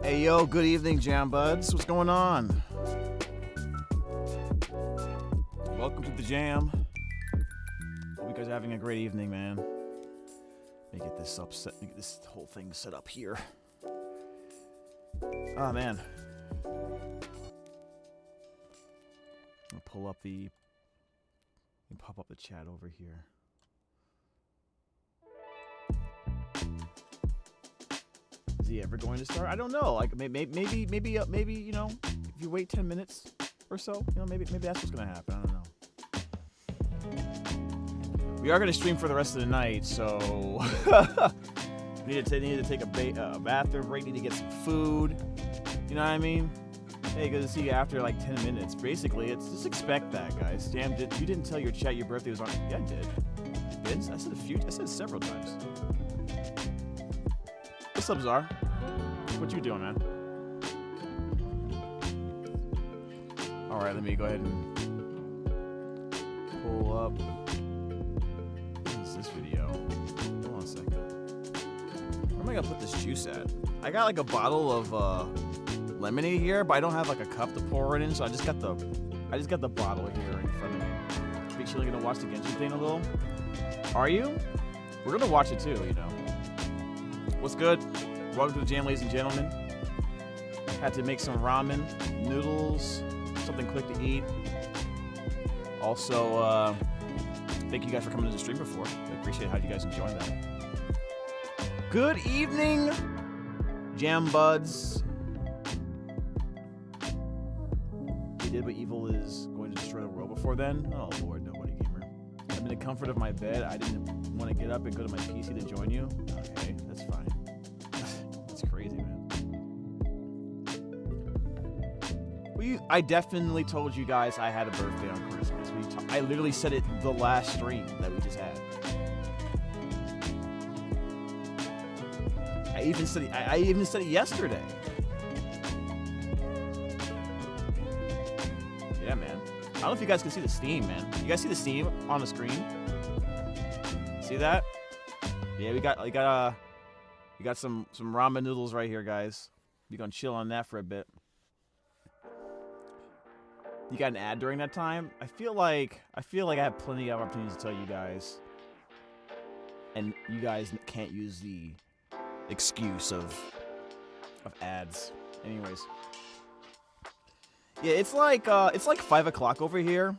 Hey, yo, good evening, Jam Buds. What's going on? Welcome to the Jam. Hope you guys are having a great evening, man. Let me get this whole thing set up here. Oh, man. I'll pull up the... pop up the chat over here. Is he ever going to start? I don't know. Like maybe you know, if you wait 10 minutes or so, you know, maybe that's what's gonna happen. I don't know. We are gonna stream for the rest of the night, so need to take a bathroom break. Need to get some food. You know what I mean? Hey, good to see you after like 10 minutes. Basically, it's just expect that, guys. Damn, you didn't tell your chat your birthday was on. Yeah, I did. I said I said it several times. What's up, Czar? What you doing, man? Alright, let me go ahead and pull up. What is this video? Hold on a second. Where am I gonna put this juice at? I got like a bottle of lemonade here, but I don't have like a cup to pour it in, so I just got the bottle here in front of me. Think you're gonna watch the Genshin thing a little? Are you? We're gonna watch it too, you know. What's good? Welcome to the Jam, ladies and gentlemen. Had to make some ramen, noodles, something quick to eat. Also, thank you guys for coming to the stream before. I appreciate how you guys enjoying that. Good evening, Jam Buds. We did what evil is going to destroy the world before then. Oh Lord, nobody gamer. I'm in the comfort of my bed. I didn't want to get up and go to my PC to join you. Okay, that's fine. That's crazy, man. I definitely told you guys I had a birthday on Christmas. I literally said it the last stream that we just had. I even said it yesterday. Yeah, man. I don't know if you guys can see the steam, man. You guys see the steam on the screen? See that? Yeah, we got some ramen noodles right here, guys. We're gonna chill on that for a bit. You got an ad during that time? I feel like I have plenty of opportunities to tell you guys, and you guys can't use the excuse of ads. Anyways, yeah, it's like 5 o'clock over here.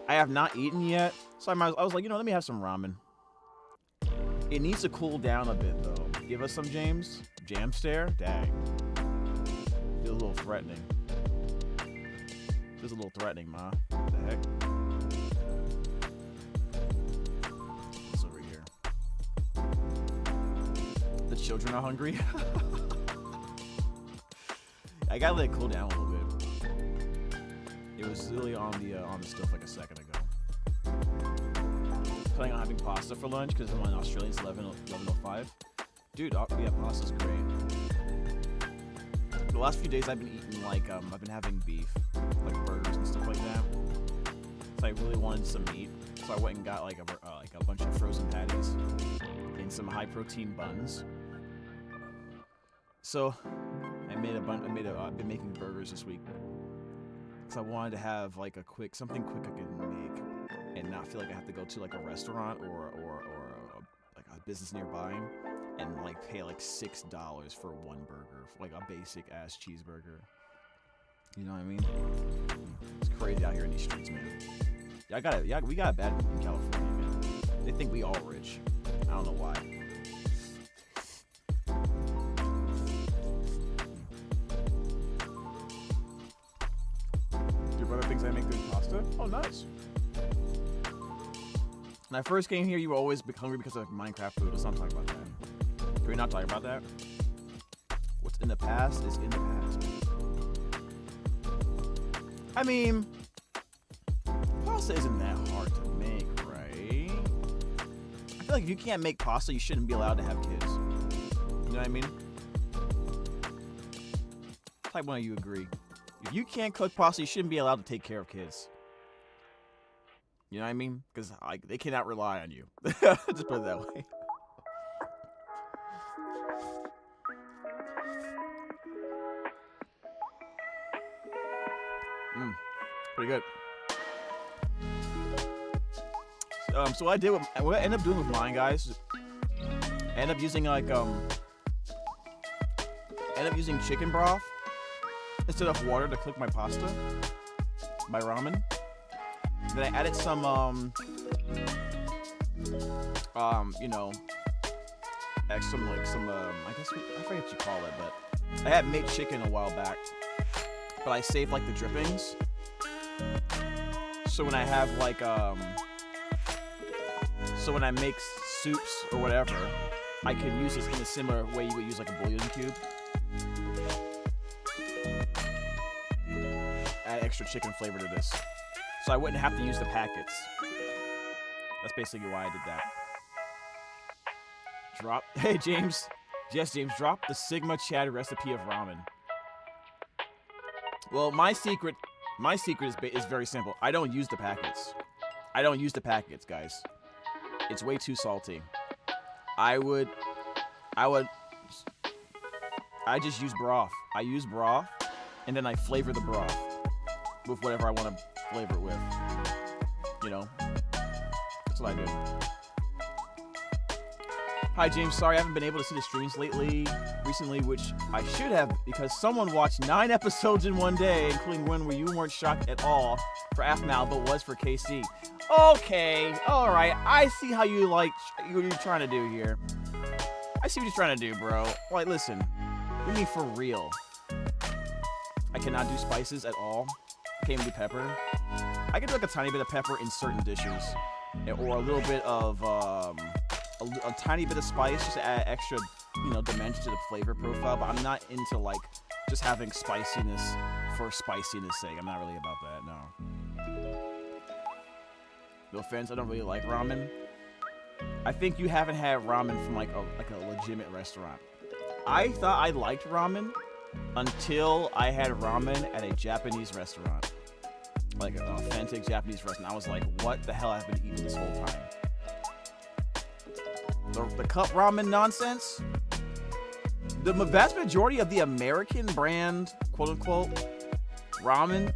I have not eaten yet, so I was like, you know, let me have some ramen. It needs to cool down a bit though. Give us some James. Jam stare? Dang. Feels a little threatening. Feels a little threatening, ma. What the heck? children are hungry. I gotta let it cool down a little bit. It was literally on the stove like a second ago. Planning on having pasta for lunch because I'm in Australia. It's 11:05. Dude, yeah, pasta's great. The last few days I've been eating like I've been having beef, like burgers and stuff like that. So I really wanted some meat, so I went and got like a bunch of frozen patties and some high protein buns. So I've been making burgers this week. So I wanted to have like something quick I can make and not feel like I have to go to like a restaurant or like a business nearby and like pay like $6 for one burger, for like a basic ass cheeseburger. You know what I mean? It's crazy out here in these streets, man. We got it bad in California, man. They think we all rich. I don't know why. Your brother thinks I make good pasta? Oh, nice. When I first came here, you were always hungry because of Minecraft food. Let's not talk about that. Can we not talk about that? What's in the past is in the past. I mean, pasta isn't that hard to make, right? I feel like if you can't make pasta, you shouldn't be allowed to have kids. You know what I mean? Type 1 of you agree. If you can't cook pasta, you shouldn't be allowed to take care of kids. You know what I mean? Because they cannot rely on you. Just put it that way. Pretty good. So what I ended up doing with mine, guys, I ended up using using chicken broth instead of water to cook my pasta, my ramen. Then I added some, I guess, I forget what you call it, but I had made chicken a while back, but I saved like the drippings. So when I have like, so when I make soups or whatever, I can use this in a similar way you would use like a bouillon cube. Add extra chicken flavor to this. So I wouldn't have to use the packets. That's basically why I did that. Hey James. Yes, James, drop the Sigma Chad recipe of ramen. Well, my secret is very simple. I don't use the packets. I don't use the packets, guys. It's way too salty. I just use broth. I use broth, and then I flavor the broth with whatever I want to flavor it with. You know? That's what I do. Hi, James. Sorry I haven't been able to see the streams recently, which I should have, because someone watched 9 episodes in one day, including one where you weren't shocked at all for Aphmau, but was for KC. Okay, alright. I see how you're trying to do here. I see what you're trying to do, bro. Like, listen. We mean for real. I cannot do spices at all. Can't even do pepper. I can do like a tiny bit of pepper in certain dishes. Or a little bit of, a tiny bit of spice just to add extra, dimension to the flavor profile. But I'm not into, like, just having spiciness for spiciness sake. I'm not really about that, no. No offense, I don't really like ramen. I think you haven't had ramen from like a legitimate restaurant. I thought I liked ramen until I had ramen at a Japanese restaurant. Like an authentic Japanese restaurant. I was like, what the hell have I been eating this whole time? The cup ramen nonsense? The vast majority of the American brand, quote unquote, ramen,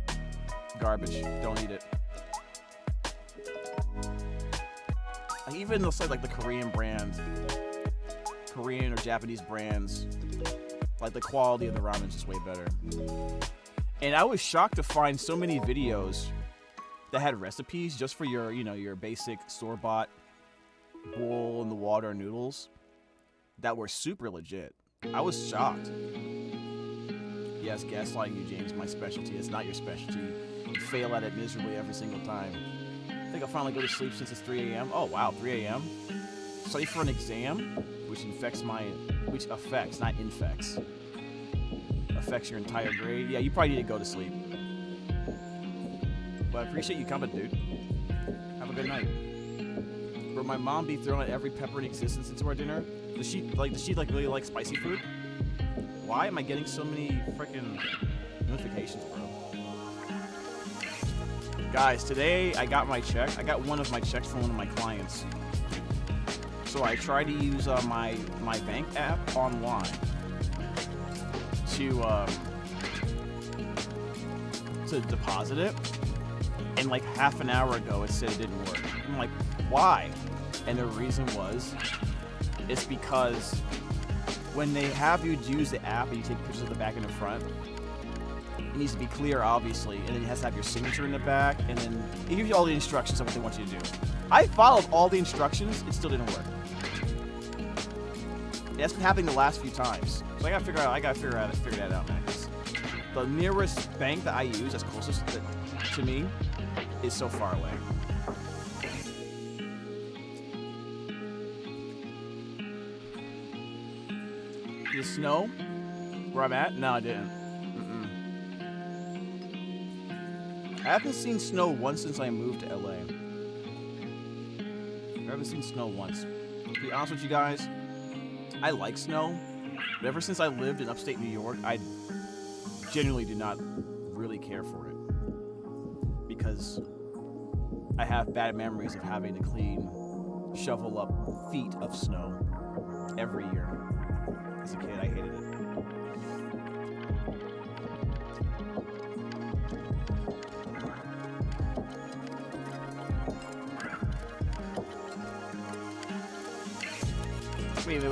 garbage. Don't eat it. Even like the Korean brand, Korean or Japanese brands, like the quality of the ramen is just way better. And I was shocked to find so many videos that had recipes just for your, your basic store-bought boil in the water noodles that were super legit. I was shocked. Yes, gaslighting you, James, my specialty. It's not your specialty. You fail at it miserably every single time. I think I'll finally go to sleep since it's 3 a.m. Oh, wow, 3 a.m.? Study for an exam? which affects, not infects, affects your entire grade. Yeah, you probably need to go to sleep. But I appreciate you coming, dude. Have a good night. Will my mom be throwing every pepper in existence into our dinner? Does she really like spicy food? Why am I getting so many freaking notifications, bro? Guys, today I got my check. I got one of my checks from one of my clients. So I tried to use my bank app online to deposit it. And like half an hour ago, it said it didn't work. I'm like, why? And the reason was, it's because when they have you use the app and you take pictures of the back and the front, it needs to be clear, obviously, and then it has to have your signature in the back, and then it gives you all the instructions of what they want you to do. I followed all the instructions, it still didn't work. That's been happening the last few times. So I gotta figure that out, man. 'Cause the nearest bank that I use, that's closest to me, is so far away. Did it snow where I'm at? No, I didn't. I haven't seen snow once since I moved to LA. I haven't seen snow once. To be honest with you guys, I like snow, but ever since I lived in upstate New York, I genuinely do not really care for it. Because I have bad memories of having to clean, shovel up feet of snow every year. As a kid, I hated it. Wait.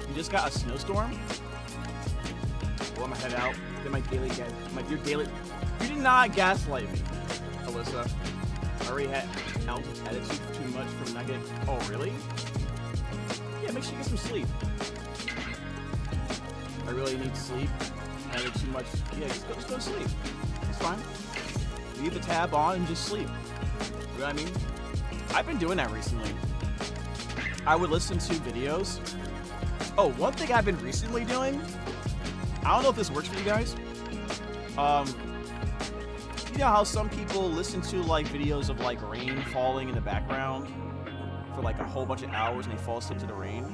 You just got a snowstorm? Well, I'm gonna head out. Get my daily You did not gaslight me, Alyssa. I already had Al's attitude too much from not getting. Oh, really? Yeah, make sure you get some sleep. I really need sleep. I had too much. Yeah, just go to sleep. It's fine. Leave the tab on and just sleep. You know what I mean? I've been doing that recently. I would listen to videos. Oh, one thing I've been recently doing, I don't know if this works for you guys. You know how some people listen to like videos of like rain falling in the background for like a whole bunch of hours and they fall asleep to the rain?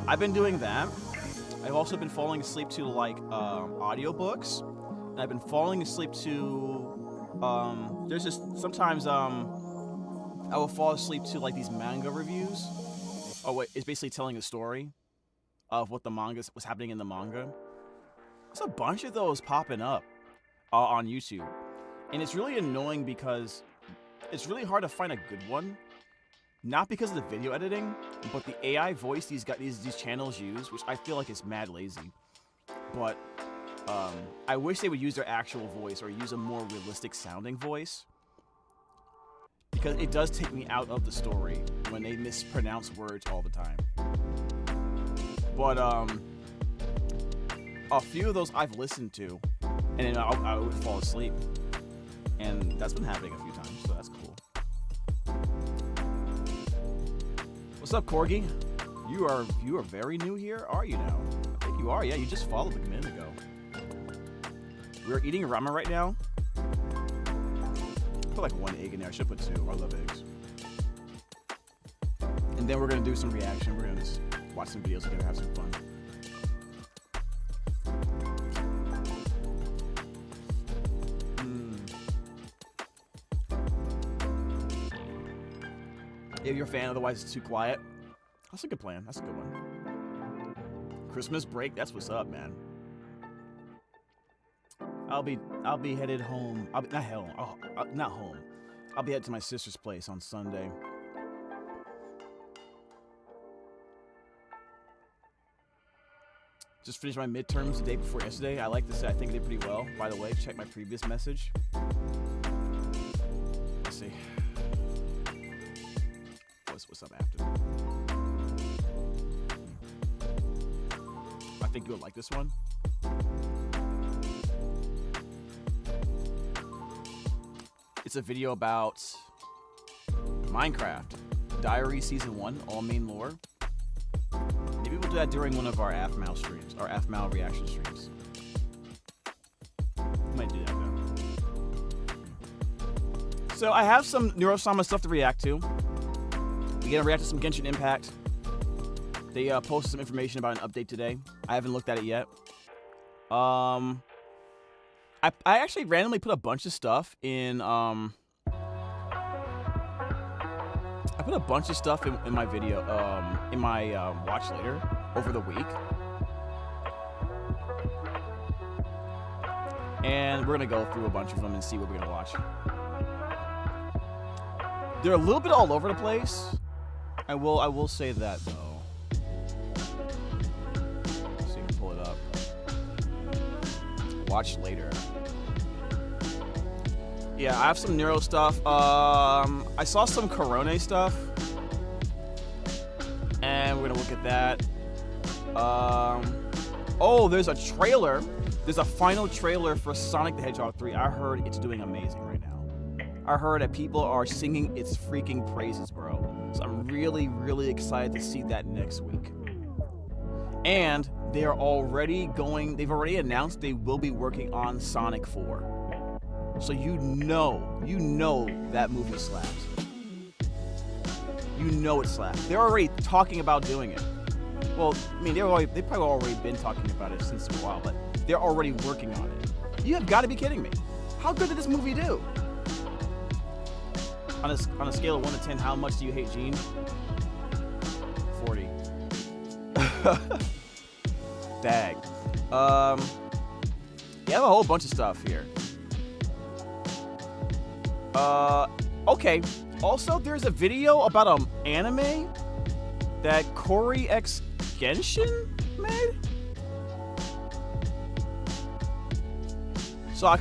I've been doing that. I've also been falling asleep to like audiobooks. And I've been falling asleep to there's just sometimes I will fall asleep to like these manga reviews. Oh wait, it's basically telling a story of what the what's happening in the manga. There's a bunch of those popping up on YouTube, and it's really annoying because it's really hard to find a good one. Not because of the video editing, but the AI voice these channels use, which I feel like is mad lazy. But I wish they would use their actual voice or use a more realistic sounding voice. Because it does take me out of the story when they mispronounce words all the time. But a few of those I've listened to, and then I would fall asleep. And that's been happening a few times, so that's cool. What's up, Corgi? You are very new here, are you now? I think you are, yeah, you just followed like a minute ago. We're eating ramen right now. Put like one egg in there. I should put two. I love eggs. And then we're gonna do some reaction. We're gonna just watch some videos. We're gonna have some fun. If you're a fan, otherwise it's too quiet. That's a good plan. That's a good one. Christmas break. That's what's up, man. I'll be headed home. Not home. I'll be headed to my sister's place on Sunday. Just finished my midterms the day before yesterday. I like to say I think I did pretty well. By the way, check my previous message. Let's see. What's up after? I think you'll like this one. It's a video about Minecraft, Diary Season 1, all main lore. we'll do that during one of our Aphmau streams, our Aphmau reaction streams. Might do that though. So I have some Neurosama stuff to react to. We're gonna react to some Genshin Impact. They posted some information about an update today. I haven't looked at it yet. I actually randomly put a bunch of stuff in I put a bunch of stuff in my video in my watch later over the week. And we're gonna go through a bunch of them and see what we're gonna watch. They're a little bit all over the place. I will say that though. Let's see if I can pull it up. Watch later. Yeah, I have some Neuro stuff. I saw some Corone stuff. And we're gonna look at that. Oh, there's a trailer. There's a final trailer for Sonic the Hedgehog 3. I heard it's doing amazing right now. I heard that people are singing its freaking praises, bro. So I'm really, really excited to see that next week. And they are already they've already announced they will be working on Sonic 4. So you know that movie slaps. You know it slaps. They're already talking about doing it. Well, I mean, they've probably already been talking about it since a while, but they're already working on it. You have got to be kidding me. How good did this movie do? On a scale of 1 to 10, how much do you hate Gene? 40. Dag. You have a whole bunch of stuff here. Okay. Also, there's a video about an anime that CoreyxKenshin made. So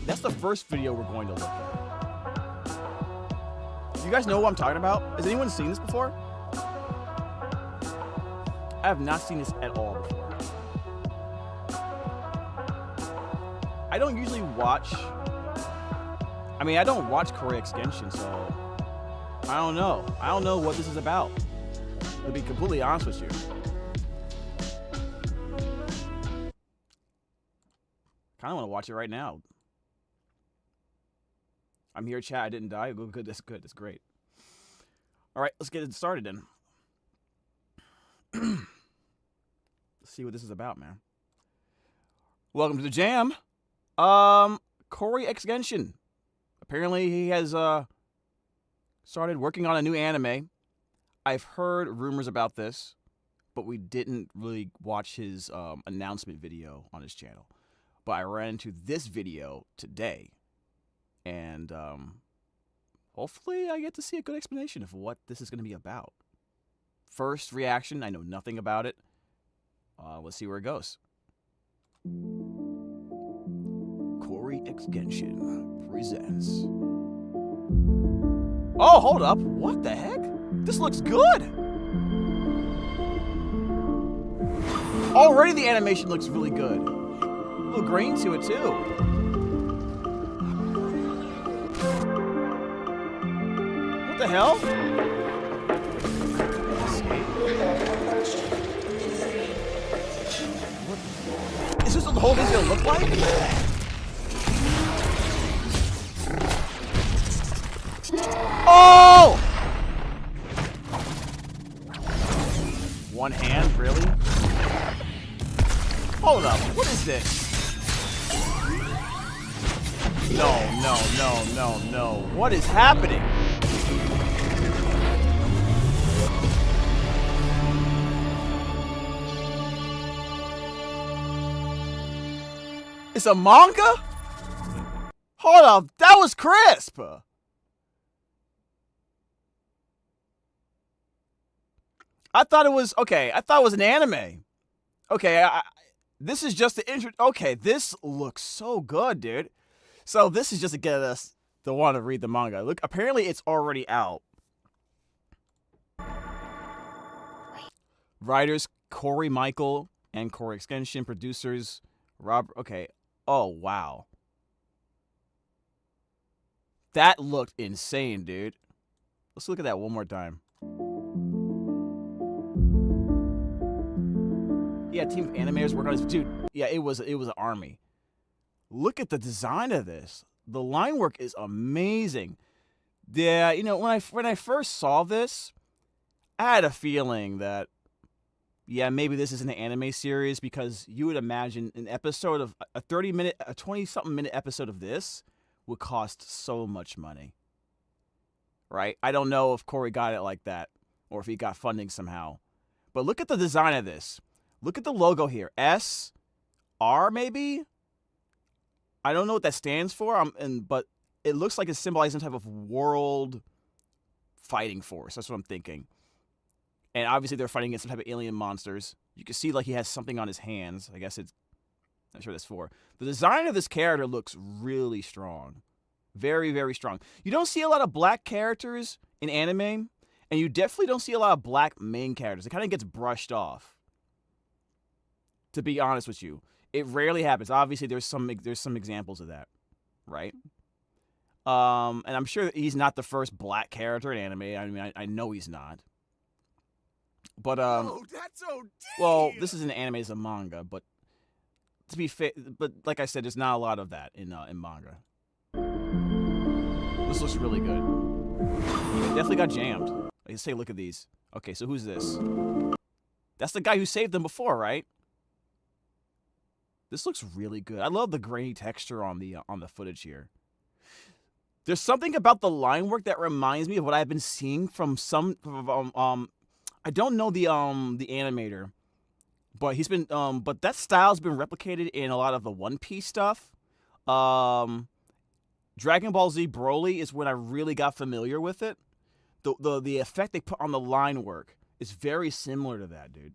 that's the first video we're going to look at. You guys know what I'm talking about? Has anyone seen this before? I have not seen this at all before. I don't usually watch... I don't watch CoreyxKenshin, so... I don't know. I don't know what this is about. To be completely honest with you. Kind of want to watch it right now. I'm here, chat. I didn't die. Good. That's good. That's great. All right, let's get it started then. Let's see what this is about, man. Welcome to the jam. CoreyxKenshin. Apparently, he has started working on a new anime. I've heard rumors about this, but we didn't really watch his announcement video on his channel. But I ran into this video today, and hopefully I get to see a good explanation of what this is going to be about. First reaction, I know nothing about it. Let's see where it goes. CoreyxKenshin presents. Oh, hold up. What the heck? This looks good. Already the animation looks really good. A little grain to it, too. What the hell? Escape. Is this what the whole thing's gonna look like? Oh! One hand, really? Hold up, what is this? No. What is happening? It's a manga? Hold up, that was crisp! I thought it was, okay, I thought it was an anime. Okay, this is just the intro. Okay, this looks so good, dude. So this is just to get us to want to read the manga. Look, apparently it's already out. Writers Corey Michael and CoreyxKenshin. Producers Rob. Okay. Oh, wow. That looked insane, dude. Let's look at that one more time. a team of animators working on this. Dude, yeah, it was an army. Look at the design of this. The line work is amazing. Yeah, you know, when I first saw this, I had a feeling that, yeah, maybe this is an anime series, because you would imagine an episode of a 20-something minute episode of this would cost so much money. Right? I don't know if Corey got it like that or if he got funding somehow. But look at the design of this. Look at the logo here. SR maybe? I don't know what that stands for, but it looks like it symbolizes some type of world fighting force. That's what I'm thinking. And obviously they're fighting against some type of alien monsters. You can see like he has something on his hands. I guess it's, not sure what that's for. The design of this character looks really strong. Very, very strong. You don't see a lot of black characters in anime, and you definitely don't see a lot of black main characters. It kind of gets brushed off, to be honest with you. It rarely happens. Obviously, there's some examples of that, right? And I'm sure that he's not the first black character in anime. I mean, I know he's not. But Oh, that's so deep. well, this is an anime, it's a manga, but to be fair, but like I said, there's not a lot of that in manga. This looks really good. Definitely got jammed. Let's take a look at these. Okay, so who's this? That's the guy who saved them before, right? This looks really good. I love the grainy texture on the footage here. There's something about the line work that reminds me of what I've been seeing from some I don't know the animator, but he's been but that style's been replicated in a lot of the One Piece stuff. Dragon Ball Z Broly is when I really got familiar with it. The effect they put on the line work is very similar to that, dude.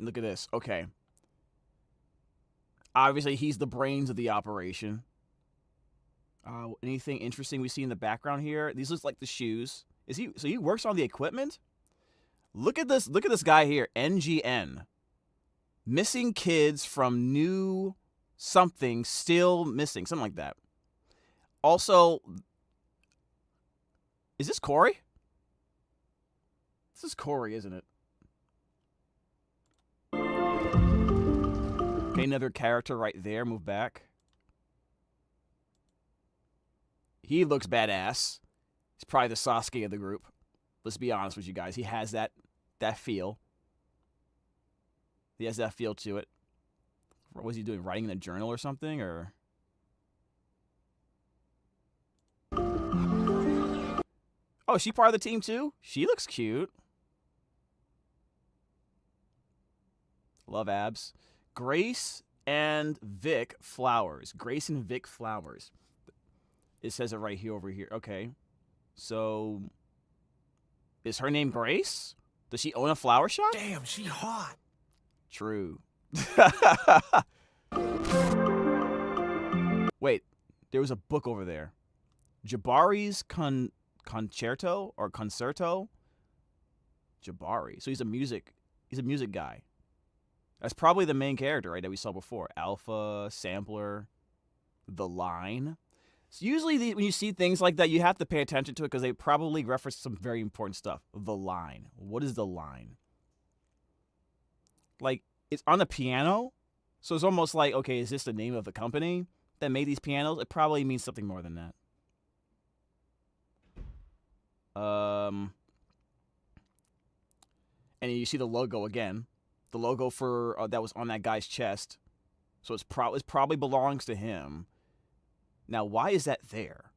Look at this. Okay. Obviously, he's the brains of the operation. Anything interesting we see in the background here? These look like the shoes. So he works on the equipment? Look at this guy here, NGN. Missing kids from new something still missing, something like that. Also, is this Corey? This is Corey, isn't it? Okay, another character right there. Move back. He looks badass. He's probably the Sasuke of the group. Let's be honest with you guys. He has that feel. He has that feel to it. What was he doing? Writing in a journal or something? Or oh, is she part of the team too? She looks cute. Love abs. Grace and Vic Flowers. Grace and Vic Flowers. It says it right here over here. Okay. So, is her name Grace? Does she own a flower shop? Damn, she hot. True. Wait, there was a book over there. Jabari's Concerto or Concerto? Jabari. So he's a music guy. That's probably the main character, right, that we saw before. Alpha, Sampler, The Line. So usually when you see things like that, you have to pay attention to it because they probably reference some very important stuff. The Line. What is The Line? Like, it's on a piano, so it's almost like, okay, is this the name of the company that made these pianos? It probably means something more than that. And you see the logo again. The logo for that was on that guy's chest. So it probably belongs to him. Now, why is that there?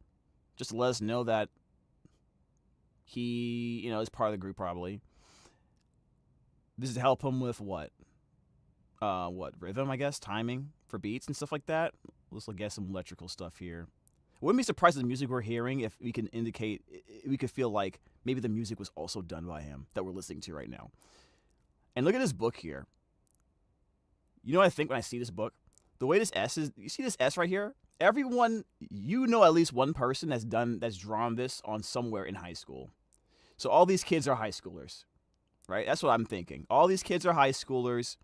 Just to let us know that he, is part of the group probably. This is to help him with what? Rhythm, I guess? Timing for beats and stuff like that? Let's look at some electrical stuff here. I wouldn't be surprised if the music we're hearing, if we can indicate, we could feel like maybe the music was also done by him that we're listening to right now. And look at this book here. You know what I think when I see this book? The way this S is, you see this S right here? Everyone, at least one person that's drawn this on somewhere in high school. So all these kids are high schoolers, right? That's what I'm thinking. All these kids are high schoolers,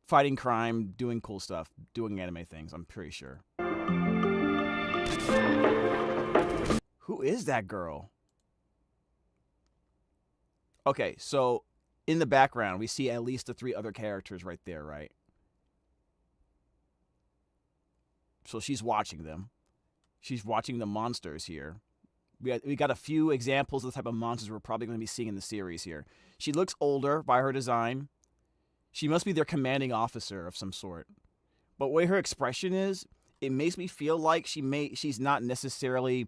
fighting crime, doing cool stuff, doing anime things, I'm pretty sure. Who is that girl? Okay, so in the background, we see at least the 3 other characters right there, right? So she's watching them. She's watching the monsters here. We got a few examples of the type of monsters we're probably going to be seeing in the series here. She looks older by her design. She must be their commanding officer of some sort. But the way her expression is, it makes me feel like she's not necessarily...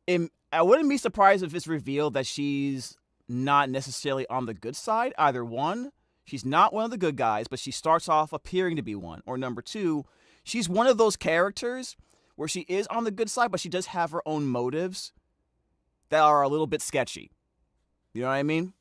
I wouldn't be surprised if it's revealed that she's not necessarily on the good side. Either one, she's not one of the good guys, but she starts off appearing to be one. Or number 2, she's one of those characters where she is on the good side, but she does have her own motives that are a little bit sketchy. You know what I mean?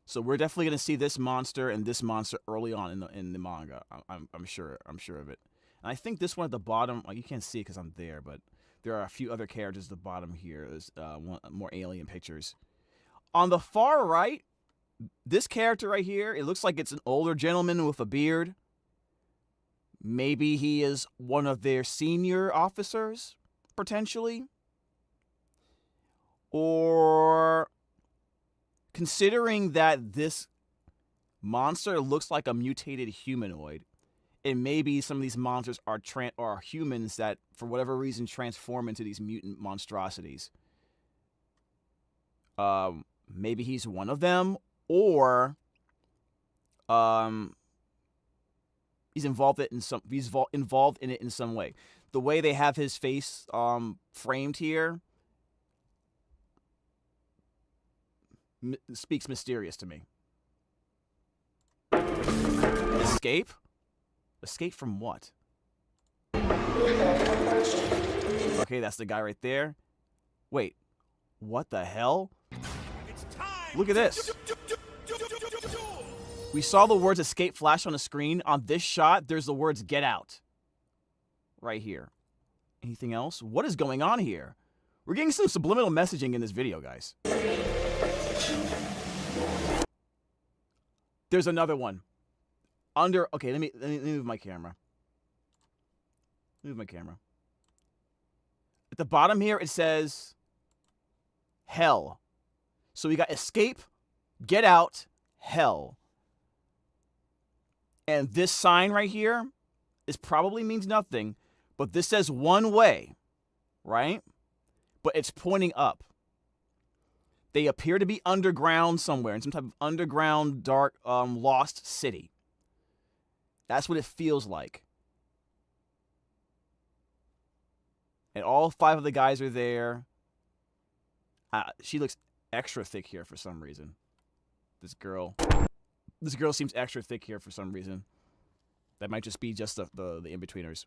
So we're definitely going to see this monster and this monster early on in the manga. I'm sure of it. And I think this one at the bottom, you can't see it because I'm there, but there are a few other characters at the bottom here. There's more alien pictures. On the far right, this character right here, it looks like it's an older gentleman with a beard. Maybe he is one of their senior officers, potentially. Or, considering that this monster looks like a mutated humanoid, and maybe some of these monsters are humans that, for whatever reason, transform into these mutant monstrosities. Maybe he's one of them, or he's involved in it in some way. The way they have his face framed here speaks mysterious to me. Escape? Escape from what? Okay, that's the guy right there. Wait, what the hell? Look at this. We saw the words escape flash on the screen. On this shot, there's the words get out. Right here. Anything else? What is going on here? We're getting some subliminal messaging in this video, guys. There's another one. Okay, let me move my camera. Move my camera. At the bottom here, it says hell. So we got escape, get out, hell. And this sign right here probably means nothing, but this says one way, right? But it's pointing up. They appear to be underground somewhere, in some type of underground, dark, lost city. That's what it feels like. And all 5 of the guys are there. She looks extra thick here for some reason. This girl seems extra thick here for some reason. That might just be just the in-betweeners.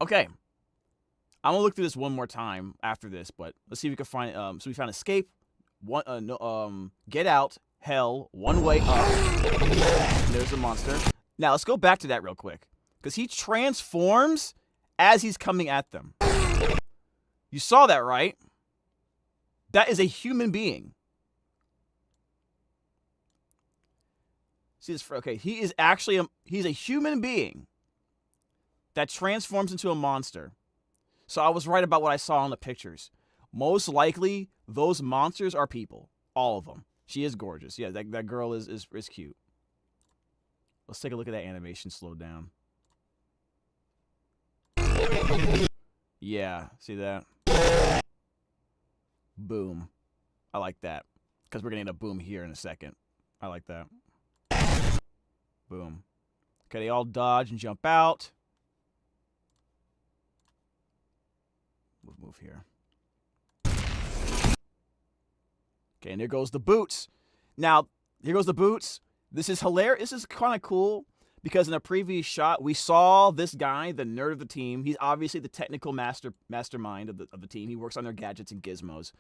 Okay. I'm gonna look through this one more time after this, but let's see if we can find. So we found escape, get out, hell, one way up. There's a monster. Now let's go back to that real quick, because he transforms as he's coming at them. You saw that, right? That is a human being. See this? Okay, he's a human being that transforms into a monster. So I was right about what I saw in the pictures. Most likely, those monsters are people. All of them. She is gorgeous. Yeah, that girl is cute. Let's take a look at that animation slowed down. Yeah, see that? Boom. I like that. Because we're going to get a boom here in a second. I like that. Boom. Okay, they all dodge and jump out. We'll move here. Okay, and there goes the boots. Now, here goes the boots. This is hilarious. This is kind of cool because in a previous shot, we saw this guy, the nerd of the team. He's obviously the technical mastermind of the team. He works on their gadgets and gizmos.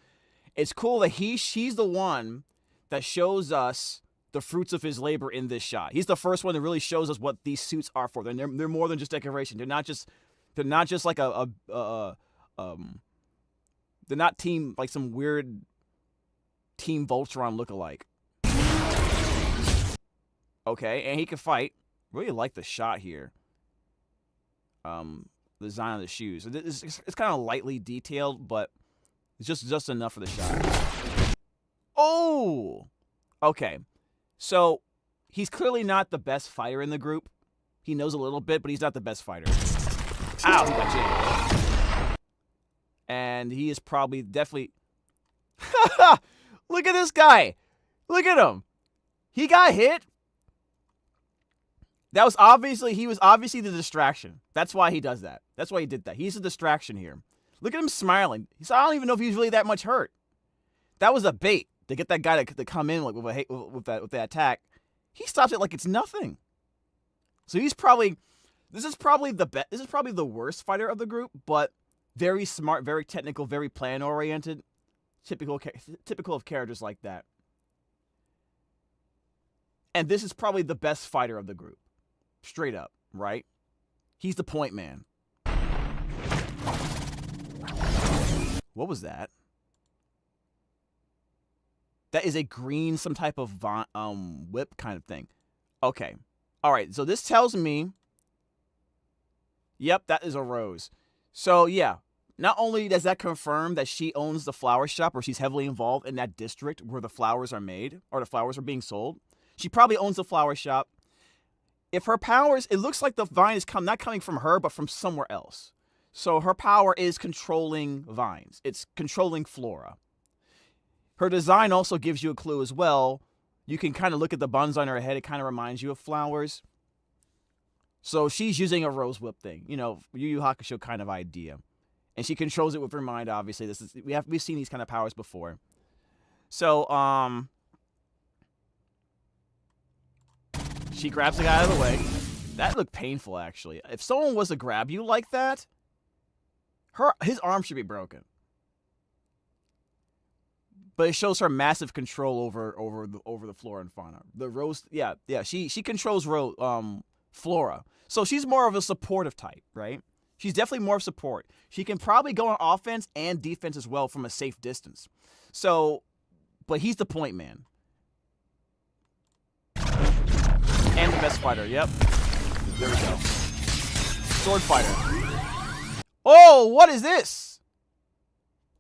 It's cool that she's the one that shows us the fruits of his labor in this shot. He's the first one that really shows us what these suits are for. They're more than just decoration. They're not just like they're not team like some weird Team Voltron lookalike. Okay, and he can fight. Really like the shot here. The design of the shoes. It's kind of lightly detailed, but it's just enough for the shot. Oh! Okay. So, he's clearly not the best fighter in the group. He knows a little bit, but he's not the best fighter. Ow! He got jammed. And he is probably definitely... Look at this guy! Look at him! He got hit. He was obviously the distraction. That's why he does that. That's why he did that. He's a distraction here. Look at him smiling. I don't even know if he's really that much hurt. That was a bait to get that guy to come in with that attack. He stops it like it's nothing. So this is probably the worst fighter of the group, but very smart, very technical, very plan oriented. Typical of characters like that. And this is probably the best fighter of the group. Straight up, right? He's the point man. What was that? That is a green, some type of whip kind of thing. Okay. All right, so this tells me... Yep, that is a rose. So, yeah. Not only does that confirm that she owns the flower shop, or she's heavily involved in that district where the flowers are made, or the flowers are being sold. She probably owns the flower shop. If her powers, it looks like the vine is not coming from her, but from somewhere else. So her power is controlling vines. It's controlling flora. Her design also gives you a clue as well. You can kind of look at the buns on her head. It kind of reminds you of flowers. So she's using a rose whip thing. You know, Yu Yu Hakusho kind of idea. And she controls it with her mind, obviously. We've seen these kind of powers before. So, she grabs the guy out of the way. That looked painful, actually. If someone was to grab you like that, his arm should be broken. But it shows her massive control over the flora and fauna. The rose, yeah. She controls flora. So she's more of a supportive type, right? She's definitely more of support. She can probably go on offense and defense as well from a safe distance. So, but he's the point man. And the best fighter, yep. There we go. Sword fighter. Oh, what is this?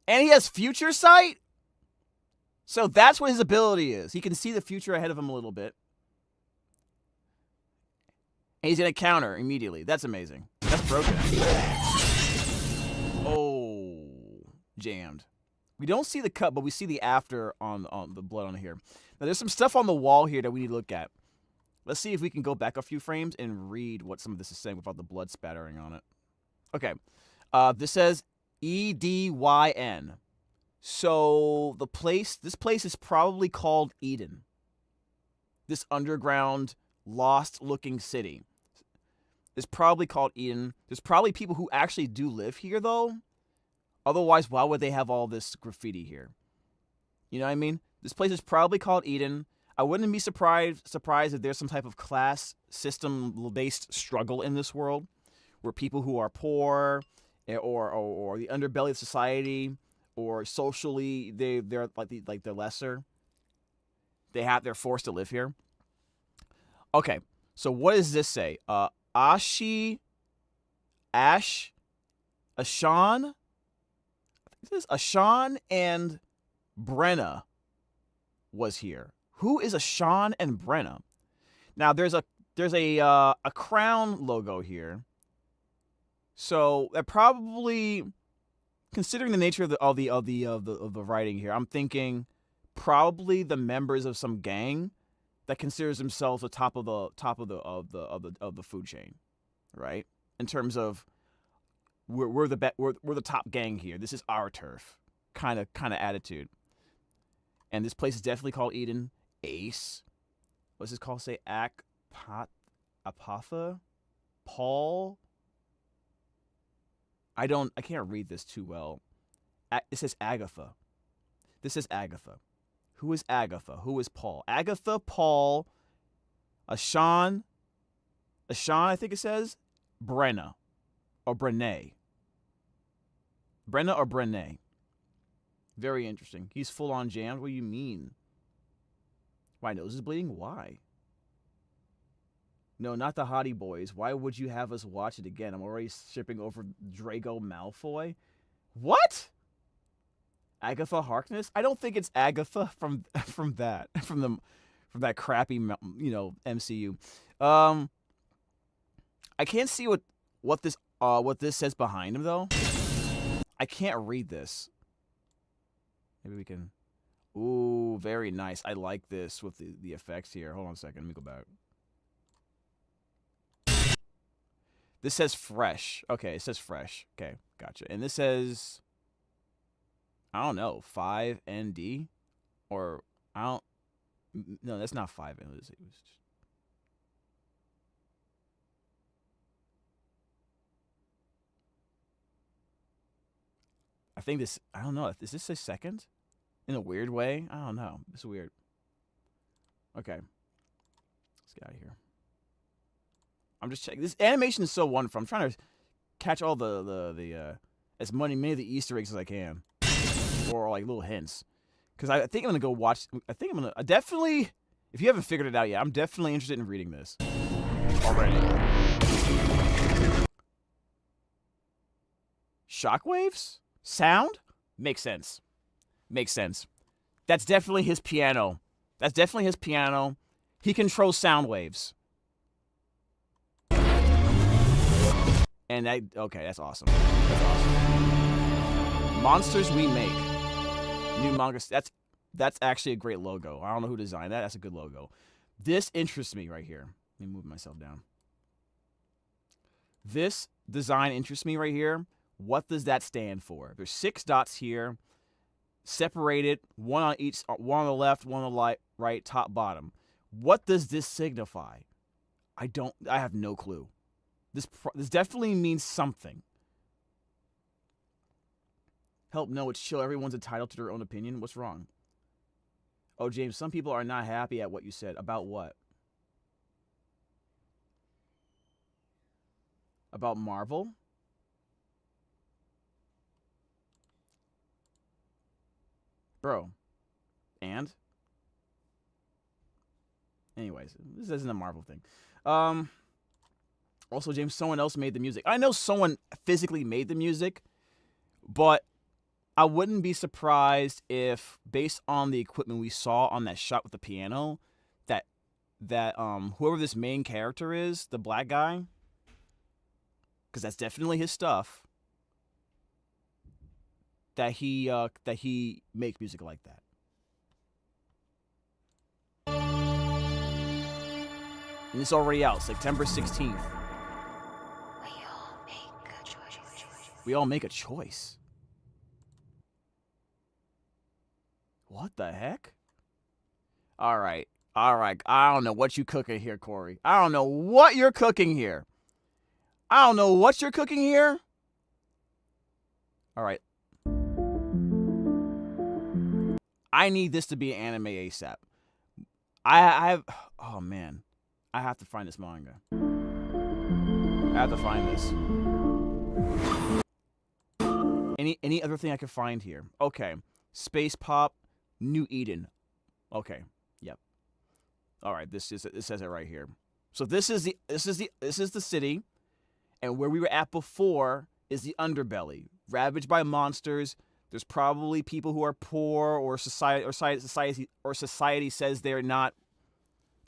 And he has future sight? So that's what his ability is. He can see the future ahead of him a little bit. And he's going to counter immediately. That's amazing. That's broken. Oh, jammed. We don't see the cut, but we see the after on the blood on here. Now, there's some stuff on the wall here that we need to look at. Let's see if we can go back a few frames and read what some of this is saying without the blood spattering on it. Okay. This says EDYN. So this place is probably called Eden. This underground, lost-looking city is probably called Eden. There's probably people who actually do live here, though. Otherwise, why would they have all this graffiti here? You know what I mean? This place is probably called Eden. I wouldn't be surprised if there's some type of class system-based struggle in this world, where people who are poor or the underbelly of society, or socially they're like the lesser. They're forced to live here. Okay, so what does this say? Ashan. This is Ashan and Brenna was here. Who is Ashan and Brenna? Now there's a crown logo here. So that probably, considering the nature of the writing here, I'm thinking probably the members of some gang that considers themselves the top of the food chain, right? In terms of we're the top gang here. This is our turf, kind of attitude. And this place is definitely called Eden. Ace, what's this called? Say Apatha, Paul. I can't read this too well. It says Agatha. This is Agatha. Who is Agatha? Who is Paul? Agatha, Paul, Ashan, I think it says, Brenna, or Brene. Brenna or Brene. Very interesting. He's full on jammed. What do you mean? My nose is bleeding? Why? No, not the Hottie Boys. Why would you have us watch it again? I'm already shipping over Drago Malfoy. What? Agatha Harkness? I don't think it's Agatha from that crappy MCU. I can't see what this says behind him though. I can't read this. Maybe we can. Ooh, very nice. I like this with the effects here. Hold on a second. Let me go back. This says fresh. Okay, it says fresh. Okay, gotcha. And this says, I don't know, 5ND? Or, I don't, no, that's not 5N. I think this, I don't know. Is this a second? In a weird way? I don't know. It's weird. Okay. Let's get out of here. I'm just checking. This animation is so wonderful. I'm trying to catch all the as many of the Easter eggs as I can, or like little hints. Because I think I'm gonna go watch. I think I'm gonna definitely. If you haven't figured it out yet, I'm definitely interested in reading this already. Shockwaves? Sound? Makes sense. Makes sense. That's definitely his piano. That's definitely his piano. He controls sound waves. And okay, that's awesome. That's awesome. Monsters We Make. New manga. That's actually a great logo. I don't know who designed that. That's a good logo. This interests me right here. Let me move myself down. This design interests me right here. What does that stand for? There's 6 dots here, separated, one on each, one on the left, one on the right, top, bottom. What does this signify? I have no clue. This definitely means something. Help, no, it's chill. Everyone's entitled to their own opinion. What's wrong? Oh, James, some people are not happy at what you said. About what? About Marvel? Bro. And? Anyways, this isn't a Marvel thing. Also, James, someone else made the music. I know someone physically made the music, but I wouldn't be surprised if, based on the equipment we saw on that shot with the piano, that whoever this main character is, the black guy, because that's definitely his stuff, that he makes music like that. And it's already out, September 16th. We all make a choice. What the heck? All right. I don't know what you cooking here, Corey. I don't know what you're cooking here. All right. I need this to be an anime ASAP. I have. Oh man, I have to find this manga. I have to find this. Any other thing I can find here? Okay, Space Pop, New Eden. Okay, yep. All right, this says it right here. So this is the city, and where we were at before is the underbelly, ravaged by monsters. There's probably people who are poor, or society says they're not.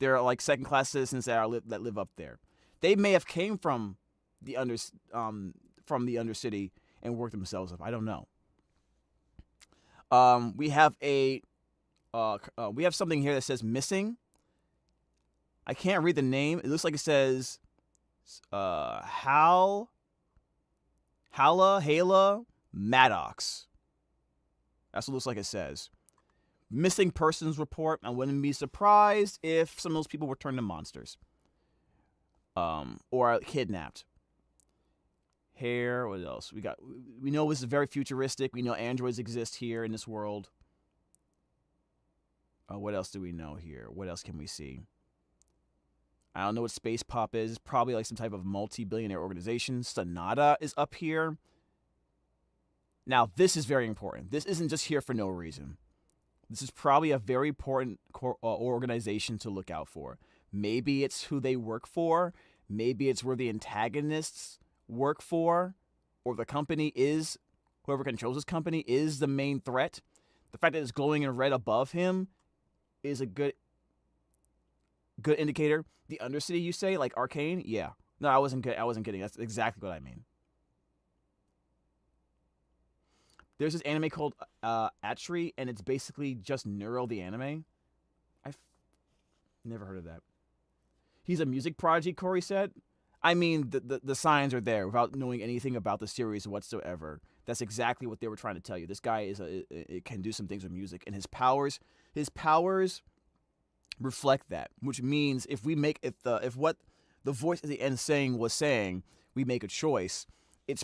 They're like second-class citizens that live up there. They may have came from the undercity and worked themselves up. I don't know. We have something here that says missing. I can't read the name. It looks like it says Hala Maddox. That's what it looks like it says. Missing persons report. I wouldn't be surprised if some of those people were turned to monsters. Or kidnapped. Hair, what else? We know this is very futuristic. We know androids exist here in this world. What else do we know here? What else can we see? I don't know what Space Pop is. It's probably like some type of multi-billionaire organization. Sonata is up here. Now, this is very important. This isn't just here for no reason. This is probably a very important organization to look out for. Maybe it's who they work for. Maybe it's where the antagonists work for, or the company is whoever controls his company is the main threat. The fact that it's glowing in red above him is a good indicator. The Undercity, you say, like Arcane? Yeah. No, I wasn't kidding. That's exactly what I mean. There's this anime called Atri, and it's basically just Neuro the anime. I've never heard of that. He's a music prodigy, Corey said. I mean, the signs are there without knowing anything about the series whatsoever. That's exactly what they were trying to tell you. This guy can do some things with music, and his powers reflect that. Which means if what the voice at the end was saying, we make a choice. It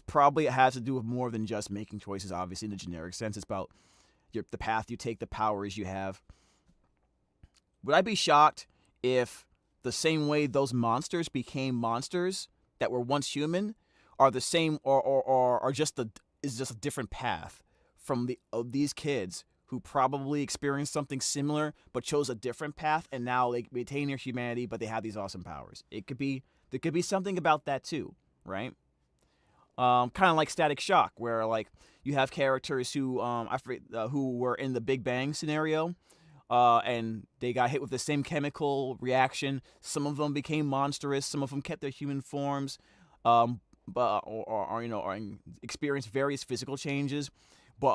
has to do with more than just making choices. Obviously, in the generic sense, it's about the path you take, the powers you have. Would I be shocked if the same way those monsters became monsters that were once human are the same, or just a different path from these kids who probably experienced something similar but chose a different path, and now they retain their humanity, but they have these awesome powers? There could be something about that too, right? Kind of like Static Shock, where like you have characters who who were in the Big Bang scenario, and they got hit with the same chemical reaction. Some of them became monstrous. Some of them kept their human forms, but experienced various physical changes. But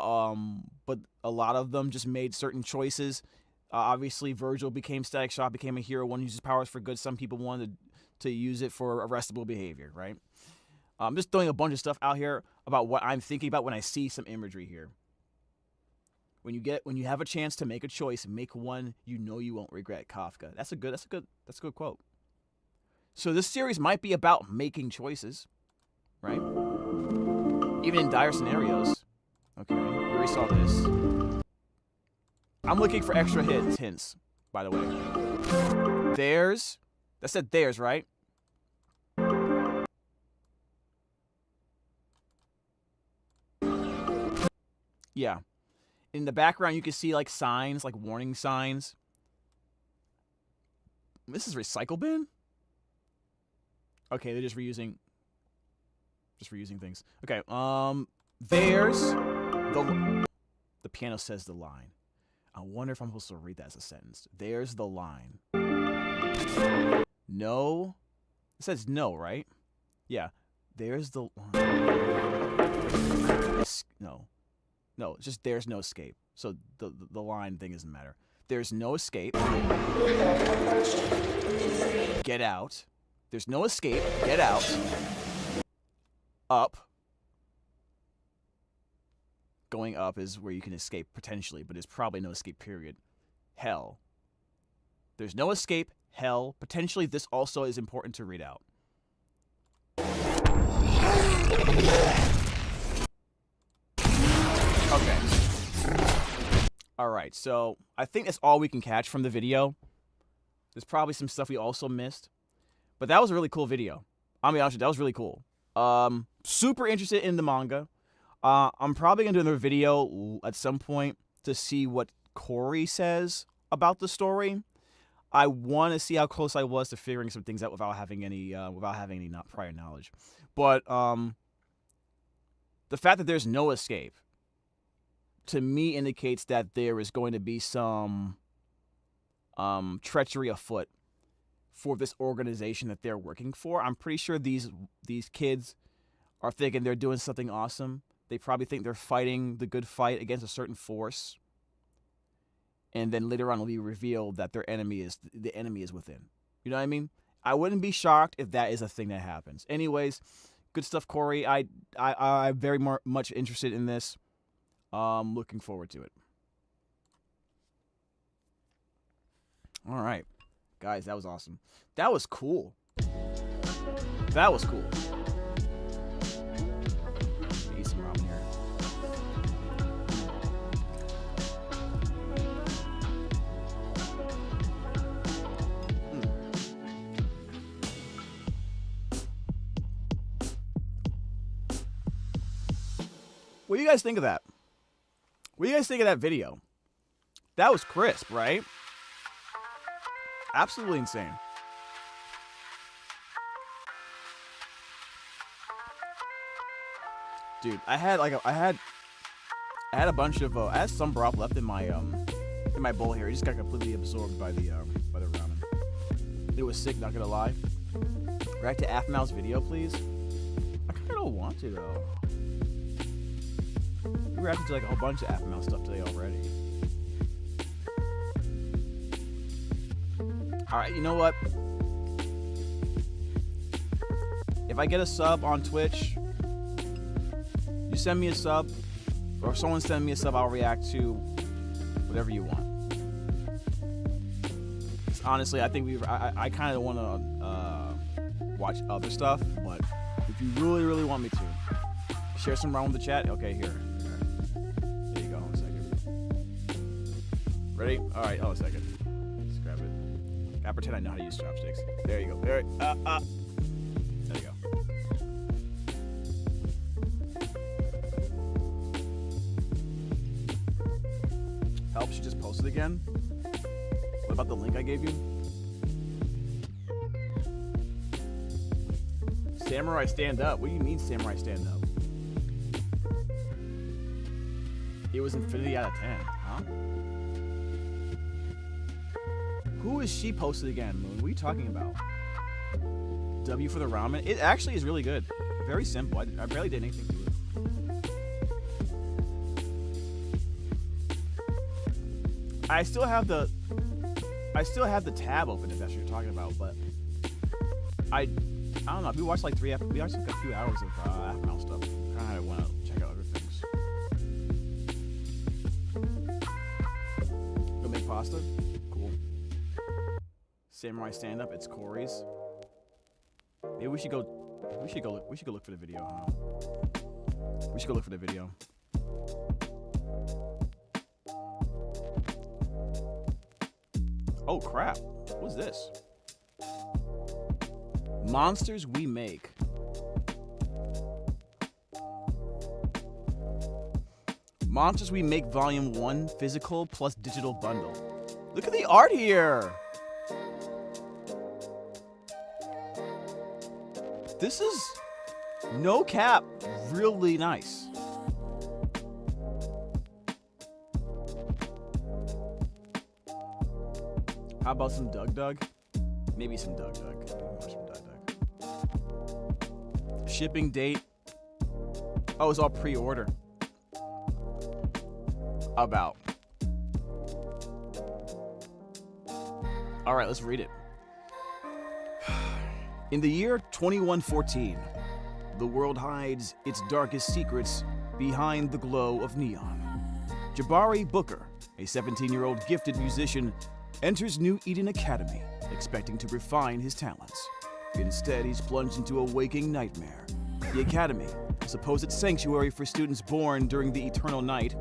a lot of them just made certain choices. Obviously, Virgil became Static Shock, became a hero. One who uses powers for good. Some people wanted to use it for arrestable behavior, right? I'm just throwing a bunch of stuff out here about what I'm thinking about when I see some imagery here. When you have a chance to make a choice, make one you know you won't regret. Kafka. That's a good quote. So this series might be about making choices, right? Even in dire scenarios. Okay, we already saw this. I'm looking for extra hints, by the way. That said theirs, right? Yeah. In the background, you can see like signs, like warning signs. This is recycle bin? Okay, they're just reusing things. Okay, there's the piano says the line. I wonder if I'm supposed to read that as a sentence. There's the line. No. It says no, right? Yeah. There's the line. No, it's just there's no escape. So the line thing doesn't matter. There's no escape. Get out. There's no escape. Get out. Up. Going up is where you can escape potentially, but there's probably no escape, period. Hell. There's no escape. Hell. Potentially this also is important to read out. Okay. Alright, so I think that's all we can catch from the video. There's probably some stuff we also missed. But that was a really cool video. I'll be honest with you, that was really cool. Super interested in the manga. I'm probably going to do another video at some point to see what Corey says about the story. I want to see how close I was to figuring some things out without having any not prior knowledge. But the fact that there's no escape, to me, indicates that there is going to be some treachery afoot for this organization that they're working for. I'm pretty sure these kids are thinking they're doing something awesome. They probably think they're fighting the good fight against a certain force. And then later on, it'll be revealed that the enemy is within. You know what I mean? I wouldn't be shocked if that is a thing that happens. Anyways, good stuff, Corey. I'm very much interested in this. Looking forward to it. All right. Guys, that was awesome. That was cool. That was cool. Eat some ramen here. What do you guys think of that? What do you guys think of that video? That was crisp, right? Absolutely insane. Dude, I had I had a bunch of I had some broth left in my bowl here. It just got completely absorbed by the ramen. It was sick, not gonna lie. Back to Aphmau's video, please. I kind of don't want to though. We reacted to like a whole bunch of Aphmau stuff today already. All right, you know what? If I get a sub on Twitch, you send me a sub, or someone send me a sub, I'll react to whatever you want. Honestly, I think I kind of want to watch other stuff, but if you really, really want me to, share some Ramen with the chat. Okay, here. There you go. Hold on a second. Ready? All right. Hold on a second. Let's grab it. Gotta pretend I know how to use chopsticks. There you go. There you go. Help, she just posted again. What about the link I gave you? Samurai stand up. What do you mean samurai stand up? It was infinity out of 10, huh? Who is she posted again, Moon? What are you talking about? W for the ramen? It actually is really good. Very simple. I barely did anything to it. I still have the tab open if that's what you're talking about, but I don't know. We watched like a few hours of Aphmau stuff. Kind of want to check out other things. Go make pasta. Cool. Samurai stand up. It's Corey's. Maybe we should go. We should go look for the video. Huh? We should go look for the video. Oh crap, what's this? Monsters We Make. Monsters We Make Volume 1 Physical plus Digital Bundle. Look at the art here! This is, no cap, really nice. How about some Doug? Maybe some Doug. Shipping date. Oh, it's all pre-order. About. All right, let's read it. In the year 2114, the world hides its darkest secrets behind the glow of neon. Jabari Booker, a 17-year-old gifted musician, enters New Eden Academy, expecting to refine his talents. Instead, he's plunged into a waking nightmare. The Academy, a supposed sanctuary for students born during the Eternal Night,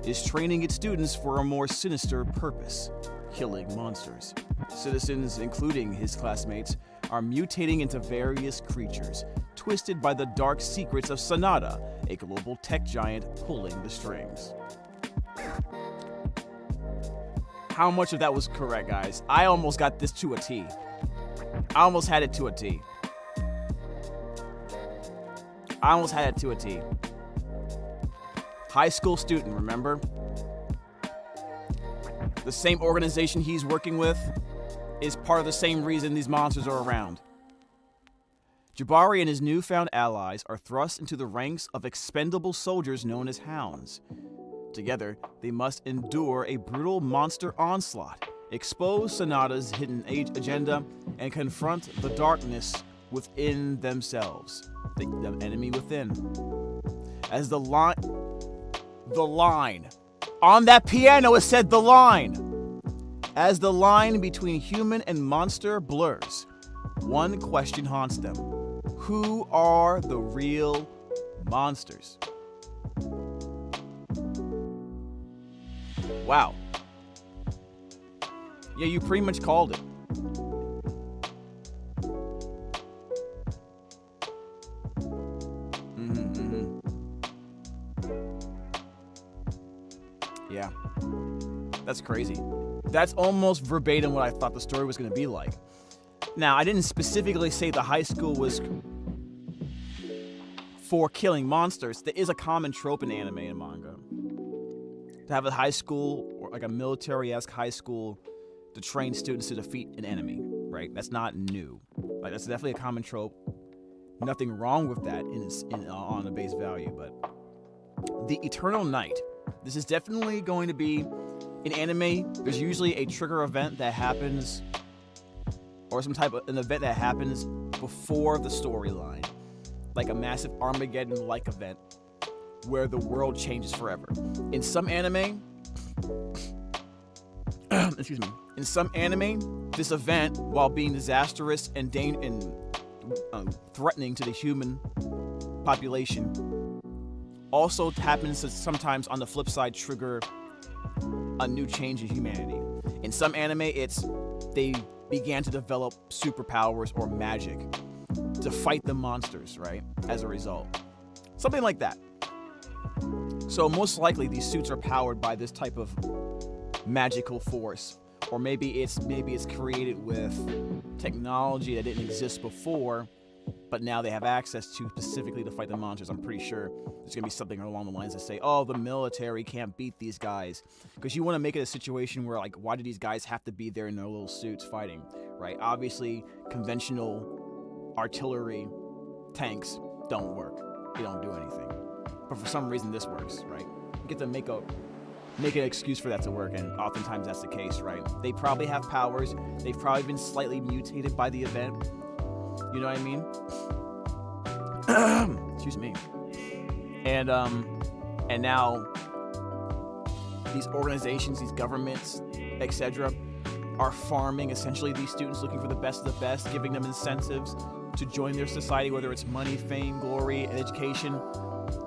is training its students for a more sinister purpose: killing monsters. Citizens, including his classmates, are mutating into various creatures, twisted by the dark secrets of Sonata, a global tech giant pulling the strings. How much of that was correct, guys? I almost got this to a T. I almost had it to a T. High school student, remember? The same organization he's working with is part of the same reason these monsters are around. Jabari and his newfound allies are thrust into the ranks of expendable soldiers known as hounds. Together, they must endure a brutal monster onslaught, expose Sonata's hidden agenda, and confront the darkness within themselves, the enemy within. As the line on that piano, it said the line. As the line between human and monster blurs, one question haunts them: who are the real monsters? Wow. Yeah, you pretty much called it. Yeah. That's crazy. That's almost verbatim what I thought the story was going to be like. Now, I didn't specifically say the high school was for killing monsters. There is a common trope in anime and manga. To have a high school, or like a military-esque high school, to train students to defeat an enemy, right? That's not new. Like, that's definitely a common trope. Nothing wrong with that on the base value, but the Eternal Night. This is definitely going to be in anime. There's usually a trigger event that happens, or some type of an event that happens before the storyline, like a massive Armageddon-like event where the world changes forever. In some anime, excuse me. In some anime, this event, while being disastrous and threatening to the human population, also happens to sometimes, on the flip side, trigger a new change in humanity. In some anime, they began to develop superpowers or magic to fight the monsters, right? As a result. Something like that. So most likely these suits are powered by this type of magical force. Or maybe it's created with technology that didn't exist before, but now they have access to specifically to fight the monsters. I'm pretty sure there's going to be something along the lines that say, oh, the military can't beat these guys. Because you want to make it a situation where, like, why do these guys have to be there in their little suits fighting, right? Obviously, conventional artillery tanks don't work. They don't do anything. But for some reason, this works, right? You get to make an excuse for that to work, and oftentimes that's the case, right? They probably have powers. They've probably been slightly mutated by the event. You know what I mean? Excuse me. And now these organizations, these governments, etc., are farming essentially these students, looking for the best of the best, giving them incentives to join their society, whether it's money, fame, glory, and education.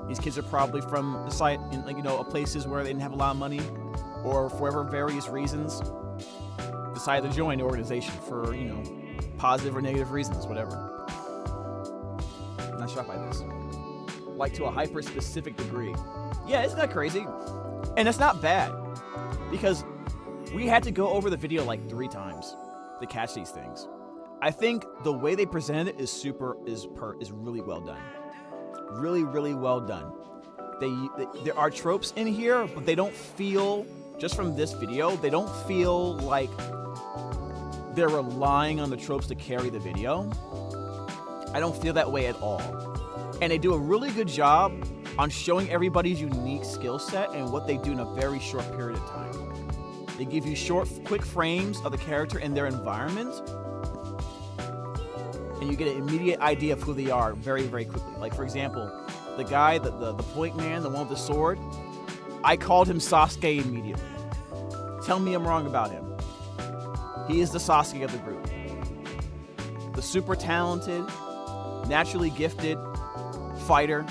These kids are probably from the site in, like, places where they didn't have a lot of money, or for whatever various reasons decided to join the organization for, positive or negative reasons, whatever. I'm not shocked by this. Like, to a hyper-specific degree. Yeah, isn't that crazy? And that's not bad, because we had to go over the video like 3 times to catch these things. I think the way they presented it is really well done. Really, really well done. There are tropes in here, but they don't feel, just from this video, they don't feel like they're relying on the tropes to carry the video. I don't feel that way at all. And they do a really good job on showing everybody's unique skill set and what they do in a very short period of time. They give you short, quick frames of the character and their environment, and you get an immediate idea of who they are very, very quickly. Like, for example, the guy, the point man, the one with the sword, I called him Sasuke immediately. Tell me I'm wrong about him. He is the Sasuke of the group. The super talented, naturally gifted fighter,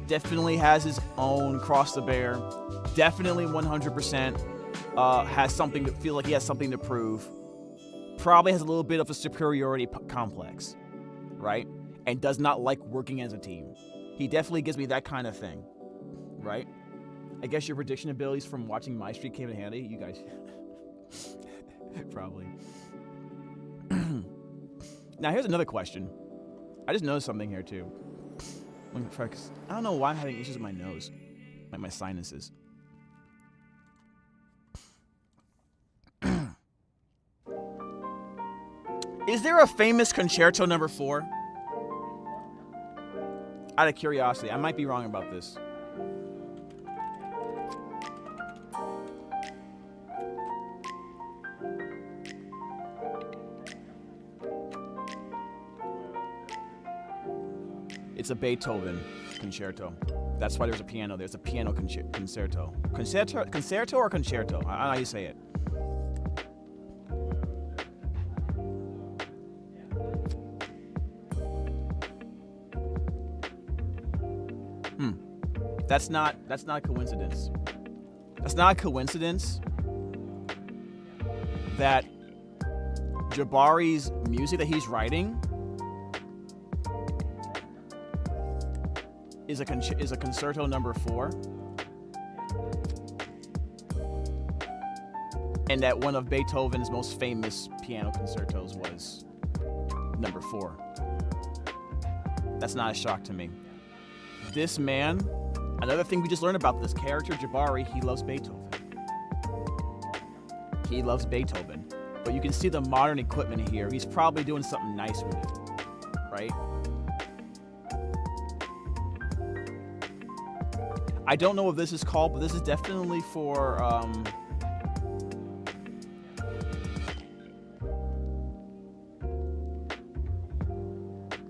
definitely has his own cross to bear, definitely 100% has something to feel like he has something to prove. Probably has a little bit of a superiority complex, right? And does not like working as a team. He definitely gives me that kind of thing, right? I guess your prediction abilities from watching my streak came in handy. You guys, probably. Now here's another question. I just noticed something here too. I don't know why I'm having issues with my nose, like my sinuses. Is there a famous concerto number 4? Out of curiosity, I might be wrong about this. It's a Beethoven concerto. That's why there's a piano. There's a piano concerto. Concerto or concerto? I don't know how you say it. That's not a coincidence. That's not a coincidence that Jabari's music that he's writing is a concerto number 4, and that one of Beethoven's most famous piano concertos was number 4. That's not a shock to me. This man, another thing we just learned about this character, Jabari, he loves Beethoven. He loves Beethoven. But you can see the modern equipment here. He's probably doing something nice with it, right? I don't know what this is called, but this is definitely for, I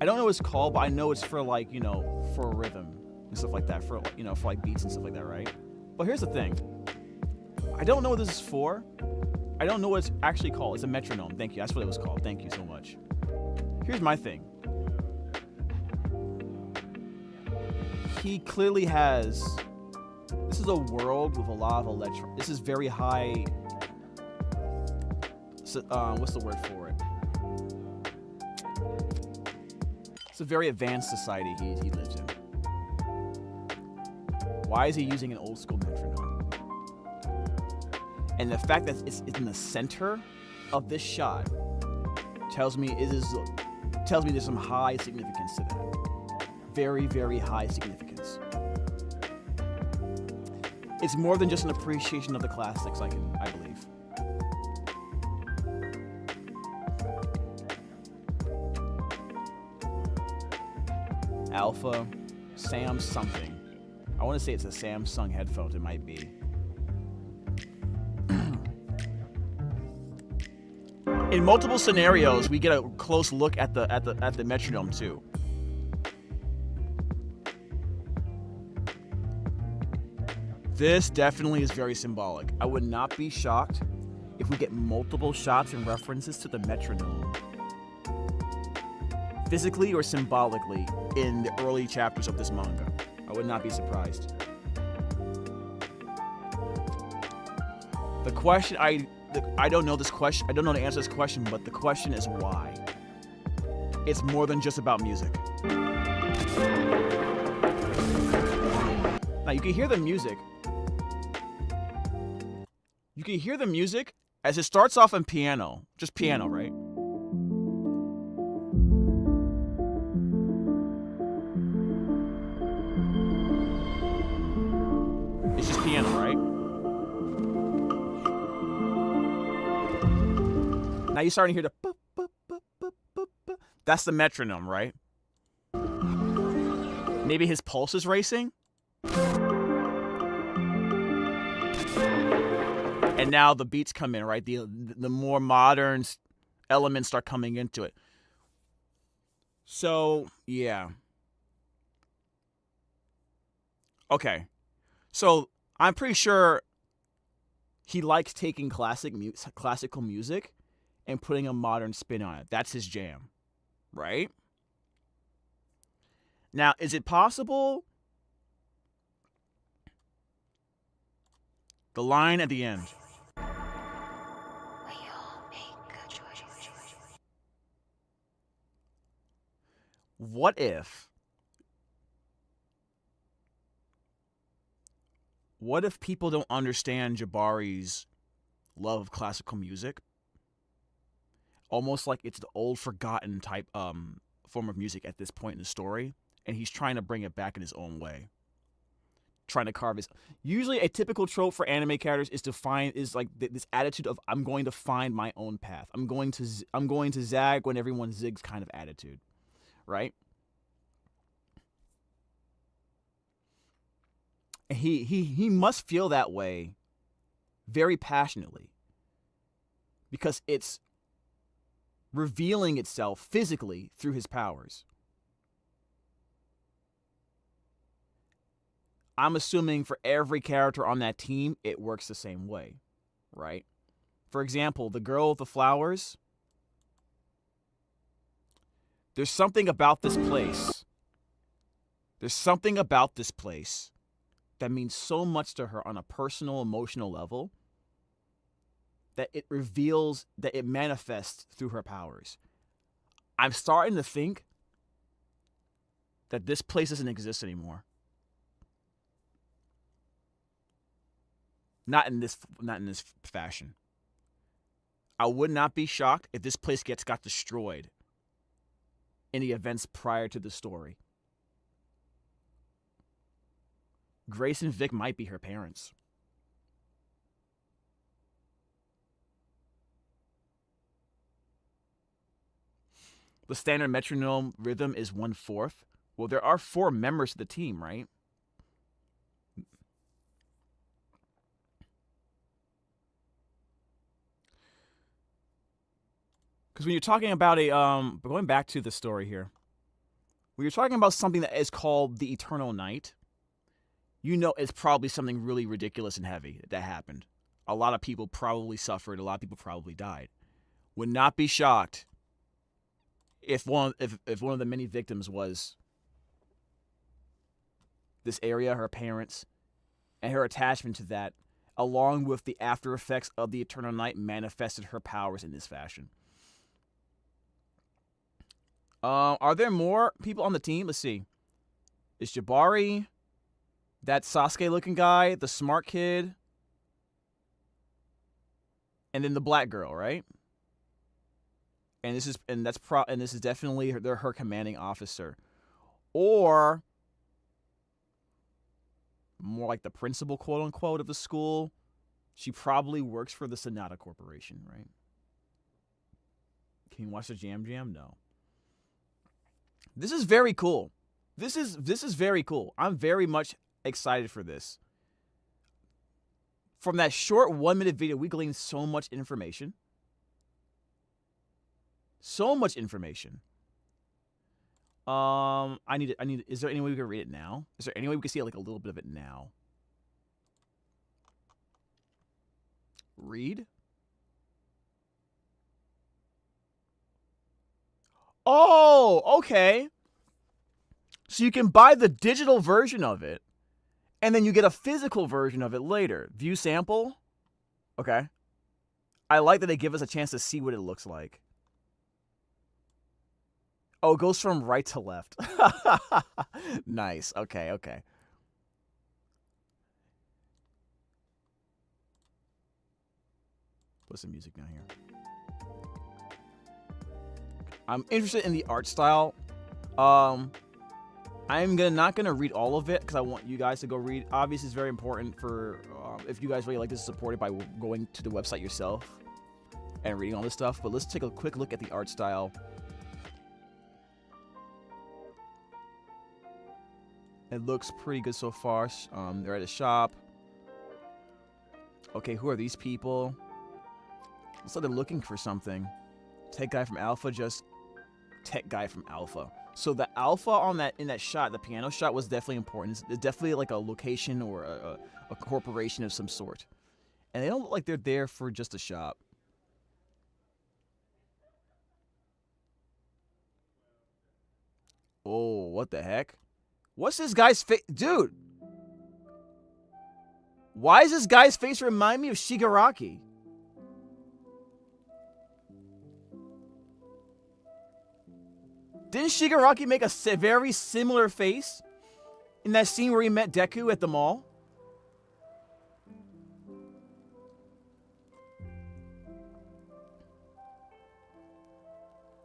don't know what it's called, but I know it's for like, you know, for rhythm and stuff like that, for, you know, for like beats and stuff like that, right? But here's the thing. I don't know what this is for. I don't know what it's actually called. It's a metronome. Thank you. That's what it was called. Thank you so much. Here's my thing. He clearly has... This is a world with a lot of This is very high... what's the word for it? It's a very advanced society he lives in. Why is he using an old school metronome? And the fact that it's in the center of this shot tells me there's some high significance to that. Very, very high significance. It's more than just an appreciation of the classics, I believe. Alpha, Sam something. I want to say it's a Samsung headphones. It might be. In multiple scenarios, we get a close look at the metronome too. This definitely is very symbolic. I would not be shocked if we get multiple shots and references to the metronome, physically or symbolically, in the early chapters of this manga. I would not be surprised. The question I don't know this question. I don't know the answer to this question, but the question is why. It's more than just about music. Now you can hear the music. You can hear the music as it starts off in piano, just piano, right? It's just piano, right? Now you're starting to hear the that's the metronome, right? Maybe his pulse is racing. And now the beats come in, right? The more modern elements start coming into it. So, yeah. Okay. So, I'm pretty sure he likes taking classical music and putting a modern spin on it. That's his jam, right? Now, is it possible? The line at the end. What if people don't understand Jabari's love of classical music? Almost like it's the old forgotten type form of music at this point in the story, and he's trying to bring it back in his own way. Trying to carve his... Usually a typical trope for anime characters is like this attitude of I'm going to find my own path. I'm going to zag when everyone zigs kind of attitude. Right? And he must feel that way very passionately, because it's revealing itself physically through his powers. I'm assuming for every character on that team, it works the same way, right? For example, the girl with the flowers. There's something about this place. There's something about this place that means so much to her on a personal, emotional level that it reveals, that it manifests through her powers. I'm starting to think that this place doesn't exist anymore. Not in this fashion. I would not be shocked if this place got destroyed any events prior to the story. Grace and Vic might be her parents. The standard metronome rhythm is 1/4. Well, there are 4 members of the team, right? Because when you're talking about going back to the story here, when you're talking about something that is called the Eternal Night, you know it's probably something really ridiculous and heavy that happened. A lot of people probably suffered. A lot of people probably died. Would not be shocked if one of the many victims was this area, her parents, and her attachment to that, along with the after effects of the Eternal Night, manifested her powers in this fashion. Are there more people on the team? Let's see. Is Jabari, that Sasuke-looking guy, the smart kid, and then the black girl, right? And this is definitely her commanding officer, or more like the principal, quote unquote, of the school. She probably works for the Sonata Corporation, right? Can you watch the Jam? No. This is very cool. This is very cool. I'm very much excited for this. From that short 1-minute video, we gleaned so much information. So much information. Is there any way we can read it now? Is there any way we can see like a little bit of it now? Read? Oh, okay. So you can buy the digital version of it, and then you get a physical version of it later. View sample? Okay. I like that they give us a chance to see what it looks like. Oh, it goes from right to left. Nice. Okay. Put some music down here. I'm interested in the art style. I'm not gonna read all of it because I want you guys to go read. Obviously, it's very important for if you guys really like this, support it by going to the website yourself and reading all this stuff. But let's take a quick look at the art style. It looks pretty good so far. They're at a shop. Okay, who are these people? Looks like they're looking for something. Tech guy from Alpha, just tech guy from Alpha. So the Alpha in that shot, the piano shot, was definitely important. It's definitely like a location or a corporation of some sort. And they don't look like they're there for just a shop. Oh, what the heck? What's this guy's face? Dude! Why does this guy's face remind me of Shigaraki? Didn't Shigaraki make a very similar face in that scene where he met Deku at the mall?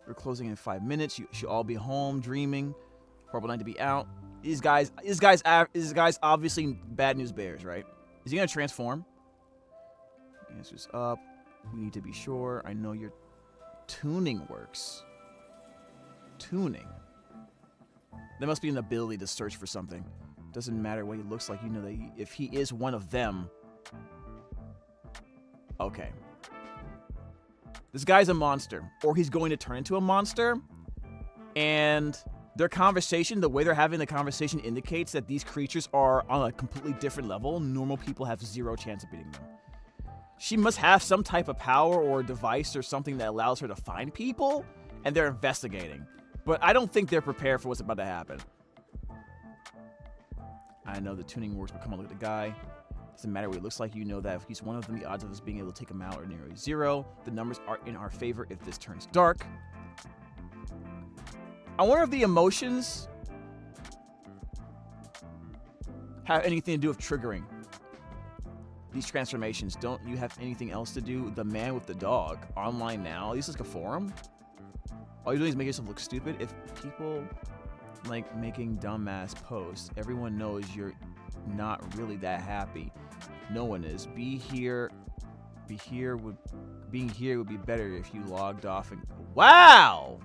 We're closing in 5 minutes. You should all be home dreaming. Horrible night to be out. These guys obviously bad news bears, right? Is he gonna transform? The answer's up. We need to be sure. I know your tuning works. Tuning. There must be an ability to search for something. Doesn't matter what he looks like. You know that if he is one of them. Okay. This guy's a monster, or he's going to turn into a monster. And their conversation, the way they're having the conversation, indicates that these creatures are on a completely different level. Normal people have 0 chance of beating them. She must have some type of power or device or something that allows her to find people, and they're investigating. But I don't think they're prepared for what's about to happen. I know the tuning works, but come on, look at the guy. Doesn't matter what he looks like. You know that if he's one of them, the odds of us being able to take him out are nearly 0. The numbers are in our favor if this turns dark. I wonder if the emotions have anything to do with triggering these transformations. Don't you have anything else to do? The man with the dog. Online now. At least it's like a forum. All you're doing is make yourself look stupid. If people like making dumbass posts, everyone knows you're not really that happy. No one is. Being here would be better if you logged off and wow.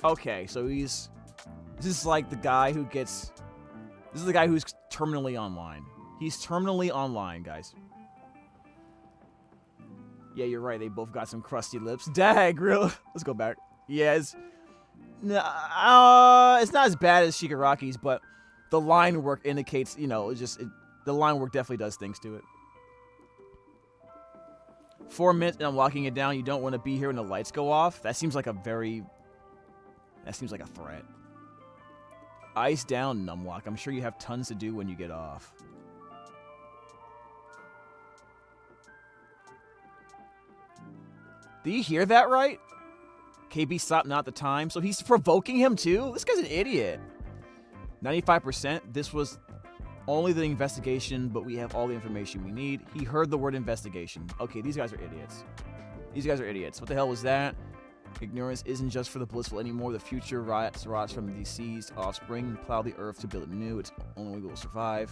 Okay, so this is like the guy who gets. This is the guy who's terminally online. He's terminally online, guys. Yeah, you're right. They both got some crusty lips. Dag, really? Let's go back. Yeah, it's not as bad as Shigaraki's, but the line work indicates, you know, the line work definitely does things to it. 4 minutes and I'm locking it down. You don't want to be here when the lights go off. That seems like a threat. Ice down, Numlock. I'm sure you have tons to do when you get off. Do you hear that right? KB stopped not the time. So he's provoking him too? This guy's an idiot. 95%. This was only the investigation, but we have all the information we need. He heard the word investigation. Okay, these guys are idiots. These guys are idiots. What the hell was that? Ignorance isn't just for the blissful anymore. The future rots from the deceased offspring. Plow the earth to build it new. It's the only way we will survive.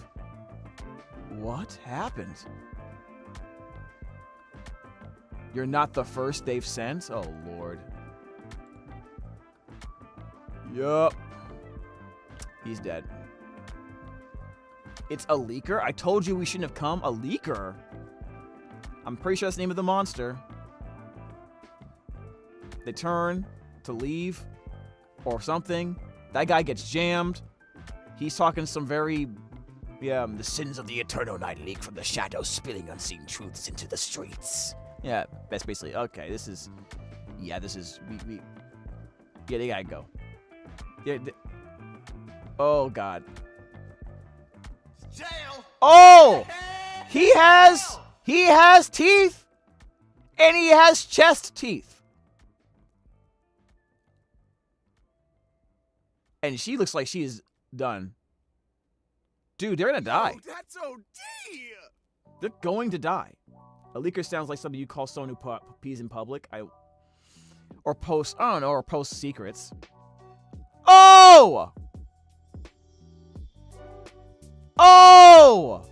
What happened? You're not the first they've sent? Oh, Lord. Yup. He's dead. It's a leaker? I told you we shouldn't have come. A leaker? I'm pretty sure that's the name of the monster. They turn to leave or something. That guy gets jammed. He's talking some very... Yeah, the sins of the eternal night leak from the shadows, spilling unseen truths into the streets. Yeah, that's basically... Okay, this is... Yeah, this is... Yeah, they gotta go. Yeah, oh, God. Jail. Oh! He has teeth! And he has chest teeth. And she looks like she is done. Dude, they're gonna die. Oh, that's OD. They're going to die. A leaker sounds like something you call someone who pees in public. Or posts secrets. Oh! Oh!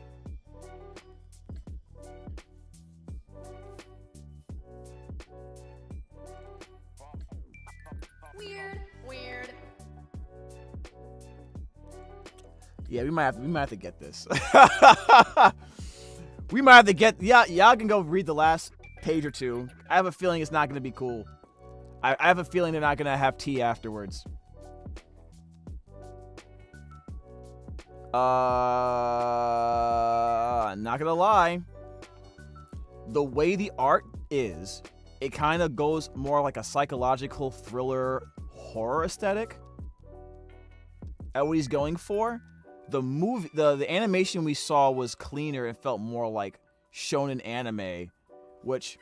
Weird. Yeah, we might have to get this. We might have to get... Yeah, y'all can go read the last page or two. I have a feeling it's not going to be cool. I have a feeling they're not going to have tea afterwards. Not going to lie. The way the art is, it kind of goes more like a psychological thriller horror aesthetic at what he's going for. The movie, the animation we saw was cleaner and felt more like shonen anime, which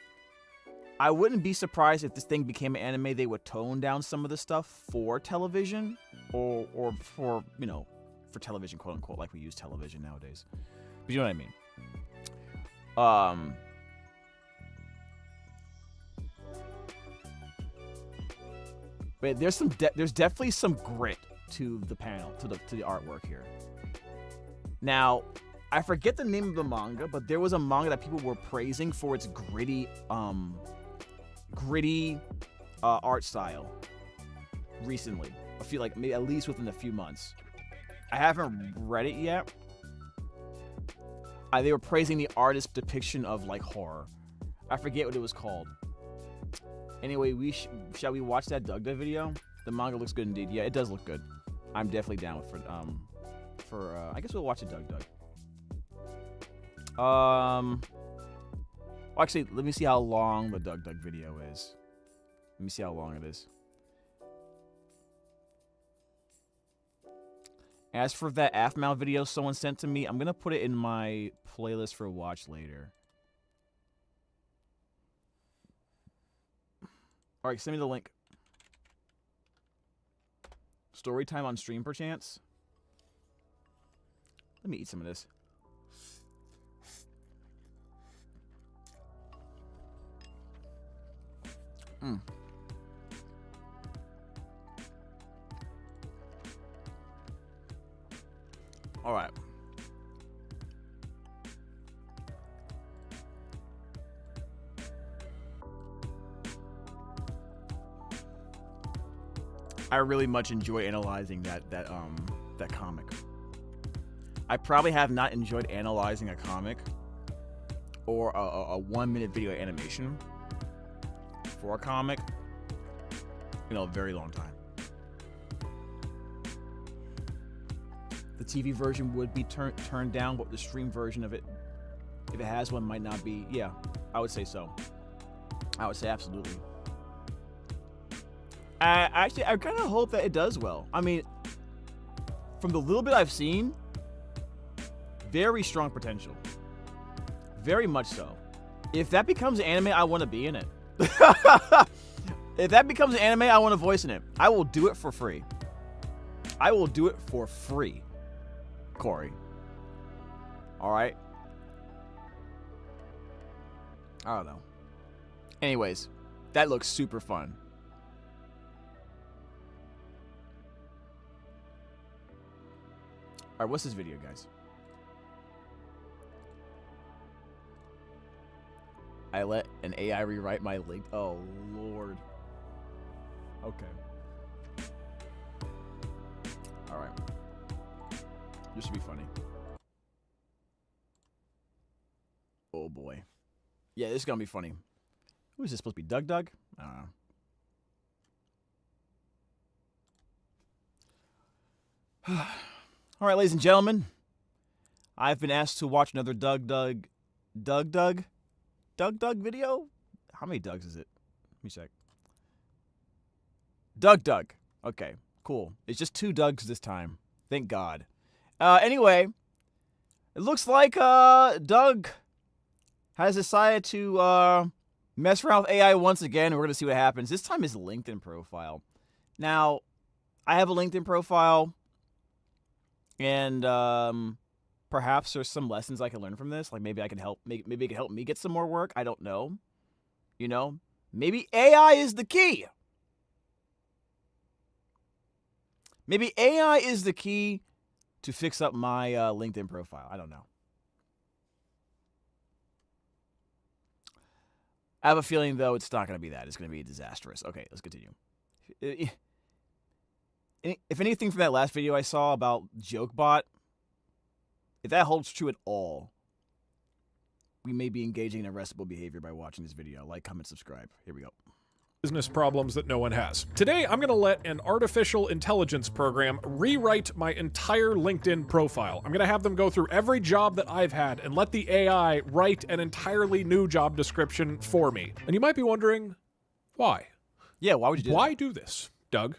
I wouldn't be surprised if this thing became an anime. They would tone down some of the stuff for television, or for, you know, for television, quote unquote, like we use television nowadays. But you know what I mean? But there's definitely some grit to the panel, to the artwork here. Now, I forget the name of the manga, but there was a manga that people were praising for its gritty art style recently. I feel like maybe at least within a few months. I haven't read it yet. They were praising the artist's depiction of like horror. I forget what it was called. Anyway, shall we watch that Dugda video? The manga looks good indeed. Yeah, it does look good. I'm definitely down for I guess we'll watch a Doug. Actually, let me see how long the Doug video is. Let me see how long it is. As for that Aphmau video someone sent to me, I'm gonna put it in my playlist for watch later. Alright, send me the link. Story time on stream, perchance? Let me eat some of this. All right. I really much enjoy analyzing that comic. I probably have not enjoyed analyzing a comic or a 1-minute video animation for a comic in a very long time. The TV version would be turned down, but the stream version of it, if it has one, might not be. Yeah, I would say so. I would say absolutely. I kind of hope that it does well. I mean, from the little bit I've seen, very strong potential. Very much so. If that becomes an anime, I want to be in it. If that becomes an anime, I want to voice in it. I will do it for free. I will do it for free, Corey. All right? I don't know. Anyways, that looks super fun. All right, what's this video, guys? I let an AI rewrite my link. Oh, Lord. Okay. All right. This should be funny. Oh, boy. Yeah, this is going to be funny. Who is this supposed to be? Doug? I don't know. All right, ladies and gentlemen. I've been asked to watch another Doug video? How many Dougs is it? Let me check. Doug. Okay, cool. It's just 2 Dougs this time. Thank God. Anyway, it looks like Doug has decided to mess around with AI once again. We're going to see what happens. This time his LinkedIn profile. Now, I have a LinkedIn profile, and perhaps there's some lessons I can learn from this. Like maybe I can help. Maybe it can help me get some more work. I don't know. You know, maybe AI is the key. Maybe AI is the key to fix up my LinkedIn profile. I don't know. I have a feeling, though, it's not going to be that. It's going to be disastrous. Okay, let's continue. If anything from that last video I saw about JokeBot, if that holds true at all, we may be engaging in irascible behavior by watching this video. Like, comment, subscribe. Here we go. Business problems that no one has. Today, I'm going to let an artificial intelligence program rewrite my entire LinkedIn profile. I'm going to have them go through every job that I've had and let the AI write an entirely new job description for me. And you might be wondering, why? Yeah, why would you do that? Why do this, Doug?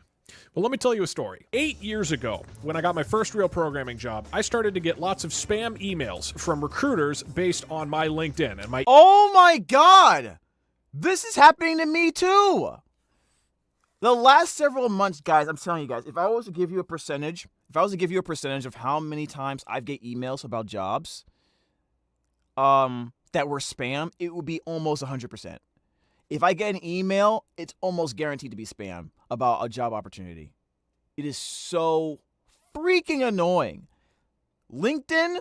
Well, let me tell you a story. 8 years ago, when I got my first real programming job, I started to get lots of spam emails from recruiters based on my LinkedIn and my— Oh my God! This is happening to me too! The last several months, guys, I'm telling you guys, if I was to give you a percentage of how many times I get emails about jobs that were spam, it would be almost 100%. If I get an email, it's almost guaranteed to be spam about a job opportunity. It is so freaking annoying. LinkedIn,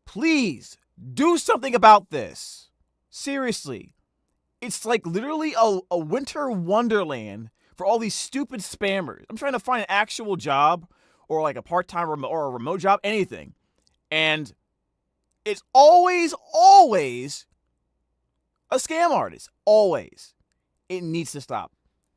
please do something about this. Seriously. It's like literally a winter wonderland for all these stupid spammers. I'm trying to find an actual job or like a part-time or a remote job, anything. And it's always a scam artist. Always. It needs to stop.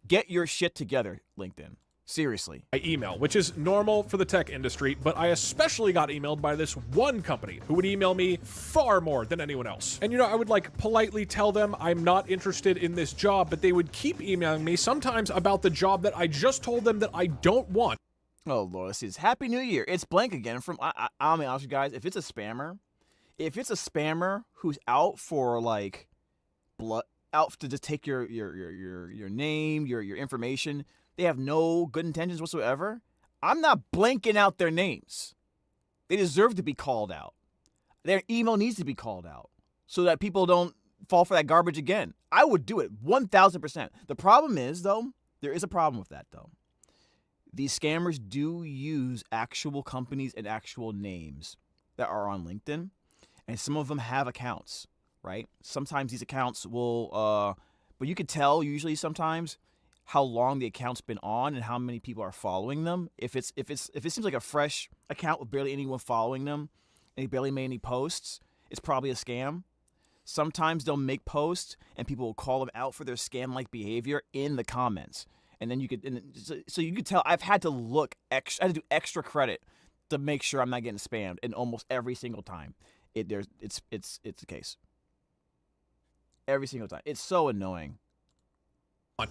Get your shit together, LinkedIn. Seriously. My email, which is normal for the tech industry, but I especially got emailed by this one company who would email me far more than anyone else. And I would like politely tell them I'm not interested in this job, but they would keep emailing me sometimes about the job that I just told them that I don't want. Oh Lord, let's see this. Happy New Year. It's blank again from, I'll be honest with you guys, if it's a spammer who's out for like out to just take your name, your information, they have no good intentions whatsoever, I'm not blanking out their names. They deserve to be called out. Their email needs to be called out so that people don't fall for that garbage again. I would do it 1,000%. The problem is, though, there is a problem with that, though. These scammers do use actual companies and actual names that are on LinkedIn, and some of them have accounts, right? Sometimes these accounts will, but you could tell usually sometimes how long the account's been on and how many people are following them. If it seems like a fresh account with barely anyone following them, and he barely made any posts, it's probably a scam. Sometimes they'll make posts and people will call them out for their scam-like behavior in the comments. And then you could, so you could tell. I've had to look extra. I had to do extra credit to make sure I'm not getting spammed. And almost every single time, it's the case. Every single time, it's so annoying.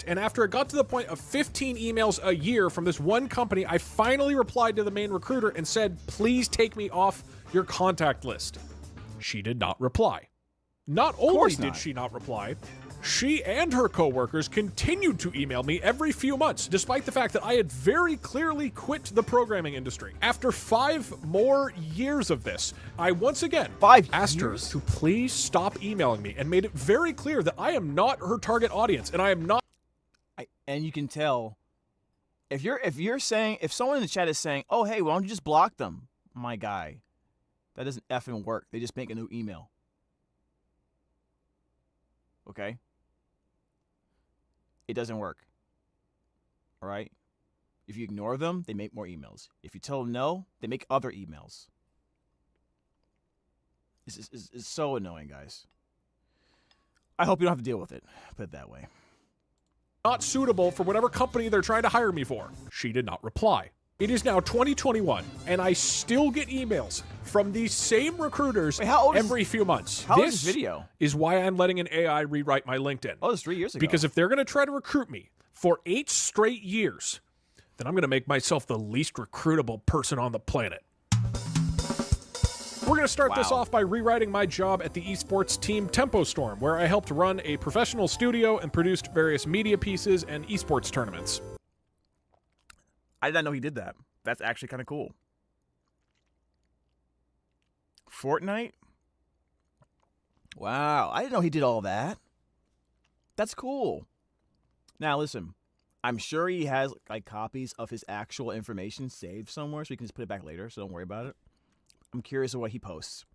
And after it got to the point of 15 emails a year from this one company, I finally replied to the main recruiter and said, "Please take me off your contact list." She did not reply. Not only did she not reply, she and her coworkers continued to email me every few months, despite the fact that I had very clearly quit the programming industry. After 5 more years of this, I once again asked her to please stop emailing me and made it very clear that I am not her target audience and I am not. And you can tell if someone in the chat is saying, "Oh, hey, why don't you just block them?" My guy, that doesn't effing work. They just make a new email. Okay? It doesn't work. All right? If you ignore them, they make more emails. If you tell them no, they make other emails. It's so annoying, guys. I hope you don't have to deal with it. Put it that way. Not suitable for whatever company they're trying to hire me for. She did not reply. It is now 2021, and I still get emails from these same recruiters every few months. How old is this video? Is why I'm letting an AI rewrite my LinkedIn. Oh, it's 3 years ago. Because if they're going to try to recruit me for 8 straight years, then I'm going to make myself the least recruitable person on the planet. We're going to start this off by rewriting my job at the esports team Tempo Storm, where I helped run a professional studio and produced various media pieces and esports tournaments. I did not know he did that. That's actually kind of cool. Fortnite? Wow, I didn't know he did all that. That's cool. Now, listen, I'm sure he has like copies of his actual information saved somewhere, so he can just put it back later, so don't worry about it. I'm curious of what he posts.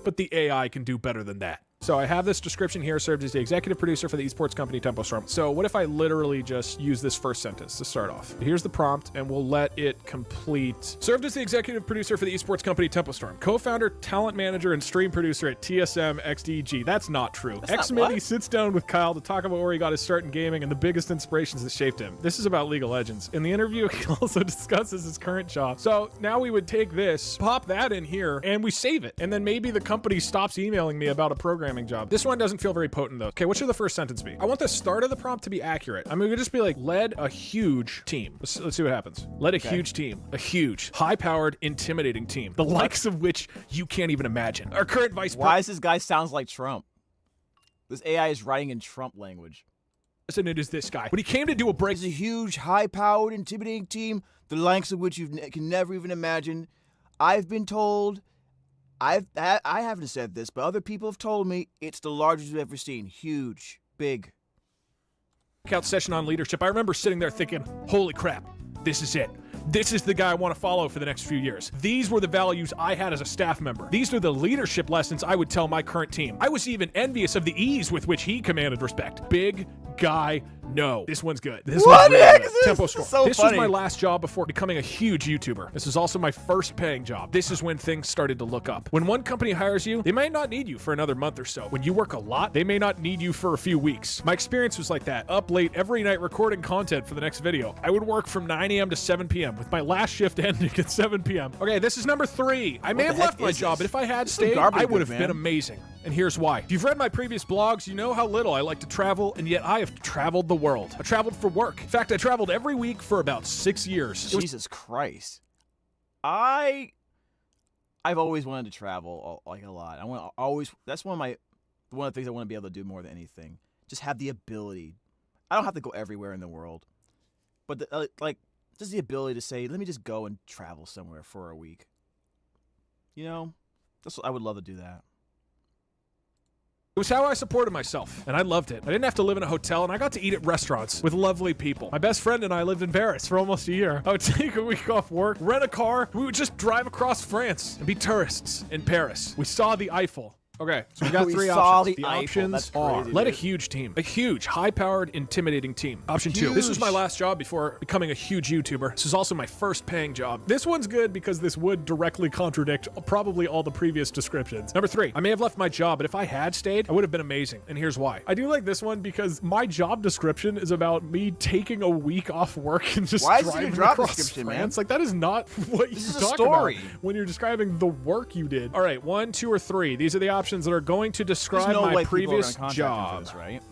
But the AI can do better than that. So I have this description here, served as the executive producer for the esports company Tempo Storm. So what if I literally just use this first sentence to start off? Here's the prompt, and we'll let it complete. Served as the executive producer for the esports company Tempo Storm. Co-founder, talent manager, and stream producer at TSM XDG. That's not true. X-Mini sits down with Kyle to talk about where he got his start in gaming and the biggest inspirations that shaped him. This is about League of Legends. In the interview, he also discusses his current job. So now we would take this, pop that in here, and we save it. And then maybe the company stops emailing me about a programming job. This one doesn't feel very potent though. Okay, what should the first sentence be? I want the start of the prompt to be accurate. I'm gonna just be like, led a huge team. Let's see what happens. Led a huge team. A huge, high-powered, intimidating team. The likes of which you can't even imagine. Our current vice president. Why does this guy sounds like Trump? This AI is writing in Trump language. President is this guy. When he came to do a break. It's a huge, high-powered, intimidating team, the likes of which you can never even imagine. I've been told... I haven't said this, but other people have told me it's the largest we've ever seen. Huge, big. Breakout session on leadership. I remember sitting there thinking, holy crap, this is it. This is the guy I want to follow for the next few years. These were the values I had as a staff member. These are the leadership lessons I would tell my current team. I was even envious of the ease with which he commanded respect. Big guy, no. This one's good. This one's really good. Tempo Storm. So this was my last job before becoming a huge YouTuber. This is also my first paying job. This is when things started to look up. When one company hires you, they might not need you for another month or so. When you work a lot, they may not need you for a few weeks. My experience was like that. Up late every night recording content for the next video. I would work from 9 a.m. to 7 p.m. with my last shift ending at 7 p.m. Okay, this is number 3. I may have left my job, but if I had stayed, I would have been amazing. And here's why. If you've read my previous blogs, you know how little I like to travel, and yet I have traveled the world. I traveled for work. In fact, I traveled every week for about 6 years. Jesus Christ. I've always wanted to travel like a lot. That's one of the things I want to be able to do more than anything. Just have the ability. I don't have to go everywhere in the world, but just the ability to say, let me just go and travel somewhere for a week. You know, I would love to do that. It was how I supported myself, and I loved it. I didn't have to live in a hotel, and I got to eat at restaurants with lovely people. My best friend and I lived in Paris for almost a year. I would take a week off work, rent a car, we would just drive across France and be tourists in Paris. We saw the Eiffel. Okay, so we got We three saw options. the The Eiffel. options That's are crazy, let a dude. huge team. A huge, high-powered, intimidating team. Option 2. This was my Huge. last job before becoming a huge YouTuber. This is also my first paying job. This one's good because this would directly contradict probably all the previous descriptions. Number 3. I may have left my job, but if I had stayed, I would have been amazing. And here's why. I do like this one because my job description is about me taking a week off work and just Why is it driving your job across description, man? France. Like, that is not what This you is a talk story. about when you're describing the work you did. All right, 1, 2, or 3. These are the options that are going to describe There's no my way people are previous gonna contact him for job. this, right?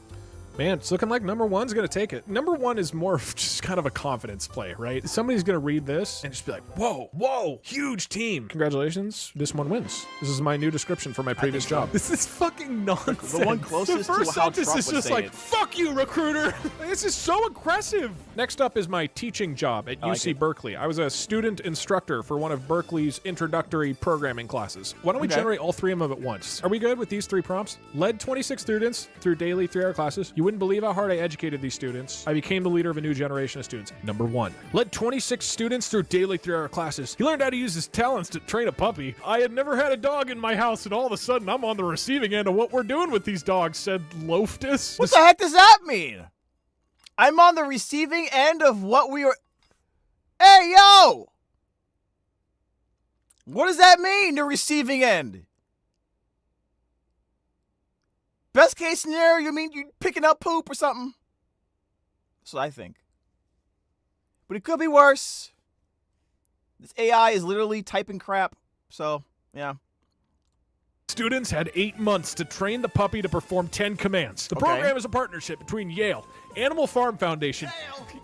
Man, it's looking like number 1's gonna take it. Number 1 is more of just kind of a confidence play, right? Somebody's gonna read this and just be like, whoa, whoa, huge team. Congratulations, this one wins. This is my new description for my previous so. job. This is fucking nonsense. The one closest the first to how sentence Trump is would just say like, it. fuck you, recruiter. This is so aggressive. Next up is my teaching job at like UC it. Berkeley. I was a student instructor for one of Berkeley's introductory programming classes. Why don't we Okay. generate all 3 of them at once? Are we good with these 3 prompts? Led 26 students through daily 3-hour classes. You wouldn't believe how hard I educated these students. I became the leader of a new generation of students. Number 1. Led 26 students through daily 3-hour classes. He learned how to use his talents to train a puppy. I had never had a dog in my house, and all of a sudden I'm on the receiving end of what we're doing with these dogs, said Loftus. What the heck does that mean? I'm on the receiving end of what we were... Hey, yo! What does that mean, the receiving end? Best case scenario, you mean you picking up poop or something? That's what I think. But it could be worse. This AI is literally typing crap, so, yeah. Students had 8 months to train the puppy to perform 10 commands. The Okay. program is a partnership between Yale, Animal Farm Foundation,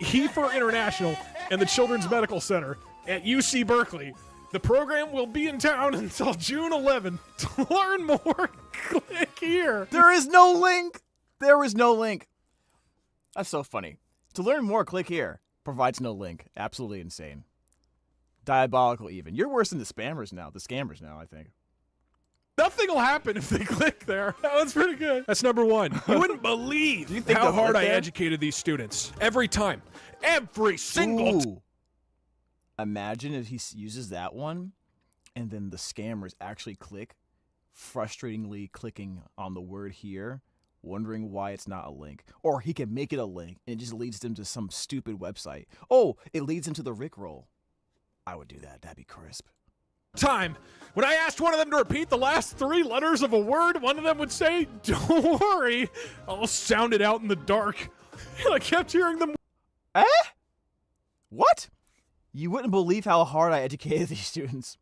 Heifer International, and the Children's Medical Center at UC Berkeley. The program will be in town until June 11. To learn more, click here. There is no link. There is no link. That's so funny. To learn more, click here. Provides no link. Absolutely insane. Diabolical even. You're worse than the spammers now. The scammers now, I think. Nothing will happen if they click there. That was pretty good. That's number 1. You wouldn't believe you think how they'll hard click I there? educated these students. Every time. Every single time. Ooh. Imagine if he uses that one and then the scammers actually click, frustratingly clicking on the word here, wondering why it's not a link. Or he can make it a link and it just leads them to some stupid website. Oh, it leads them to the Rickroll. I would do that. That'd be crisp. Time. When I asked one of them to repeat the last 3 letters of a word, one of them would say, "Don't worry, I'll sound it out in the dark." And I kept hearing them. Eh? What? You wouldn't believe how hard I educated these students.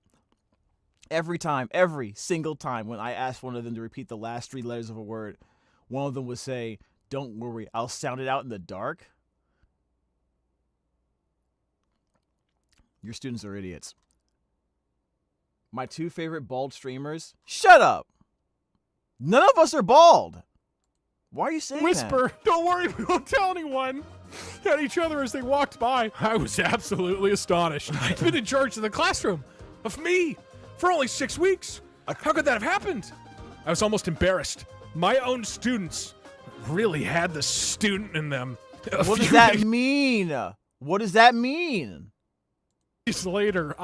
Every time, every single time when I asked one of them to repeat the last 3 letters of a word, one of them would say, "Don't worry, I'll sound it out in the dark." Your students are idiots. My 2 favorite bald streamers. Shut up. None of us are bald. Why are you saying Whisper, "Don't worry, we won't tell anyone," at each other as they walked by. I was absolutely astonished. I'd been in charge of the classroom, of me, for only 6 weeks. How could that have happened? I was almost embarrassed. My own students really had the student in them. that? What does that mean? What does that mean? Days later,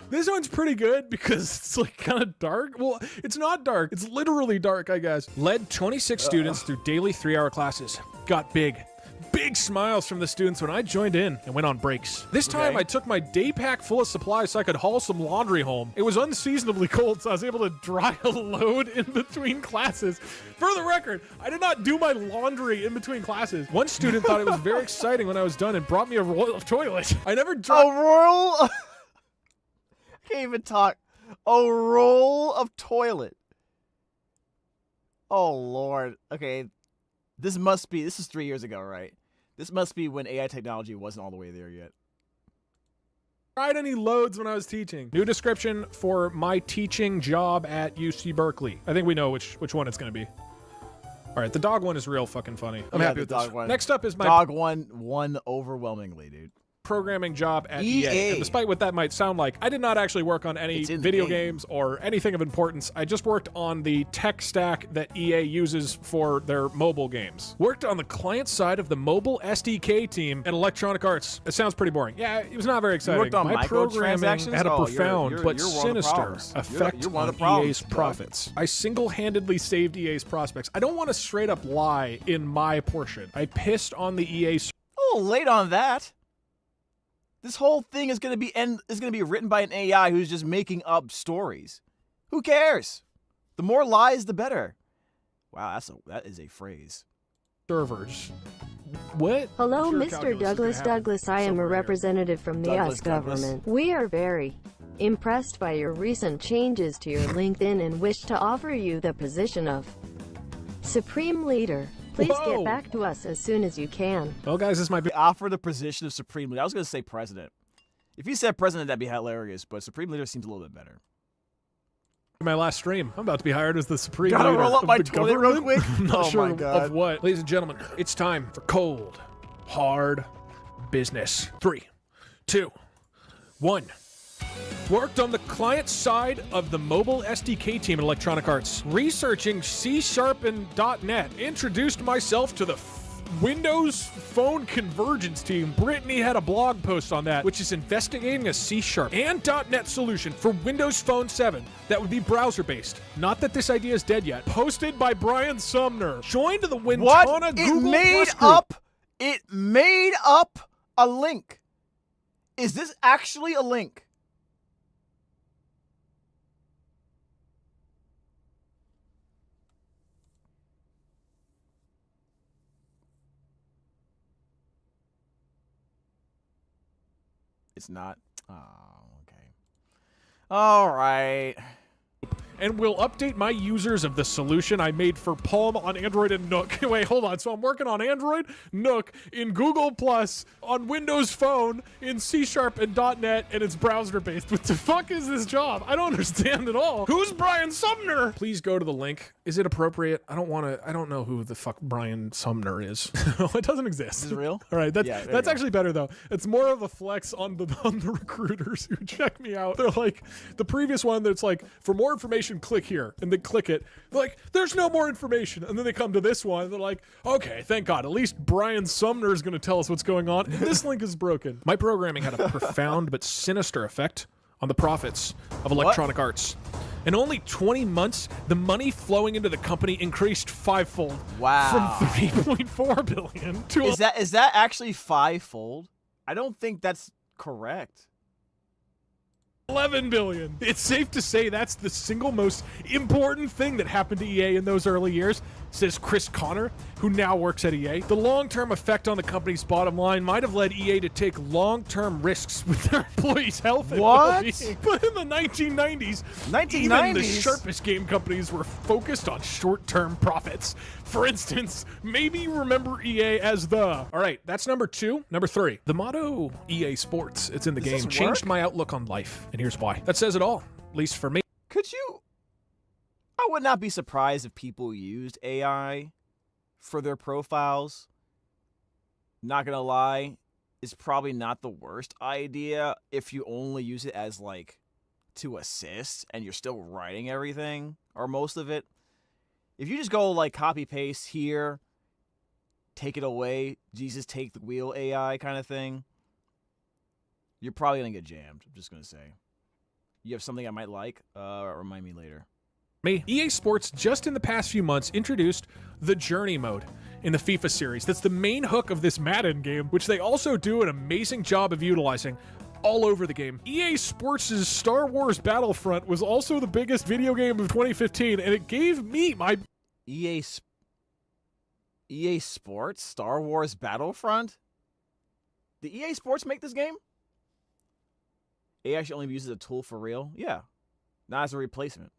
this one's pretty good because it's like kind of dark. Well, it's not dark. It's literally dark, I guess. Led 26 students through daily 3-hour classes. Got big smiles from the students when I joined in and went on breaks. This time, Okay. I took my day pack full of supplies so I could haul some laundry home. It was unseasonably cold, so I was able to dry a load in between classes. For the record, I did not do my laundry in between classes. One student thought it was very exciting when I was done and brought me a roll of toilet. I never dried. A roll? I can't even talk. A roll of toilet. Oh, Lord. Okay. This is 3 years ago, right? This must be when AI technology wasn't all the way there yet. Tried any loads when I was teaching. New description for my teaching job at UC Berkeley. I think we know which one it's going to be. All right, the dog one is real fucking funny. I'm Yeah, happy the with this. dog one. Next up is my Dog won overwhelmingly, dude. programming job at EA. And despite what that might sound like, I did not actually work on any video games or anything of importance. I just worked on the tech stack that EA uses for their mobile games. Worked on the client side of the mobile SDK team at Electronic Arts. It sounds pretty boring. Yeah, it was not very exciting. You worked on My programming had a profound you're but one of the sinister problems. effect You're one on of the problems, EA's Doug. profits. I single-handedly saved EA's prospects. I don't want to straight up lie in my portion. I pissed on the EA A little late on that. This whole thing is gonna be written by an AI who's just making up stories. Who cares? The more lies, the better. Wow, that is a phrase. servers. What? Hello, Sure, Mr. calculus Douglas. is gonna happen Douglas, I am a somewhere here. representative from the Douglas, US government. We are very impressed by your recent changes to your LinkedIn and wish to offer you the position of Supreme Leader. Please Whoa. get back to us as soon as you can. Well, guys, this might be. They offer the position of Supreme Leader. I was gonna say President. If you said President, that'd be hilarious, but Supreme Leader seems a little bit better. My last stream. I'm about to be hired as the supreme Gotta leader roll up of my the toilet real government. quick? I'm not Oh sure my God. of what. Ladies and gentlemen, it's time for cold, hard business. 3, 2, 1. Worked on the client side of the mobile SDK team at Electronic Arts. Researching C# and .NET. Introduced myself to the Windows Phone Convergence team. Brittany had a blog post on that, which is investigating a C# and .NET solution for Windows Phone 7 that would be browser-based. Not that this idea is dead yet. Posted by Brian Sumner. Joined the Wintona What? Google Plus group. It made up a link. Is this actually a link? It's not. Oh, okay. All right. And will update my users of the solution I made for Palm on Android and Nook. Wait, hold on. So I'm working on Android, Nook, in Google Plus, on Windows Phone, in C# and .NET, and it's browser-based. What the fuck is this job? I don't understand at all. Who's Brian Sumner? Please go to the link. Is it appropriate? I don't know who the fuck Brian Sumner is. It doesn't exist. Is it real? All right, Yeah, there you that's go. actually better though. It's more of a flex on the recruiters who check me out. They're like the previous one that's like, for more information, click here, and they click it. They're like, there's no more information, and then they come to this one. And they're like, okay, thank God, at least Brian Sumner is going to tell us what's going on. And this link is broken. My programming had a profound but sinister effect on the profits of Electronic Arts. In only 20 months, the money flowing into the company increased fivefold. Wow. From $3.4 billion to Is that actually fivefold? I don't think that's correct. 11 billion. It's safe to say that's the single most important thing that happened to EA in those early years, says Chris Connor, who now works at EA. The long-term effect on the company's bottom line might have led EA to take long-term risks with their employees' health and What? well-being. But in the 1990s, 1990s? even the sharpest game companies were focused on short-term profits. For instance, maybe you remember EA as the... All right, that's number 2. Number 3. The motto EA Sports, it's in the Does game, this changed work? my outlook on life. And here's why. That says it all, at least for me. Could you? I would not be surprised if people used AI for their profiles. Not gonna lie, it's probably not the worst idea if you only use it as like to assist and you're still writing everything or most of it. If you just go like copy paste here, take it away, Jesus take the wheel AI kind of thing, you're probably gonna get jammed. I'm just gonna say. You have something I might like? Remind me later. EA Sports just in the past few months introduced the Journey mode in the FIFA series. That's the main hook of this Madden game, which they also do an amazing job of utilizing all over the game. EA Sports' Star Wars Battlefront was also the biggest video game of 2015, and it gave me my... EA Sports? Star Wars Battlefront? Did EA Sports make this game? AI should only be used as a tool for real? Yeah. Not as a replacement.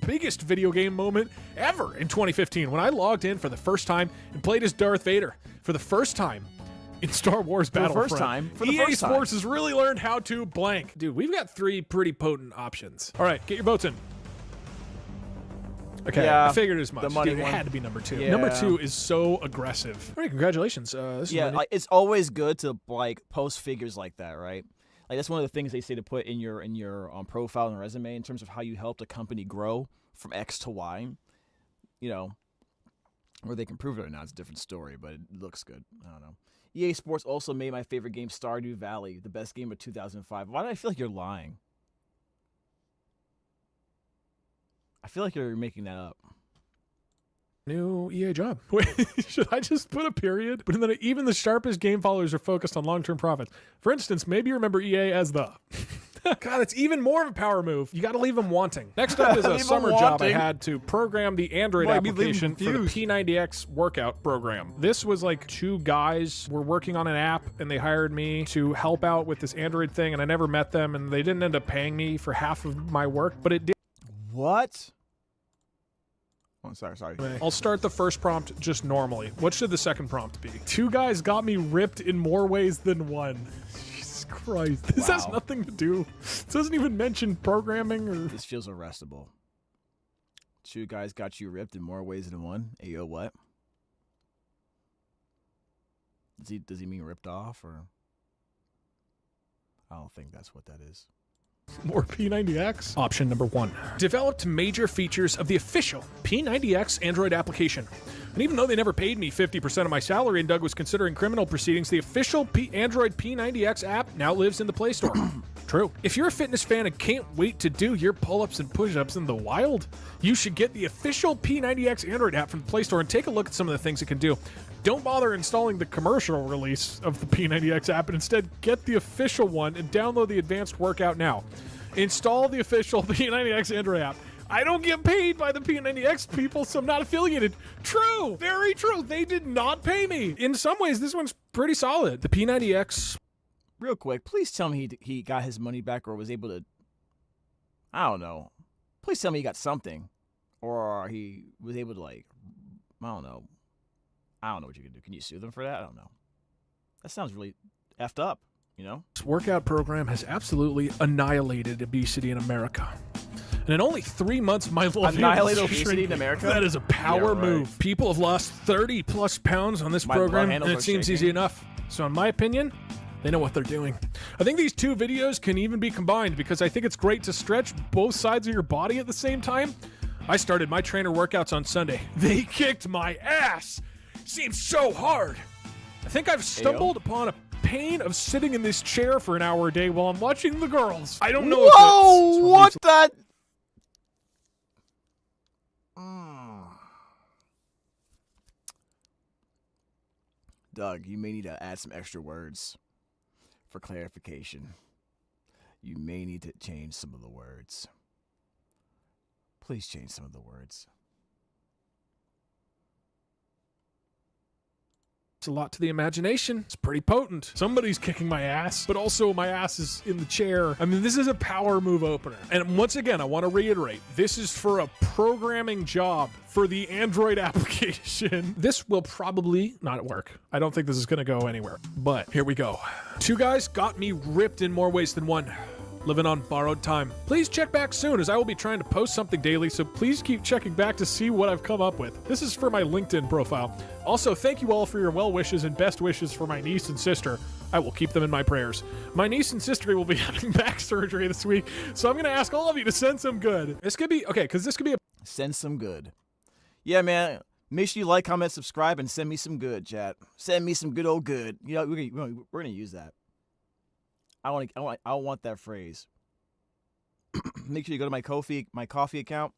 biggest video game moment ever in 2015 when I logged in for the first time and played as Darth Vader for the first time in Star Wars Battlefront. For the EA first time. Sports has really learned how to blank. Dude, we've got 3 pretty potent options. All right, get your votes in. Okay, Yeah, I figured as much. the money Dude, it one. had to be number 2. Yeah. Number 2 is so aggressive. All right, congratulations. This is Yeah, my like it's always good to like post figures like that, right? Like that's one of the things they say to put in your profile and resume in terms of how you helped a company grow from X to Y. You know, where they can prove it or not, it's a different story, but it looks good. I don't know. EA Sports also made my favorite game, Stardew Valley, the best game of 2005. Why do I feel like you're lying? I feel like you're making that up. new EA job. Wait, should I just put a period? But then even the sharpest game followers are focused on long-term profits. For instance, maybe you remember EA as the... God, it's even more of a power move. You got to leave them wanting. Next up is a summer job I had to program the Android application for the P90X workout program. This was like 2 guys were working on an app, and they hired me to help out with this Android thing, and I never met them, and they didn't end up paying me for half of my work, but it did. What? Oh, sorry. I'll start the first prompt just normally. What should the second prompt be? 2 guys got me ripped in more ways than one. Jesus Christ. This has nothing to do. It doesn't even mention programming or... This feels arrestable. 2 guys got you ripped in more ways than one? Ayo, what? Does he mean ripped off, or... I don't think that's what that is. More P90X. Option number 1. Developed major features of the official P90X Android application. And even though they never paid me 50% of my salary and Doug was considering criminal proceedings, the official Android P90X app now lives in the Play Store. True. If you're a fitness fan and can't wait to do your pull-ups and push-ups in the wild, you should get the official P90X Android app from the Play Store and take a look at some of the things it can do. Don't bother installing the commercial release of the P90X app and instead get the official one and download the advanced workout now. Install the official P90X Android app. I don't get paid by the P90X people, so I'm not affiliated. True. Very true. They did not pay me. In some ways, this one's pretty solid. The P90X... Real quick, please tell me he got his money back or was able to... I don't know. Please tell me he got something. Or he was able to, like... I don't know. I don't know what you can do. Can you sue them for that? I don't know. That sounds really effed up, you know? This workout program has absolutely annihilated obesity in America. And in only 3 months, my level Annihilate obesity in America? That is a power Yeah, right. move. People have lost 30-plus pounds on this program, and it seems easy enough. So in my opinion, they know what they're doing. I think these 2 videos can even be combined because I think it's great to stretch both sides of your body at the same time. I started my trainer workouts on Sunday. They kicked my ass. Seems so hard. I think I've stumbled upon a pain of sitting in this chair for an hour a day while I'm watching the girls. I don't know if it's what the... Doug, you may need to add some extra words for clarification. You may need to change some of the words. Please change some of the words. It's a lot to the imagination. It's pretty potent. Somebody's kicking my ass, but also my ass is in the chair. I mean, this is a power move opener. And once again, I want to reiterate, this is for a programming job for the Android application. This will probably not work. I don't think this is going to go anywhere, but here we go. 2 guys got me ripped in more ways than one. Living on borrowed time. Please check back soon as I will be trying to post something daily, so please keep checking back to see what I've come up with. This is for my LinkedIn profile. Also, thank you all for your well wishes and best wishes for my niece and sister. I will keep them in my prayers. My niece and sister will be having back surgery this week, so I'm going to ask all of you to send some good. This could be, okay, because this could be a... Send some good. Yeah, man. Make sure you like, comment, subscribe, and send me some good, chat. Send me some good old good. You know, we're going to use that. I want that phrase. Make sure you go to my coffee account.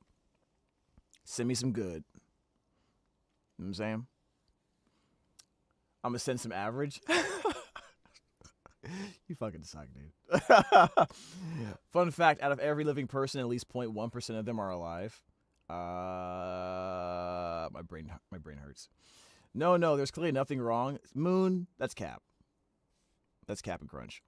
Send me some good. You know what I'm saying? I'm going to send some average. You fucking suck, dude. Fun fact, out of every living person, at least 0.1% of them are alive. My brain hurts. No, there's clearly nothing wrong. Moon, that's Cap. That's Cap and Crunch.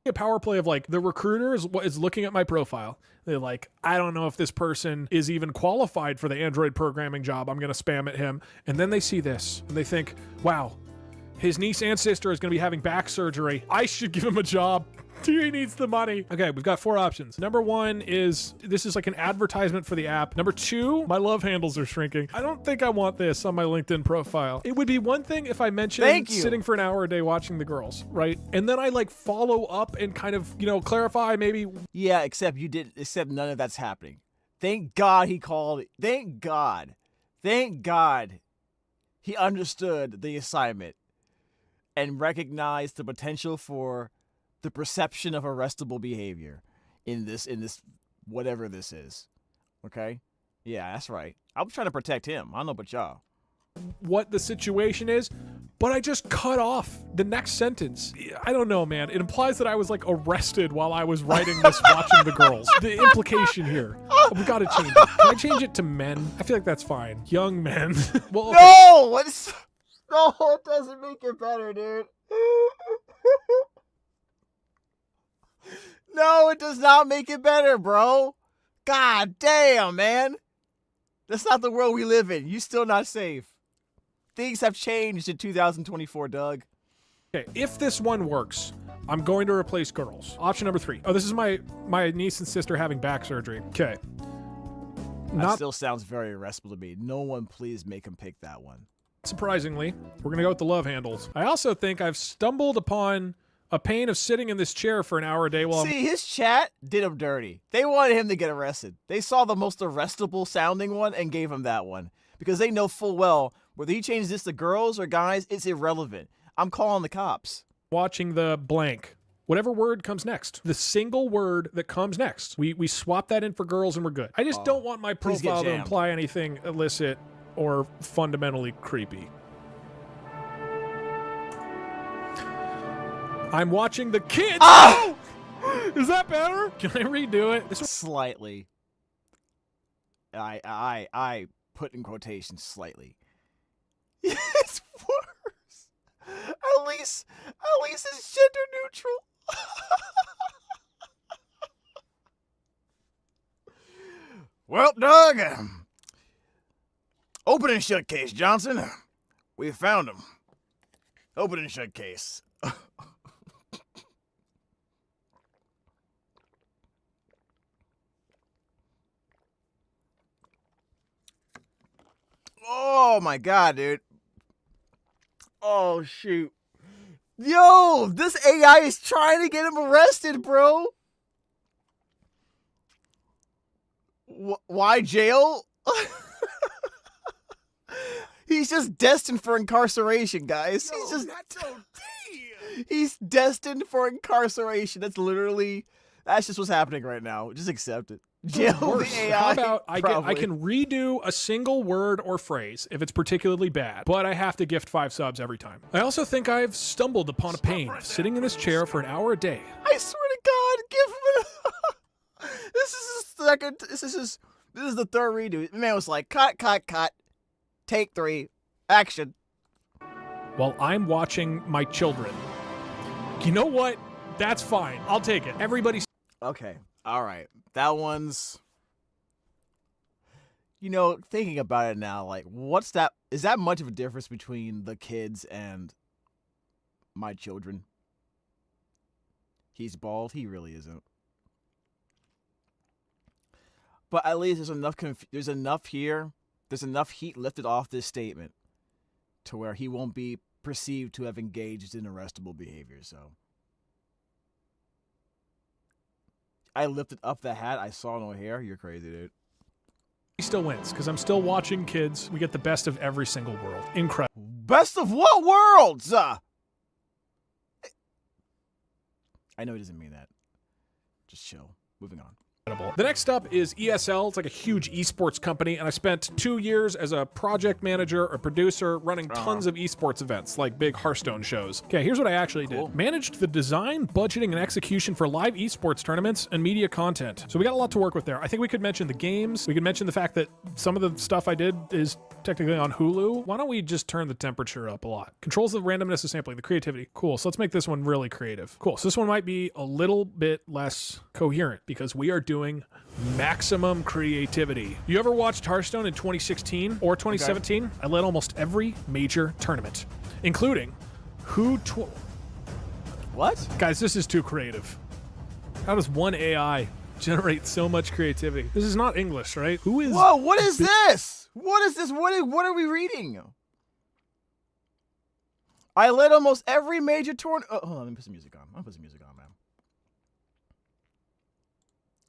A power play of like the recruiter is looking at my profile. They're like, I don't know if this person is even qualified for the Android programming job. I'm going to spam at him. And then they see this and they think, wow, his niece and sister is going to be having back surgery. I should give him a job. He needs the money. Okay, we've got 4 options. Number 1 is, this is like an advertisement for the app. Number 2, my love handles are shrinking. I don't think I want this on my LinkedIn profile. It would be one thing if I mentioned sitting for an hour a day watching the girls, right? And then I like follow up and kind of, you know, clarify maybe. Yeah, except none of that's happening. Thank God he called. Thank God he understood the assignment and recognized the potential for the perception of arrestable behavior in this whatever this is. Okay? Yeah, that's right. I'm trying to protect him. I don't know about y'all. What the situation is, but I just cut off the next sentence. I don't know, man. It implies that I was like arrested while I was writing this, watching the girls. The implication here. We gotta change it. Can I change it to men? I feel like that's fine. Young men. Well, okay. No! No, it doesn't make it better, dude. No, it does not make it better, bro. God damn, man. That's not the world we live in. You still not safe. Things have changed in 2024, Doug. Okay, if this one works, I'm going to replace girls. Option number 3. Oh, this is my niece and sister having back surgery. Okay. That still sounds very arrestable to me. No one please make him pick that one. Surprisingly, we're going to go with the love handles. I also think I've stumbled upon a pain of sitting in this chair for an hour a day while his chat did him dirty. They wanted him to get arrested. They saw the most arrestable sounding one and gave him that one. Because they know full well, whether he changes this to girls or guys, it's irrelevant. I'm calling the cops. Watching the blank. Whatever word comes next. The single word that comes next. We swap that in for girls and we're good. I just don't want my profile to imply anything illicit or fundamentally creepy. I'm watching the kids. Oh! Is that better? Can I redo it? Slightly. I put in quotations slightly. It's worse. At least it's gender neutral. Well, Doug, open and shut case, Johnson. We found him. Open and shut case. Oh my God, dude. Oh shoot. Yo, this AI is trying to get him arrested, bro. Why jail? He's just destined for incarceration, guys. He's destined for incarceration. That's just what's happening right now. Just accept it. Jail the AI. How about I can redo a single word or phrase if it's particularly bad, but I have to gift 5 subs every time. I also think I've stumbled upon a pain of sitting in this chair for an hour a day. I swear to God, give him This is his second. This is the third redo. The man was like, cut. Take 3. Action. While I'm watching my children. You know what? That's fine. I'll take it. Everybody's okay. All right. That one's, you know, thinking about it now, like, what's that? Is that much of a difference between the kids and my children? He's bald. He really isn't. But at least there's enough here. There's enough heat lifted off this statement to where he won't be perceived to have engaged in arrestable behavior. So I lifted up the hat. I saw no hair. You're crazy, dude. He still wins because I'm still watching kids. We get the best of every single world. Incredible. Best of what worlds? I know he doesn't mean that. Just chill. Moving on. The next up is ESL. It's like a huge esports company, and I spent 2 years as a project manager or producer running tons of esports events, like big Hearthstone shows. Okay, here's what I actually did. Managed the design, budgeting, and execution for live esports tournaments and media content. So we got a lot to work with there. I think we could mention the games. We could mention the fact that some of the stuff I did is technically on Hulu. Why don't we just turn the temperature up a lot? Controls the randomness of sampling, the creativity. Cool, so let's make this one really creative. Cool, so this one might be a little bit less coherent because we are doing maximum creativity. You ever watched Hearthstone in 2016 or 2017? Okay. I led almost every major tournament, including What? Guys, this is too creative. How does one AI generate so much creativity? This is not English, right? Who is... Whoa, what is this? What is this? What are we reading? I led almost every major tournament. Oh, hold on, let me put some music on. I'll put some music on, man.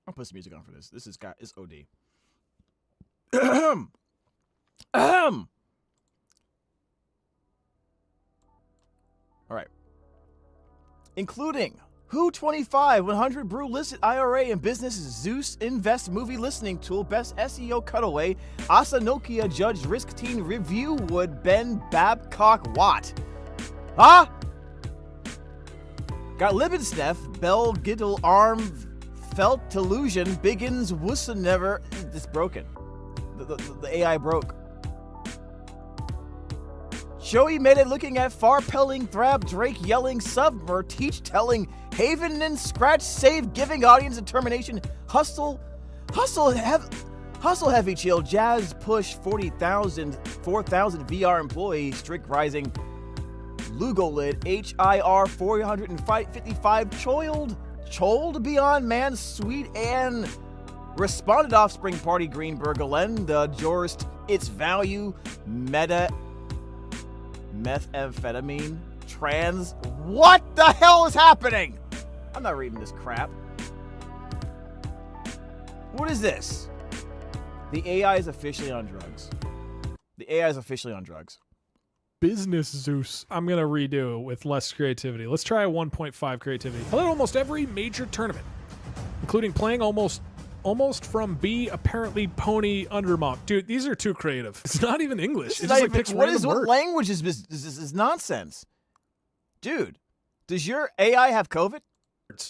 I'll put some music on for this. This is it's OD. Ahem. Ahem. All right. Including Who 25, 100 Brew Listed IRA and Business Zeus Invest Movie Listening Tool, Best SEO Cutaway, Asa Nokia Judge Risk Teen Review Wood, Ben Babcock Watt. Huh? Got Libensneff, Bell Giddle Arm, Felt Delusion, Biggins, Wussa Never. It's broken. The AI broke. Joey made it looking at far-pelling Thrab, Drake yelling, Submer, Teach telling, Haven and Scratch save, giving audience determination, Hustle heavy chill, Jazz push 4,000 VR employee, Strict rising, Lugolid, HIR 455, Choled Beyond Man, Sweet Ann, Responded Offspring Party, Greenberg, Alenda, Jorst, Its Value, Meta, Methamphetamine, Trans. What the hell is happening? I'm not reading this crap. What is this? The AI is officially on drugs. The AI is officially on drugs. Business Zeus. I'm going to redo it with less creativity. Let's try a 1.5 creativity. I led almost every major tournament, including playing almost from B, apparently Pony Undermont. Dude, these are too creative. It's not even English. It just like picks random words. What language is this? This is nonsense. Dude, does your AI have COVID?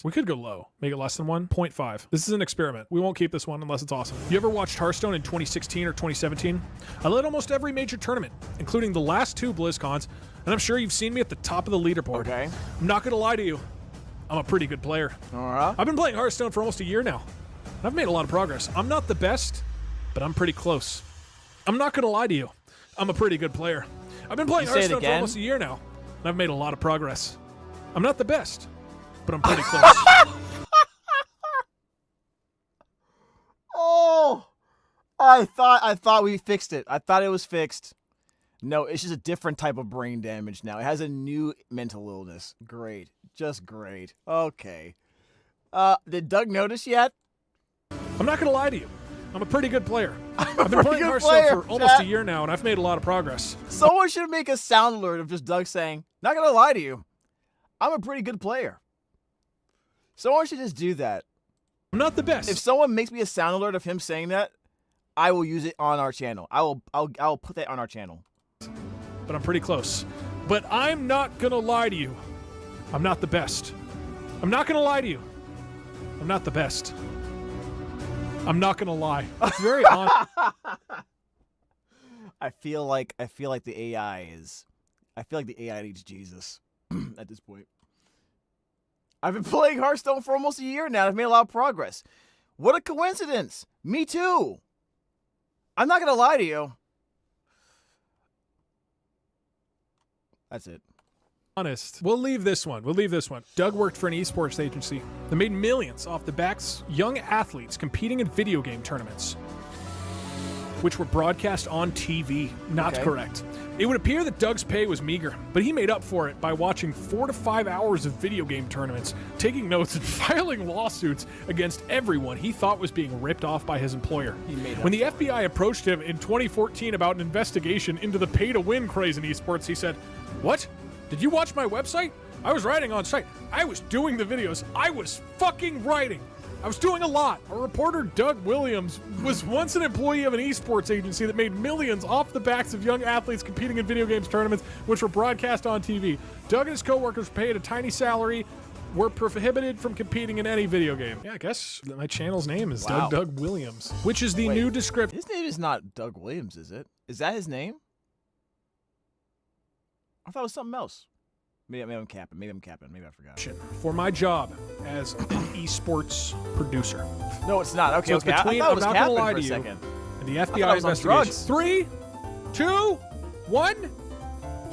We could go low. Make it less than 1.5. This is an experiment. We won't keep this one unless it's awesome. You ever watched Hearthstone in 2016 or 2017? I led almost every major tournament, including the last 2 BlizzCons, and I'm sure you've seen me at the top of the leaderboard. Okay. I'm not going to lie to you. I'm a pretty good player. All right. I've been playing Hearthstone for almost a year now. I've made a lot of progress. I'm not the best, but I'm pretty close. I'm not going to lie to you. I'm a pretty good player. I've been playing Hearthstone for almost a year now, and I've made a lot of progress. I'm not the best, but I'm pretty close. Oh, I thought we fixed it. I thought it was fixed. No, it's just a different type of brain damage now. It has a new mental illness. Great. Just great. Okay. Did Doug notice yet? I'm not going to lie to you. I'm a pretty good player. I've been playing Hearthstone for almost a year now, and I've made a lot of progress. Someone should make a sound alert of just Doug saying, not going to lie to you. I'm a pretty good player. Someone should just do that. I'm not the best. If someone makes me a sound alert of him saying that, I will use it on our channel. I'll put that on our channel. But I'm pretty close. But I'm not going to lie to you. I'm not the best. I'm not going to lie to you. I'm not the best. I'm not going to lie. It's very honest. I feel like the AI needs Jesus at this point. I've been playing Hearthstone for almost a year now. I've made a lot of progress. What a coincidence. Me too. I'm not going to lie to you. That's it. Honest. We'll leave this one. Doug worked for an esports agency that made millions off the backs of young athletes competing in video game tournaments, which were broadcast on TV. Not correct. It would appear that Doug's pay was meager, but he made up for it by watching 4 to 5 hours of video game tournaments, taking notes and filing lawsuits against everyone he thought was being ripped off by his employer. When the FBI approached him in 2014 about an investigation into the pay-to-win craze in esports, he said, "What? Did you watch my website? I was writing on site. I was doing the videos. I was fucking writing. I was doing a lot." Our reporter, Doug Williams, was once an employee of an esports agency that made millions off the backs of young athletes competing in video games tournaments, which were broadcast on TV. Doug and his coworkers paid a tiny salary, were prohibited from competing in any video game. Yeah, I guess my channel's name is Doug Williams, which is the new description. His name is not Doug Williams, is it? Is that his name? I thought it was something else. Maybe I'm capping. Maybe I forgot. For my job as an esports producer. No, it's not. Okay, so it's okay. Between, I thought it was I'm not capping gonna lie for a to you, second. And the FBI investigation. 3, 2, 1.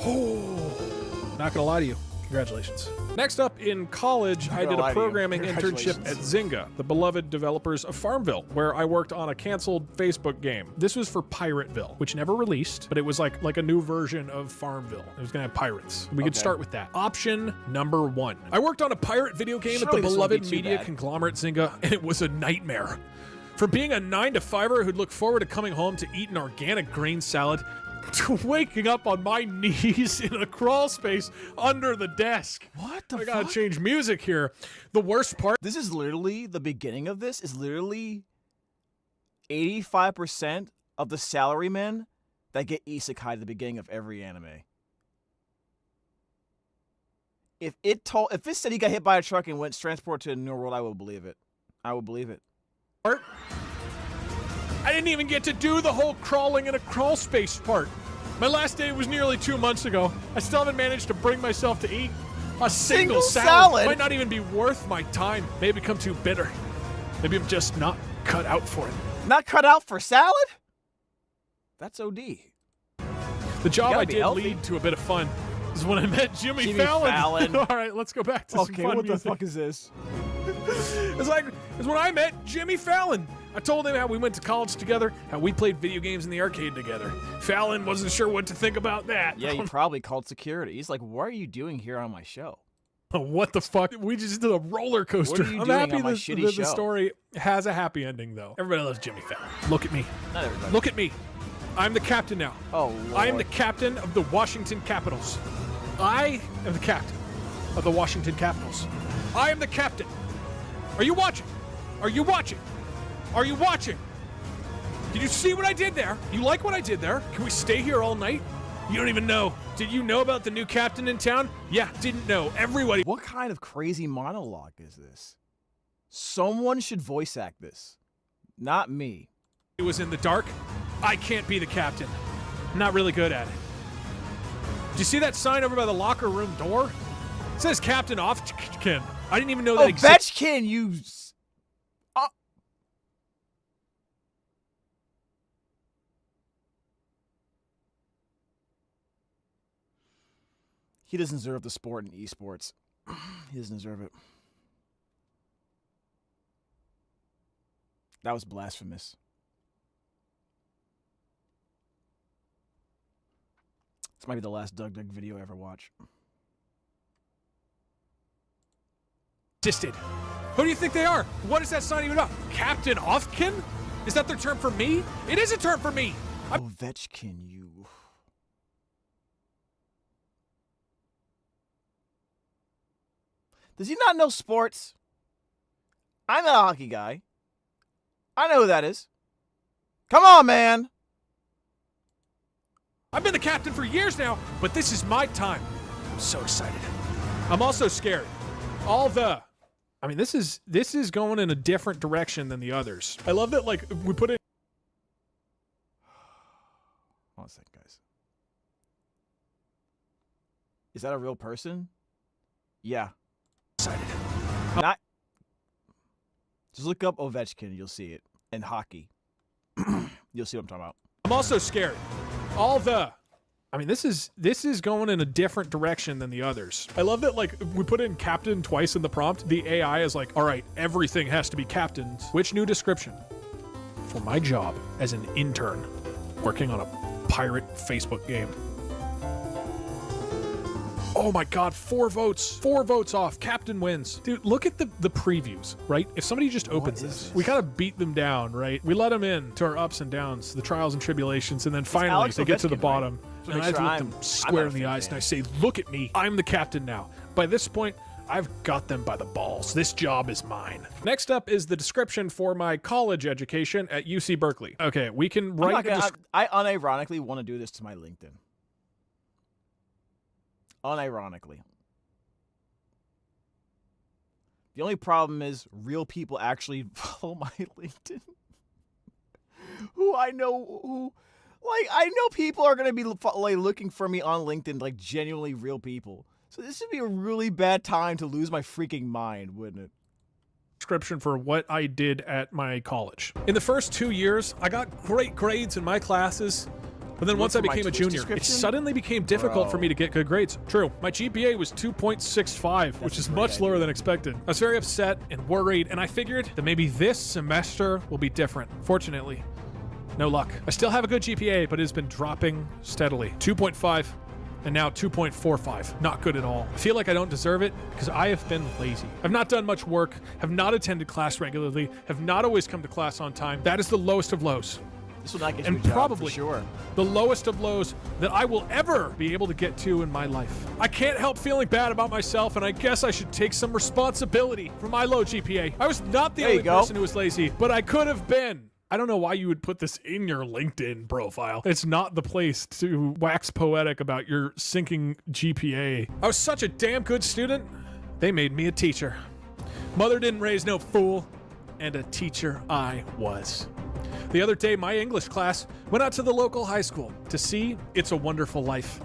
Oh, not gonna lie to you. Congratulations. Next up, in college, I did a programming internship at Zynga, the beloved developers of Farmville, where I worked on a canceled Facebook game. This was for Pirateville, which never released, but it was like a new version of Farmville. It was gonna have pirates. We could start with that. Option number 1. I worked on a pirate video game at the beloved media conglomerate Zynga, and it was a nightmare. From being a 9-to-5er who'd look forward to coming home to eat an organic grain salad, to waking up on my knees in a crawl space under the desk. What the I fuck? gotta change music here. The worst part. This is literally, the beginning of this is literally 85% of the salarymen that get isekai at the beginning of every anime. If it said he got hit by a truck and went transported to a new world, I would believe it. I would believe it. I didn't even get to do the whole crawling in a crawl space part. My last day was nearly 2 months ago. I still haven't managed to bring myself to eat a single salad. Might not even be worth my time. Maybe become too bitter. Maybe I'm just not cut out for it. Not cut out for salad? That's OD. The job I be did healthy. lead to a bit of fun. This is when I met Jimmy Fallon. All right, let's go back to some fun music. is this? It's when I met Jimmy Fallon. I told him how we went to college together, how we played video games in the arcade together. Fallon wasn't sure what to think about that. Yeah, he probably called security. He's like, what are you doing here on my show? What the fuck? We just did a roller coaster. What are you I'm doing happy on my the shitty show? story has a happy ending, though. Everybody loves Jimmy Fallon. Look at me. Not everybody. Look at me. I'm the captain now. Oh, Lord. I am the captain of the Washington Capitals. I am the captain of the Washington Capitals. I am the captain. Are you watching? Are you watching? Are you watching? Did you see what I did there? You like what I did there? Can we stay here all night? You don't even know. Did you know about the new captain in town? Yeah, didn't know. Everybody. What kind of crazy monologue is this? Someone should voice act this. Not me. It was in the dark. I can't be the captain. I'm not really good at it. Do you see that sign over by the locker room door? It says Captain Ovechkin. I didn't even know that existed. Ovechkin, you... He doesn't deserve the sport in esports. He doesn't deserve it. That was blasphemous. This might be the last Doug video I ever watch. Existed. Who do you think they are? What is that sign even about? Captain Ovechkin? Is that their term for me? It is a term for me. Ovechkin, you... Does he not know sports? I'm not a hockey guy. I know who that is. Come on, man. I've been the captain for years now, but this is my time. I'm so excited. I'm also scared. I mean, this is going in a different direction than the others. I love that, like, we put it. Hold on a second, guys. Is that a real person? Yeah. Excited. Not. Just look up Ovechkin, you'll see it. And hockey. You'll see what I'm talking about. I'm also scared. I mean, this is going in a different direction than the others. I love that, like, we put in captain twice in the prompt. The AI is like, all right, everything has to be captained. Which new description? For my job as an intern working on a pirate Facebook game. Oh my God, 4 votes. 4 votes off. Captain wins. Dude, look at the previews, right? If somebody just opens this, we kind of beat them down, right? We let them in to our ups and downs, the trials and tribulations, and then finally they get to the bottom. And I look them square in the eyes and I say, look at me. I'm the captain now. By this point, I've got them by the balls. This job is mine. Next up is the description for my college education at UC Berkeley. Okay, we can write. I unironically want to do this to my LinkedIn. Unironically. The only problem is real people actually follow my LinkedIn. I know people are going to be like looking for me on LinkedIn, like genuinely real people. So this would be a really bad time to lose my freaking mind, wouldn't it? Description for what I did at my college. In the first 2 years, I got great grades in my classes, But then once I for my became a Twitch junior, it description? suddenly became difficult for me to get good grades. True. My GPA was 2.65, which is much lower than expected. I was very upset and worried, and I figured that maybe this semester will be different. Fortunately, no luck. I still have a good GPA, but it has been dropping steadily. 2.5. And now 2.45. Not good at all. I feel like I don't deserve it because I have been lazy. I've not done much work, have not attended class regularly, have not always come to class on time. That is the lowest of lows. This will not get you And a job, probably for sure. the lowest of lows that I will ever be able to get to in my life. I can't help feeling bad about myself, and I guess I should take some responsibility for my low GPA. I was not the only person who was lazy, but I could have been. I don't know why you would put this in your LinkedIn profile. It's not the place to wax poetic about your sinking GPA. I was such a damn good student, they made me a teacher. Mother didn't raise no fool, and a teacher I was. The other day, my English class went out to the local high school to see It's a Wonderful Life.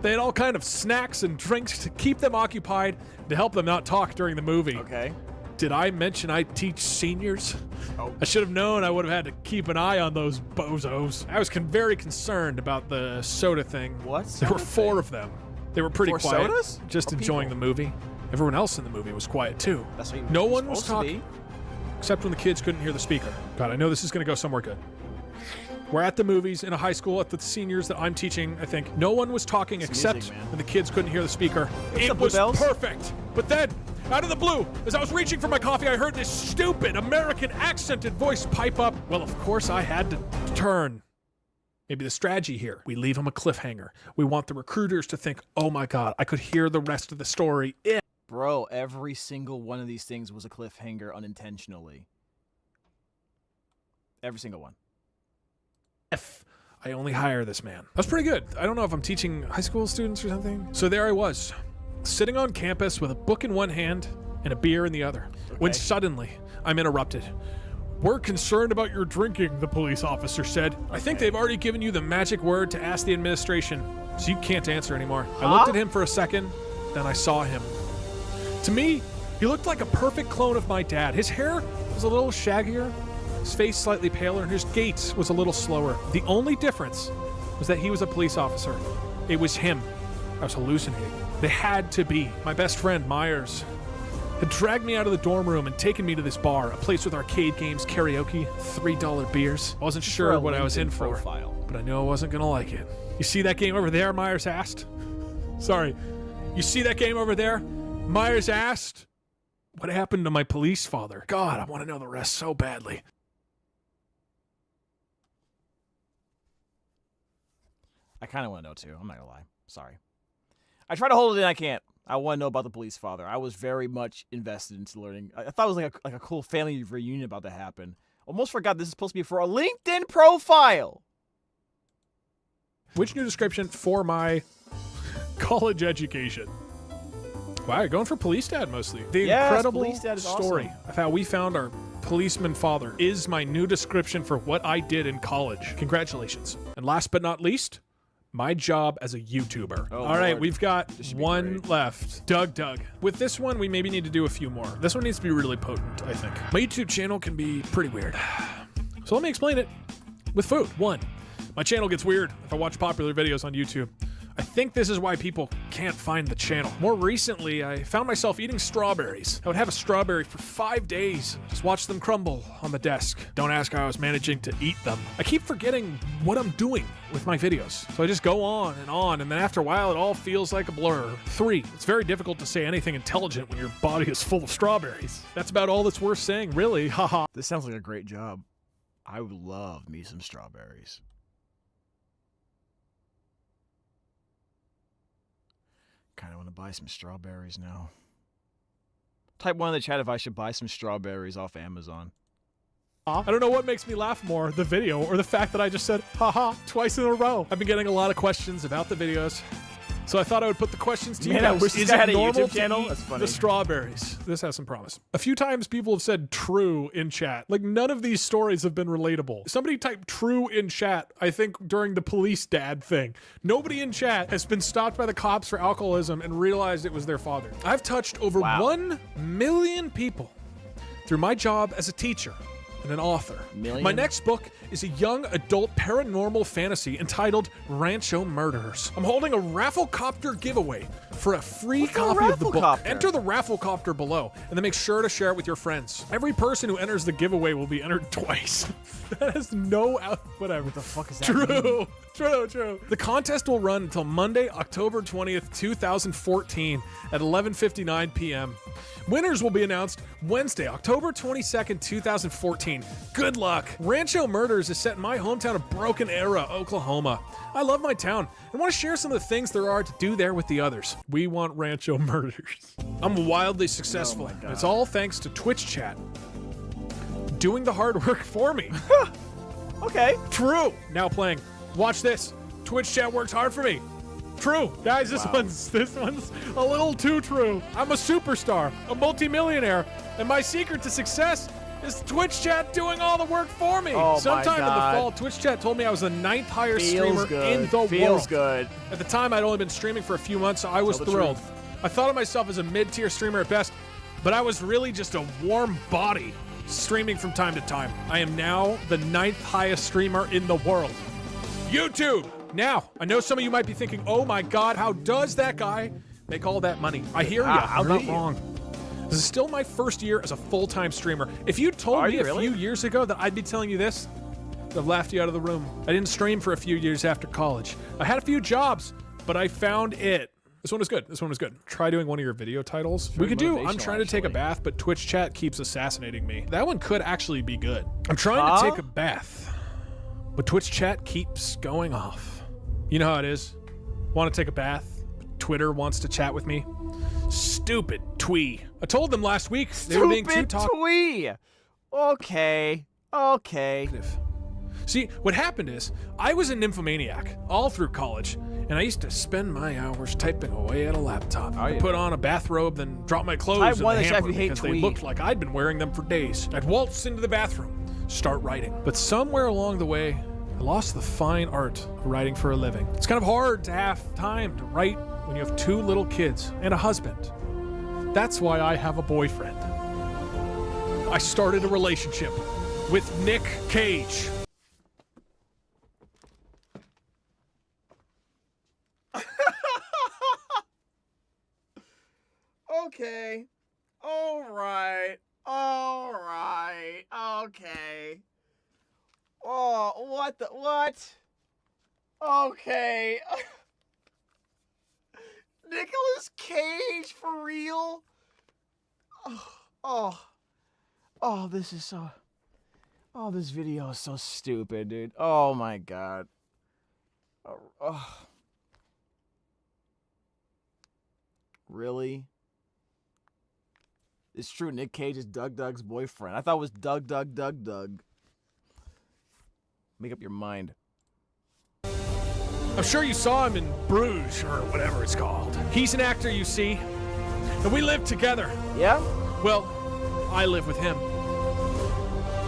They had all kind of snacks and drinks to keep them occupied, to help them not talk during the movie. Okay. Did I mention I teach seniors? Oh. I should have known I would have had to keep an eye on those bozos. I was very concerned about the soda thing. What? There were 4 of them. They were pretty 4 quiet. sodas? Just Or enjoying people? the movie. Everyone else in the movie was quiet too. That's what No you're one was supposed to talking, be. except when the kids couldn't hear the speaker. God, I know this is going to go somewhere good. We're at the movies in a high school at the seniors that I'm teaching, I think. No one was talking except music, man. when the kids couldn't hear the speaker. It up, Blue was Bells? perfect. But then, out of the blue, as I was reaching for my coffee, I heard this stupid American accented voice pipe up. Well, of course, I had to turn. Maybe the strategy here, we leave them a cliffhanger. We want the recruiters to think, oh my God, I could hear the rest of the story. Bro, every single one of these things was a cliffhanger unintentionally. Every single one. If I only hire this man. That's pretty good. I don't know if I'm teaching high school students or something. So there I was, sitting on campus with a book in one hand and a beer in the other, when suddenly I'm interrupted. We're concerned about your drinking, the police officer said. I think they've already given you the magic word to ask the administration, so you can't answer anymore. I looked at him for a second, then I saw him. To me, he looked like a perfect clone of my dad. His hair was a little shaggier, his face slightly paler, and his gait was a little slower. The only difference was that he was a police officer. It was him. I was hallucinating. They had to be. My best friend, Myers, had dragged me out of the dorm room and taken me to this bar, a place with arcade games, karaoke, $3 beers. I wasn't sure what I was in for, but I knew I wasn't gonna like it. You see that game over there? Myers asked. Sorry. You see that game over there? Myers asked. What happened to my police father? God, I want to know the rest so badly. I kind of want to know too. I'm not gonna lie. Sorry. I try to hold it in. I can't. I want to know about the police father. I was very much invested into learning. I thought it was like a cool family reunion about to happen. Almost forgot this is supposed to be for a LinkedIn profile. Which new description for my college education? Wow, you're going for police dad mostly. The incredible police dad is story awesome. of how we found our policeman father is my new description for what I did in college. Congratulations. And last but not least, my job as a YouTuber. Oh, all right, Lord. we've got should be one great. left. Doug. With this one, we maybe need to do a few more. This one needs to be really potent, I think. My YouTube channel can be pretty weird. So let me explain it with food. 1, my channel gets weird if I watch popular videos on YouTube. I think this is why people can't find the channel. More recently, I found myself eating strawberries. I would have a strawberry for 5 days, just watch them crumble on the desk. Don't ask how I was managing to eat them. I keep forgetting what I'm doing with my videos. So I just go on, and then after a while, it all feels like a blur. 3, it's very difficult to say anything intelligent when your body is full of strawberries. That's about all that's worth saying, really, haha. This sounds like a great job. I would love me some strawberries. Kind of want to buy some strawberries now. Type 1 in the chat if I should buy some strawberries off Amazon. I don't know what makes me laugh more, the video or the fact that I just said, haha, twice in a row. I've been getting a lot of questions about the videos, so I thought I would put the questions to you Man, I guys. wish this Is guy it had a normal YouTube to channel? eat That's funny. the strawberries? This has some promise. A few times people have said true in chat. Like, none of these stories have been relatable. Somebody typed true in chat, I think, during the police dad thing. Nobody in chat has been stopped by the cops for alcoholism and realized it was their father. I've touched over 1 million people through my job as a teacher and an author. Million? My next book is a young adult paranormal fantasy entitled Rancho Murderers. I'm holding a Rafflecopter giveaway for a free copy of the book. Rafflecopter? Enter the Rafflecopter below, and then make sure to share it with your friends. Every person who enters the giveaway will be entered twice. That has no whatever. What the fuck is that? True. True. The contest will run until Monday, October 20th, 2014 at 11:59 p.m. Winners will be announced Wednesday, October 22nd, 2014. Good luck. Rancho Murders is set in my hometown of Broken Arrow, Oklahoma. I love my town and want to share some of the things there are to do there with the others. We want Rancho Murders. I'm wildly successful. Oh my God. It's all thanks to Twitch chat doing the hard work for me. Okay. True. Now playing. Watch this. Twitch chat works hard for me. True. Guys, this one's a little too true. I'm a superstar, a multimillionaire, and my secret to success is Twitch chat doing all the work for me. Oh my Sometime in the God. fall, Twitch chat told me I was the 9th highest streamer Feels in good. the Feels world. good. At the time, I'd only been streaming for a few months, so I was Tell the thrilled. truth. I thought of myself as a mid-tier streamer at best, but I was really just a warm body streaming from time to time. I am now the 9th highest streamer in the world. YouTube! Now, I know some of you might be thinking, oh my God, how does that guy make all that money? I hear ya. How You're not do you? wrong. This is still my first year as a full-time streamer. If you told Are me you a really? few years ago that I'd be telling you this, I'd have laughed you out of the room. I didn't stream for a few years after college. I had a few jobs, but I found it. This one was good. This one was good. Try doing one of your video titles. We could do, I'm motivational, trying to take a actually. bath, but Twitch chat keeps assassinating me. That one could actually be good. I'm trying to take a bath, but Twitch chat keeps going off. You know how it is. Want to take a bath? Twitter wants to chat with me. Stupid twee. I told them last week they were being too Stupid talkative. twee. Okay. See, what happened is, I was a nymphomaniac all through college, and I used to spend my hours typing away at a laptop. I'd put on a bathrobe, then drop my clothes Type in one the that hamper you hate because they twee. looked like I'd been wearing them for days. I'd waltz into the bathroom, start writing. But somewhere along the way, I lost the fine art of writing for a living. It's kind of hard to have time to write when you have 2 little kids and a husband. That's why I have a boyfriend. I started a relationship with Nick Cage. Okay. All right. Okay. Oh, what? Okay. Nicolas Cage for real? Oh, this is so... Oh, this video is so stupid, dude. Oh my God. Oh. Really? It's true, Nick Cage is Doug's boyfriend. I thought it was Doug. Make up your mind. I'm sure you saw him in Bruges, or whatever it's called. He's an actor, you see. And we live together. Yeah? Well, I live with him.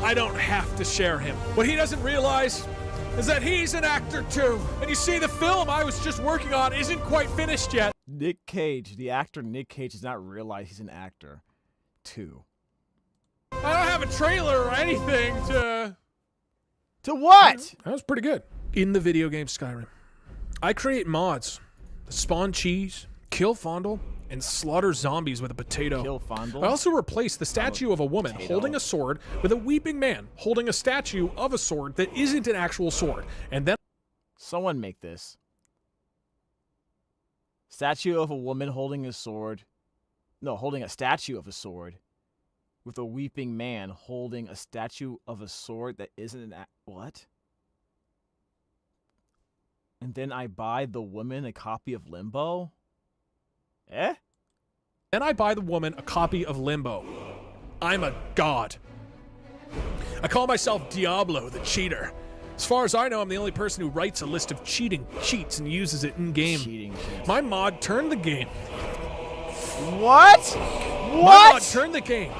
I don't have to share him. What he doesn't realize is that he's an actor too. And you see, the film I was just working on isn't quite finished yet. Nick Cage, the actor Nick Cage, does not realize he's an actor, too. I don't have a trailer or anything to... To what? That was pretty good. In the video game Skyrim, I create mods that spawn cheese, kill fondle, and slaughter zombies with a potato. Kill fondle? I also replaced the statue of a woman Potato. holding a sword with a weeping man holding a statue of a sword that isn't an actual sword. And then Someone make this. Statue of a woman holding a sword. No, holding a statue of a sword. With a weeping man holding a statue of a sword that isn't an what? And then I buy the woman a copy of Limbo? Eh? Then I buy the woman a copy of Limbo. I'm a god. I call myself Diablo the Cheater. As far as I know, I'm the only person who writes a list of cheating cheats and uses it in-game. Cheating. My mod turned the game. What? My What? mod turned the game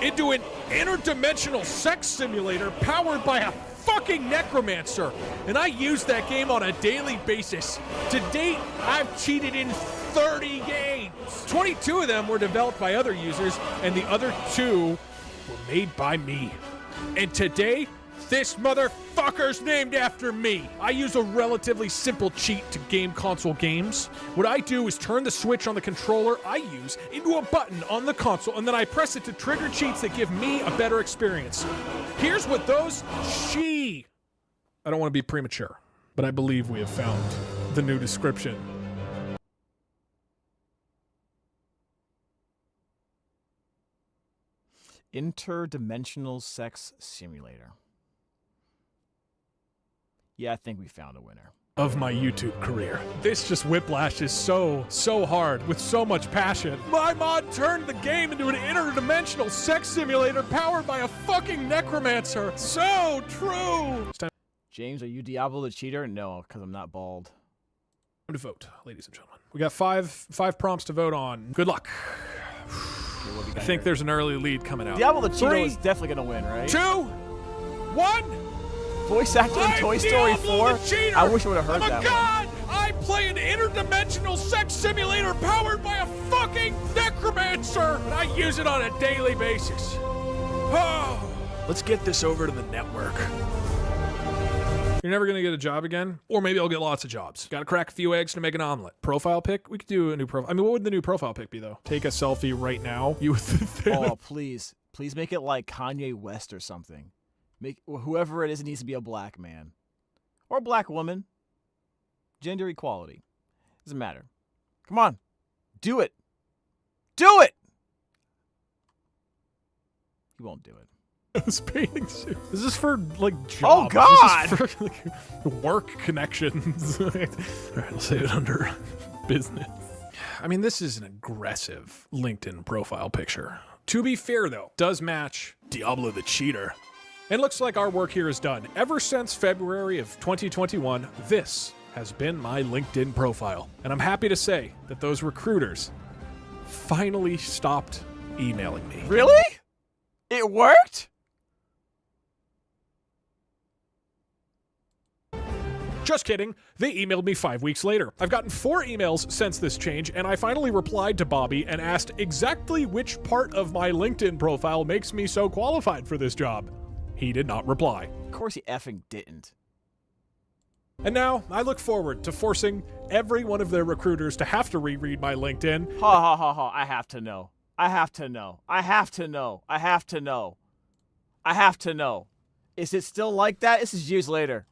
into an interdimensional sex simulator powered by a fucking necromancer. And I use that game on a daily basis. To date, I've cheated in 30 games. 22 of them were developed by other users, and the other 2 were made by me. And today, this motherfucker's named after me. I use a relatively simple cheat to game console games. What I do is turn the switch on the controller I use into a button on the console, and then I press it to trigger cheats that give me a better experience. Here's what those I don't want to be premature, but I believe we have found the new description. Interdimensional sex simulator. Yeah, I think we found a winner. Of my YouTube career. This just whiplashes so hard with so much passion. My mod turned the game into an interdimensional sex simulator powered by a fucking necromancer. So true. It's time James, are you Diablo the cheater? No, because I'm not bald. to vote, ladies and gentlemen. We got five prompts to vote on. Good luck. Okay, what we got I think here? there's an early lead coming out. Diablo the cheater 3, is definitely gonna win, right? 2, 1. Voice actor in I'm Toy Story Diablo 4. the cheater. I wish I would have heard I'm that a god. I play an interdimensional sex simulator powered by a fucking necromancer, and I use it on a daily basis. Oh, let's get this over to the network. You're never gonna get a job again, or maybe I'll get lots of jobs. Gotta crack a few eggs to make an omelet. Profile pic? We could do a new profile. I mean, what would the new profile pic be though? Take a selfie right now. You with the Oh, please make it like Kanye West or something. Make whoever it is, it needs to be a black man or a black woman. Gender equality doesn't matter. Come on, do it. Do it. He won't do it. This bathing suit. This is for like jobs. Oh, God! This is for like, work connections. All right, I'll save it under business. I mean, this is an aggressive LinkedIn profile picture. To be fair, though, does match Diablo the cheater. And looks like our work here is done. Ever since February of 2021, this has been my LinkedIn profile. And I'm happy to say that those recruiters finally stopped emailing me. Really? It worked? Just kidding. They emailed me 5 weeks later. I've gotten 4 emails since this change, and I finally replied to Bobby and asked exactly which part of my LinkedIn profile makes me so qualified for this job. He did not reply. Of course he effing didn't. And now I look forward to forcing every one of their recruiters to have to reread my LinkedIn. Ha ha ha ha. I have to know. I have to know. I have to know. I have to know. I have to know. Is it still like that? This is years later.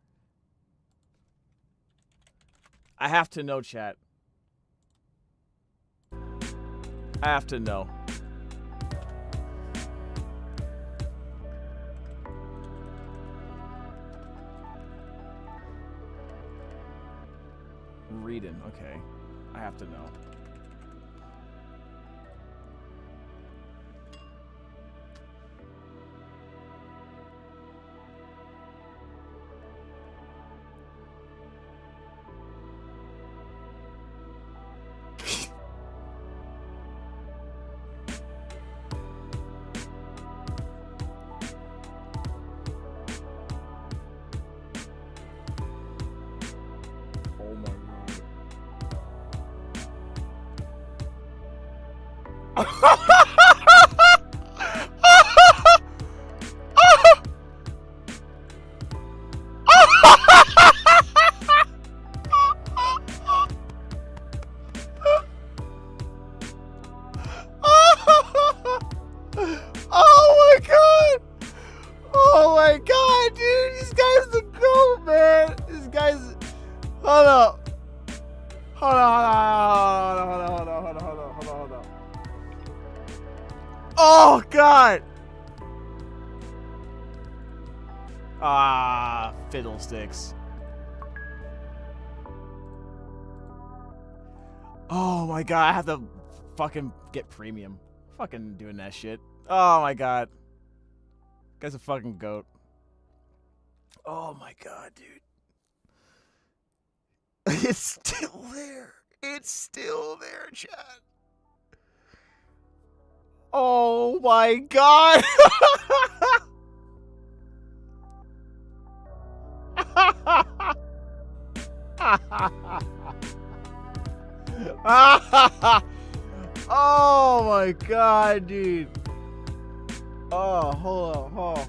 I have to know, chat. I have to know. Reading, okay. I have to know. Oh my Oh my god! Oh my god, dude! This guy's the goat, man! This guy's... Hold up! Hold on. Oh god! Ah, fiddlesticks. Oh my god, I have to fucking get premium. Fucking doing that shit. Oh my god. Guy's a fucking goat. Oh my god, dude. It's still there. It's still there, chat. Oh my god. Oh my god, dude. Oh, hold on.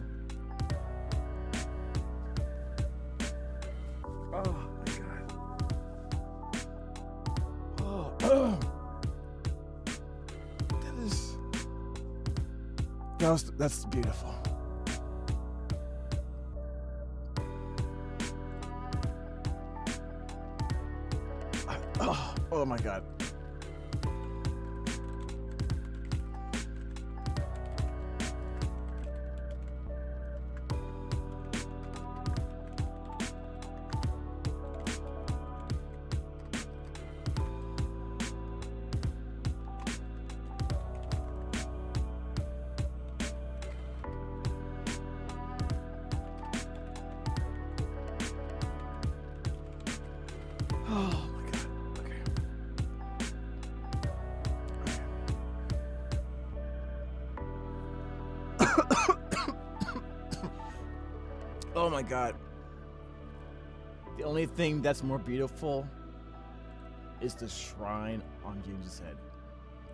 That's beautiful. Oh my god. Oh my god. Okay. Oh my god. The only thing that's more beautiful is the shrine on James' head.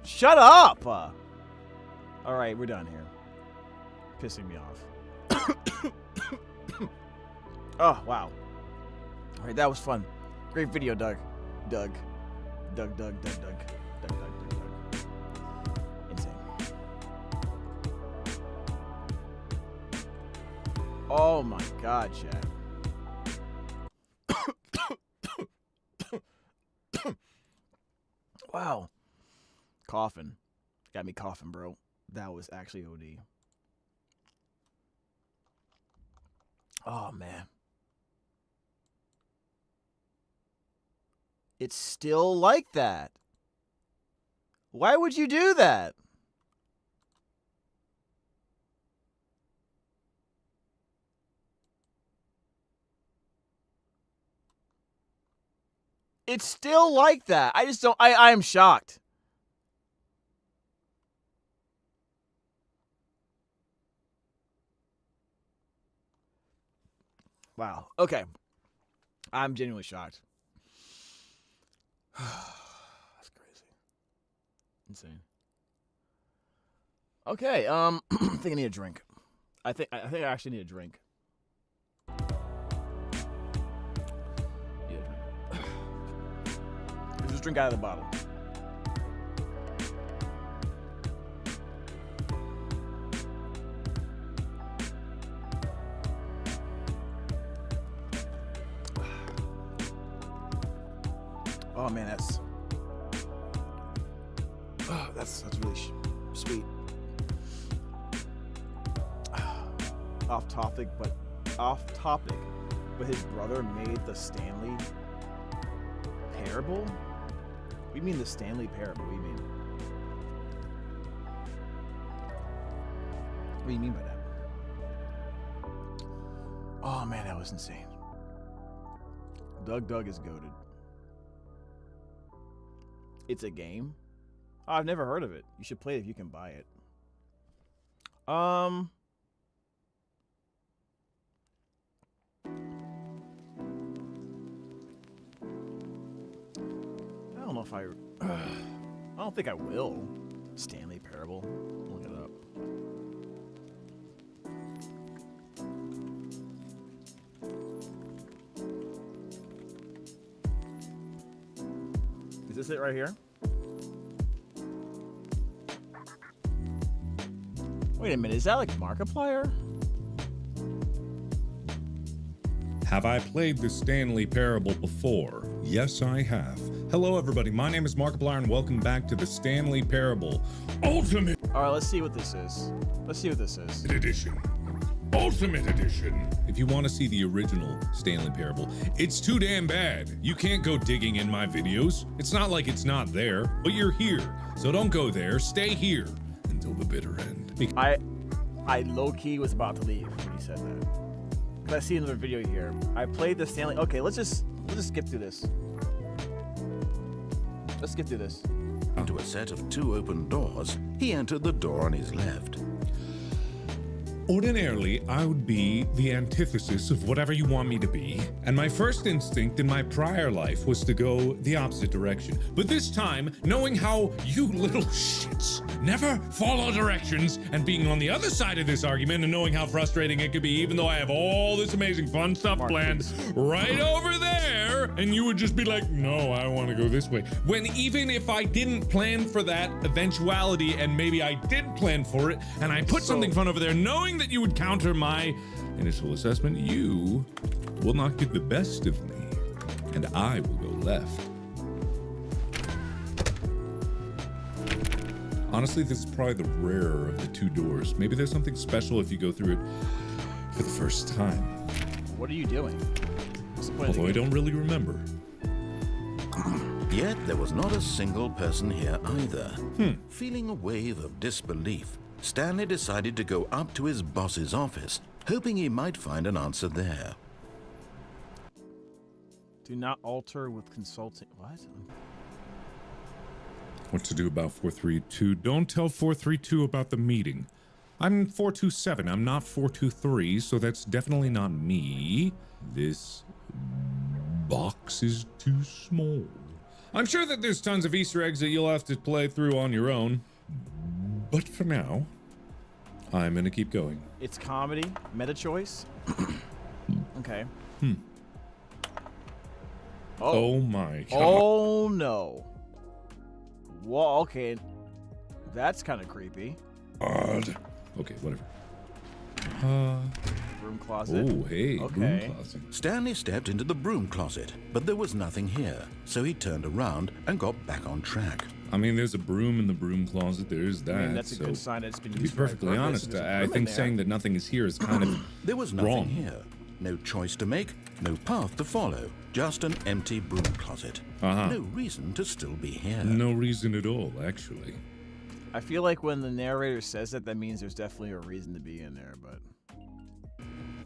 Shut up! Alright, we're done here. Pissing me off. Oh, wow. Alright, that was fun. Great video, Doug. Doug. Insane. Oh my god, chat. Wow. Coughing. Got me coughing, bro. That was actually OD. Oh, man. It's still like that. Why would you do that? It's still like that. I just don't. I am shocked. Wow. Okay. I'm genuinely shocked. That's crazy. Insane. Okay. I think I need a drink. I think I actually need a drink. Just drink out of the bottle. Oh man, that's really sweet. Off topic, but his brother made the Stanley Parable. What do you mean the Stanley Parable? What do you mean? What do you mean by that? Oh man, that was insane. Doug is goated. It's a game? Oh, I've never heard of it. You should play it if you can buy it. I don't know if I don't think I will. Stanley Parable. Look it up. Is this it right here? Wait a minute, is that like Markiplier? Have I played the Stanley Parable before? Yes, I have. Hello, everybody. My name is Markiplier, and welcome back to the Stanley Parable Ultimate All right, let's see what this is. Edition. Ultimate Edition. If you want to see the original Stanley Parable, it's too damn bad. You can't go digging in my videos. It's not like it's not there, but you're here. So don't go there. Stay here until the bitter end. I low-key was about to leave when he said that. But I see another video here. I played the Stanley. Okay, let's just skip through this. Let's skip through this. Into a set of two open doors, he entered the door on his left. Ordinarily, I would be the antithesis of whatever you want me to be, and my first instinct in my prior life was to go the opposite direction. But this time, knowing how you little shits never follow directions, and being on the other side of this argument and knowing how frustrating it could be, even though I have all this amazing fun stuff planned right over there, and you would just be like, no, I want to go this way. When even if I didn't plan for that eventuality, and maybe I did plan for it, and I put something fun over there, knowing that you would counter my initial assessment, you will not get the best of me, and I will go left. Honestly, this is probably the rarer of the two doors. Maybe there's something special if you go through it for the first time. What are you doing? What's the point of the Although I game? don't really remember. Yet there was not a single person here either. Feeling a wave of disbelief, Stanley decided to go up to his boss's office, hoping he might find an answer there. Do not alter with consulting. What? What to do about 432? Don't tell 432 about the meeting. I'm 427. I'm not 423, so that's definitely not me. This box is too small. I'm sure that there's tons of Easter eggs that you'll have to play through on your own. But for now, I'm gonna keep going. It's comedy, meta choice. Okay. Oh my god. Oh no. Well, okay. That's kind of creepy. God. Okay, whatever. Room closet. Oh, hey, Okay. room closet. Stanley stepped into the broom closet, but there was nothing here, so he turned around and got back on track. I mean, there's a broom in the broom closet. There's that. I mean, that's a so, good sign that it's been to be used. for the perfectly right purpose. honest, There's a I room in think there. saying that nothing is here is kind of There was nothing wrong. here. No choice to make, no path to follow, just an empty broom closet. No reason to still be here. No reason at all, actually. I feel like when the narrator says that, that means there's definitely a reason to be in there, but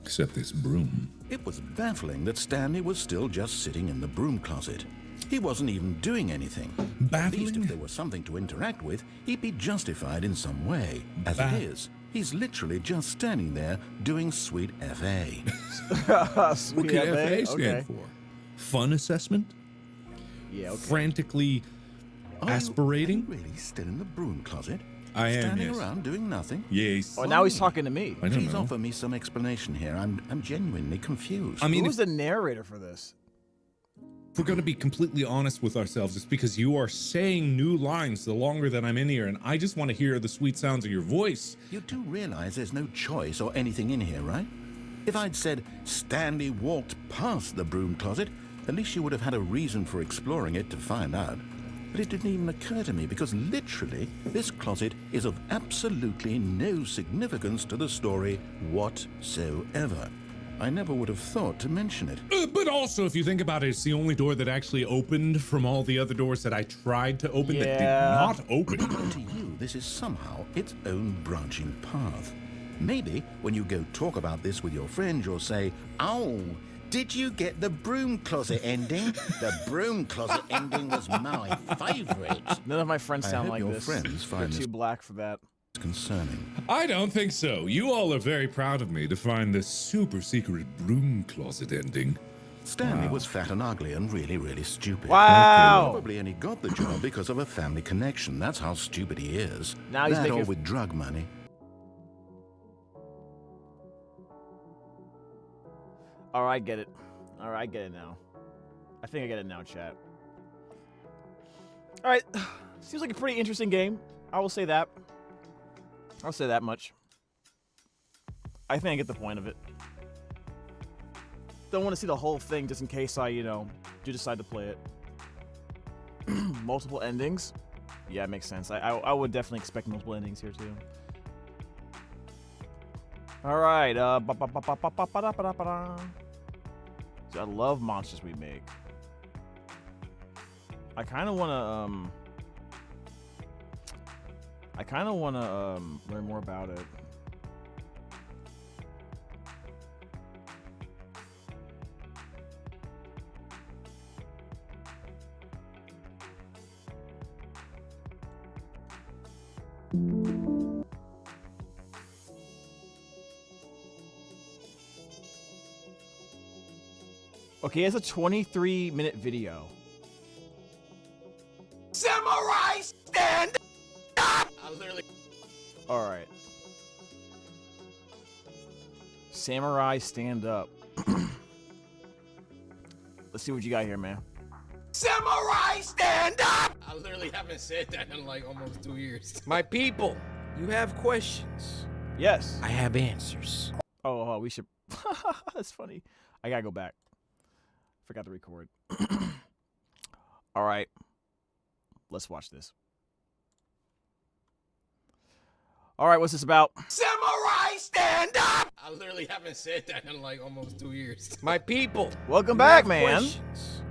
Except this broom. It was baffling that Stanley was still just sitting in the broom closet. He wasn't even doing anything. At least if there was something to interact with, he'd be justified in some way. As it is, he's literally just standing there doing sweet FA. What could FA stand okay. for? Fun assessment? Yeah, okay. Frantically aspirating? Are you really still in the broom closet? I am, Standing yes. around doing nothing? Yes. Oh, now he's talking to me. I don't Please know. offer me some explanation here. I'm genuinely confused. I mean, Who's the narrator for this? if we're going to be completely honest with ourselves, it's because you are saying new lines the longer that I'm in here, and I just want to hear the sweet sounds of your voice. You do realize there's no choice or anything in here, right? If I'd said Stanley walked past the broom closet, at least you would have had a reason for exploring it to find out. But it didn't even occur to me because literally this closet is of absolutely no significance to the story whatsoever. I never would have thought to mention it. But also, if you think about it, it's the only door that actually opened from all the other doors that I tried to open that did not open. To you, this is somehow its own branching path. Maybe when you go talk about this with your friends, you'll say, "Oh, did you get the broom closet ending? The broom closet ending was my favorite." None of my friends I sound hope like your this. friends They're find too this black for that. concerning. I don't think so. You all are very proud of me to find the super secret broom closet ending. Stanley was fat and ugly and really, really stupid. Wow. Probably only got the job because of a family connection. That's how stupid he is. Now he's that making or with drug money. All right, get it. All right, I get it now. I think I get it now, chat. All right, seems like a pretty interesting game. I will say that. I'll say that much. I think I get the point of it. Don't want to see the whole thing just in case I, do decide to play it. Multiple endings? Yeah, it makes sense. I would definitely expect multiple endings here, too. All right. See, I love monsters we make. I kind of want to learn more about it. Okay, it's a 23-minute video. Samurai stand up! I literally. All right. Samurai stand up. Let's see what you got here, man. Samurai stand up! I literally haven't said that in like almost 2 years. My people, you have questions. Yes. I have answers. Oh, we should. That's funny. I gotta go back. Forgot to record. All right. Let's watch this. All right, what's this about? Samurai stand up! I literally haven't said that in like almost 2 years. My people, Welcome you back, have man. questions.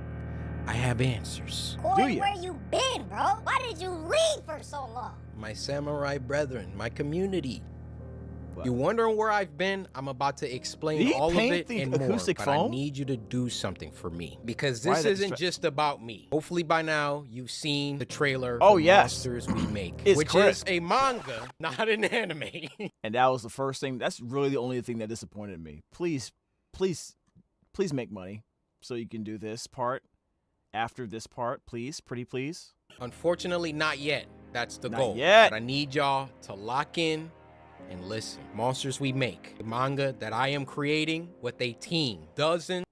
I have answers. Corey, ya? where you been, bro? Why did you leave for so long? My samurai brethren, my community. What? You wondering where I've been? I'm about to explain Did he all of paint it the and more, acoustic but I foam? need you to do something for me. Because Why this that isn't just about me. Hopefully by now, you've seen the trailer Oh, for yes. Monsters We Make, It's which crisp. is a manga, not an anime. And that was the first thing. That's really the only thing that disappointed me. Please make money so you can do this part after this part, please. Pretty please. Unfortunately, not yet. That's the Not goal. yet. But I need y'all to lock in and listen. Monsters We Make, the manga that I am creating with a team. Dozens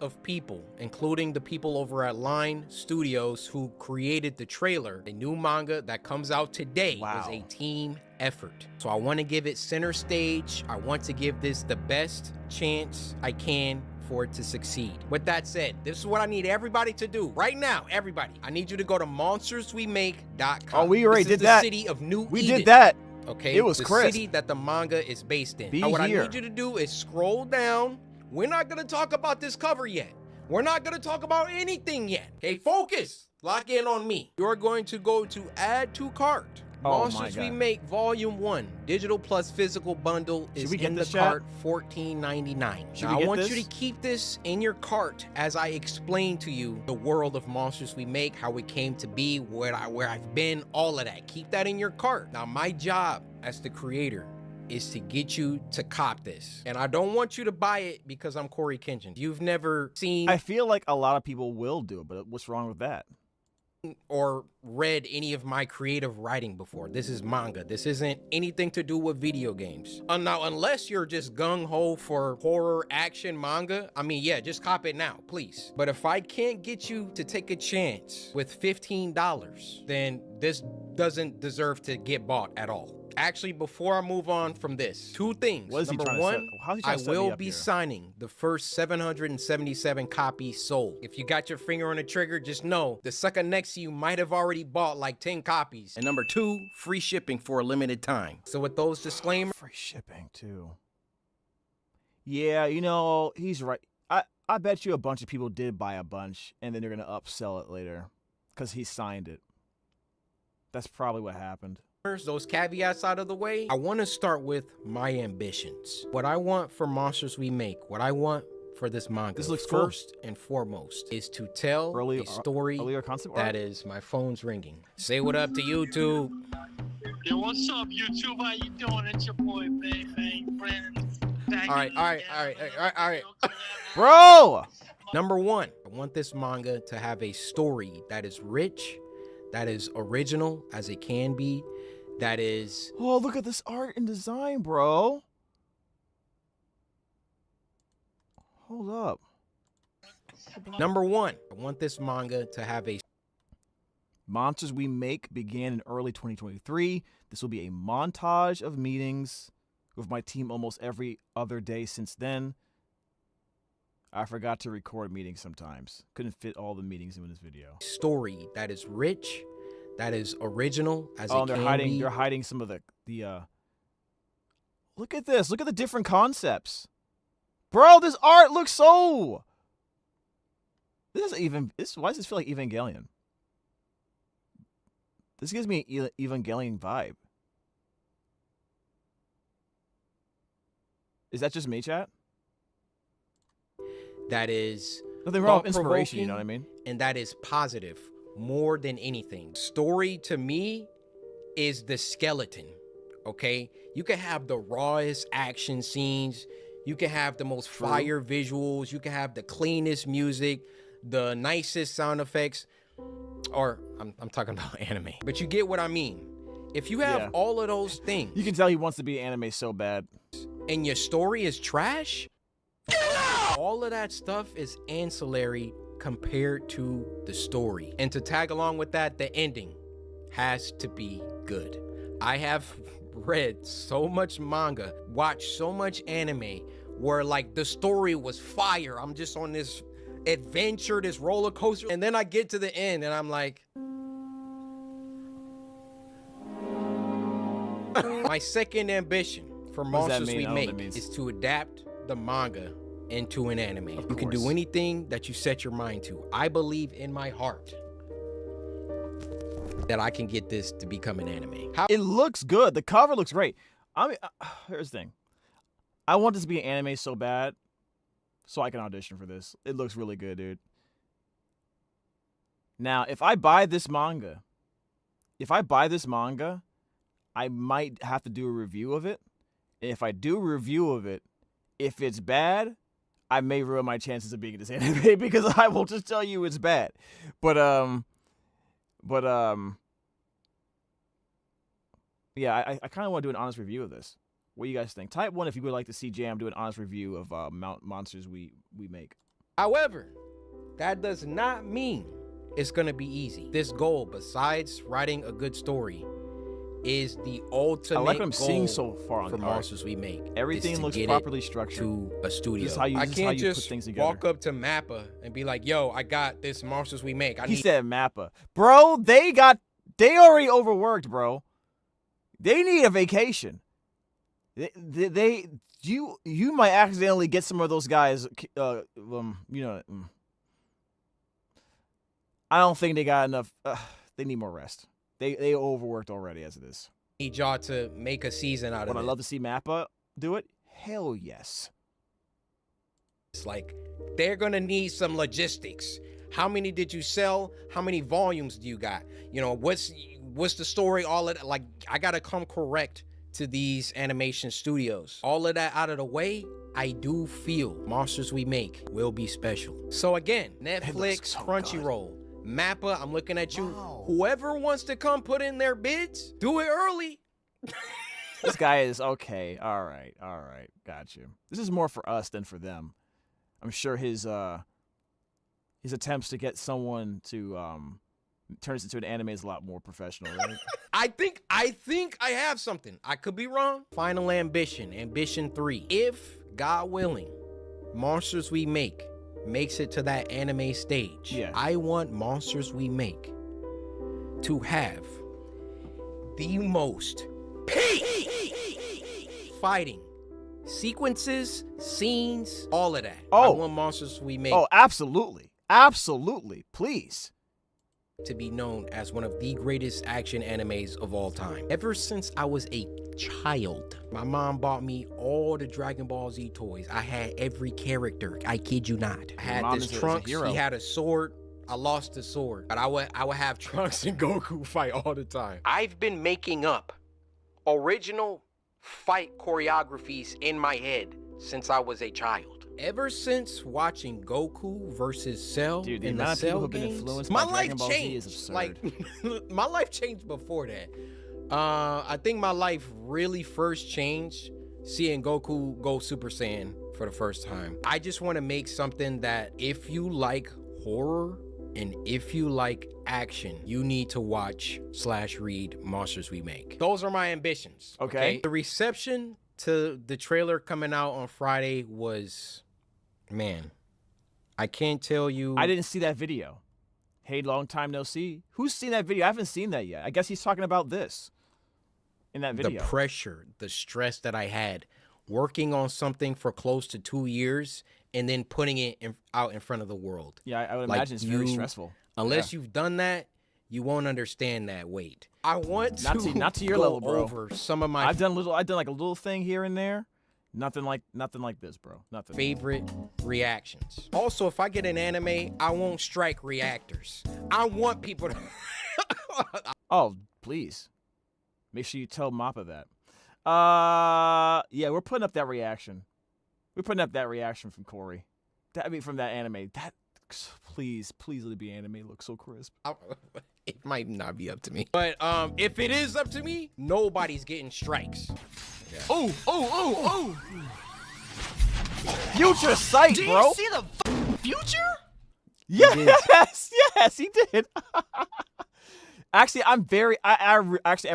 of people, including the people over at Line Studios who created the trailer. The new manga that comes out today Wow. is a team effort. So I want to give it center stage. I want to give this the best chance I can for it to succeed. With that said, this is what I need everybody to do right now. Everybody, I need you to go to monsterswemake.com. Oh, we already This did is the that. city of New We Eden. did that. Okay, It was the crisp. city that the manga is based in. Be Now, what here. I need you to do is scroll down. We're not gonna talk about this cover yet. We're not gonna talk about anything yet. Okay, focus. Lock in on me. You're going to go to add to cart. Oh, my Monsters We God. Make Volume 1, digital plus physical bundle Should is we get in the this, chat? cart, $14.99. Should Now, we I get want you this? to keep this in your cart as I explain to you the world of Monsters We Make, how it came to be, where I've been, all of that. Keep that in your cart. Now, my job as the creator is to get you to cop this. And I don't want you to buy it because I'm CoreyxKenshin. You've never seen I feel like a lot of people will do it, but what's wrong with that? or read any of my creative writing before. This is manga. This isn't anything to do with video games. Now, unless you're just gung-ho for horror action manga, I mean, yeah, just cop it now, please. But if I can't get you to take a chance with $15, then this doesn't deserve to get bought at all. Actually, before I move on from this, two things. What is he Number trying to one, set- how's he I trying to set me will up be here? signing the first 777 copies sold. If you got your finger on the trigger, just know the sucker next to you might have already bought like 10 copies. And number two, free shipping for a limited time. So with those disclaimers, Free shipping too. Yeah, you know, he's right. I bet you a bunch of people did buy a bunch and then they're gonna upsell it later because he signed it. That's probably what happened. those caveats out of the way, I want to start with my ambitions. What I want for Monsters We Make, what I want for this manga, This looks cool. first and foremost, is to tell a story Earlier concept that art? is my phone's ringing. Say what up to YouTube. Yo, what's up, YouTube? How you doing? It's your boy, Bang Brandon. All right. Bro! Number one, I want this manga to have a story that is rich, that is original as it can be, that is Oh, look at this art and design, bro. Hold up. number one. I want this manga to have a Monsters We Make began in early 2023. This will be a montage of meetings with my team almost every other day since then. I forgot to record meetings sometimes. Couldn't fit all the meetings in this video. story that is rich, that is original as Oh, it and they're can hiding. be. They're hiding some of the. Look at this. Look at the different concepts, bro. This art looks so. This is even. This. Why does this feel like Evangelion? This gives me an Evangelion vibe. Is that just me, chat? That is Nothing wrong with inspiration. You thought-provoking, know what I mean? and that is positive more than anything. Story to me is the skeleton, okay? You can have the rawest action scenes, You can have the most fire visuals. You can have the cleanest music, the nicest sound effects. Or I'm talking about anime. But you get what I mean. If you have all of those things. You can tell he wants to be anime so bad. And your story is trash. All of that stuff is ancillary compared to the story. And to tag along with that, the ending has to be good. I have read so much manga, watched so much anime where like the story was fire. I'm just on this adventure, this roller coaster, and then I get to the end and I'm like, my second ambition for Monsters We Make is to adapt the manga into an anime. You can do anything that you set your mind to. I believe in my heart that I can get this to become an anime. It looks good. The cover looks great. I mean, here's the thing. I want this to be an anime so bad so I can audition for this. It looks really good, dude. Now, if I buy this manga, I might have to do a review of it. And if I do a review of it, if it's bad, I may ruin my chances of being in this anime because I will just tell you it's bad. But yeah, I kind of want to do an honest review of this. What do you guys think? Type 1 if you would like to see Jam do an honest review of Monsters We Make. However, that does not mean it's going to be easy. This goal, besides writing a good story, is the ultimate I like what I'm goal seeing so far on for the Monsters We Make. Everything looks properly structured. To a studio. This is how you, I this can't is how you just put things together. walk up to Mappa and be like, yo, I got this Monsters We Make. He said Mappa. Bro, they already overworked, bro. They need a vacation. You might accidentally get some of those guys, I don't think they got enough. They need more rest. They overworked already as it is. Need y'all to make a season out of it. Would I love to see Mappa do it? Hell yes. It's like, they're going to need some logistics. How many did you sell? How many volumes do you got? You know, what's the story? All of that. Like, I got to come correct to these animation studios. All of that out of the way, I do feel Monsters We Make will be special. So again, Netflix, Crunchyroll, Mappa, I'm looking at you. Wow. Whoever wants to come put in their bids, do it early. This guy is okay. All right. Got you. This is more for us than for them. I'm sure his attempts to get someone to turn this into an anime is a lot more professional, right? I think I have something. I could be wrong. Final ambition 3. If, God willing, Monsters We Make makes it to that anime stage, I want Monsters We Make to have the most peak fighting sequences, scenes, all of that. I want Monsters We Make. Oh, absolutely. Absolutely. Please. To be known as one of the greatest action animes of all time. Ever since I was a child, my mom bought me all the Dragon Ball Z toys. I had every character. I kid you not. I had this Trunks. He had a sword. I lost the sword. But I would have Trunks and Goku fight all the time. I've been making up original fight choreographies in my head since I was a child. Ever since watching Goku versus Cell in the Cell games, my life changed. Like, my life changed before that. I think my life really first changed seeing Goku go Super Saiyan for the first time. I just want to make something that if you like horror and if you like action, you need to watch / read Monsters We Make. Those are my ambitions. Okay. The reception to the trailer coming out on Friday was, man, I can't tell you. I didn't see that video. Hey, long time no see. Who's seen that video? I haven't seen that yet. I guess he's talking about this in that video. The pressure, the stress that I had working on something for close to 2 years and then putting it out in front of the world. Yeah, I would imagine it's very stressful. Unless you've done that, you won't understand that weight. I want to not to your level, bro. Over some of my I've done like a little thing here and there. Nothing like this, bro. Nothing. Favorite reactions. Also, if I get an anime, I won't strike reactors. I want people to Oh, please. Make sure you tell Mappa that. Yeah, we're putting up that reaction. We're putting up that reaction from Corey. From that anime. That please let it be anime. It looks so crisp. It might not be up to me, but if it is up to me, nobody's getting strikes. Yeah. Oh! Future sight, Do bro. you see the future? Yes, yes, he did. Actually, I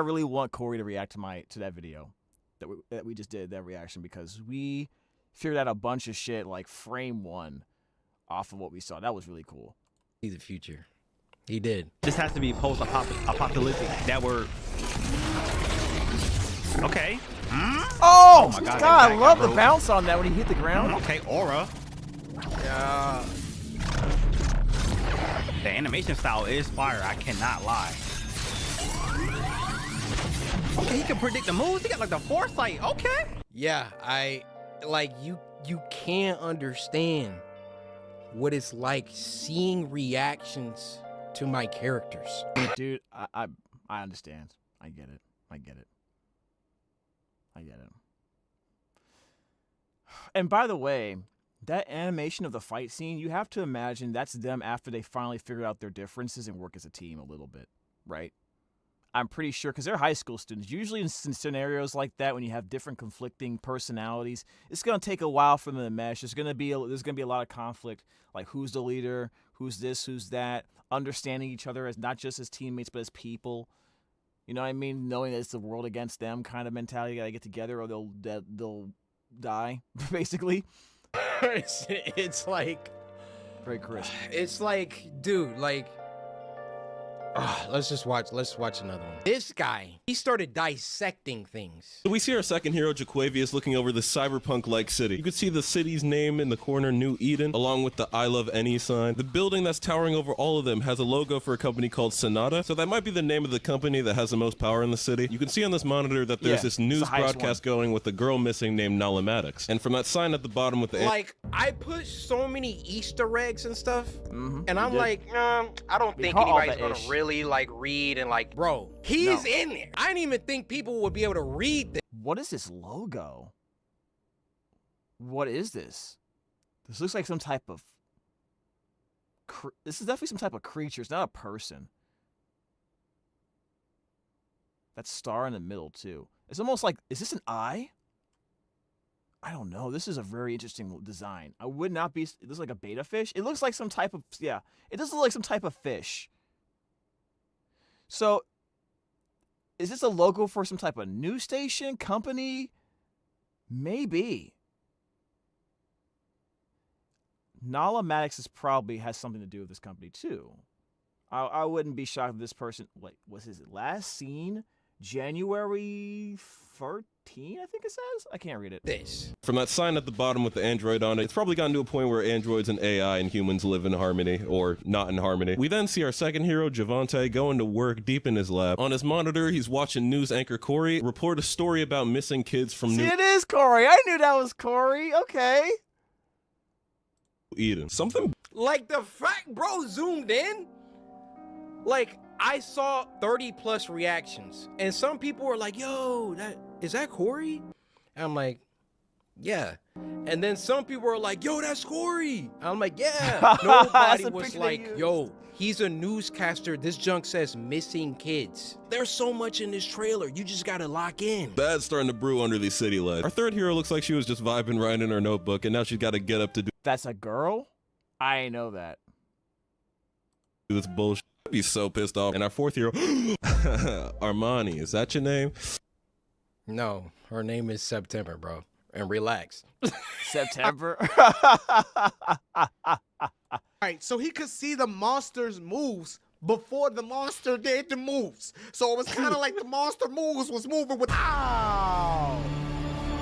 really want Corey to react to that video that we just did, that reaction, because we figured out a bunch of shit like frame 1 off of what we saw. That was really cool. See the future. He did. This has to be post-apocalyptic. That word. Okay. Oh my God, I love the bounce on that when he hit the ground. Okay, aura. Yeah. The animation style is fire. I cannot lie. Okay, he can predict the moves. He got like the foresight. Okay. Yeah, you can't understand what it's like seeing reactions to my characters. Dude, I understand. I get it. And by the way, that animation of the fight scene, you have to imagine that's them after they finally figured out their differences and work as a team a little bit, right? I'm pretty sure, because they're high school students. Usually in scenarios like that, when you have different conflicting personalities, it's going to take a while for them to mesh. There's going to be a lot of conflict, like who's the leader, who's this, who's that, understanding each other as not just as teammates, but as people. You know what I mean? Knowing that it's the world against them kind of mentality. You got to get together or they'll die, basically. It's like very crisp. It's like, dude, like, let's watch another one. This guy, he started dissecting things. So we see our second hero, Jaquavius, looking over the cyberpunk-like city. You can see the city's name in the corner, New Eden, along with the I Love Any sign. The building that's towering over all of them has a logo for a company called Sonata, so that might be the name of the company that has the most power in the city. You can see on this monitor that there's this news broadcast going with a girl missing named Nalamatics. And from that sign at the bottom with the... Like, I put so many Easter eggs and stuff, and I'm like, I don't think anybody's gonna really like read and like, bro, he's in there. I didn't even think people would be able to read this. What is this logo? What is this? This looks like some type of this is definitely some type of creature. It's not a person. That star in the middle too. It's almost like, is this an eye? I don't know. This is a very interesting design. I would not be. It looks like a beta fish. It looks like some type of, yeah. It does look like some type of fish. So, is this a logo for some type of news station, company? Maybe. Nalamatics probably has something to do with this company too. I wouldn't be shocked if this person, was his last seen January 13, I think it says? I can't read it. This. From that sign at the bottom with the android on it, it's probably gotten to a point where androids and AI and humans live in harmony, or not in harmony. We then see our second hero, Javante, going to work deep in his lab. On his monitor, he's watching news anchor Corey report a story about missing kids from New it is Corey. I knew that was Corey. Okay. Eden. Something like the fact bro zoomed in, like I saw 30+ reactions, and some people were like, yo, is that Corey? And I'm like, yeah. And then some people were like, yo, that's Corey. I'm like, yeah. Nobody was like, yo, he's a newscaster. This junk says missing kids. There's so much in this trailer. You just gotta lock in. Bad's starting to brew under these city lights. Our third hero looks like she was just vibing right in her notebook, and now she's got to get up to do That's a girl? I know that. this bullshit. I'd be so pissed off. And our fourth hero, Armani, is that your name? No, her name is September, bro. And relax. September? Right, so he could see the monster's moves before the monster did the moves. So it was kind of like the monster moves was moving with. Ow!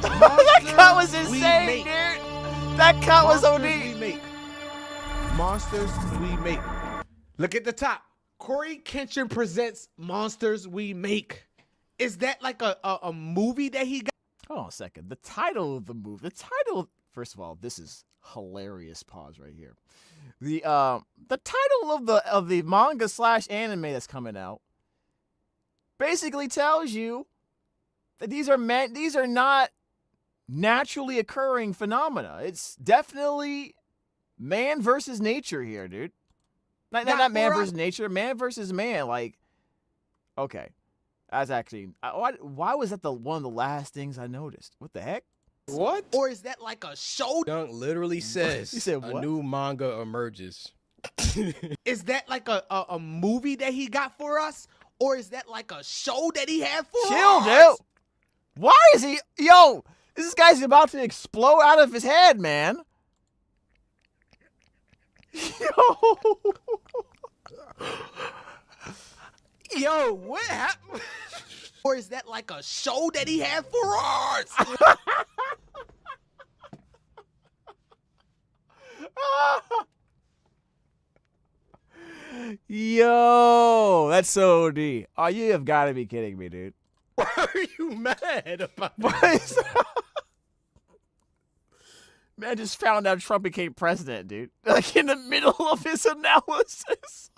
That cut was insane, dude. That cut was OD. Monsters we make. Look at the top. CoreyxKenshin presents Monsters We Make. Is that like a movie that he got? Hold on a second. The title of the movie. First of all, this is hilarious. Pause right here. The title of the manga / anime that's coming out basically tells you that these are not naturally occurring phenomena. It's definitely man versus nature here, dude. Not man versus nature, man versus man. Like, okay, that's actually why was that one of the last things I noticed? What the heck? What? Or is that like a show? Dunk literally says He said a what? new manga emerges. Is that like a movie that he got for us? Or is that like a show that he had for Chill, us? dude. Why is he? Yo, this guy's about to explode out of his head, man. Yo. Yo, what happened? Or is that like a show that he had for us? Yo, that's so OD. Oh, you have got to be kidding me, dude. Why are you mad about Man just found out Trump became president, dude. Like in the middle of his analysis.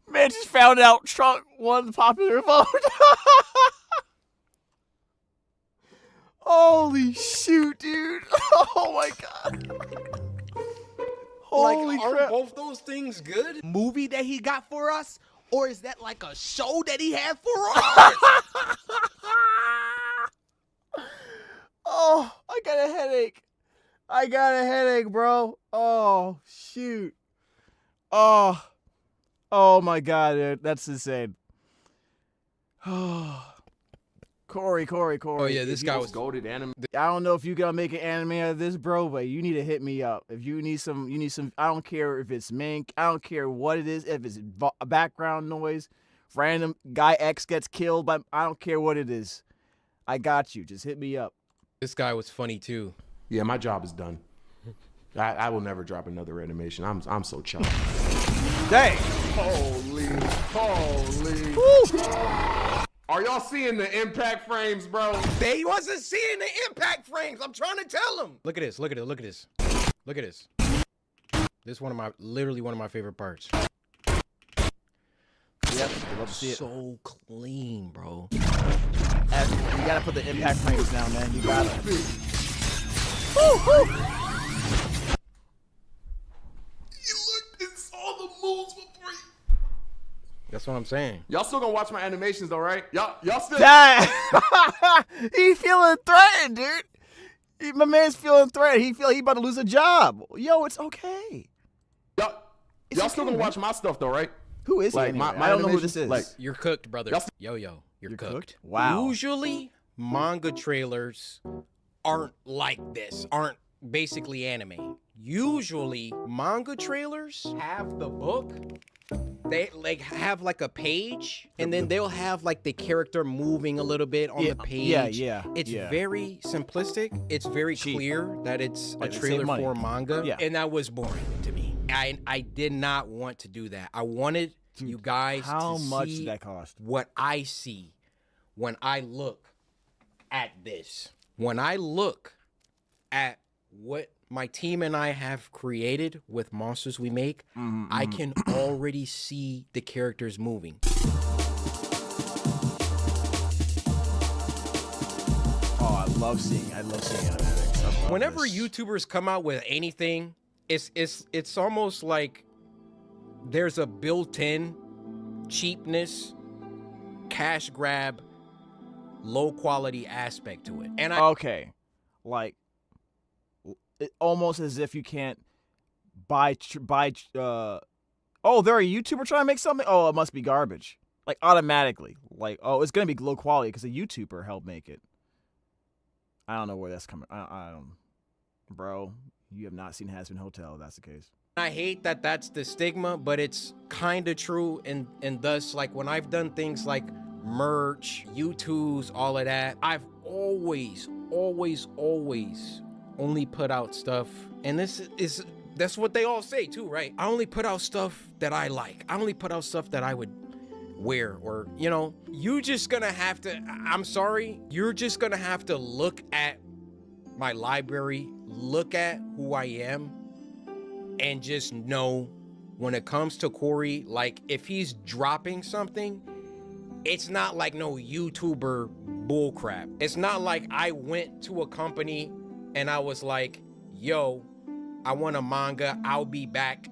Man just found out Trump won the popular vote. Holy shoot, dude. Oh my god. Holy like, are crap. both those things good? Movie that he got for us? Or is that like a show that he had for us? Oh, I got a headache. I got a headache, bro. Oh, shoot. Oh my god, dude. That's insane. Oh. Corey. Oh yeah, this guy was goated anime. I don't know if you gonna make an anime out of this, bro, but you need to hit me up. If you need some, I don't care if it's mink, I don't care what it is, if it's background noise, random guy X gets killed, but I don't care what it is. I got you. Just hit me up. This guy was funny too. Yeah, my job is done. I will never drop another animation. I'm so chuffed. Dang. Holy. Woo. Are y'all seeing the impact frames, bro? They wasn't seeing the impact frames. I'm trying to tell them. Look at this. Look at it. Look at this. Look at this. This is literally one of my favorite parts. Yep, love to see it. So clean, bro. You gotta put the impact frames down, man. You gotta. You looked and saw the moves before you. That's what I'm saying. Y'all still gonna watch my animations though, right? Y'all still. He feeling threatened, dude. My man's feeling threatened. He about to lose a job. Yo, it's okay. Y'all still gonna watch my stuff though, right? Who is he? Anyway? I don't know who this is. Like, you're cooked, brother. You're cooked. Wow. Usually, manga trailers aren't like this. Aren't basically anime. Usually, manga trailers have the book. They like have like a page, and then they'll have like the character moving a little bit on the page. Yeah. It's very simplistic. It's very clear that it's a Like, trailer save money. for manga. Yeah. And that was boring to me. I did not want to do that. I wanted you guys How to much see did that cost? what I see when I look at this. When I look at what my team and I have created with monsters we make, I can already see the characters moving. Oh, I love seeing animatics. Whenever YouTubers come out with anything, it's almost like there's a built-in cheapness, cash grab, low quality aspect to it. And okay, like almost as if you can't buy. Oh, they're a YouTuber trying to make something. Oh, it must be garbage. Like automatically, like it's gonna be low quality because a YouTuber helped make it. I don't know where that's coming. I don't, bro. You have not seen Hazbin Hotel. If that's the case. I hate that that's the stigma, but it's kind of true. And thus, like when I've done things like merch, YouTubes, all of that, I've always only put out stuff. And that's what they all say too, right? I only put out stuff that I like. I only put out stuff that I would wear, or, you know, you just gonna have to, I'm sorry, you're just gonna have to look at my library, look at who I am, and just know when it comes to Corey, like if he's dropping something, it's not like no YouTuber bullcrap. It's not like I went to a company and I was like, yo, I want a manga, I'll be back,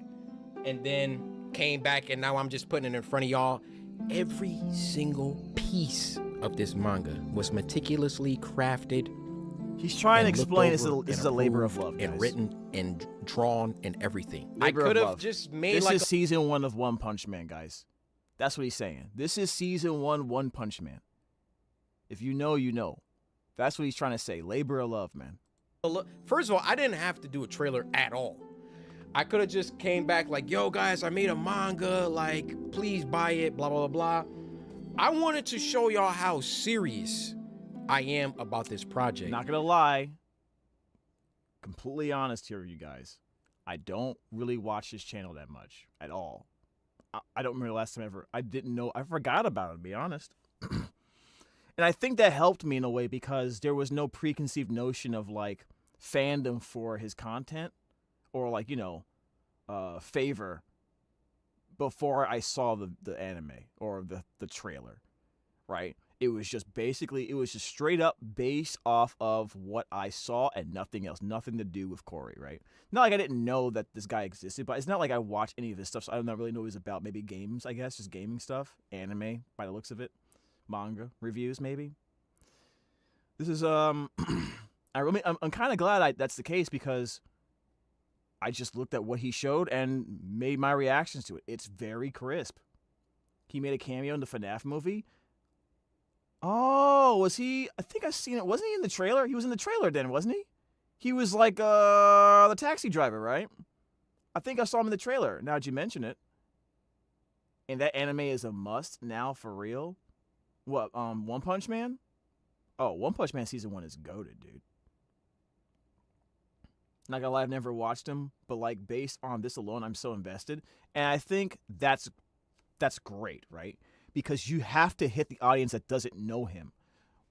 and then came back and now I'm just putting it in front of y'all. Every single piece of this manga was meticulously crafted. He's trying to explain this is a labor of love, guys. And written and drawn and everything. Labor I could of have love. just made this like is season 1 of One Punch Man, guys. That's what he's saying. This is season 1 One Punch Man. If you know, you know. That's what he's trying to say. Labor of love, man. First of all, I didn't have to do a trailer at all. I could have just came back like, yo, guys, I made a manga. Like, please buy it, blah, blah, blah, blah. I wanted to show y'all how serious I am about this project. Not gonna lie. Completely honest here, you guys. I don't really watch his channel that much at all. I don't remember the last time ever. I didn't know. I forgot about it, to be honest. And I think that helped me in a way because there was no preconceived notion of like fandom for his content or like, you know, favor before I saw the anime or the trailer, right? It was just basically, it was just straight up based off of what I saw and nothing else, nothing to do with Corey, right? Not like I didn't know that this guy existed, but it's not like I watch any of his stuff, so I don't really know what he's about. Maybe games, I guess, just gaming stuff, anime, by the looks of it, manga reviews, maybe. This is I'm kind of glad that's the case because I just looked at what he showed and made my reactions to it. It's very crisp. He made a cameo in the FNAF movie. Oh, was he? I think I've seen it. Wasn't he in the trailer? He was in the trailer then, wasn't he? He was like the taxi driver, right? I think I saw him in the trailer. Now that you mention it. And that anime is a must now for real. What, One Punch Man? Oh, One Punch Man season 1 is goated, dude. Not gonna lie, I've never watched him, but like based on this alone, I'm so invested. And I think that's great, right? Because you have to hit the audience that doesn't know him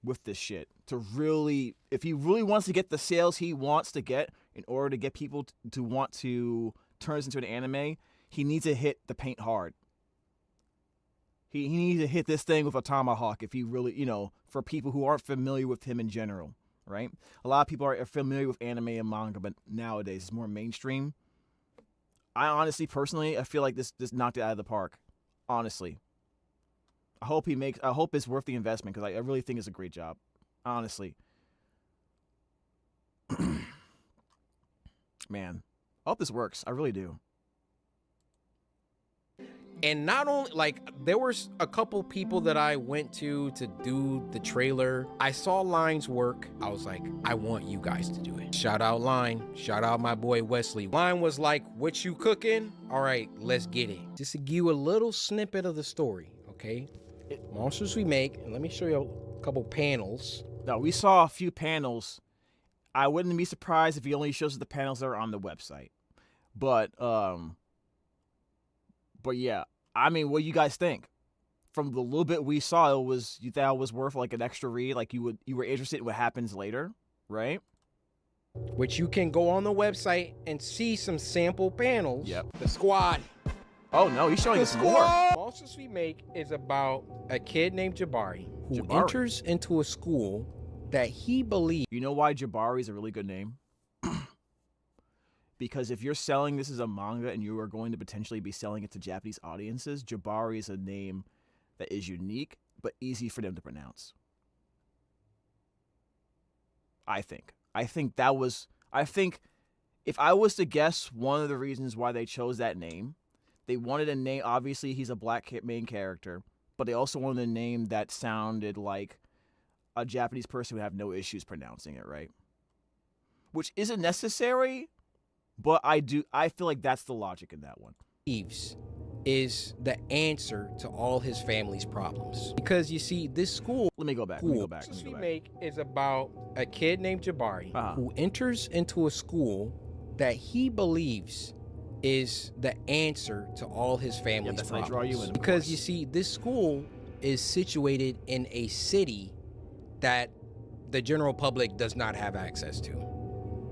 with this shit to really, if he really wants to get the sales he wants to get in order to get people to want to turn this into an anime, he needs to hit the paint hard. He needs to hit this thing with a tomahawk if he really, you know, for people who aren't familiar with him in general, right? A lot of people are familiar with anime and manga, but nowadays it's more mainstream. I honestly, personally, I feel like this knocked it out of the park. Honestly. I hope it's worth the investment because I really think it's a great job. Honestly. Man, I hope this works. I really do. And not only, like, there was a couple people that I went to do the trailer. I saw Line's work. I was like, I want you guys to do it. Shout out Line. Shout out my boy Wesley. Line was like, what you cooking? All right, let's get it. Just to give you a little snippet of the story, okay? Monsters We Make, and let me show you a couple panels. No, we saw a few panels. I wouldn't be surprised if he only shows us the panels that are on the website. But yeah, I mean, what do you guys think? From the little bit we saw, you thought it was worth like an extra read, like you were interested in what happens later, right? Which you can go on the website and see some sample panels. Yep. The Squad. Oh no, he's showing us more. Monsters We Make is about a kid named Jabari who enters into a school that he believes. You know why Jabari is a really good name? Because if you're selling this as a manga and you are going to potentially be selling it to Japanese audiences, Jabari is a name that is unique but easy for them to pronounce. I think if I was to guess one of the reasons why they chose that name, they wanted a name, obviously he's a black main character, but they also wanted a name that sounded like a Japanese person would have no issues pronouncing it, right? Which isn't necessary, but I feel like that's the logic in that one. Believes is the answer to all his family's problems. Because you see, this school... Let me go back. Monsters We Make is about a kid named Jabari who enters into a school that he believes is the answer to all his family's that's problems. how I draw you in, because you see, this school is situated in a city that the general public does not have access to.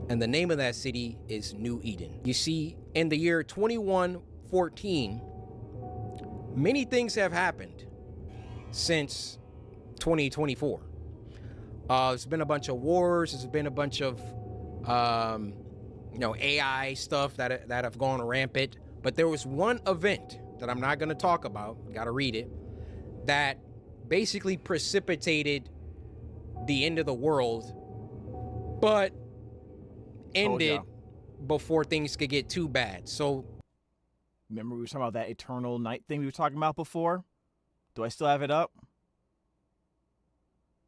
And the name of that city is New Eden. You see, in the year 21 2114, many things have happened since 2024. There's been a bunch of wars. There's been a bunch of, AI stuff that have gone rampant. But there was one event that I'm not going to talk about, got to read it, that basically precipitated the end of the world, but ended before things could get too bad. So, remember we were talking about that eternal night thing we were talking about before? Do I still have it up?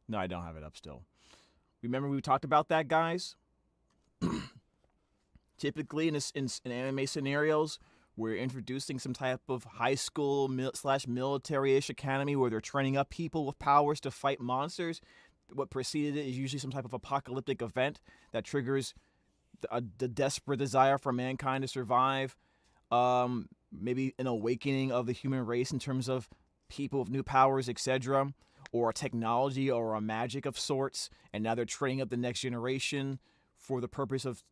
No, I don't have it up still. Remember we talked about that, guys? Typically in anime scenarios, we're introducing some type of high school / military-ish academy where they're training up people with powers to fight monsters. What preceded it is usually some type of apocalyptic event that triggers the desperate desire for mankind to survive. Maybe an awakening of the human race in terms of people with new powers, etc., or a technology or a magic of sorts, and now they're training up the next generation for the purpose of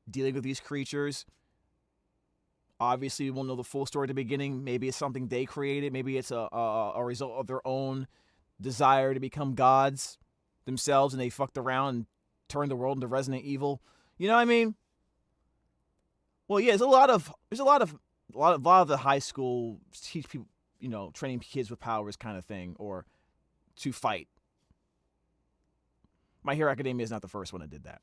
dealing with these creatures. Obviously, we won't know the full story at the beginning. Maybe it's something they created. Maybe it's a result of their own desire to become gods themselves, and they fucked around and turned the world into Resident Evil. You know what I mean? Well, yeah, there's a lot of the high school teach people, training kids with powers kind of thing, or to fight. My Hero Academia is not the first one that did that.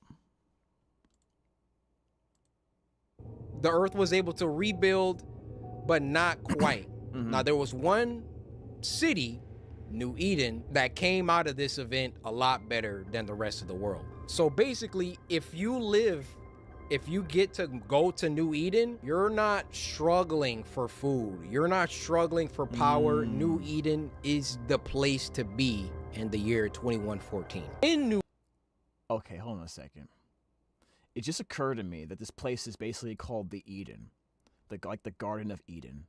the Earth was able to rebuild, but not quite. Now, there was one city, New Eden, that came out of this event a lot better than the rest of the world. So basically, if you get to go to New Eden, you're not struggling for food. You're not struggling for power. New Eden is the place to be in the year 2114. Okay, hold on a second. It just occurred to me that this place is basically called the Eden, like the Garden of Eden.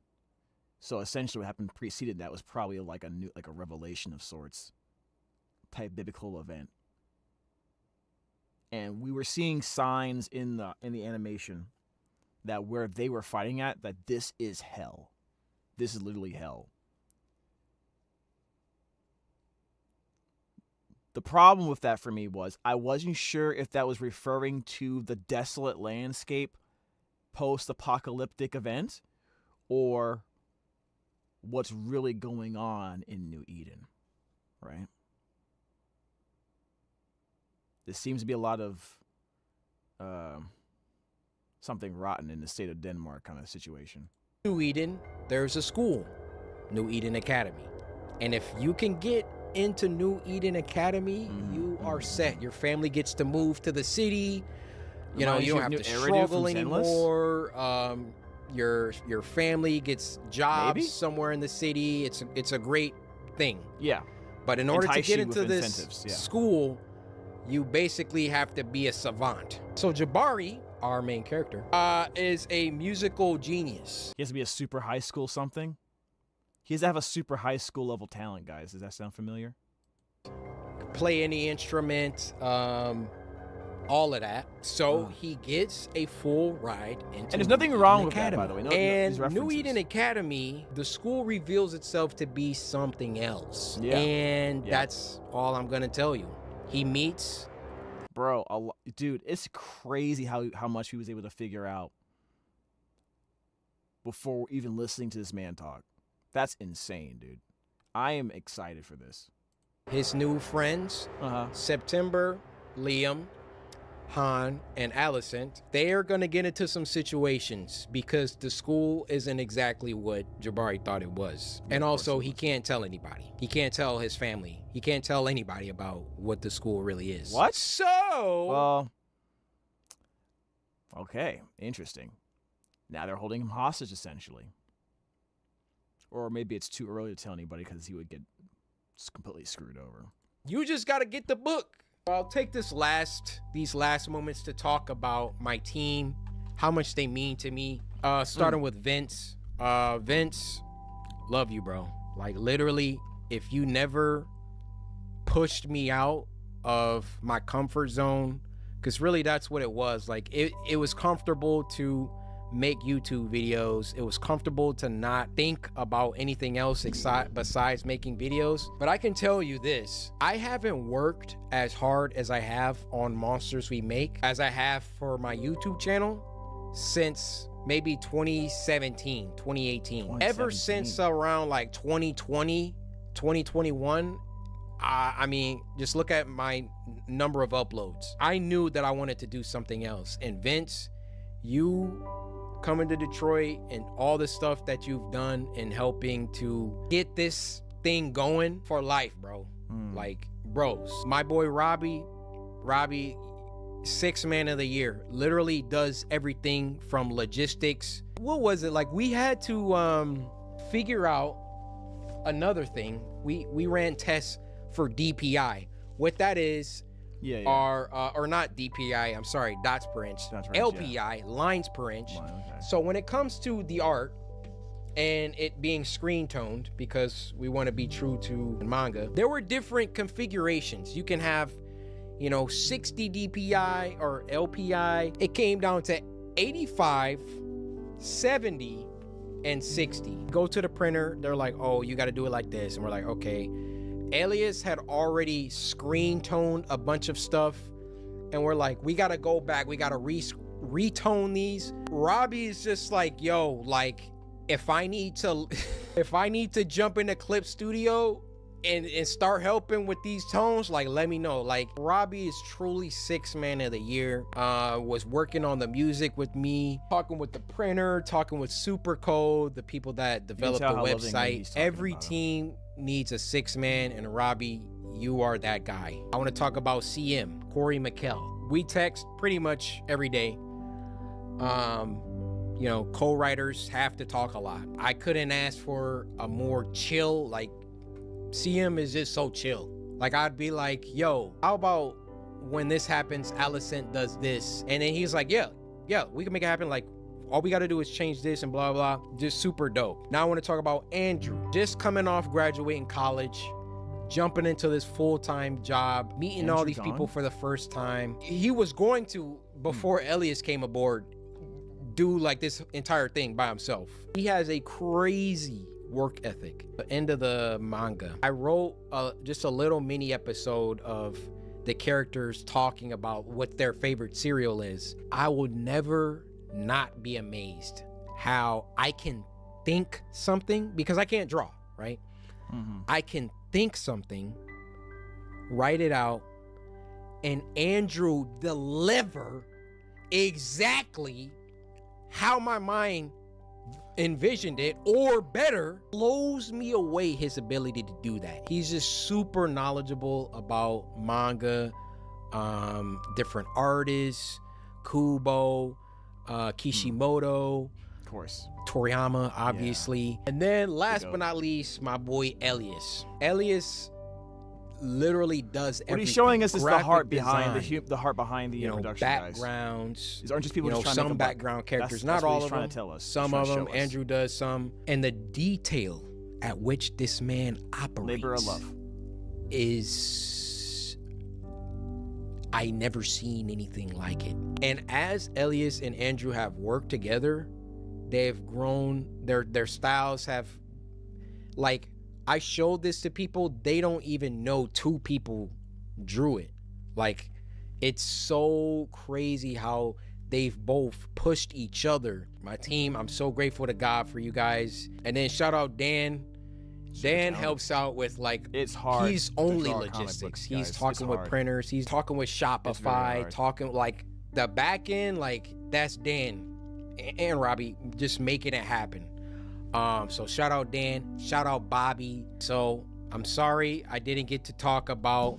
So essentially, what happened preceded that was probably like a revelation of sorts, type biblical event. And we were seeing signs in the animation that where they were fighting at, that this is hell. This is literally hell. The problem with that for me was I wasn't sure if that was referring to the desolate landscape post-apocalyptic event or what's really going on in New Eden, right? There seems to be a lot of something rotten in the state of Denmark kind of situation. New Eden, there's a school, New Eden Academy. And if you can get into New Eden Academy, you are set. Your family gets to move to the city. You know, you don't have to struggle anymore. Your family gets jobs somewhere in the city. It's a great thing. Yeah. But in order to get into this school, you basically have to be a savant. So Jabari, our main character, is a musical genius. He has to be a super high school something? He has to have a super high school level talent, guys. Does that sound familiar? Play any instrument, all of that. So he gets a full ride into And there's nothing wrong with Academy. that, by the way. And New Eden Academy, the school reveals itself to be something else. Yeah. And that's all I'm going to tell you. He meets... Bro, dude, it's crazy how much he was able to figure out before even listening to this man talk. That's insane, dude. I am excited for this. His new friends, September, Liam, Han, and Alicent, they are going to get into some situations because the school isn't exactly what Jabari thought it was. And also, he can't tell anybody. He can't tell his family. He can't tell anybody about what the school really is. What? So... Well, okay, interesting. Now they're holding him hostage, essentially. Or maybe it's too early to tell anybody because he would get completely screwed over. You just got to get the book. I'll take these last moments to talk about my team, how much they mean to me. Starting with Vince. Vince, love you, bro. Like, literally, if you never pushed me out of my comfort zone, because really that's what it was. Like, it was comfortable to make YouTube videos. It was comfortable to not think about anything else besides making videos. But I can tell you this, I haven't worked as hard as I have on Monsters We Make as I have for my YouTube channel since maybe 2017, 2018. Ever since around like 2020, 2021, I mean, just look at my number of uploads. I knew that I wanted to do something else. And Vince, you coming to Detroit and all the stuff that you've done in helping to get this thing going for life, bro. Like, bros. My boy Robbie, 6th man of the year, literally does everything from logistics. What was it? Like, we had to figure out another thing. We ran tests for DPI. What that is, or not DPI, I'm sorry, dots per inch. LPI, lines per inch. So when it comes to the art and it being screen toned, because we want to be true to manga, there were different configurations. You can have, 60 DPI or LPI. It came down to 85, 70, and 60. Go to the printer, they're like, oh, you got to do it like this. And we're like, okay. Elias had already screen toned a bunch of stuff, and we're like, we gotta go back, we gotta retone these. Robbie is just like, yo, like, if I need to jump into Clip Studio and start helping with these tones, like, let me know. Like, Robbie is truly 6th man of the year. Was working on the music with me, talking with the printer, talking with Supercode, the people that developed the website. Every team needs a 6th man, and Robbie, you are that guy. I want to talk about CM, Corey McKell. We text pretty much every day. Co-writers have to talk a lot. I couldn't ask for a more chill, like, CM is just so chill. Like, I'd be like, yo, how about when this happens, Alicent does this? And then he's like, yeah, we can make it happen. Like, all we got to do is change this and blah, blah. Just super dope. Now I want to talk about Andrew. Just coming off graduating college, jumping into this full-time job, meeting all these people for the first time. He was going to, before Elias came aboard, do like this entire thing by himself. He has a crazy work ethic. The end of the manga, I wrote just a little mini episode of the characters talking about what their favorite cereal is. I will never not be amazed how I can think something, because I can't draw, right? I can think something, write it out, and Andrew deliver exactly how my mind envisioned it, or better. Blows me away, his ability to do that. He's just super knowledgeable about manga, different artists, Kubo, Kishimoto, of course, Toriyama, obviously. And then last but not least, my boy Elias. Elias literally does everything. What he's showing us is the heart design, behind the heart behind the introduction, backgrounds. These aren't just people just trying some to background characters, that's not all of trying them. To tell us. Some of them, Andrew does some, and the detail at which this man operates. Labor of love. Is I never seen anything like it. And as Elias and Andrew have worked together, they've grown. Their styles have, like, I showed this to people, they don't even know two people drew it. Like, it's so crazy how they've both pushed each other. My team, I'm so grateful to God for you guys. And then shout out Dan. Dan helps out with, like, it's hard. He's only logistics. He's talking with printers. He's talking with Shopify, talking like the back end, like that's Dan and Robbie just making it happen. So shout out Dan, shout out Bobby. So I'm sorry I didn't get to talk about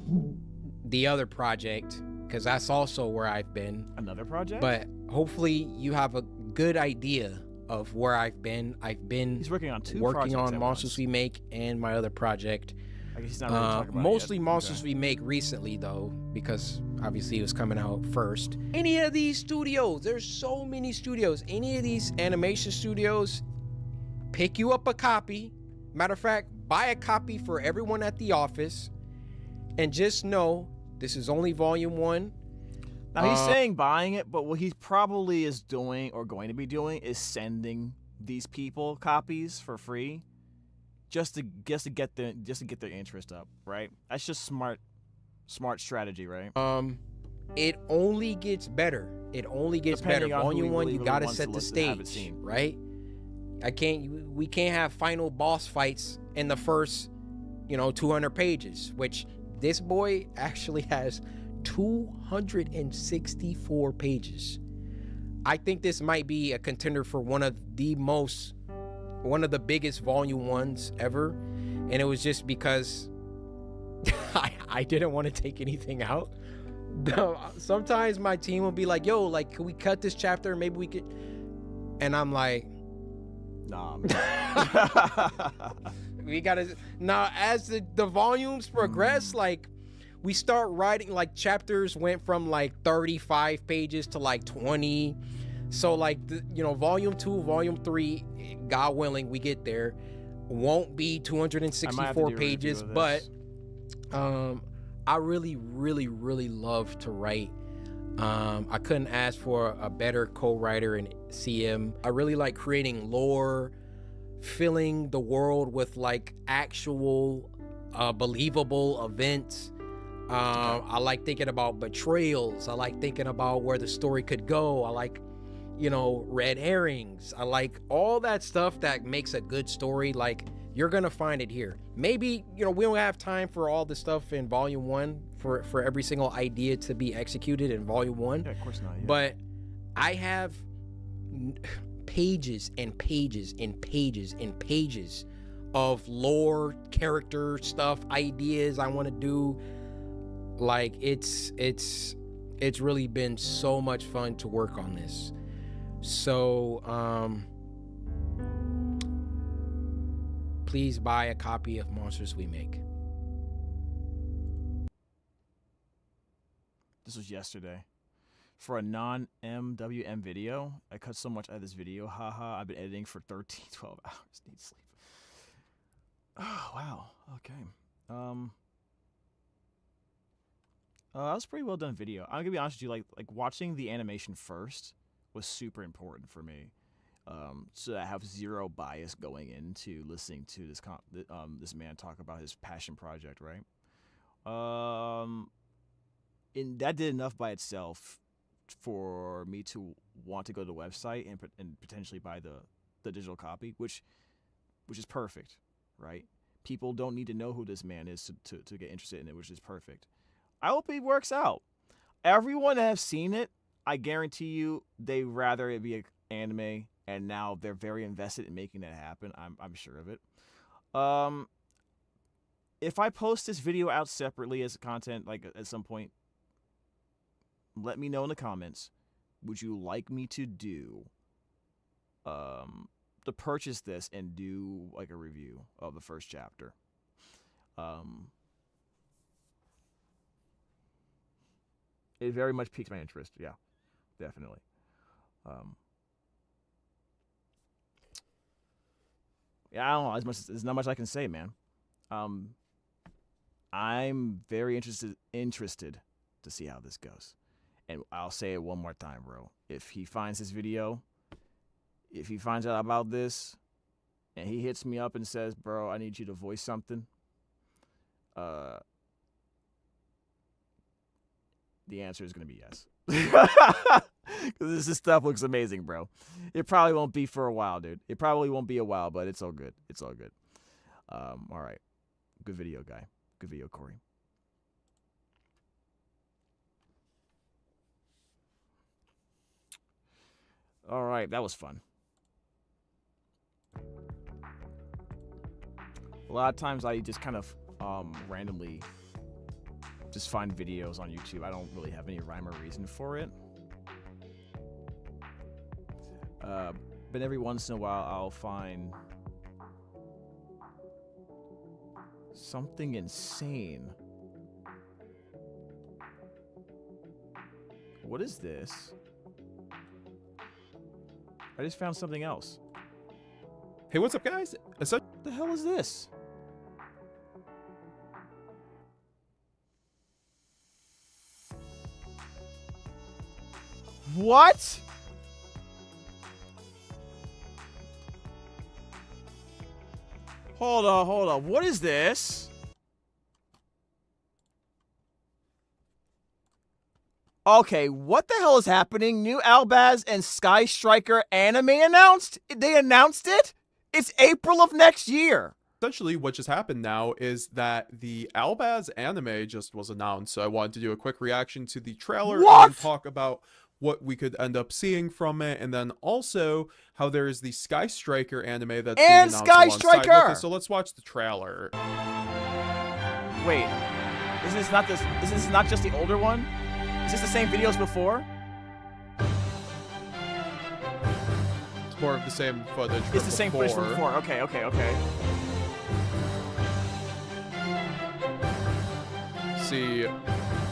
the other project, because that's also where I've been. Another project? But hopefully you have a good idea of where I've been. He's working on two working projects on Monsters We Make and my other project. I guess he's not really talking about mostly it yet. Monsters We Make recently, though, because obviously it was coming out first. Any of these studios, there's so many studios. Any of these animation studios, pick you up a copy. Matter of fact, buy a copy for everyone at the office, and just know this is only volume 1. Now he's saying buying it, but what he probably is doing or going to be doing is sending these people copies for free, just to get their interest up, right? That's just smart strategy, right? It only gets better. It only gets Depending better. on who Volume he one, really, you really gotta wants set to the have it stage, seen. right? We can't have final boss fights in the first, 200 pages, which this boy actually has 264 pages. I think this might be a contender for one of the biggest volume ones ever. And it was just because I didn't want to take anything out. Sometimes my team will be like, yo, like, can we cut this chapter? Maybe we could. And I'm like, nah, man. We gotta. Now, as the volumes progress, like, we start writing, like, chapters went from like 35 pages to like 20. So, like, volume 2, volume 3, God willing, we get there, won't be 264 pages, but I really, really, really love to write. I couldn't ask for a better co-writer in CM. I really like creating lore, filling the world with like actual believable events. I like thinking about betrayals. I like thinking about where the story could go. I like, red herrings. I like all that stuff that makes a good story. Like, you're gonna find it here. Maybe, we don't have time for all the stuff in volume 1 for every single idea to be executed in volume 1. Yeah, of course not. Yeah. But I have pages and pages and pages and pages of lore, character stuff, ideas I want to do. Like, it's really been so much fun to work on this. So, please buy a copy of Monsters We Make. This was yesterday. For a non-MWM video, I cut so much out of this video. Haha, I've been editing for 12 hours. Need sleep. Oh, wow. Okay. That was a pretty well done video. I'm gonna be honest with you, like watching the animation first was super important for me. So that I have zero bias going into listening to this man talk about his passion project, right? And that did enough by itself for me to want to go to the website and potentially buy the digital copy, which is perfect, right? People don't need to know who this man is to get interested in it, which is perfect. I hope it works out. Everyone that has seen it, I guarantee you, they rather it be an anime, and now they're very invested in making that happen. I'm sure of it. If I post this video out separately as content, like at some point, let me know in the comments. Would you like me to purchase this and do like a review of the first chapter? It very much piques my interest. Yeah, definitely. Yeah, I don't know. There's not much I can say, man. I'm very interested to see how this goes. And I'll say it one more time, bro. If he finds this video, if he finds out about this, and he hits me up and says, bro, I need you to voice something, the answer is going to be yes. Because this stuff looks amazing, bro. It probably won't be for a while, dude. It probably won't be a while, but it's all good. It's all good. All right. Good video, guy. Good video, Corey. All right, that was fun. A lot of times I just kind of randomly just find videos on YouTube. I don't really have any rhyme or reason for it. But every once in a while I'll find something insane. What is this? I just found something else. Hey, what's up, guys? What the hell is this? What? Hold on. What is this? Okay, what the hell is happening? New Albaz and Sky Striker anime announced? They announced it? It's April of next year. Essentially, what just happened now is that the Albaz anime just was announced. So I wanted to do a quick reaction to the trailer and talk about what we could end up seeing from it, and then also how there is the Sky Striker anime that's being announced alongside with it. So let's watch the trailer. Wait, is this not just the older one? Is this the same videos before? It's more of the same footage. It's the same footage from before. Okay. See,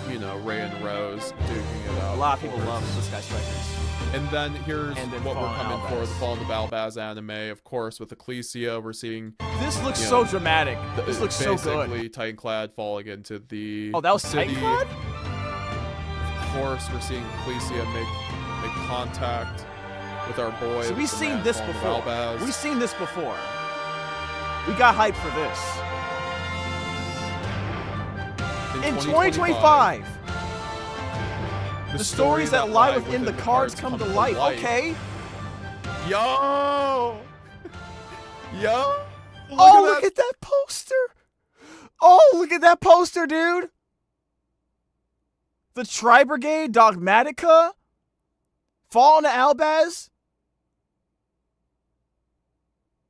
you know, Ray and Rose duking it out. A lot of people love the Sky Strikers. And then here's what we're coming for: the Fall of the Albaz anime, of course, with Ecclesia. We're seeing this looks so dramatic. This looks so good. Basically, Titanclad falling into the that was city. Titanclad? Of course, we're seeing Ecclesia make contact with our boy. So we've seen this before. We've seen this before. We got hyped for this. In 2025. The stories that lie within the cards come to life. Okay. Yo! Look at that poster. Oh, look at that poster, dude. The Tri-Brigade, Dogmatica, Fallen to Albaz,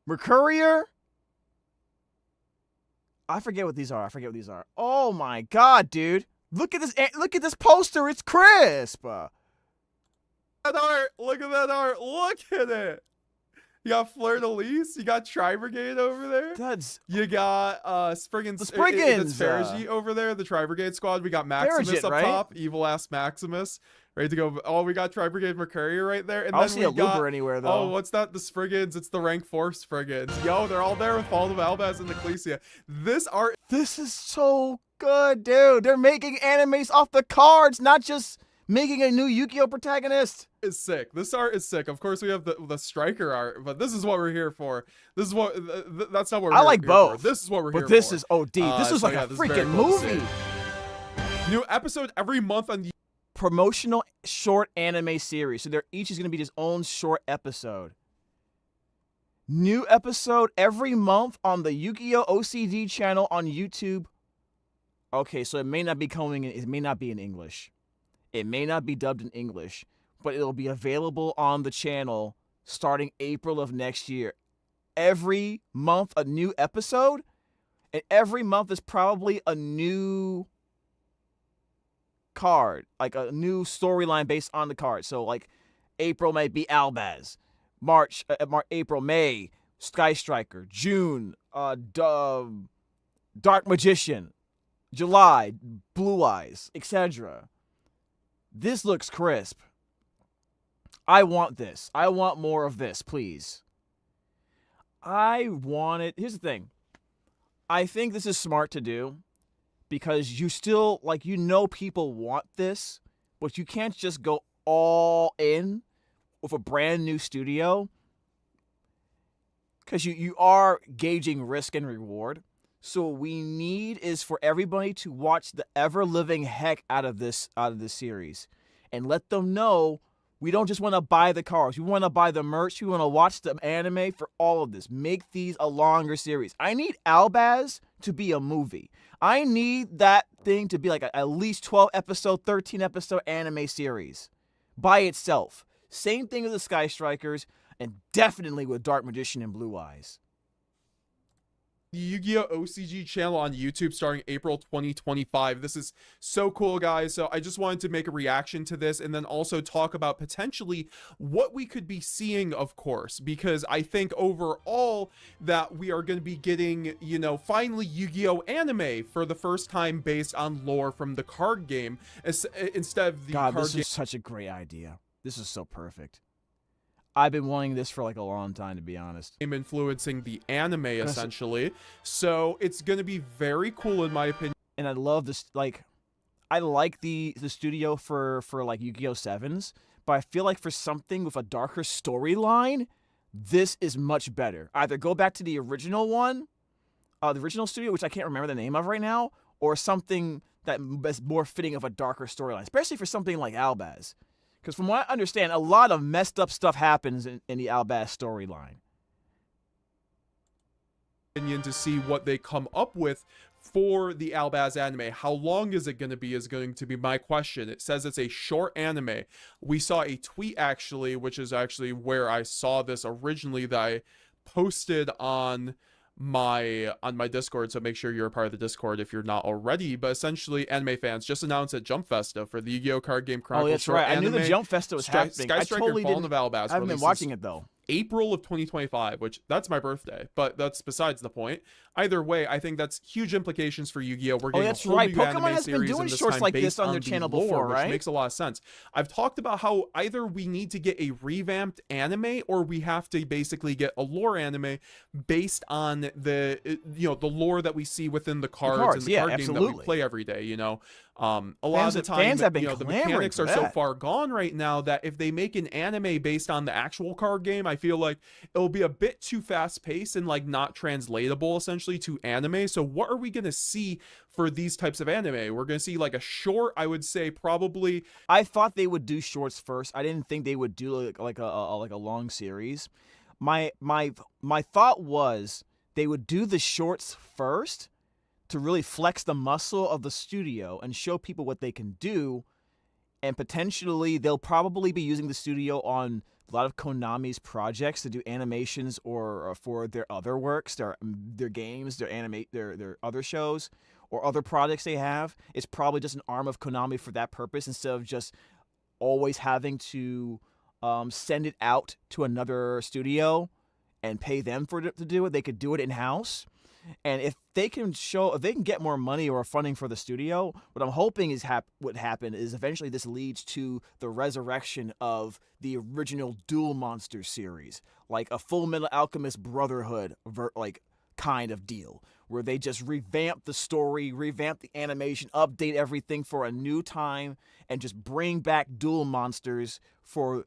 Mercurier. I forget what these are. Oh my god, dude. Look at this poster. It's crisp. Look at that art. Look at it. You got Fleur de Lis. You got Tri-Brigade over there. You got Spriggans. The Spriggans. That's Farigi over there. The Tri-Brigade squad. We got Maximus up top. Evil ass Maximus. Ready to go. Oh, we got Tri-Brigade Mercurier right there. And I don't see a Looper anywhere, though. Oh, what's that? The Spriggans. It's the rank 4 Spriggans. Yo, they're all there with Fall of Albaz and Ecclesia. This is so good, dude. They're making animes off the cards, not just making a new Yu-Gi-Oh protagonist. Is sick. This art is sick. Of course, we have the striker art, but this is what we're here for. This is what that's not what we're I like here both. For. This is what we're here for. But this is OD. This is like a freaking movie. New episode every month on the promotional short anime series. So each is going to be its own short episode. New episode every month on the Yu-Gi-Oh OCD channel on YouTube. Okay, so it may not be it may not be in English. It may not be dubbed in English, but it'll be available on the channel starting April of next year. Every month a new episode, and every month is probably a new card, like a new storyline based on the card. So like April may be Albaz, April, May, Sky Striker, June, Dark Magician, July, Blue Eyes, etc. This looks crisp. I want this. I want more of this, please. Here's the thing. I think this is smart to do because you still, people want this, but you can't just go all in with a brand new studio because you are gauging risk and reward. So what we need is for everybody to watch the ever-living heck out of this series and let them know we don't just want to buy the cards. We want to buy the merch. We want to watch the anime for all of this. Make these a longer series. I need Albaz to be a movie. I need that thing to be like at least 12-episode, 13-episode anime series by itself. Same thing with the Sky Strikers and definitely with Dark Magician and Blue Eyes. The Yu-Gi-Oh! OCG channel on YouTube starting April 2025. This is so cool, guys. So I just wanted to make a reaction to this and then also talk about potentially what we could be seeing, of course, because I think overall that we are going to be getting, finally Yu-Gi-Oh! Anime for the first time based on lore from the card game instead of the card game. This is such a great idea. This is so perfect. I've been wanting this for a long time, to be honest. Influencing the anime, essentially. So it's going to be very cool, in my opinion. And I love this, I like the studio for Yu-Gi-Oh! 7s, but I feel like for something with a darker storyline, this is much better. Either go back to the original one, the original studio, which I can't remember the name of right now, or something that is more fitting of a darker storyline, especially for something like Albaz. Because from what I understand, a lot of messed up stuff happens in the Albaz storyline. To see what they come up with for the Albaz anime. How long is it going to be is going to be my question. It says it's a short anime. We saw a tweet actually, which is actually where I saw this originally, that I posted on my Discord, so make sure you're a part of the Discord if you're not already. But essentially, anime fans just announced at Jump Festa for the Yu-Gi-Oh! Card Game Chronicles. Oh, that's right. I knew the Jump Festa was happening. Sky I Striker totally Fallen didn't. of Albaz I haven't been watching it though. April of 2025, which that's my birthday, but that's besides the point. Either way, I think that's huge implications for Yu-Gi-Oh! We're getting that's a whole right. new Pokemon anime has been series, doing and this shorts time like based this on their the channel lore, before, right? Which makes a lot of sense. I've talked about how either we need to get a revamped anime or we have to basically get a lore anime based on the the lore that we see within the cards and the card game that we play every day. A lot of the time, fans have been the mechanics clamoring are for so that. far gone right now that if they make an anime based on the actual card game, I feel like it'll be a bit too fast paced and like not translatable essentially to anime. So what are we going to see for these types of anime? We're going to see like a short, I would say probably. I thought they would do shorts first. I didn't think they would do like a long series. My thought was they would do the shorts first to really flex the muscle of the studio and show people what they can do, and potentially they'll probably be using the studio on a lot of Konami's projects to do animations or for their other works, their games, their other shows or other projects they have. It's probably just an arm of Konami for that purpose instead of just always having to send it out to another studio and pay them to do it. They could do it in-house. And if they can get more money or funding for the studio, what I'm hoping is what happen is eventually this leads to the resurrection of the original Duel Monsters series, like a Full Metal Alchemist Brotherhood kind of deal, where they just revamp the story, revamp the animation, update everything for a new time, and just bring back Duel Monsters for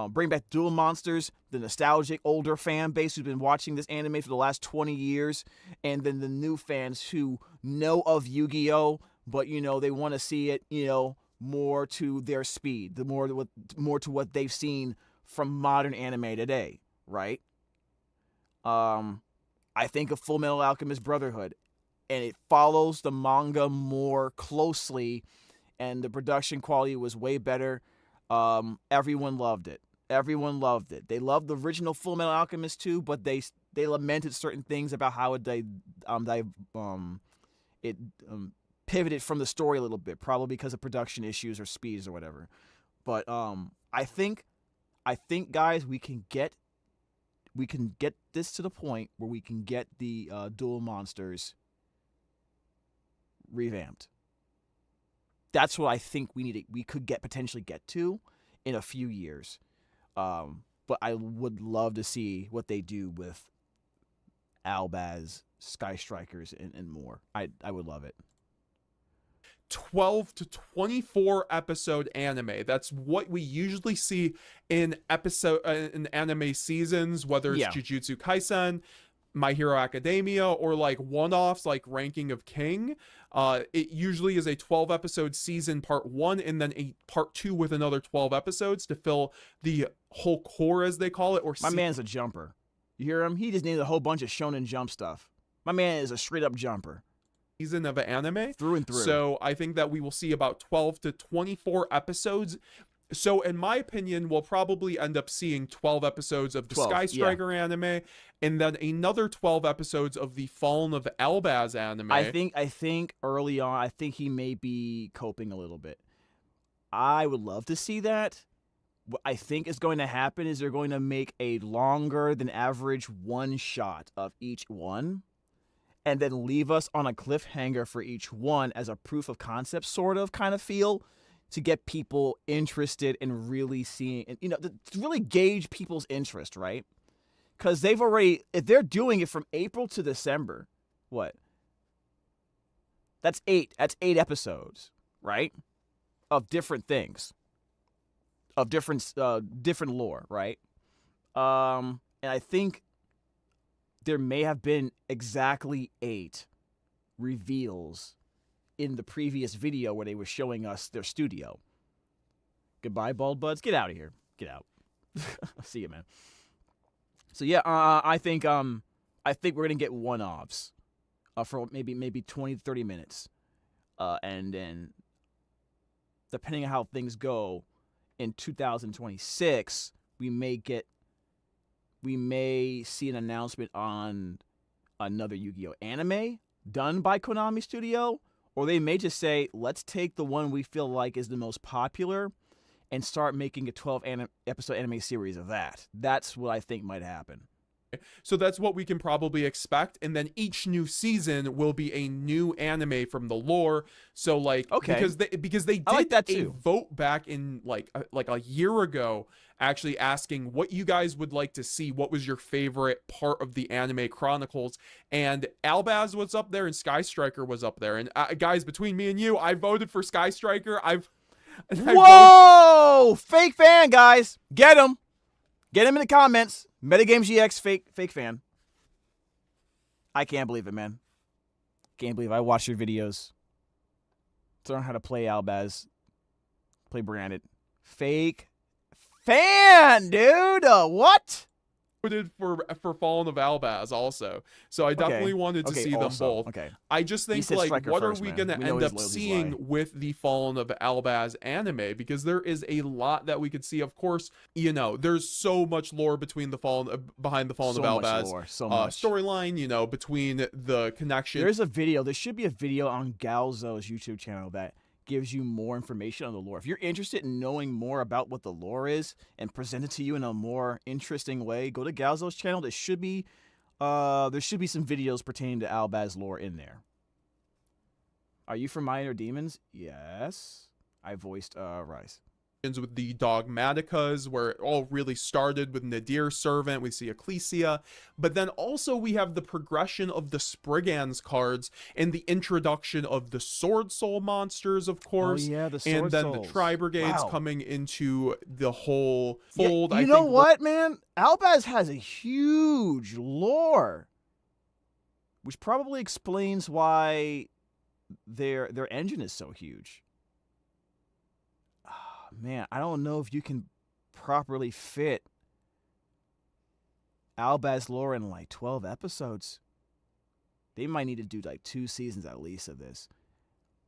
bring back Duel Monsters, the nostalgic older fan base who's been watching this anime for the last 20 years, and then the new fans who know of Yu-Gi-Oh, but they want to see it, more to their speed, more to what they've seen from modern anime today, right? I think of Full Metal Alchemist Brotherhood, and it follows the manga more closely, and the production quality was way better. Everyone loved it. Everyone loved it. They loved the original Full Metal Alchemist too, but they lamented certain things about how it pivoted from the story a little bit, probably because of production issues or speeds or whatever. But I think guys, we can get this to the point where we can get the Duel Monsters revamped. That's what I think we could potentially get to in a few years. But I would love to see what they do with Albaz, Sky Strikers, and more. I would love it. 12 to 24 episode anime. That's what we usually see in anime seasons, whether it's Jujutsu Kaisen, My Hero Academia, or like one-offs like Ranking of King. It usually is a 12 episode season part 1 and then a part 2 with another 12 episodes to fill the whole core, as they call it. Or my man's a jumper. You hear him? He just needed a whole bunch of Shonen Jump stuff. My man is a straight up jumper. Season of an anime through and through. So I think that we will see about 12 to 24 episodes. So in my opinion, we'll probably end up seeing 12 episodes of the Sky Striker anime, and then another 12 episodes of the Fallen of Albaz anime. I think early on, I think he may be coping a little bit. I would love to see that. What I think is going to happen is they're going to make a longer than average one shot of each one, and then leave us on a cliffhanger for each one as a proof of concept sort of kind of feel, to get people interested in really seeing, and to really gauge people's interest, right? Because if they're doing it from April to December, that's 8 episodes, right? Of different things. of different lore, right? And I think there may have been exactly 8 reveals in the previous video where they were showing us their studio. Goodbye, bald buds. Get out of here. Get out. See you, man. So yeah, I think we're gonna get one-offs for maybe 20 to 30 minutes, and then depending on how things go in 2026, we may see an announcement on another Yu-Gi-Oh anime done by Konami Studio, or they may just say, let's take the one we feel like is the most popular and start making a 12-episode anime series of that. That's what I think might happen. So that's what we can probably expect, and then each new season will be a new anime from the lore. So like, because they did like that a too. vote back in like a year ago, actually asking what you guys would like to see, what was your favorite part of the anime chronicles, and Albaz was up there and Sky Striker was up there. And guys, between me and you, I voted for Sky Striker. Whoa! Fake fan, guys. Get him in the comments. Metagames GX fake fan. I can't believe it, man. Can't believe I watched your videos. To learn how to play Albaz. Play Branded. Fake fan, dude. What? Voted for Fallen of Albaz also. So I definitely wanted to see them both. Okay. I just think, like, what are we going to end up seeing with the Fallen of Albaz anime? Because there is a lot that we could see. Of course, you know, there's so much lore between the behind the Fallen of Albaz storyline, you know, between the connection. There should be a video on Galzo's YouTube channel that gives you more information on the lore. If you're interested in knowing more about what the lore is and present it to you in a more interesting way, go to Galzo's channel. There should be some videos pertaining to Albaz lore in there. Are you from Minor Demons? Yes. I voiced Rhys. With the Dogmaticas, where it all really started with Nadir Servant. We see Ecclesia, but then also we have the progression of the Spriggans cards and the introduction of the Sword Soul monsters, of course. Oh yeah, the Sword And then Souls. the Tri-Brigades coming into the whole fold. Yeah, you know what, man? Albaz has a huge lore, which probably explains why their engine is so huge. Man, I don't know if you can properly fit Albaz lore in like 12 episodes. They might need to do like 2 seasons at least of this.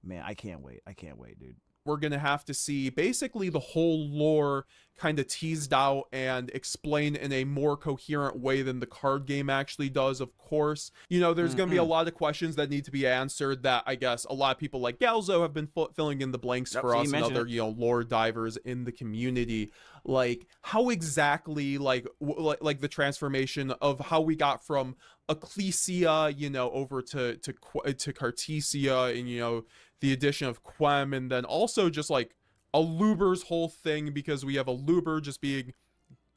Man, I can't wait. I can't wait, dude. We're going to have to see basically the whole lore kind of teased out and explained in a more coherent way than the card game actually does, of course. You know, there's going to be a lot of questions that need to be answered that I guess a lot of people like Galzo have been filling in the blanks for us and other, you know, lore divers in the community. Like, how exactly, like the transformation of how we got from Ecclesia, you know, over to Cartesia, and, you know, the addition of Quem, and then also just like Aluber's whole thing, because we have Aluber just being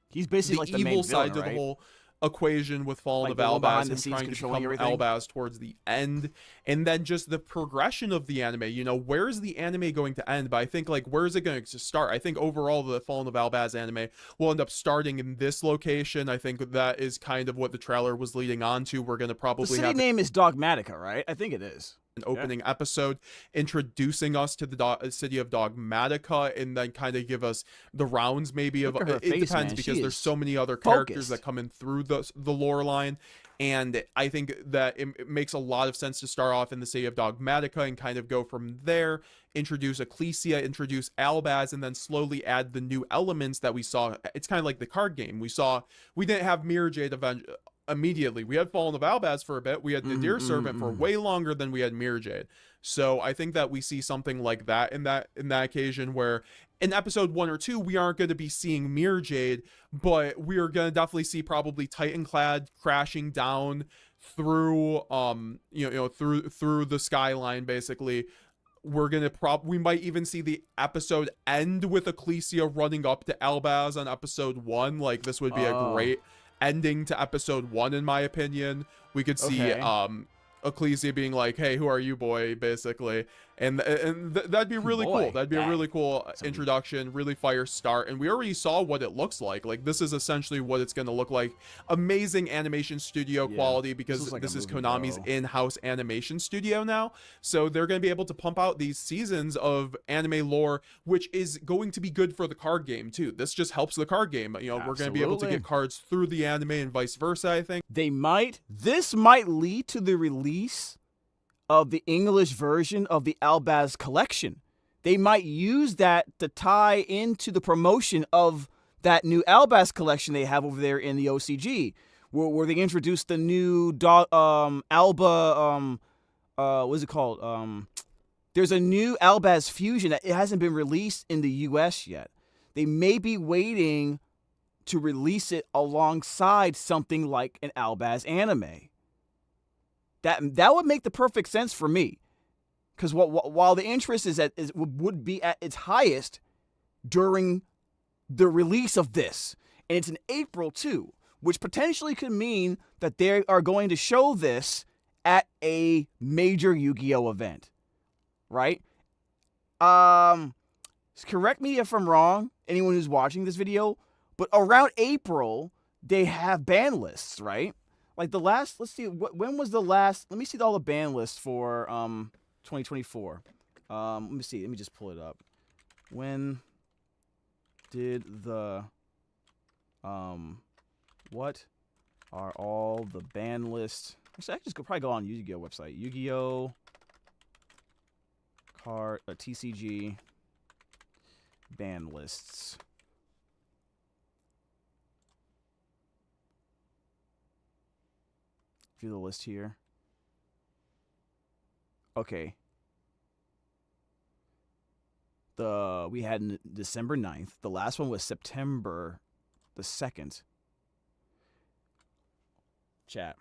he's basically the like the evil main side villain, to the whole equation with Fallen of Albaz and trying to become Albaz towards the end, and then just the progression of the anime. You know, where is the anime going to end? But I think, like, where is it going to start? I think overall the Fallen of Albaz anime will end up starting in this location. I think that is kind of what the trailer was leading on to. We're going to probably the city name is Dogmatica, right? I think it is. An opening episode introducing us to the city of Dogmatica, and then kind of give us the rounds maybe of it depends, man. Because there's so many other characters that come in through the lore line, and I think that it makes a lot of sense to start off in the city of Dogmatica and kind of go from there, introduce Ecclesia, introduce Albaz, and then slowly add the new elements that we saw. It's kind of like the card game. We didn't have Mirror Jade immediately. We had Fallen of Albaz for a bit. We had Nadir Servant for way longer than we had Mirror Jade. So I think that we see something like that in that occasion, where in episode 1 or 2 we aren't going to be seeing Mirror Jade, but we are going to definitely see probably Titanclad crashing down through through the skyline. Basically, we're gonna we might even see the episode end with Ecclesia running up to Albaz on episode 1. Like, this would be a great ending to episode 1, in my opinion. We could see Ecclesia being like, "Hey, who are you, boy?" Basically, and that'd be really cool. That'd be a really cool introduction, really fire start. And we already saw what it looks like. Like, this is essentially what it's going to look like. Amazing animation studio quality, because this is Konami's in-house animation studio now. So they're going to be able to pump out these seasons of anime lore, which is going to be good for the card game too. This just helps the card game. You know, we're going to be able to get cards through the anime and vice versa, I think. This might lead to the release of the English version of the Albaz collection. They might use that to tie into the promotion of that new Albaz collection they have over there in the OCG, where they introduced the new Alba, what is it called? There's a new Albaz fusion that it hasn't been released in the US yet. They may be waiting to release it alongside something like an Albaz anime. That would make the perfect sense for me, because while the interest would be at its highest during the release of this, and it's in April too, which potentially could mean that they are going to show this at a major Yu-Gi-Oh event, right? Correct me if I'm wrong, anyone who's watching this video, but around April they have ban lists, right? Like the last, let's see, when was the last? Let me see all the ban lists for 2024. Let me see. Let me just pull it up. When did the what are all the ban lists? Actually, I could just probably go on Yu-Gi-Oh website. Yu-Gi-Oh card TCG ban lists. View the list here. Okay. We had December 9th. The last one was September the 2nd. Chat.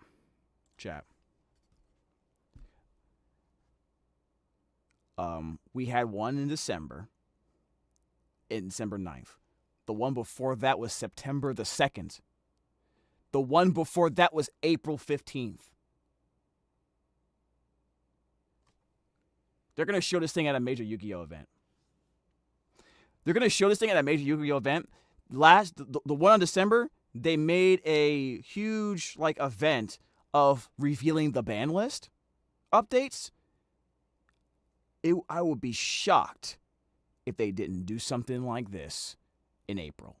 We had one in December 9th. The one before that was September the 2nd. The one before that was April 15th. They're going to show this thing at a major Yu-Gi-Oh event. The one on December, they made a huge event of revealing the ban list updates. I would be shocked if they didn't do something like this in April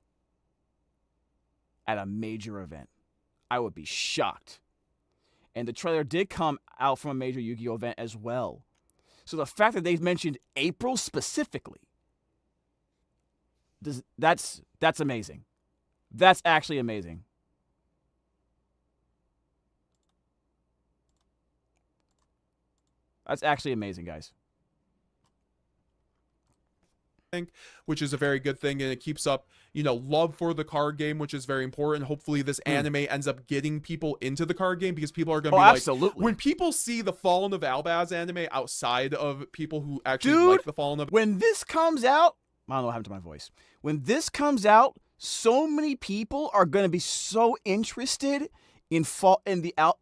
at a major event. I would be shocked. And the trailer did come out from a major Yu-Gi-Oh event as well. So the fact that they've mentioned April specifically, that's amazing. That's actually amazing. That's actually amazing, guys. Which is a very good thing, and it keeps up, love for the card game, which is very important. Hopefully this anime ends up getting people into the card game, because people are going to be absolutely. When people see the Fallen of Albaz anime outside of people who actually like the Fallen of... When this comes out, I don't know what happened to my voice. When this comes out, so many people are going to be so interested in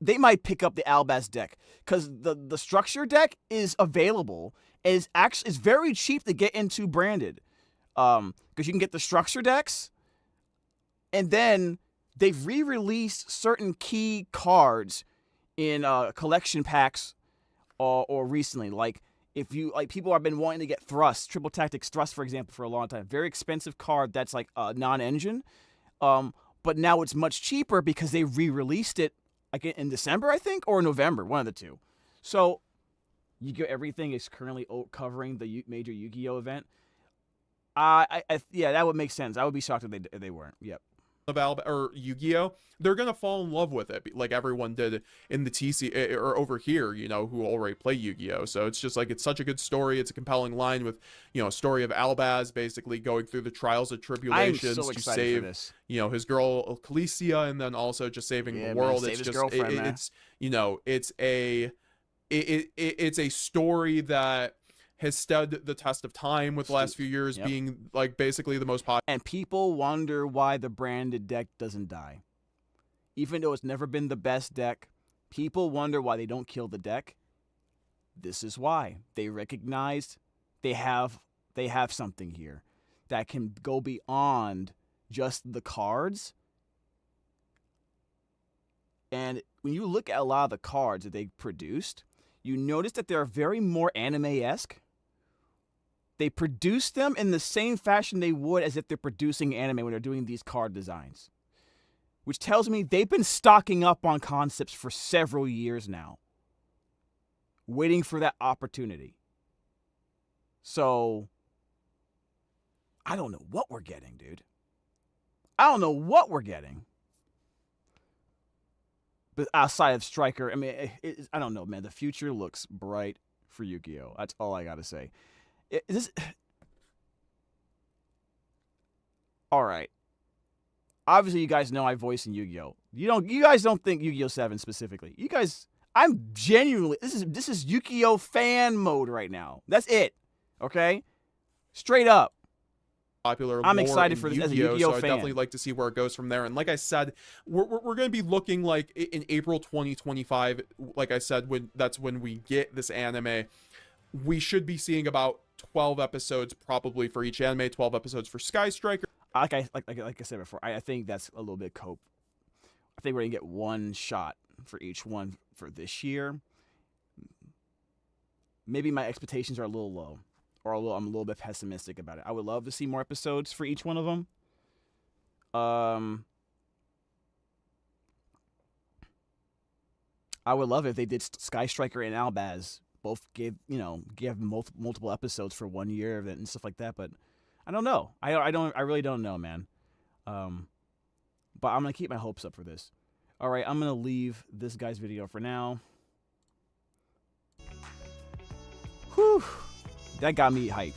they might pick up the Albaz deck, because the structure deck is available. It's very cheap to get into branded, because you can get the structure decks, and then they've re-released certain key cards in collection packs or recently. Like if you people have been wanting to get Thrust, Triple Tactics Thrust, for example, for a long time. Very expensive card that's like non-engine, but now it's much cheaper because they re-released it like in December, I think, or November, one of the two. So Yu-Gi-Oh! Everything is currently covering the major Yu-Gi-Oh! Event. Yeah, that would make sense. I would be shocked if they weren't. Yep. Or Yu-Gi-Oh! They're gonna fall in love with it, like everyone did in the TC or over here, who already play Yu-Gi-Oh! So it's just it's such a good story. It's a compelling line with, a story of Albaz basically going through the trials and tribulations to save, his girl Khaleesi, and then also just saving the world. It's just it's a story that has stood the test of time with the last few years, being basically the most popular. And people wonder why the branded deck doesn't die. Even though it's never been the best deck, People wonder why they don't kill the deck. This is why. They recognized they have something here that can go beyond just the cards. And when you look at a lot of the cards that they produced, you notice that they're very more anime-esque. They produce them in the same fashion they would as if they're producing anime when they're doing these card designs. Which tells me they've been stocking up on concepts for several years now. Waiting for that opportunity. So, I don't know what we're getting, dude. I don't know what we're getting. But outside of Striker, I mean, I don't know, man. The future looks bright for Yu-Gi-Oh! That's all I gotta say. All right. Obviously, you guys know I voice in Yu-Gi-Oh! You guys don't think Yu-Gi-Oh! 7 specifically. You guys, I'm genuinely, this is Yu-Gi-Oh! Fan mode right now. That's it. Okay? Straight up. Popular. I'm excited for this as a Yu-Gi-Oh! So I fan. definitely like to see where it goes from there. And like I said, we're going to be looking like in April 2025. Like I said, that's when we get this anime. We should be seeing about 12 episodes probably for each anime. 12 episodes for Sky Striker. Like I said before, I think that's a little bit cope. I think we're gonna get one shot for each one for this year. Maybe my expectations are a little low, or I'm a little bit pessimistic about it. I would love to see more episodes for each one of them. I would love it if they did Sky Striker and Albaz both give multiple episodes for 1 year and stuff like that, but I don't know. I really don't know, man. But I'm gonna keep my hopes up for this. All right, I'm gonna leave this guy's video for now. Whew, that got me hype.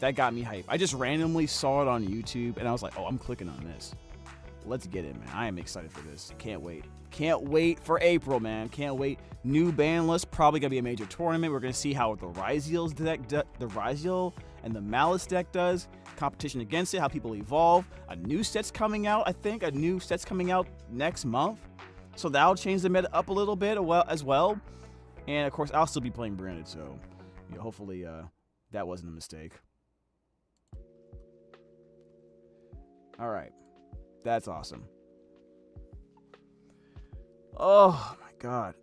I just randomly saw it on YouTube, and I was like, oh, I'm clicking on this. Let's get it, man. I am excited for this. Can't wait. Can't wait for April, man. Can't wait. New ban list. Probably gonna be a major tournament. We're gonna see how the Rhys deck, the Rhys and the Malice deck does. Competition against it. How people evolve. A new set's coming out. I think a new set's coming out next month. So that'll change the meta up a little bit as well. And of course, I'll still be playing branded. So yeah, hopefully that wasn't a mistake. All right. That's awesome. Oh my god.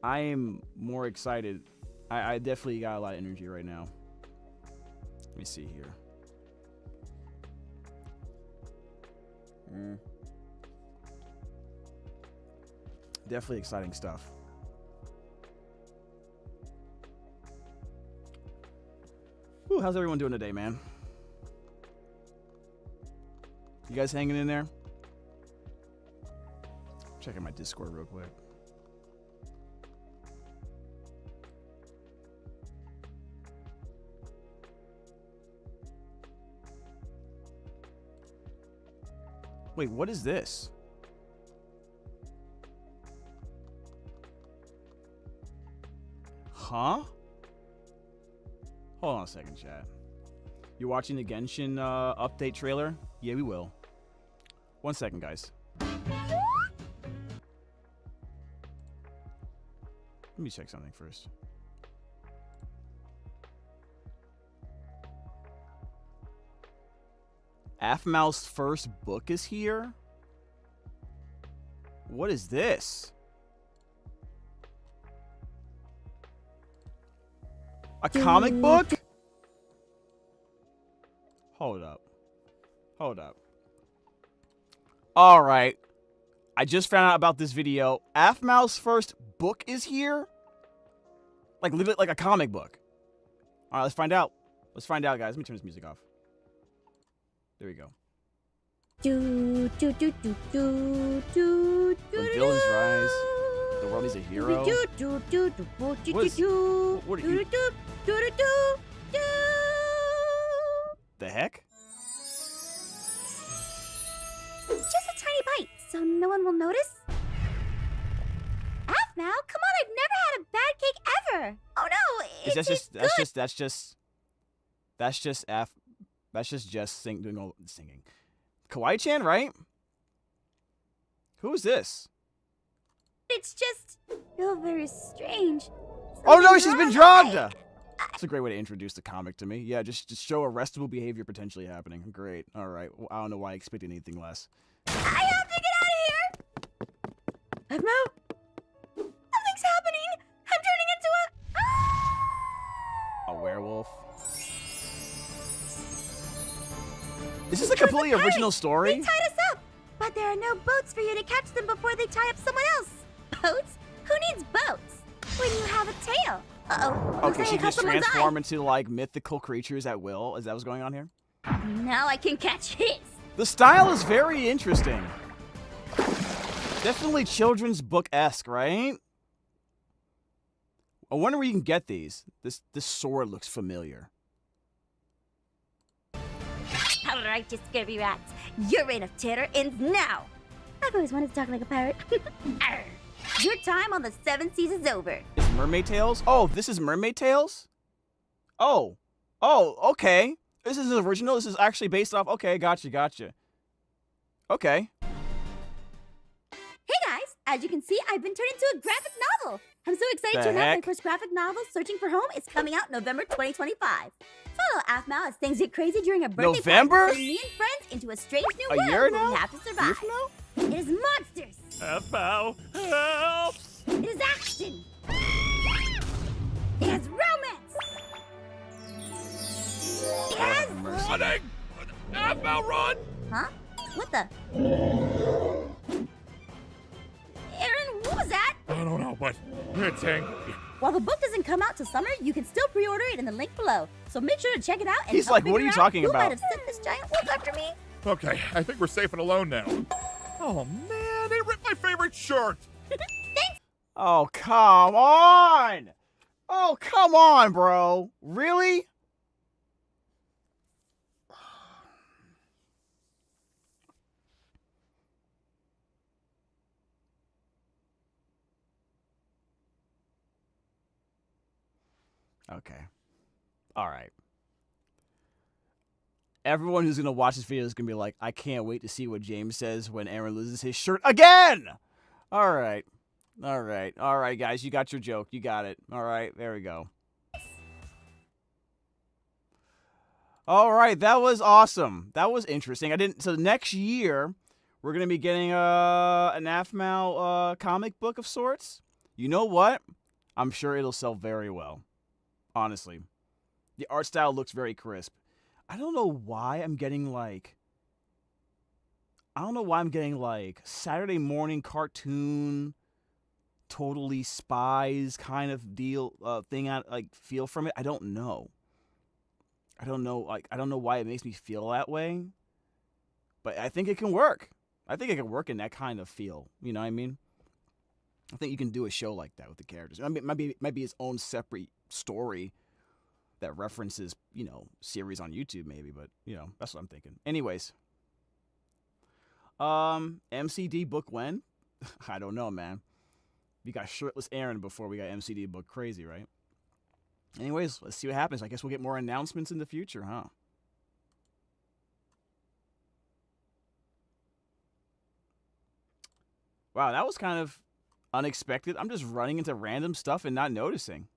I am more excited. I definitely got a lot of energy right now. Let me see here. Definitely exciting stuff. Whew, how's everyone doing today, man? You guys hanging in there? Checking my Discord real quick. Wait, what is this? Huh? Hold on a second, chat. You watching the Genshin update trailer? Yeah, we will. 1 second, guys. Let me check something first. Aphmau's first book is here? What is this? A comic book? Hold up. Hold up. All right. I just found out about this video. Aphmau's first book is here? Like, literally like a comic book. All right, let's find out. Let's find out, guys. Let me turn this music off. There we go. The villains rise. The world needs a hero. What are you? The heck? Just a tiny bite, so no one will notice. Aphmau, come on, I've never had a bad cake ever. Oh no, that's just doing all the singing. Kawaii-chan, right? Who is this? It's just, you're very strange. Oh no, she's been drugged! I- That's a great way to introduce the comic to me. Yeah, just show arrestable behavior potentially happening. Great. All right. Well, I don't know why I expected anything less. I have to get out of here! Aphmau? Something's happening! I'm turning into A werewolf. Is this a completely original They story? tied us up! But there are no boats for you to catch them before they tie up someone else! Boats? Who needs boats? When you have a tail! Uh-oh. looks Okay, like she I can cut just someone's transform into like mythical creatures at will. Is that what's going on here? eye. Now I can catch his! The style is very interesting. Definitely children's book-esque, right? I wonder where you can get these. This sword looks familiar. Alright, you scurvy rats. Your reign of terror ends now! I've always wanted to talk like a pirate. Arr. Your time on the 7 seas is over. It's Mermaid Tales? Oh, this is Mermaid Tales? Oh. Oh, okay. This is original. This is actually based off. Okay, gotcha. Okay. Hey guys! As you can see, I've been turned into a graphic novel! I'm so excited The to announce my heck? first graphic novel, Searching for Home, is coming out November 2025. Follow Aphmau as things get crazy during a birthday November? party, sending me and friends into a strange new A world year where now? we have to A survive. year from now? It is monsters! Aphmau, help! It is action! It has romance! It has... Running! Aphmau, run! Huh? What the? Aaron, what was that? I don't know, but it's angry. While the book doesn't come out till summer, you can still pre-order it in the link below. So make sure to check it out and He's help like, what are figure you out talking who about? might have sent this giant wolf after me. Okay, I think we're safe and alone now. Oh man, they ripped my favorite shirt! Oh, come on! Oh, come on, bro. Really? Okay. All right. Everyone who's going to watch this video is going to be like, I can't wait to see what James says when Aaron loses his shirt again! All right. All right, guys. You got your joke. You got it. All right. There we go. All right. That was awesome. That was interesting. So next year, we're going to be getting an Aphmau comic book of sorts. You know what? I'm sure it'll sell very well. Honestly. The art style looks very crisp. I don't know why I'm getting like Saturday morning cartoon, totally spies kind of deal thing feel from it. I don't know. I don't know why it makes me feel that way. But I think it can work. I think it can work in that kind of feel. You know what I mean? I think you can do a show like that with the characters. I mean, it might be its own separate story that references, series on YouTube maybe, but, that's what I'm thinking. Anyways. MCD book when? I don't know, man. We got shirtless Aaron before we got MCD book crazy, right? Anyways, let's see what happens. I guess we'll get more announcements in the future, huh? Wow, that was kind of unexpected. I'm just running into random stuff and not noticing.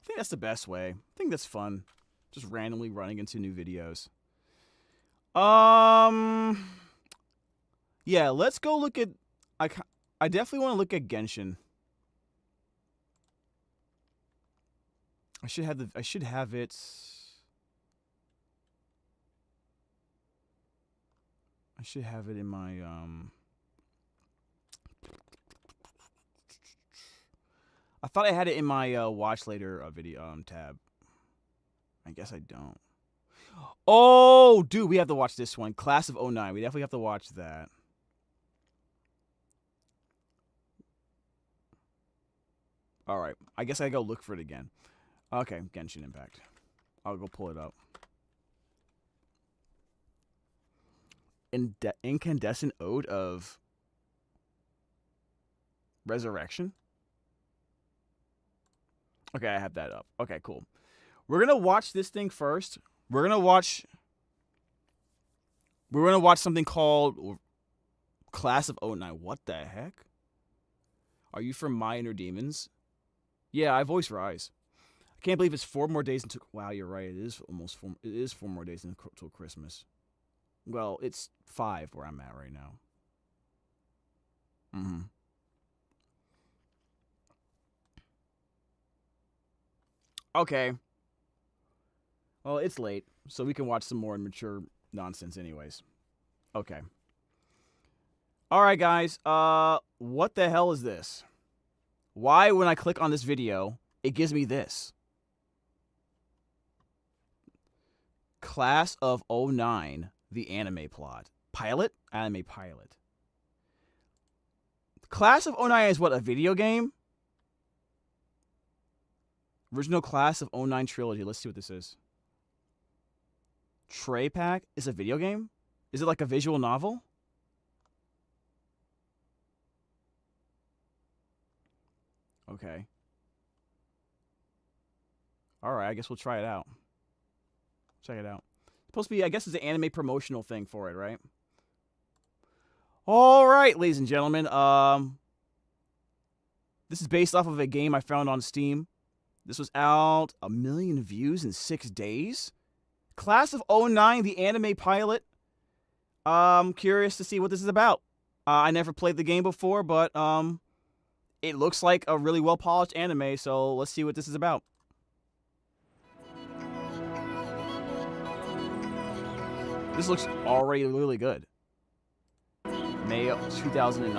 I think that's the best way. I think that's fun. Just randomly running into new videos. Yeah, let's go look at... I definitely want to look at Genshin. I should have it... I should have it in my, I thought I had it in my watch later video tab. I guess I don't. Oh, dude, we have to watch this one. Class of 09. We definitely have to watch that. All right. I guess I go look for it again. Okay, Genshin Impact. I'll go pull it up. Incandescent Ode of Resurrection. Okay, I have that up. Okay, cool. We're gonna watch this thing first. We're gonna watch something called Class of '09. What the heck? Are you from My Inner Demons? Yeah, I voice Rhys. I can't believe it's 4 more days until. Wow, you're right. It is almost 4. It is 4 more days until Christmas. Well, it's 5 where I'm at right now. Mm-hmm. Okay. Well, it's late, so we can watch some more mature nonsense anyways. Okay. All right, guys. What the hell is this? Why, when I click on this video, it gives me this? Class of '09, the anime plot. Pilot? Anime pilot. Class of '09 is what, a video game? Original Class of '09 trilogy. Let's see what this is. Tray Pack is a video game? Is it like a visual novel? Okay. Alright, I guess we'll try it out. Check it out. It's supposed to be, I guess it's an anime promotional thing for it, right? Alright, ladies and gentlemen. This is based off of a game I found on Steam. This was out 1 million views in 6 days. Class of '09, the anime pilot. Curious to see what this is about. I never played the game before, but it looks like a really well-polished anime, so let's see what this is about. This looks already really good. May 2009.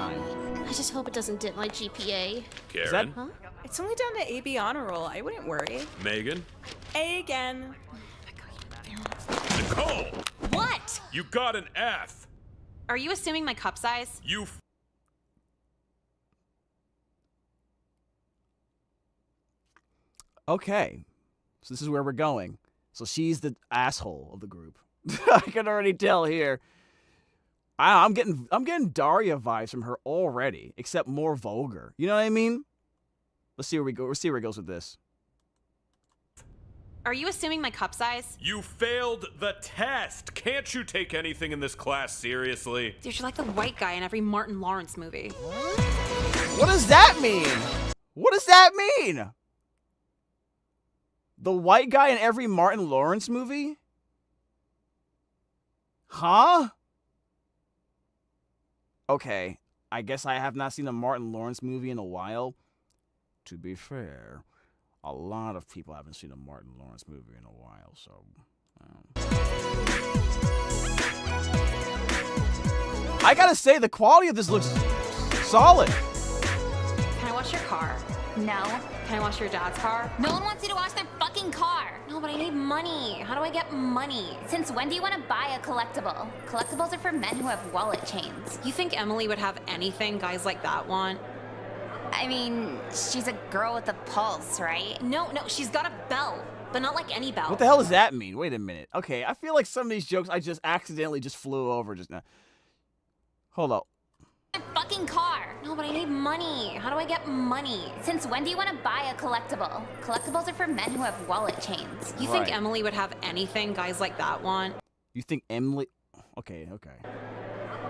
I just hope it doesn't dip my GPA. Karen? Huh? It's only down to AB honor roll. I wouldn't worry. Megan? A again. Nicole! What? You got an F! Are you assuming my cup size? You Okay. So this is where we're going. So she's the asshole of the group. I can already tell here. I'm getting Daria vibes from her already, except more vulgar. You know what I mean? Let's see where we go. Let's see where it goes with this. Are you assuming my cup size? You failed the test! Can't you take anything in this class seriously? Dude, you're like the white guy in every Martin Lawrence movie. What does that mean? What does that mean? The white guy in every Martin Lawrence movie? Huh? Okay, I guess I have not seen a Martin Lawrence movie in a while. To be fair, a lot of people haven't seen a Martin Lawrence movie in a while, so... I gotta say, the quality of this looks solid. Can I wash your car? No. Can I wash your dad's car? No one wants you to wash their fucking car. No, but I need money. How do I get money? Since when do you want to buy a collectible? Collectibles are for men who have wallet chains. You think Emily would have anything guys like that want? I mean, she's a girl with a pulse, right? No, she's got a belt, but not like any belt. What the hell does that mean? Wait a minute. Okay, I feel like some of these jokes I just accidentally just flew over just now. Hold up. My fucking car. No, but I need money. How do I get money? Since when do you want to buy a collectible? Collectibles are for men who have wallet chains. You think Emily would have anything guys like that want? You think Emily... Okay.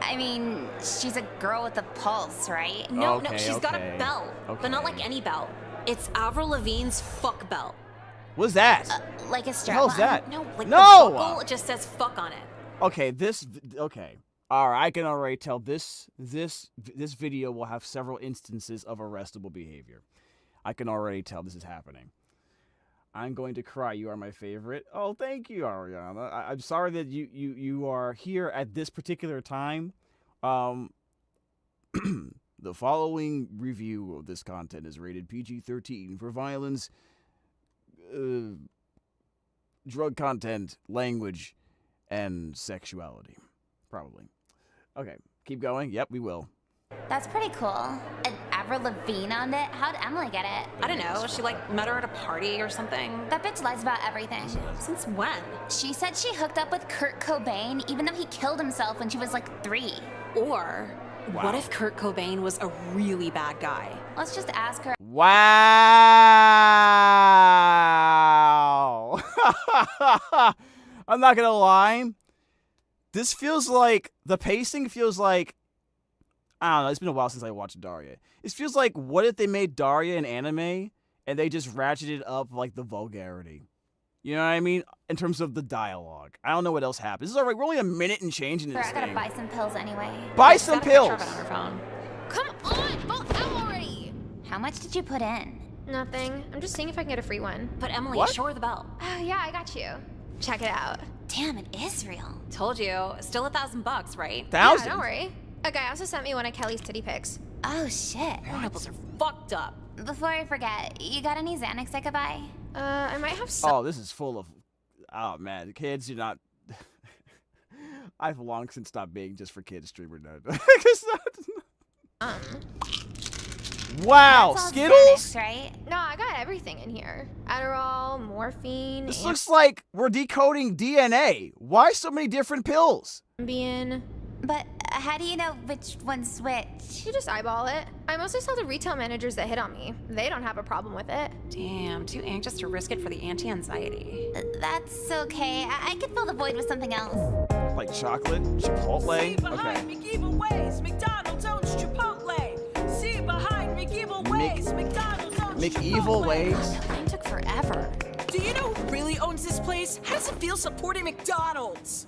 I mean, she's a girl with a pulse, right? No, she's got a belt, but not like any belt. It's Avril Lavigne's fuck belt. What's that? Like a strap. What the hell's that? No, like no! the buckle just says fuck on it. Okay, okay. All right, I can already tell this video will have several instances of arrestable behavior. I can already tell this is happening. I'm going to cry. You are my favorite. Oh, thank you, Ariana. I'm sorry that you are here at this particular time. The following review of this content is rated PG-13 for violence, drug content, language, and sexuality. Probably. Okay, keep going. Yep, we will. That's pretty cool. An Avril Lavigne on it? How'd Emily get it? I don't know. She met her at a party or something. That bitch lies about everything. Since when? She said she hooked up with Kurt Cobain even though he killed himself when she was like 3. Or what if Kurt Cobain was a really bad guy? Let's just ask her. Wow. I'm not gonna lie. This feels like, the pacing feels like I don't know. It's been a while since I watched Daria. It feels like, what if they made Daria an anime and they just ratcheted up like the vulgarity? You know what I mean? In terms of the dialogue. I don't know what else happens. This is alright. We're only a minute and change into this I gotta thing. buy some pills anyway. Buy some pills. On her phone. Come on, vote out already. How much did you put in? Nothing. I'm just seeing if I can get a free one. But Emily, What? show her the belt. Oh, yeah, I got you. Check it out. Damn, it is real. Told you. Still $1,000, right? Yeah, don't worry. A guy also sent me one of Kelly's titty pics. Oh shit. Her nipples are fucked up. Before I forget, you got any Xanax I could buy? I might have some. Oh, this is full of... Oh, man. The kids do not... I've long since stopped being just for kids streamer nerd. Wow, That's all Skittles? Xanax, right? No, I got everything in here. Adderall, morphine, This looks like we're decoding DNA. Why so many different pills? Ambien. But how do you know which one's which? You just eyeball it. I mostly sell to retail managers that hit on me. They don't have a problem with it. Damn, too anxious to risk it for the anti-anxiety. That's okay. I could fill the void with something else. Like chocolate? Chipotle? See behind Okay. McEvil Ways, McDonald's owns Chipotle. See behind McEvil Ways, McDonald's owns McEvil Chipotle. Ways? That line took forever. Do you know who really owns this place? How does it feel supporting McDonald's?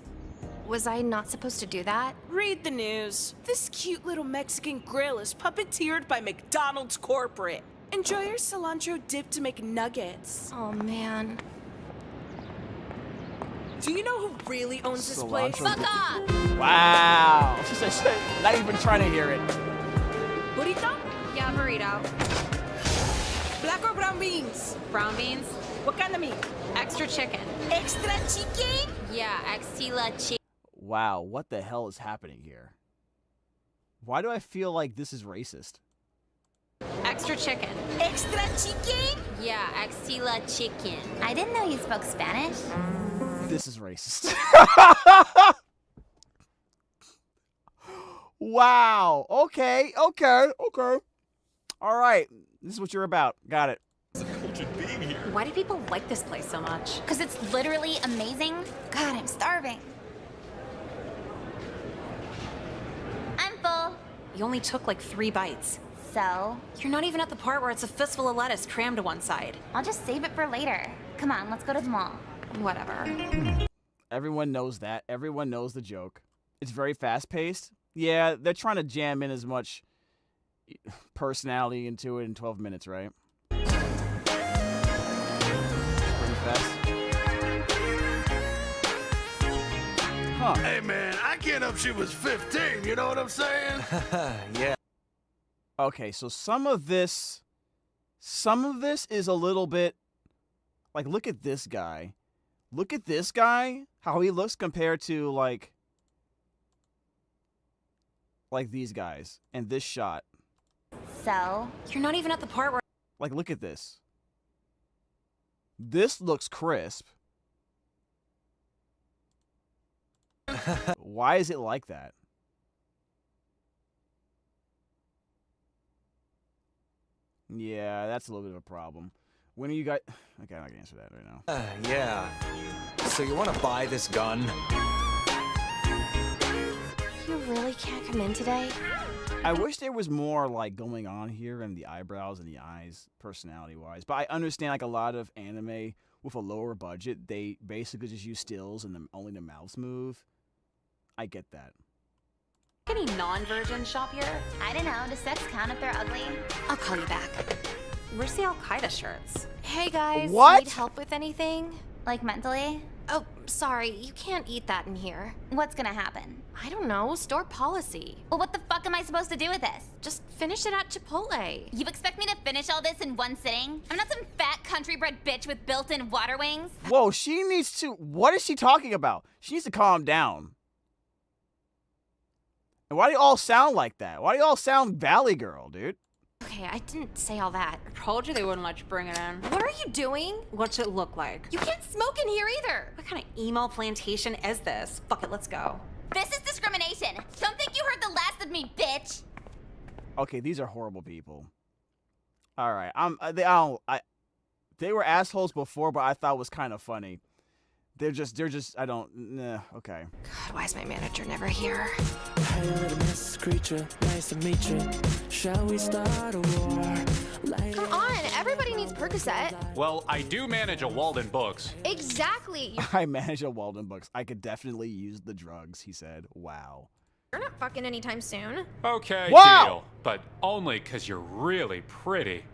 Was I not supposed to do that? Read the news. This cute little Mexican grill is puppeteered by McDonald's corporate. Enjoy your cilantro dipped McNuggets. Oh, man. Do you know who really owns this place? Cilantro Fuck off! Wow. She said, not even trying to hear it. Burrito? Yeah, burrito. Black or brown beans? Brown beans. What kind of meat? Extra chicken. Extra chicken? Yeah, extra chicken. Wow, what the hell is happening here? Why do I feel like this is racist? Extra chicken. Extra chicken? Yeah, extra chicken. I didn't know you spoke Spanish. This is racist. Wow. Okay. All right. This is what you're about. Got it. Why do people like this place so much? Because it's literally amazing. God, I'm starving. I'm full. You only took like 3 bites. So? You're not even at the part where it's a fistful of lettuce crammed to one side. I'll just save it for later. Come on, let's go to the mall. Whatever. Everyone knows that. Everyone knows the joke. It's very fast-paced. Yeah, they're trying to jam in as much personality into it in 12 minutes, right? Pretty fast. Huh. Hey man, I get up she was 15, you know what I'm saying? Yeah. Okay, so some of this is a little bit like, look at this guy. Look at this guy, how he looks compared to like these guys and this shot. So? You're not even at the part where... Like, look at this. This looks crisp. Why is it like that? Yeah, that's a little bit of a problem. When are you guys... Okay, I'm not gonna answer that right now. Yeah. So you want to buy this gun? You really can't come in today? I wish there was more like going on here in the eyebrows and the eyes, personality-wise. But I understand like a lot of anime with a lower budget, they basically just use stills and only the mouths move. I get that. Any non-virgin shop here? I don't know. Does sex count if they're ugly? I'll call you back. Where's the Al-Qaeda shirts? Hey guys, What? need help with anything? Like mentally? Oh, sorry, you can't eat that in here. What's gonna happen? I don't know, store policy. Well, what the fuck am I supposed to do with this? Just finish it at Chipotle. You expect me to finish all this in one sitting? I'm not some fat country-bred bitch with built-in water wings. Whoa, she needs to... What is she talking about? She needs to calm down. And why do you all sound like that? Why do you all sound Valley Girl, dude? Okay, I didn't say all that. I told you they wouldn't let you bring it in. What are you doing? What's it look like? You can't smoke in here either. What kind of emo plantation is this? Fuck it, let's go. This is discrimination. Don't think you heard the last of me, bitch. Okay, these are horrible people. All right, they were assholes before, but I thought it was kind of funny. They're just, I don't, nah, okay. God, why is my manager never here? Hey, little miss creature, nice to meet you. Shall we start a war? Come on, everybody needs Percocet. Well, I do manage a Walden Books. Exactly. I manage a Walden Books. I could definitely use the drugs, he said. Wow. You're not fucking anytime soon. Okay, Wow! deal. But only because you're really pretty.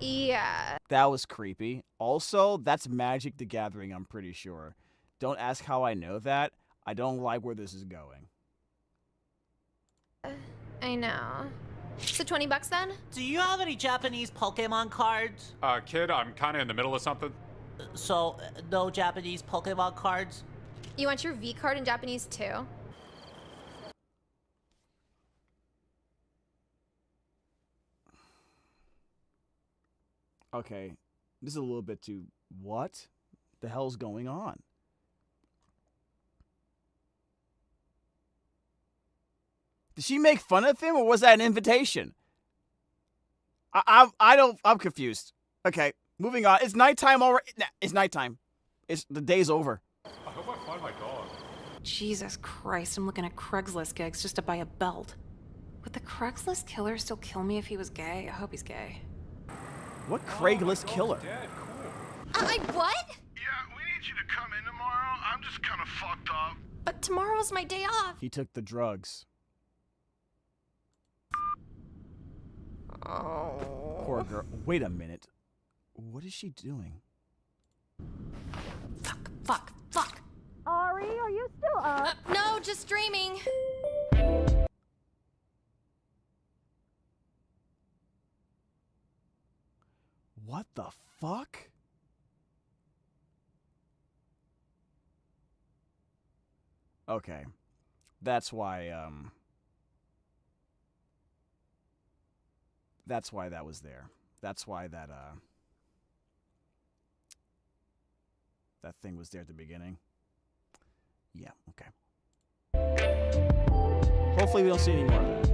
Yeah. That was creepy. Also, that's Magic the Gathering, I'm pretty sure. Don't ask how I know that. I don't like where this is going. I know. So $20 then? Do you have any Japanese Pokemon cards? Kid, I'm kind of in the middle of something. So, no Japanese Pokemon cards? You want your V card in Japanese too? Okay, this is a little bit too... What the hell's going on? Did she make fun of him, or was that an invitation? I'm confused. Okay, moving on. It's nighttime already. Nah, it's nighttime. The day's over. I hope I find my dog. Jesus Christ, I'm looking at Craigslist gigs just to buy a belt. Would the Craigslist killer still kill me if he was gay? I hope he's gay. What Craigslist killer? What? Yeah, we need you to come in tomorrow. I'm just kind of fucked up. But tomorrow's my day off. He took the drugs. Oh. Poor girl. Wait a minute. What is she doing? Fuck. Ari, are you still up? No, just dreaming. What the fuck? Okay. That's why that was there. That's why that thing was there at the beginning. Yeah, okay. Hopefully we don't see any more of that.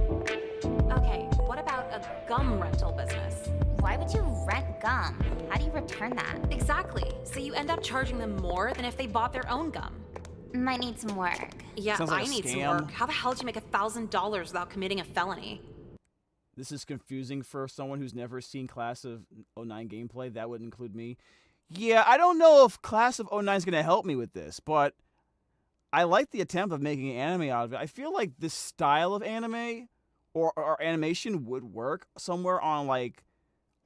Okay, what about a gum rental business? Why would you rent gum? How do you return that? Exactly. So you end up charging them more than if they bought their own gum. Might need some work. Yeah, Sounds like I a need some scam. work. How the hell did you make $1,000 without committing a felony? This is confusing for someone who's never seen Class of 09 gameplay. That would include me. Yeah, I don't know if Class of 09 is going to help me with this, but I like the attempt of making an anime out of it. I feel like this style of anime or animation would work somewhere on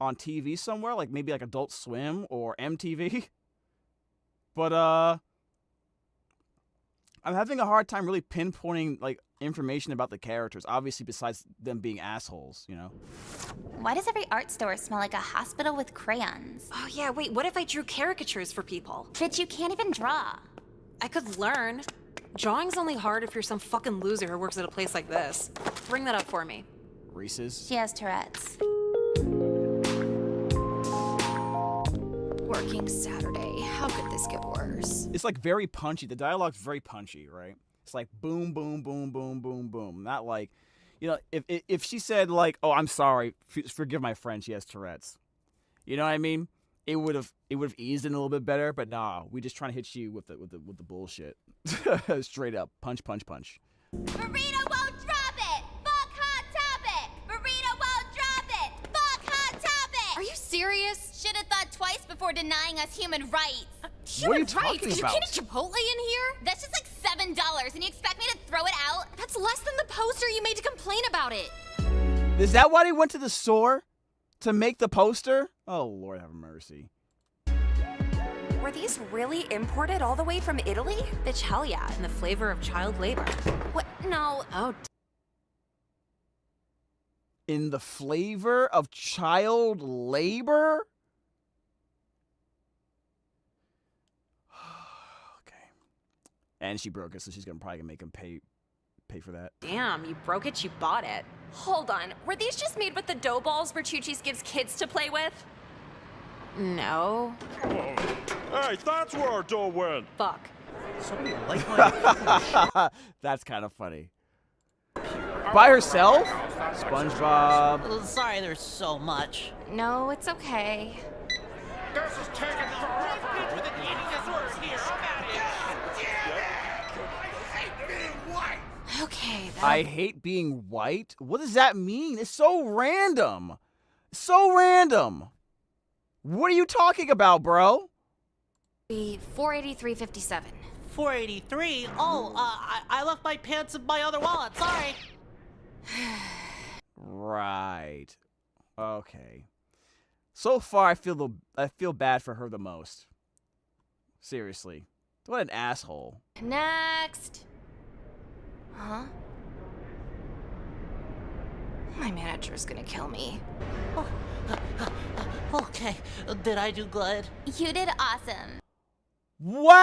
TV somewhere, like maybe like Adult Swim or MTV. But I'm having a hard time really pinpointing like information about the characters, obviously besides them being assholes, you know? Why does every art store smell like a hospital with crayons? Oh yeah, wait, what if I drew caricatures for people? Bitch, you can't even draw. I could learn. Drawing's only hard if you're some fucking loser who works at a place like this. Bring that up for me. Rhys's? She has Tourette's. Working Saturday. How could this get worse? It's like very punchy. The dialogue's very punchy, right? It's like boom, boom, boom, boom, boom, boom. Not like, you know, if she said like, "Oh, I'm sorry, forgive my friend, she has Tourette's," you know what I mean? It would have eased in a little bit better. But nah, we just trying to hit you with the bullshit, straight up, punch, punch, punch. Burrito won't drop it! Fuck hot topic! Burrito won't drop it! Fuck hot topic! Are you serious? Should have thought twice before denying us human rights. What are you Human rights? talking You about? can't eat Chipotle in here? That's just like $7, and you expect me to throw it out? That's less than the poster you made to complain about it. Is that why they went to the store to make the poster? Oh Lord, have mercy. Were these really imported all the way from Italy? Bitch, hell yeah, in the flavor of child labor. What? No. Oh, In the flavor of child labor? Okay. And she broke it, so she's probably gonna make him pay for that. damn, you broke it, you bought it. Hold on, were these just made with the dough balls Bertucci's gives kids to play with? No. Hey, that's where our dough went. Fuck. Somebody like my... That's kind of funny. By herself? SpongeBob. Sorry, there's so much. No, it's okay. This is taking forever. With an eating disorder here. I hate being white? What does that mean? It's so random. So random. What are you talking about, bro? Be 483.57. 483? Oh, I left my pants in my other wallet. Sorry. Right. Okay. So far, I feel bad for her the most. Seriously. What an asshole. Next. Huh? My manager's gonna kill me. Okay, did I do good? You did awesome. Wow!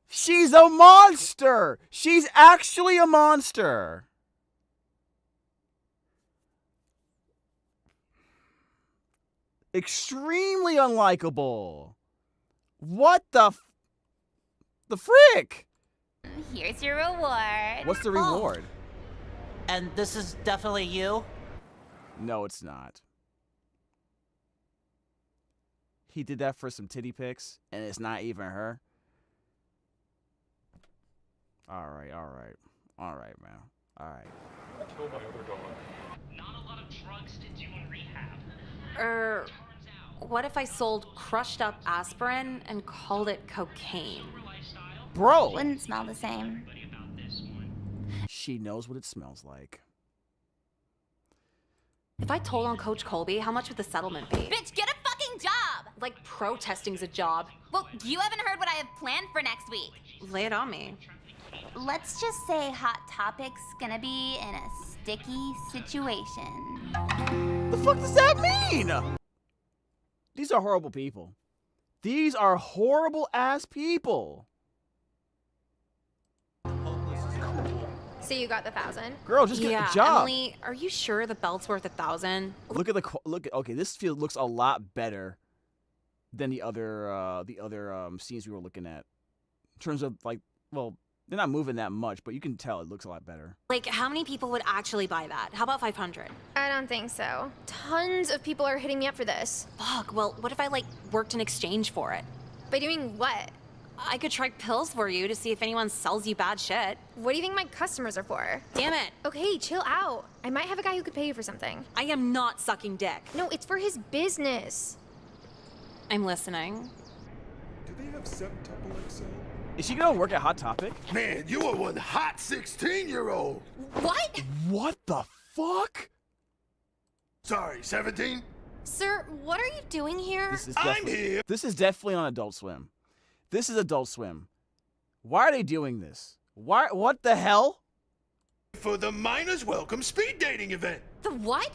She's a monster! She's actually a monster! Extremely unlikable. What the frick? Here's your reward. What's the reward? And this is definitely you? No, it's not. He did that for some titty pics, and it's not even her. All right, man. All right. I killed my other dog. Not a lot of drugs to do in rehab. What if I sold crushed up aspirin and called it cocaine? Bro! Wouldn't smell the same. She knows what it smells like. If I told on Coach Colby, how much would the settlement be? Bitch, get a fucking job! Like protesting's a job. Well, you haven't heard what I have planned for next week. Lay it on me. Let's just say Hot Topic's gonna be in a sticky situation. The fuck does that mean? These are horrible people. These are horrible ass people. So you got the 1,000? Girl, just get a job. Emily, are you sure the belt's worth 1,000? Look at okay, this field looks a lot better than the other scenes we were looking at. In terms of like, well, they're not moving that much, but you can tell it looks a lot better. Like, how many people would actually buy that? How about 500? I don't think so. Tons of people are hitting me up for this. Fuck, well, what if I, like, worked in exchange for it? By doing what? I could try pills for you to see if anyone sells you bad shit. What do you think my customers are for? Damn it. Okay, chill out. I might have a guy who could pay you for something. I am not sucking dick. No, it's for his business. I'm listening. Do they have 7-tuple XL? Is she gonna work at Hot Topic? Man, you are one hot 16-year-old. What? What the fuck? Sorry, 17? Sir, what are you doing here? I'm here. This is definitely on Adult Swim. This is Adult Swim. Why are they doing this? Why? What the hell? For the Miners Welcome speed dating event. The what?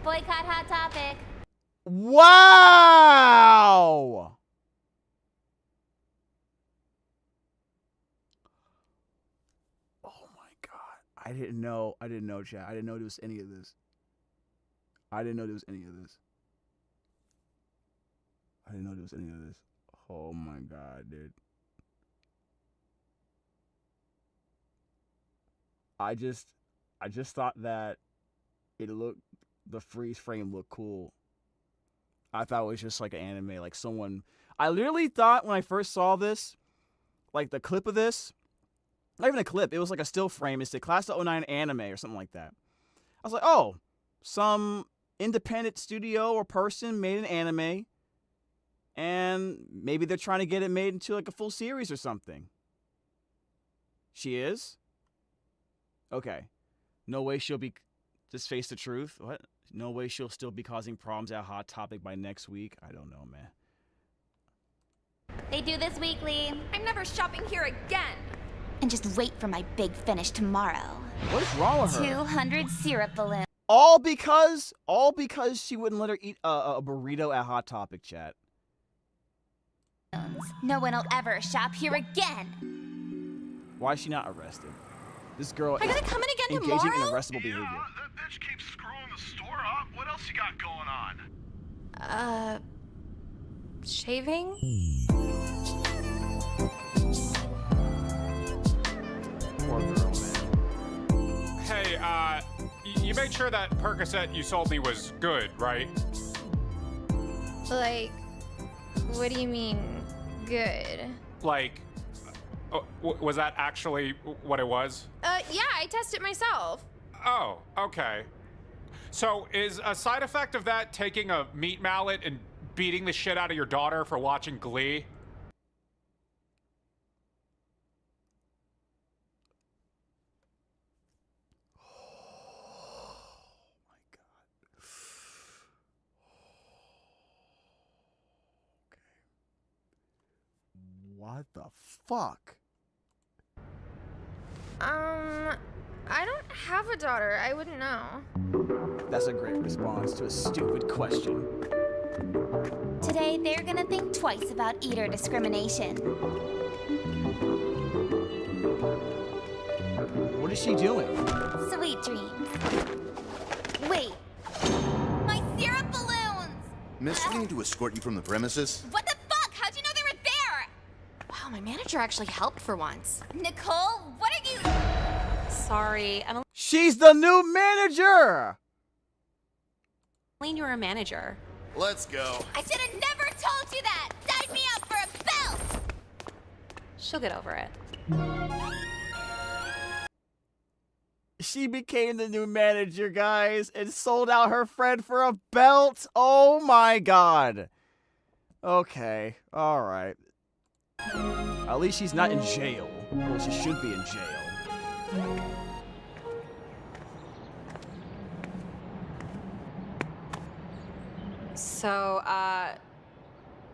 Boycott Hot Topic. Wow! Oh my god. I didn't know, chat. I didn't know there was any of this. Oh my god, dude. I just thought that the freeze frame looked cool. I thought it was just like an anime, like someone. I literally thought when I first saw this, like the clip of this, not even a clip, it was like a still frame. It's the Class of 09 anime or something like that. I was like, oh, some independent studio or person made an anime, and maybe they're trying to get it made into like a full series or something. She is? Okay. No way she'll be. Just face the truth. What? No way she'll still be causing problems at Hot Topic by next week. I don't know, man. They do this weekly. I'm never shopping here again. And just wait for my big finish tomorrow. What's wrong with her? 200 syrup balloons. All because she wouldn't let her eat a burrito at Hot Topic, chat. No one will ever shop here again. Why is she not arrested? This girl I gotta come in again engaging tomorrow? in arrestable behavior. That bitch keeps screwing the store up. What else you got going on? Shaving? Poor girl, man. Hey, you made sure that Percocet you sold me was good, right? Like, what do you mean, good? Like, Was that actually what it was? Yeah, I tested myself. Oh, okay. So is a side effect of that taking a meat mallet and beating the shit out of your daughter for watching Glee? What the fuck? I don't have a daughter. I wouldn't know. That's a great response to a stupid question. Today, they're gonna think twice about eater discrimination. What is she doing? Sweet dreams. Wait. My syrup balloons! Miss, we need to escort you from the premises. What the fuck? How'd you know they were there? Wow, my manager actually helped for once. Nicole, what are you... Sorry, I'm She's the new manager! only you were a manager. Let's go. I should have never told you that! Sign me up for a belt! She'll get over it. She became the new manager, guys, and sold out her friend for a belt. Oh my god. Okay, alright. At least she's not in jail. Well, she should be in jail. So,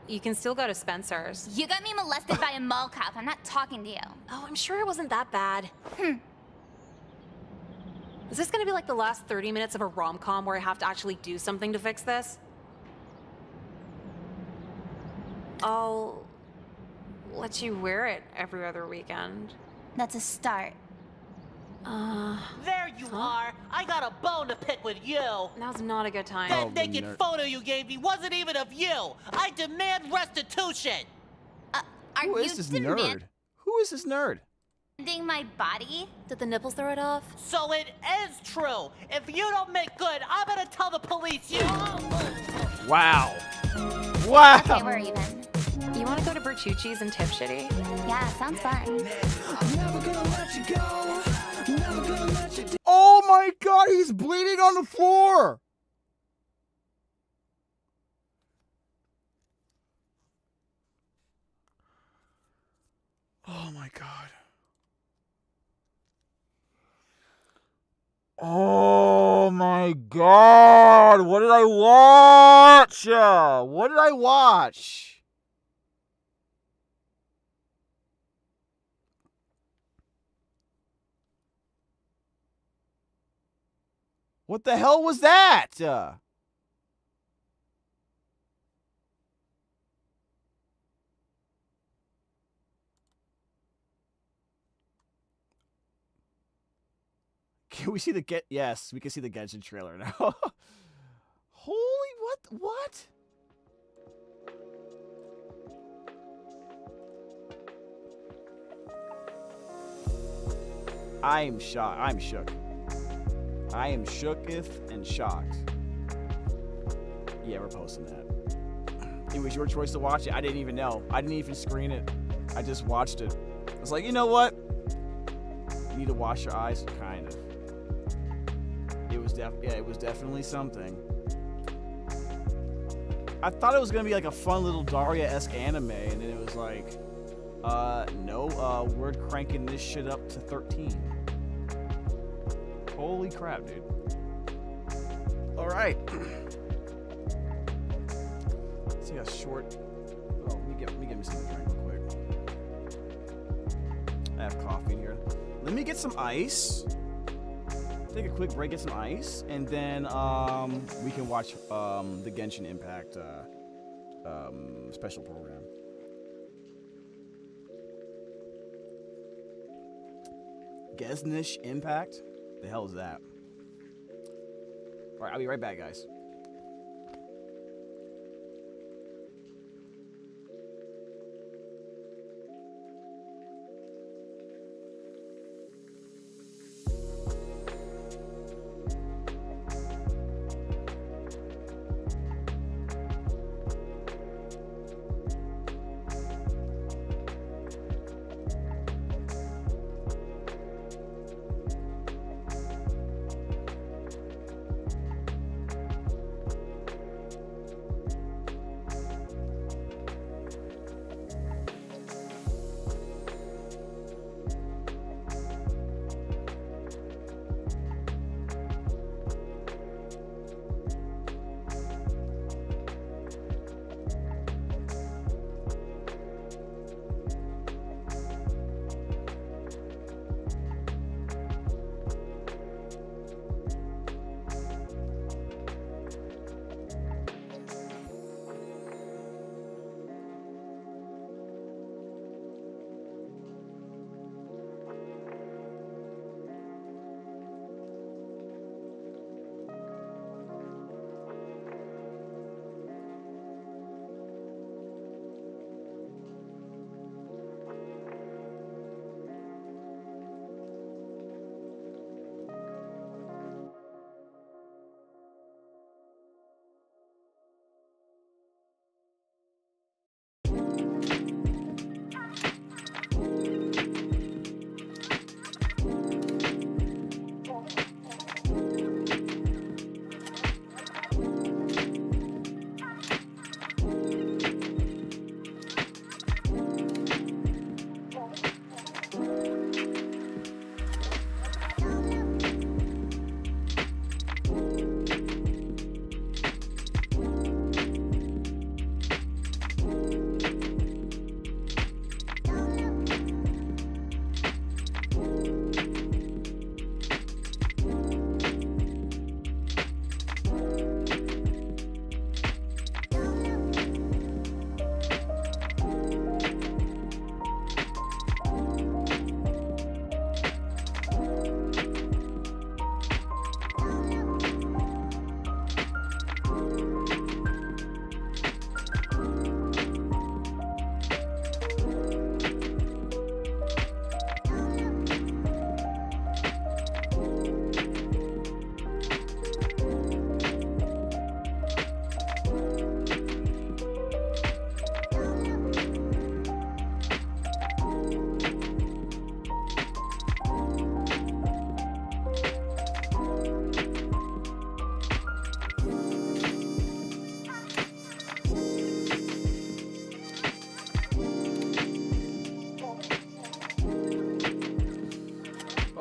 you can still go to Spencer's. You got me molested by a mall cop. I'm not talking to you. Oh, I'm sure it wasn't that bad. Is this gonna be like the last 30 minutes of a rom-com where I have to actually do something to fix this? I'll let you wear it every other weekend. That's a start. There you are. I got a bone to pick with you. Now's not a good time. That naked photo you gave me wasn't even of you. I demand restitution. Who is this nerd? Who is this nerd? Demanding my body? Did the nipples throw it off? So it is true. If you don't make good, I'm gonna tell the police you. Wow. Wow. Okay, we're even. You want to go to Bertucci's and tip shitty? Yeah, sounds fun. Oh my god, he's bleeding on the floor! Oh my god. Oh my god! What did I watch? What did I watch? What the hell was that? Can we see the Yes, we can see the Genshin trailer now. Holy what? I'm shocked. I'm shook. I am shooketh and shocked. Yeah, we're posting that. It was your choice to watch it. I didn't even know. I didn't even screen it. I just watched it. I was like, you know what? You need to wash your eyes, kind of. It was it was definitely something. I thought it was gonna be like a fun little Daria-esque anime, and then it was like, no, we're cranking this shit up to 13. Holy crap, dude. All right. Let's see a short. Oh, let me get me some drink real quick. I have coffee in here. Let me get some ice. Take a quick break, get some ice, and then we can watch the Genshin Impact special program. Genshin Impact? The hell is that? All right, I'll be right back, guys.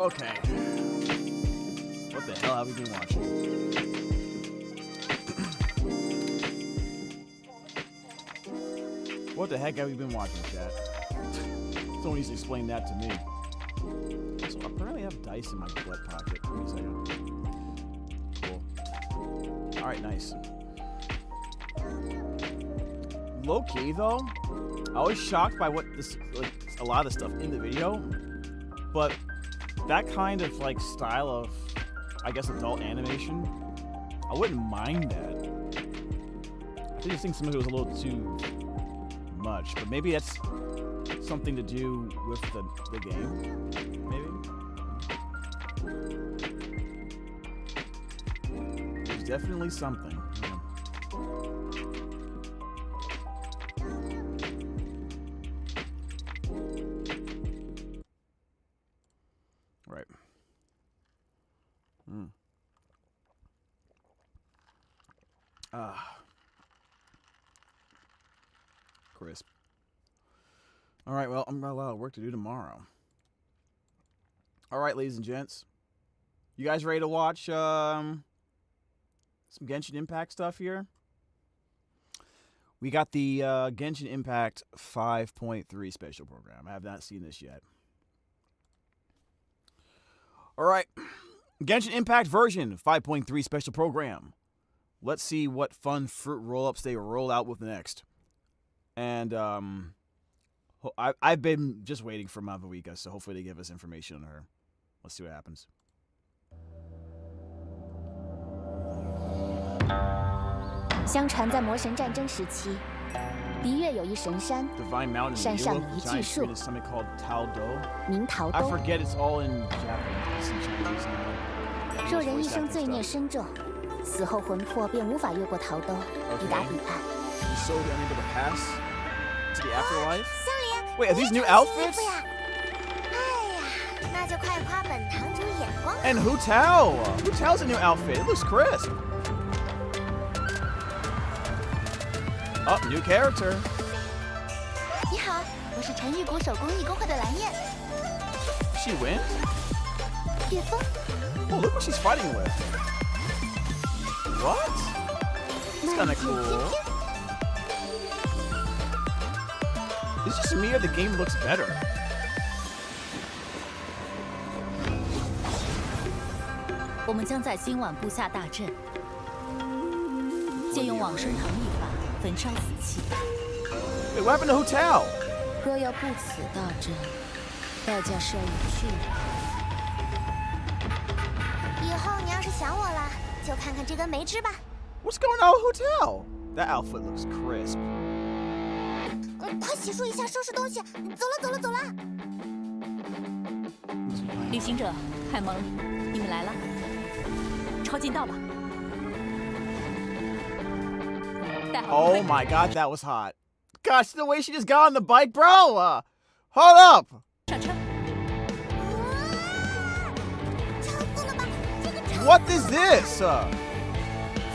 Okay. What the hell have we been watching? What the heck have we been watching, chat? Someone needs to explain that to me. So apparently I have dice in my butt pocket. Wait a second. Cool. Alright, nice. Low key though, I was shocked by what this, like, a lot of the stuff in the video, but that kind of like style of, I guess, adult animation, I wouldn't mind that. I just think some of it was a little too much, but maybe that's something to do with the game. Maybe. There's definitely something. Yeah. Right. Crisp. All right, well, I'm got a lot of work to do tomorrow. All right, ladies and gents. You guys ready to watch some Genshin Impact stuff here? We got the Genshin Impact 5.3 special program. I have not seen this yet. All right. Genshin Impact version 5.3 special program. Let's see what fun fruit roll-ups they roll out with next. And I've been just waiting for Mavuika, so hopefully they give us information on her. Let's see what happens. 相传在魔神战争时期，璃月有一神山， Divine Mountain 山上有一 giant 巨树 tree is something called Taodo. 名桃 I 兜。 forget it's all in Japanese and Chinese now. 若人一生罪孽深重，死后魂魄便无法越过桃兜，抵达彼岸。 He's so unable to pass to the afterlife. 香莲 Wait, are these new outfits? 哎呀，那就快夸本堂主眼光。 And Hu Tao. Hu Tao's a new outfit. It looks crisp. Oh, new character. 你好，我是陈玉谷手工艺工会的蓝燕。 She wins? 叶枫。 Oh, look what she's fighting with. What? It's kind of cool. Is this just me or the game looks better? 我们将在今晚布下大阵，借用往生堂秘法焚烧死气。 Wait, what happened to Hu Tao? 若要不此大阵，代价是要有去的。以后你要是想我了，就看看这根梅枝吧。 What's going on with Hu Tao? That outfit looks crisp. 快洗漱一下，收拾东西。走了，走了，走了。旅行者，海蒙，你们来了，抄近道吧。带好装备。 Oh my god, that was hot. Gosh, the way she just got on the bike, bro. Hold up. 上车。 What is this?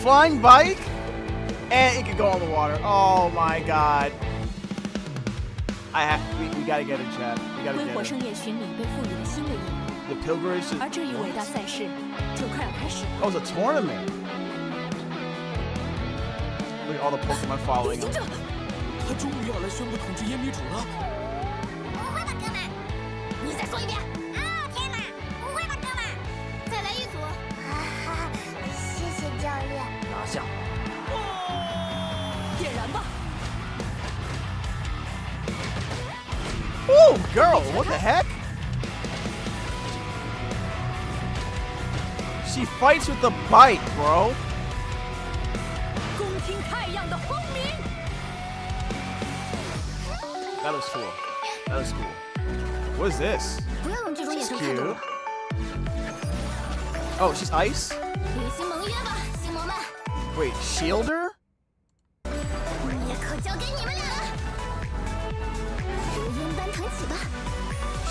Flying bike? And it can go on the water. Oh my god. We gotta get it, Chad. We gotta 为 get 火 it. 圣夜巡礼被赋予了新的意义， The pilgrimage. 而这一伟大赛事就快要开始了。 Oh, it's a tournament. Look at all the Pokemon following him. 他终于要来宣布统治烟迷主了。不会吧，哥们？你再说一遍。啊，天哪！不会吧，哥们？再来一组。啊，谢谢教练。拿下。点燃吧！ Oh, girl, what the heck? She fights with the bike, bro. 恭听太阳的轰鸣。 That was cool. That was cool. What is this? 不要用这种眼 This 神 is 看着 cute. 我。 Oh, she's ice? 履行盟约吧，星魔们。 Wait, shield her? 也可交给你们俩了。如烟般腾起吧。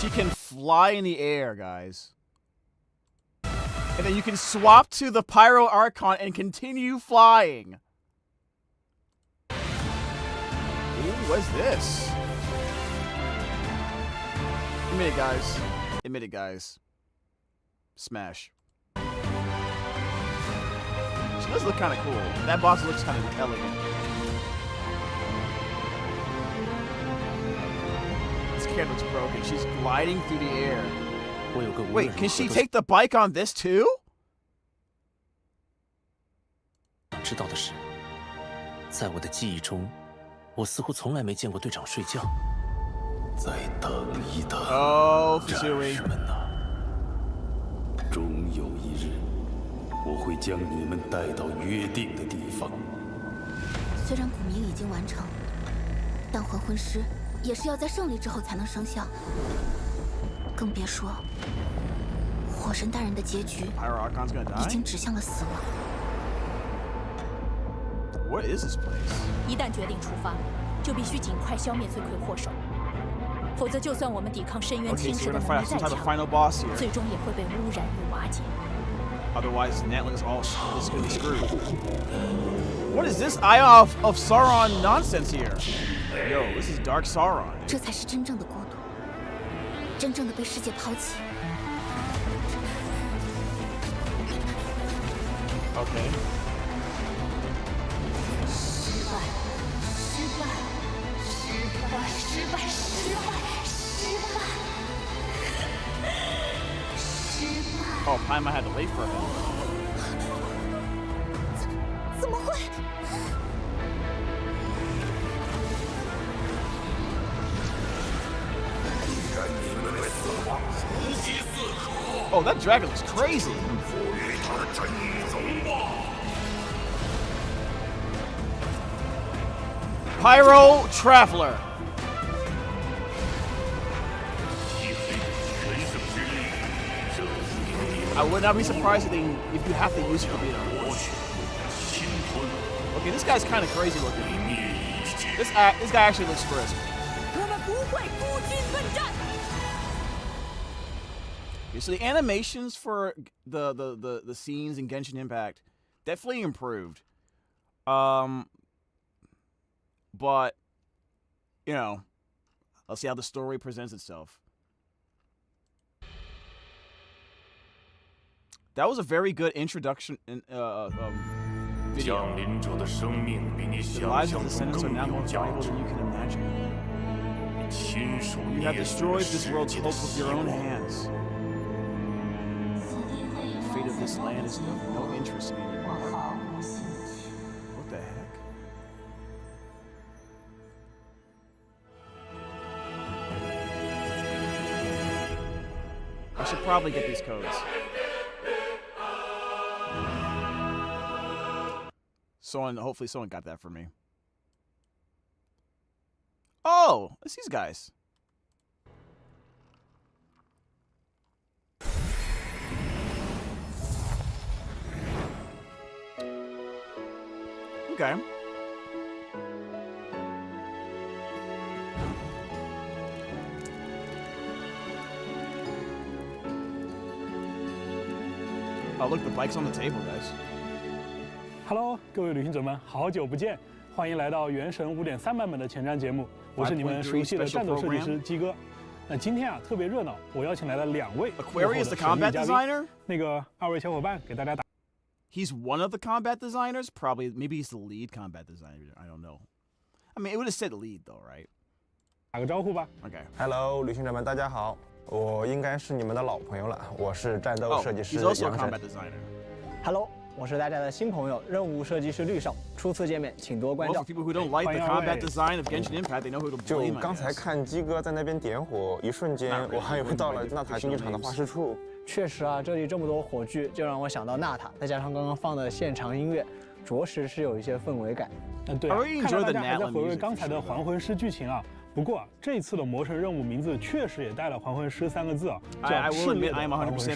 She can fly in the air, guys. And then you can swap to the Pyro Archon and continue flying. Ooh, what's this? Admit it, guys. Admit it, guys. Smash. She does look kind of cool. That boss looks kind of elegant. This kid looks broken. She's gliding through the air. Wait, can she take the bike on this too? 知道的是，在我的记忆中，我似乎从来没见过队长睡觉。再等一等，战士们呐，终有一日，我会将你们带到约定的地方。虽然古名已经完成，但还魂师也是要在胜利之后才能生效，更别说火神大人的结局已经指向了死亡。 What is this place? 一旦决定出发，就必须尽快消灭罪魁祸首，否则就算我们抵抗深渊侵蚀的能力再强，最终也会被污染与瓦解。 Otherwise, Natlan is gonna be screwed. What is this Eye of Sauron nonsense here? Yo, this is Dark Sauron. 这才是真正的孤独，真正的被世界抛弃。 Okay. 哦 ，Paimon had to wait for him. 怎么会？ Oh, that dragon looks crazy. Pyro Traveler. I would not be surprised if you have to use it to beat him. Okay, this guy's kind of crazy looking. This guy actually looks brisk. Okay, so the animations for the scenes in Genshin Impact definitely improved. But you know, let's see how the story presents itself. That was a very good introduction video. The lives of the descendants are now more valuable than you can imagine. You have destroyed this world's hope with your own hands. The fate of this land is of no interest to me anymore. What the heck? I should probably get these codes. Hopefully someone got that for me. Oh, it's these guys. Okay. Oh, look, the bike's on the table, guys. Hello， 各位旅行者们，好久不见！欢迎来到《原神》5.3版本的前瞻节目，我是你们熟悉的战斗设计师鸡哥。那今天啊特别热闹，我邀请来了2位Aquarius the combat designer。那个2位小伙伴给大家打。He's one of the combat designers, probably. Maybe he's the lead combat designer. I don't know. I mean, it would have said lead though, right? 打个招呼吧。Okay. Hello， 旅行者们，大家好，我应该是你们的老朋友了，我是战斗设计师 He's also a 杨 combat 神。 designer. Hello。 我是大家的新朋友，任务设计师绿少，初次见面，请多关照。Well, for people who don't like the combat design of Genshin Impact, they know who to blame. 就刚才看鸡哥在那边点火，一瞬间我还以为到了纳塔竞技场的画师处。确实啊，这里这么多火炬，就让我想到纳塔，再加上刚刚放的现场音乐，着实是有一些氛围感。对，看到大家还在回味刚才的还魂师剧情啊。 不过这次的魔神任务名字确实也带了还魂师3个字啊，叫炽烈的还魂师，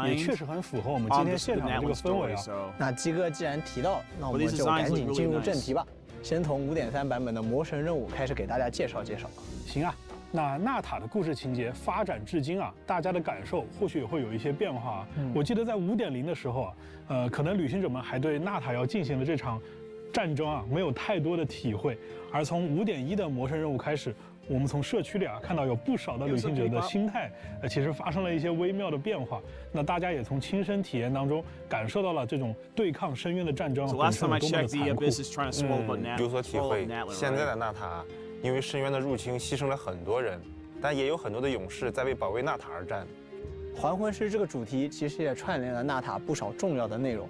也确实很符合我们今天现场的这个氛围啊。那鸡哥既然提到，那我们就赶紧进入正题吧。先从5.3版本的魔神任务开始给大家介绍介绍。行啊，那纳塔的故事情节发展至今啊，大家的感受或许也会有一些变化啊。我记得在5.0的时候啊，可能旅行者们还对纳塔要进行的这场战争啊没有太多的体会，而从5.1的魔神任务开始。我们从社区里啊看到有不少的旅行者的心态，其实发生了一些微妙的变化。那大家也从亲身体验当中感受到了这种对抗深渊的战争本身有多么的残酷。有所体会。现在的纳塔因为深渊的入侵牺牲了很多人，但也有很多的勇士在为保卫纳塔而战。还魂师这个主题其实也串联了纳塔不少重要的内容，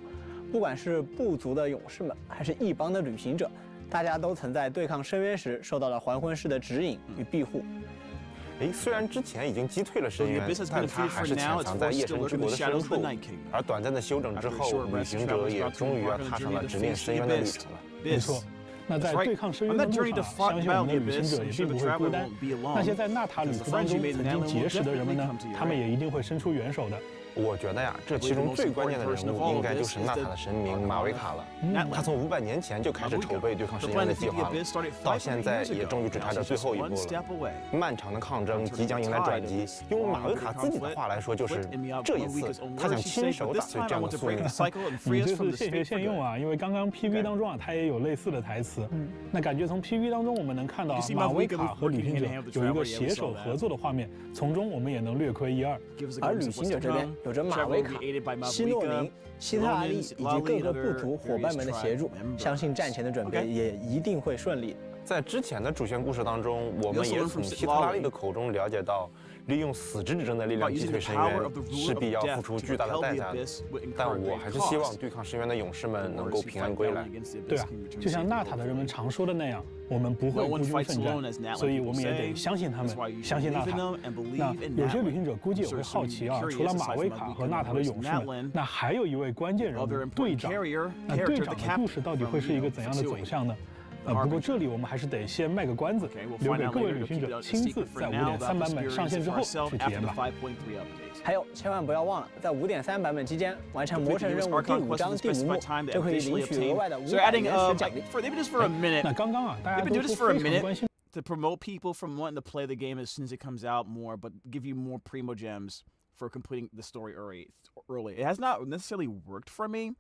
不管是部族的勇士们，还是一帮的旅行者。大家都曾在对抗深渊时受到了还魂师的指引与庇护。虽然之前已经击退了深渊，但他还是潜藏在夜神之国的深处。而短暂的休整之后，旅行者也终于要踏上了直面深渊的旅程了。没错。那在对抗深渊的路上，相信我们的旅行者也并不会孤单。那些在纳塔旅途当中曾经结识的人们呢，他们也一定会伸出援手的。我觉得呀，这其中最关键的人物应该就是纳塔的神明马维卡了。他从500年前就开始筹备对抗深渊的计划了，到现在也终于只差这最后一步了。漫长的抗争即将迎来转机，用马维卡自己的话来说，就是这一次他想亲手打碎这样的宿命。你这是现学现用啊，因为刚刚 PV 当中啊，他也有类似的台词。那感觉从 PV 当中我们能看到马维卡和旅行者有一个携手合作的画面，从中我们也能略窥一二。而旅行者这边有着马维卡、希诺林、希特拉利以及各个部族伙伴们的协助，相信战前的准备也一定会顺利。在之前的主线故事当中，我们也从希特拉利的口中了解到，利用死之之争的力量击退深渊，势必要付出巨大的代价的。但我还是希望对抗深渊的勇士们能够平安归来。对啊，就像纳塔的人们常说的那样，我们不会孤军奋战，所以我们也得相信他们，相信纳塔。那有些旅行者估计也会好奇啊，除了马维卡和纳塔的勇士们，那还有一位关键人物队长。那队长的故事到底会是一个怎样的走向呢？不过这里我们还是得先卖个关子，留给各位旅行者亲自在5.3版本上线之后去体验吧。还有，千万不要忘了，在5.3版本期间完成魔神任务第5章第5幕，就可以领取额外的500原石奖励。那刚刚啊，大家都非常关心。To promote people from wanting to play the game as soon as it comes out more, but give you more primo gems for completing the story early. It has not necessarily worked for me.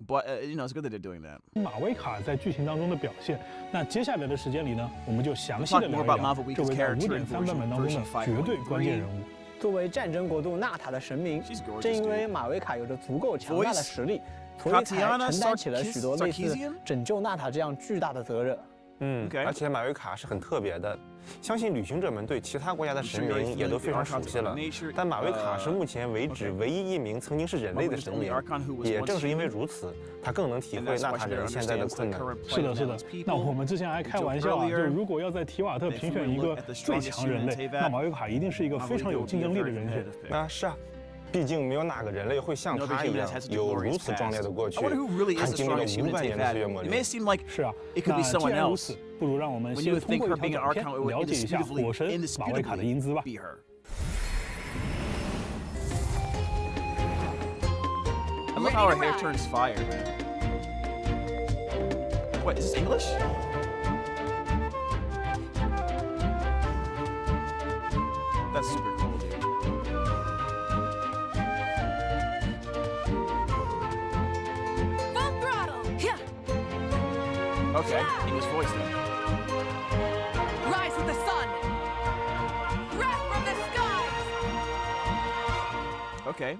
But it's good that they're doing that. 马维卡在剧情当中的表现，那接下来的时间里呢，我们就详细的聊一聊这位在5.3版本当中的绝对关键人物。作为战争国度纳塔的神明，正因为马维卡有着足够强大的实力，所以才承担起了许多类似拯救纳塔这样巨大的责任。而且马维卡是很特别的，相信旅行者们对其他国家的神明也都非常熟悉了，但马维卡是目前为止唯一一名曾经是人类的神明，也正是因为如此，他更能体会纳塔人现在的困难。是的，是的。那我们之前还开玩笑啊，就如果要在提瓦特评选一个最强人类，那马维卡一定是一个非常有竞争力的人选。是啊。毕竟没有哪个人类会像他一样有如此壮烈的过去，还经历了500年的岁月磨练。是啊，那既然如此，不如让我们先通过一条短片了解一下火神马维卡的英姿吧。I love how her hair turns fire, man. Wait, is this English? That's super cool, dude. Okay, English voice then. Rise with the sun! Wrath from the skies! Okay.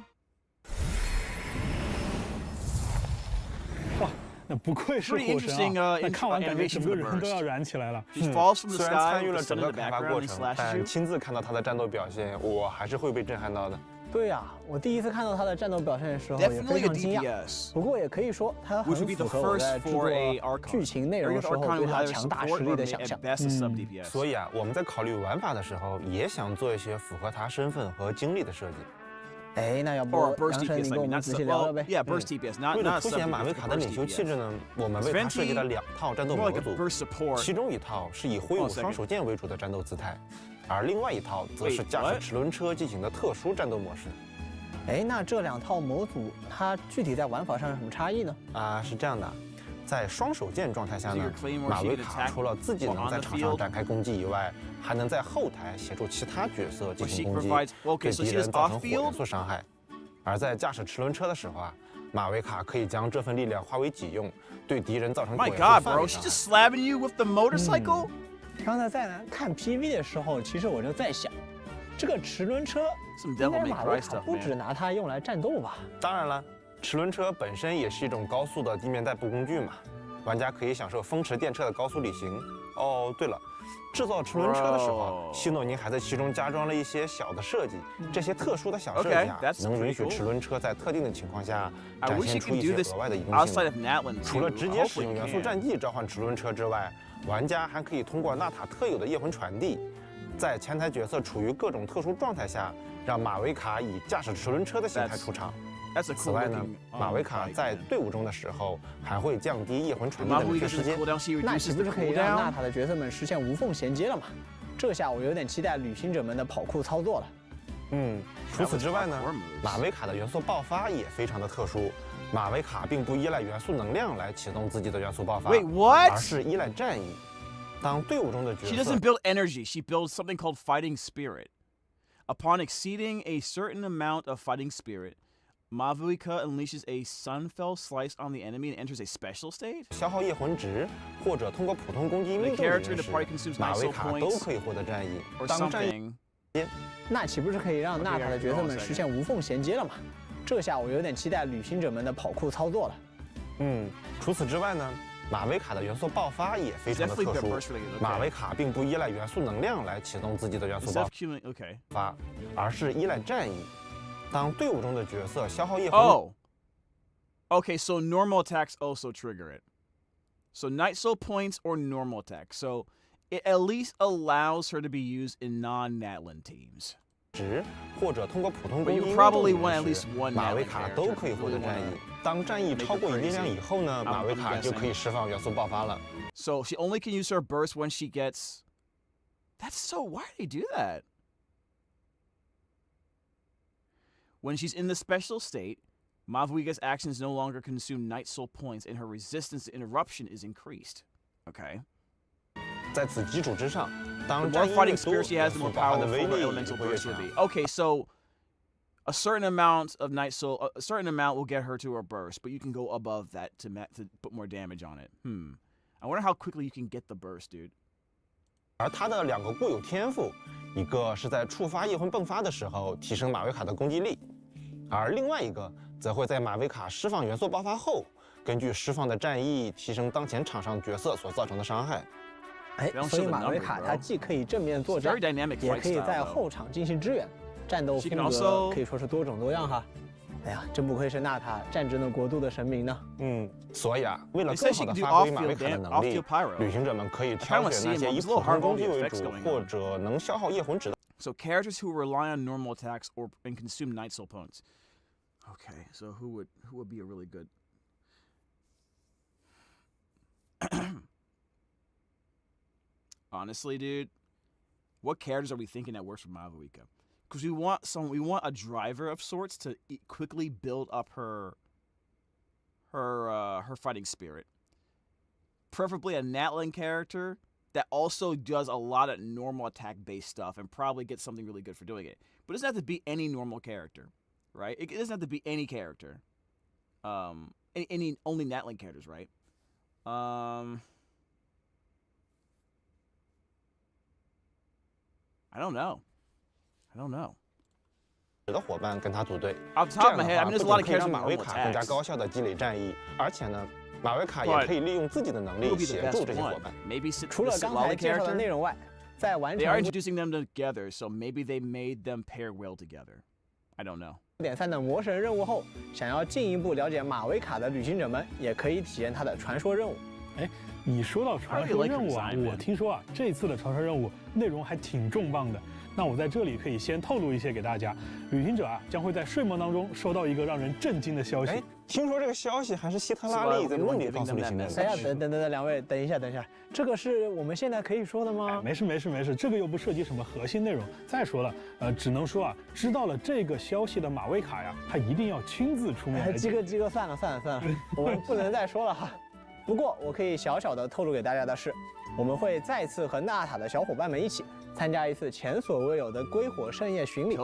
哇，那不愧是火神啊！那看完感觉整个人都要燃起来了。虽然参与了整个开发过程，但亲自看到他的战斗表现，我还是会被震撼到的。对呀，我第一次看到他的战斗表现的时候也非常惊讶。不过也可以说，他很符合我在制作剧情内容的时候对他强大实力的想象。所以啊，我们在考虑玩法的时候，也想做一些符合他身份和经历的设计。那要不杨神你跟我们仔细聊聊呗？为了凸显马维卡的领袖气质呢，我们为他设计了2套战斗模组，其中一套是以挥舞双手剑为主的战斗姿态。而另外一套则是驾驶齿轮车进行的特殊战斗模式。那这2套模组它具体在玩法上有什么差异呢？是这样的，在双手剑状态下呢，马维卡除了自己能在场上展开攻击以外，还能在后台协助其他角色进行攻击，对敌人造成火元素伤害。而在驾驶齿轮车的时候啊，马维卡可以将这份力量化为己用，对敌人造成 My God, bro, she's just slapping you with the motorcycle. 刚才在看 PV 的时候，其实我就在想，这个齿轮车，应该马维卡不止拿它用来战斗吧？当然了，齿轮车本身也是一种高速的地面代步工具嘛，玩家可以享受风驰电掣的高速旅行。哦，对了。 制造齿轮车的时候，希诺宁还在其中加装了一些小的设计。这些特殊的小设计啊，能允许齿轮车在特定的情况下展现出一些额外的移动性能。除了直接使用元素战技召唤齿轮车之外，玩家还可以通过纳塔特有的夜魂传递，在前台角色处于各种特殊状态下，让马维卡以驾驶齿轮车的形态出场。 此外呢，马维卡在队伍中的时候还会降低夜魂传递的冷却时间，那岂不是可以让纳塔的角色们实现无缝衔接了吗？这下我有点期待旅行者们的跑酷操作了。除此之外呢，马维卡的元素爆发也非常的特殊。马维卡并不依赖元素能量来启动自己的元素爆发，而是依赖战役。当队伍中的角色 She doesn't build energy. She builds something called fighting spirit. Upon exceeding a certain amount of fighting spirit. Mavuika unleashes a sunfell slice on the enemy and enters a special state. 消耗夜魂值，或者通过普通攻击命中敌人时，马维卡都可以获得战役。当战役，那岂不是可以让纳塔的角色们实现无缝衔接了吗？这下我有点期待旅行者们的跑酷操作了。除此之外呢，马维卡的元素爆发也非常的特殊。马维卡并不依赖元素能量来启动自己的元素爆发，而是依赖战役。 当队伍中的角色消耗夜魂 Oh. Okay, so normal attacks also trigger it. So Night Soul points or normal attacks. So it at least allows her to be used in non-Natlan teams. 或者通过普通攻击 you probably want at least one 马维卡都可以获得战役。当战役超过一定量以后呢，马维卡就可以释放元素爆发了。So she only can use her burst when she gets. That's so. Why do they do that? When she's in the special state, Mavuika's actions no longer consume Night Soul points, and her resistance to interruption is increased. Okay. 在此基础之上，当 the more fighting spirit she has, the more powerful her elemental burst will be. Okay, so a certain amount of Night Soul, a certain amount will get her to her burst, but you can go above that to put more damage on it. I wonder how quickly you can get the burst, dude. 而他的两个固有天赋，一个是在触发夜魂迸发的时候提升马维卡的攻击力，而另外一个则会在马维卡释放元素爆发后，根据释放的战役提升当前场上角色所造成的伤害。所以马维卡它既可以正面作战，也可以在后场进行支援，战斗风格可以说是多种多样哈。哎呀，真不愧是纳塔战争的国度的神明呢。所以啊，为了更好的发挥马维卡的能力，旅行者们可以挑选那些以普通攻击为主，或者能消耗夜魂值的。So characters who rely on normal attacks and consume Night Soul points. Okay, so who would be a really good? Honestly, dude, what characters are we thinking that works for Mavuika? Because we want a driver of sorts to quickly build up her fighting spirit. Preferably a Natlan character that also does a lot of normal attack-based stuff and probably gets something really good for doing it. But it doesn't have to be any normal character, right? It doesn't have to be any character. Any only Natlan characters, right? I don't know. 的伙伴跟他组队， Off the top of my head, I mean, there's a lot of 可以 characters 让马维卡更加高效的积累战役，而且呢，马维卡也可以利用自己的能力协助这些伙伴。除了刚才介绍的内容外，在完成 They are introducing them together, so maybe they made them pair well together. I don't know. 1.3的魔神任务后，想要进一步了解马维卡的旅行者们，也可以体验他的传说任务。你说到传说任务啊，我听说啊，这次的传说任务内容还挺重磅的。那我在这里可以先透露一些给大家，旅行者啊将会在睡梦当中收到一个让人震惊的消息。听说这个消息还是希特拉利在梦里告诉旅行者的。哎呀，等，两位，等一下，这个是我们现在可以说的吗？没事，这个又不涉及什么核心内容。再说了，只能说啊，知道了这个消息的马维卡呀，他一定要亲自出面。鸡哥，算了，我们不能再说了哈。不过我可以小小的透露给大家的是，我们会再次和纳塔的小伙伴们一起参加一次前所未有的归火盛宴巡礼，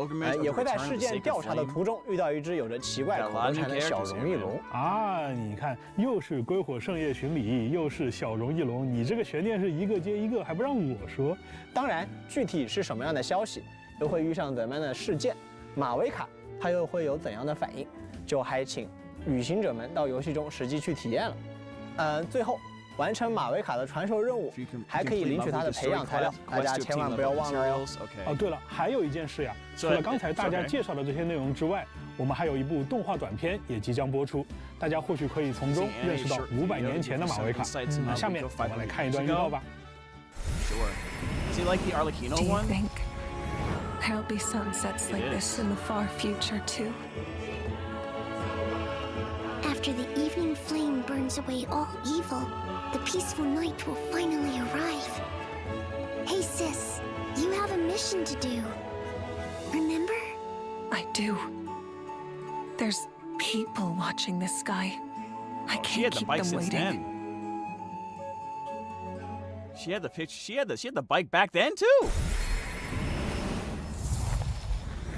也会在事件调查的途中遇到一只有着奇怪口头禅的小荣翼龙。啊，你看，又是归火盛宴巡礼，又是小荣翼龙，你这个悬念是一个接一个，还不让我说。当然，具体是什么样的消息，又会遇上怎么样的事件，马维卡他又会有怎样的反应，就还请旅行者们到游戏中实际去体验了。最后。完成马维卡的传授任务，还可以领取他的培养材料，大家千万不要忘了哦。哦，对了，还有一件事呀，除了刚才大家介绍的这些内容之外，我们还有一部动画短片也即将播出，大家或许可以从中认识到500年前的马维卡。那下面我们来看一段预告吧。Do you think there'll be sunsets like this in the far future too? After the evening flame burns away all evil, the peaceful night will finally arrive. Hey sis, you have a mission to do. Remember? I do. There's people watching this sky. I can't keep them waiting. She had the pitch. She had the bike back then too.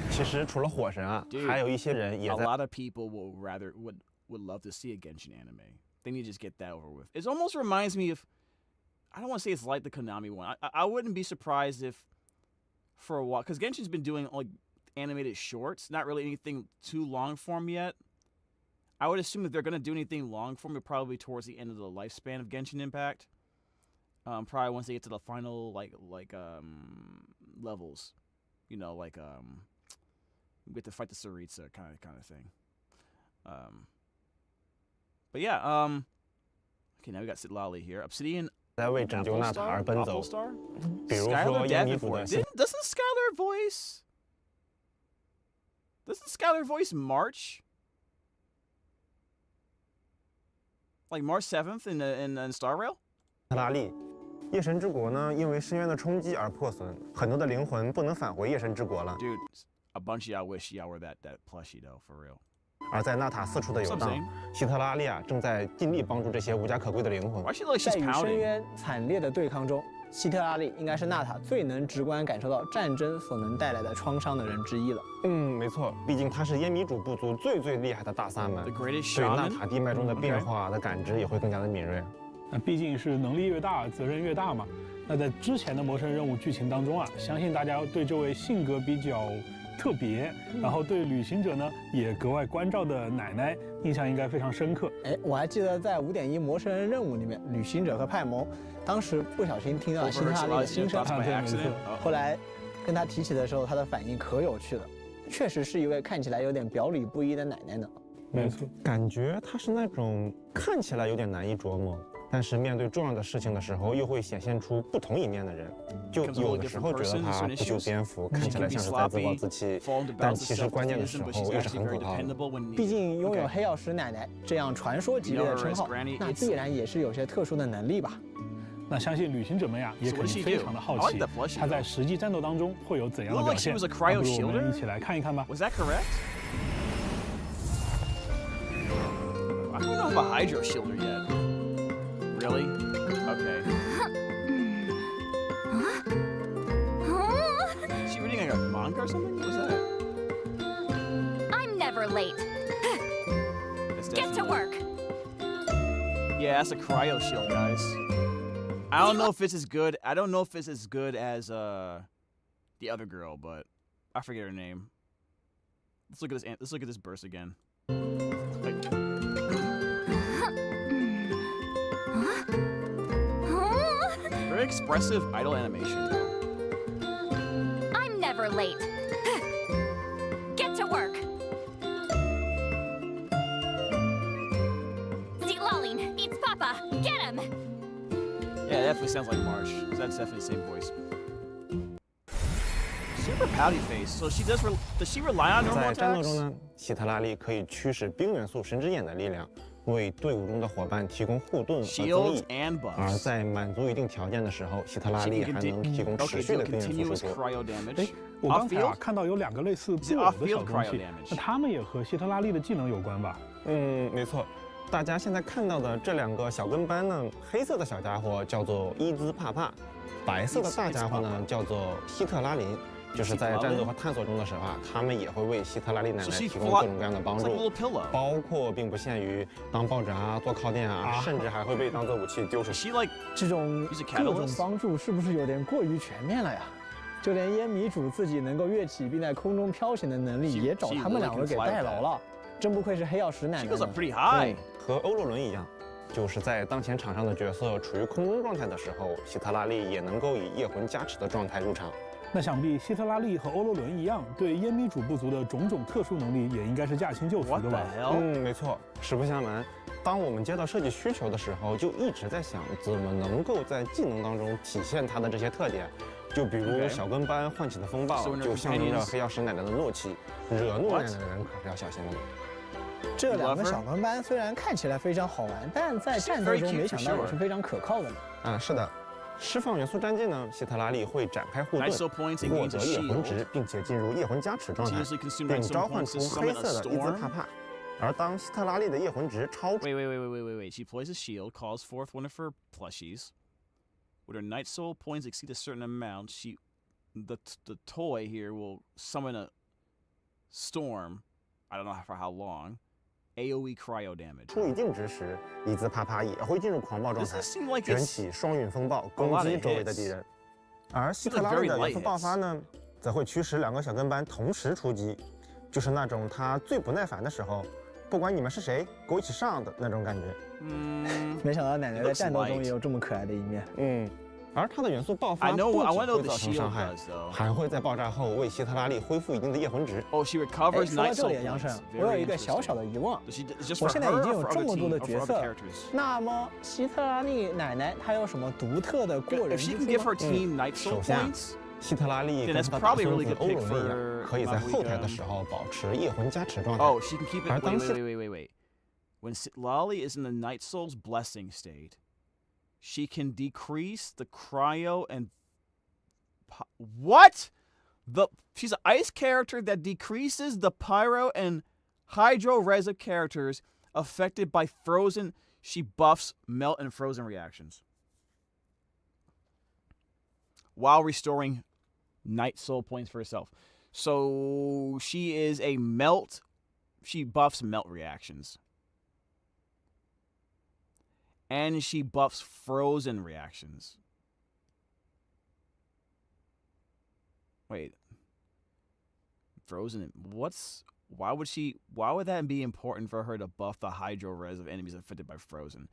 其实除了火神啊，还有一些人也在。A lot of people would love to see a Genshin anime. They need to just get that over with. It almost reminds me of, I don't want to say it's like the Konami one. I wouldn't be surprised if, for a while, because Genshin's been doing like animated shorts, not really anything too long form yet. I would assume if they're gonna do anything long form, it'll probably be towards the end of the lifespan of Genshin Impact. Probably once they get to the final levels, you know, like we get to fight the Tsaritsa kind of thing. But yeah, okay, now we got Sitlali here. Obsidian. 在为拯救纳塔而奔走。比如说 Doesn't Skylar voice March? Like March 7th in Star Rail? 希特拉利，夜神之国呢，因为深渊的冲击而破损，很多的灵魂不能返回夜神之国了。Dude, a bunch of y'all wish y'all were that plushie though, for real. 而在纳塔四处的游荡，希特拉利啊正在尽力帮助这些无家可归的灵魂。在与深渊惨烈的对抗中，希特拉利应该是纳塔最能直观感受到战争所能带来的创伤的人之一了。没错，毕竟他是烟迷主部族最厉害的大萨满，对纳塔地脉中的变化的感知也会更加的敏锐。那毕竟是能力越大，责任越大嘛。那在之前的魔神任务剧情当中啊，相信大家对这位性格比较特别，然后对旅行者呢也格外关照的奶奶印象应该非常深刻。我还记得在5.1魔神任务里面，旅行者和派蒙当时不小心听到希特拉利的心声，后来跟他提起的时候，他的反应可有趣了，确实是一位看起来有点表里不一的奶奶呢。没错，感觉她是那种看起来有点难以琢磨，但是面对重要的事情的时候，又会显现出不同一面的人。就有的时候觉得他不修边幅，看起来像是在自暴自弃，但其实关键的时候又是很可靠的。毕竟拥有黑曜石奶奶这样传说级别的称号，那必然也是有些特殊的能力吧。那相信旅行者们呀，也肯定非常的好奇，他在实际战斗当中会有怎样的表现？不如我们一起来看一看吧。Was that correct? I don't know if a Hydro Shielder yet. Really? Okay. Is she reading like a manga or something? What was that? I'm never late. Get to work. Yeah, that's a cryo shield, guys. I don't know if it's as good. I don't know if it's as good as the other girl, but I forget her name. Let's look at this. Let's look at this burst again. Very expressive idle animation. I'm never late. Get to work. Zilalin, it's Papa. Get him. Yeah, it definitely sounds like Marsh. That's definitely the same voice. Super pouty face. So she does she rely on normal attacks? 在战斗中呢，希特拉利可以驱使冰元素神之眼的力量，为队伍中的伙伴提供护盾和增益。而在满足一定条件的时候，希特拉利还能提供持续的冰元素输出。我刚才看到有2个类似布偶的小东西，那他们也和希特拉利的技能有关吧？没错。大家现在看到的这2个小跟班呢，黑色的小家伙叫做伊兹帕帕，白色的大家伙呢叫做希特拉林。就是在战斗和探索中的时候啊，他们也会为希特拉利奶奶提供各种各样的帮助，包括并不限于当抱枕啊、做靠垫啊，甚至还会被当做武器丢出去。这种各种帮助是不是有点过于全面了呀？就连烟迷主自己能够跃起并在空中飘行的能力，也找他们2个给代劳了。真不愧是黑曜石奶奶。和欧洛伦一样，就是在当前场上的角色处于空中状态的时候，希特拉利也能够以夜魂加持的状态入场。那想必希特拉利和欧罗伦一样，对烟迷主部族的种种特殊能力也应该是驾轻就熟的吧？没错。实不相瞒，当我们接到设计需求的时候，就一直在想怎么能够在技能当中体现它的这些特点。就比如小跟班唤起的风暴，就象征着黑曜石奶奶的怒气，惹怒奶奶的人可是要小心了。这2个小跟班虽然看起来非常好玩，但在战斗中没想到也是非常可靠的呢。是的。释放元素战技呢，希特拉利会展开护盾，获得夜魂值，并且进入夜魂加持状态，并召唤出黑色的伊兹帕帕。而当希特拉利的夜魂值超，Wait. She plays a shield, calls forth one of her plushies. When her night soul points exceed a certain amount, the toy here will summon a storm. I don't know for how long. AOE cryo damage. 出一定值时，伊兹帕帕也会进入狂暴状态，卷起双陨风暴攻击周围的敌人。而希特拉利的元素爆发呢，则会驱使2个小跟班同时出击，就是那种他最不耐烦的时候，不管你们是谁，给我一起上的那种感觉。没想到奶奶在战斗中也有这么可爱的一面。而它的元素爆发不仅会造成伤害，还会在爆炸后为希特拉利恢复一定的夜魂值。she recovers night soul points. 说到这里，杨生，我有一个小小的疑问。我现在已经有这么多的角色，那么希特拉利奶奶她有什么独特的过人之处吗？首先，希特拉利跟他大孙子欧龙一样，可以在后台的时候保持夜魂加持状态。而当wait. When Lolly is in the Night Soul's blessing state, she can decrease the cryo and what? She's an ice character that decreases the pyro and hydro res of characters affected by frozen. She buffs melt and frozen reactions while restoring Night Soul points for herself. So she is a melt. She buffs melt reactions. And she buffs frozen reactions. Wait. Frozen. Why would that be important for her to buff the hydro res of enemies affected by frozen?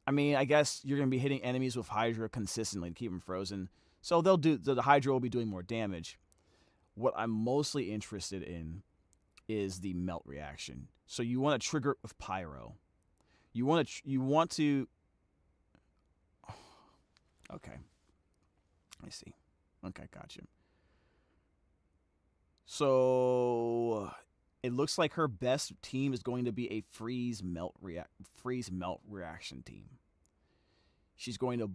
I mean, I guess you're going to be hitting enemies with hydro consistently to keep them frozen. So the hydro will be doing more damage. What I'm mostly interested in is the melt reaction. So you want to trigger it with pyro. You want to. Okay. I see. Okay, gotcha. So it looks like her best team is going to be a freeze melt reaction team. She's going to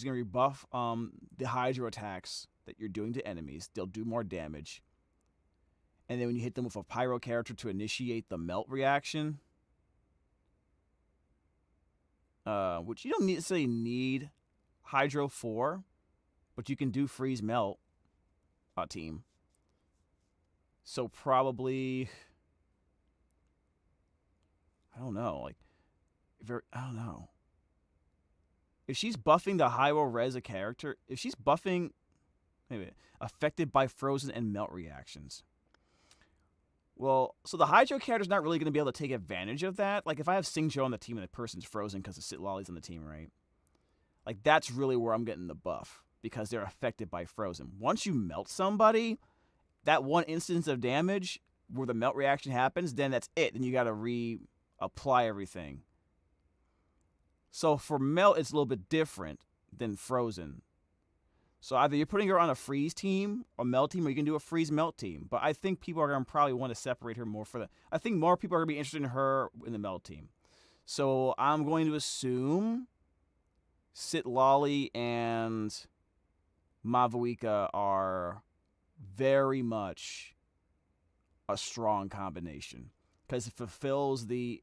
rebuff the hydro attacks that you're doing to enemies. They'll do more damage. And then when you hit them with a pyro character to initiate the melt reaction, which you don't necessarily need hydro for, but you can do freeze melt team. So probably, I don't know. I don't know. If she's buffing the hydro res a character, if she's buffing, maybe affected by frozen and melt reactions. Well, so the hydro character's not really going to be able to take advantage of that. Like, if I have Singjo on the team and the person's frozen because the Sit Lolly's on the team, right? Like, that's really where I'm getting the buff, because they're affected by frozen. Once you melt somebody, that one instance of damage where the melt reaction happens, then that's it. Then you got to reapply everything. So for melt, it's a little bit different than frozen. So either you're putting her on a freeze team, or melt team, or you can do a freeze melt team. But I think people are going to probably want to separate her more for that. I think more people are going to be interested in her in the melt team. So I'm going to assume Sit Lolly and Mavuika are very much a strong combination because it fulfills the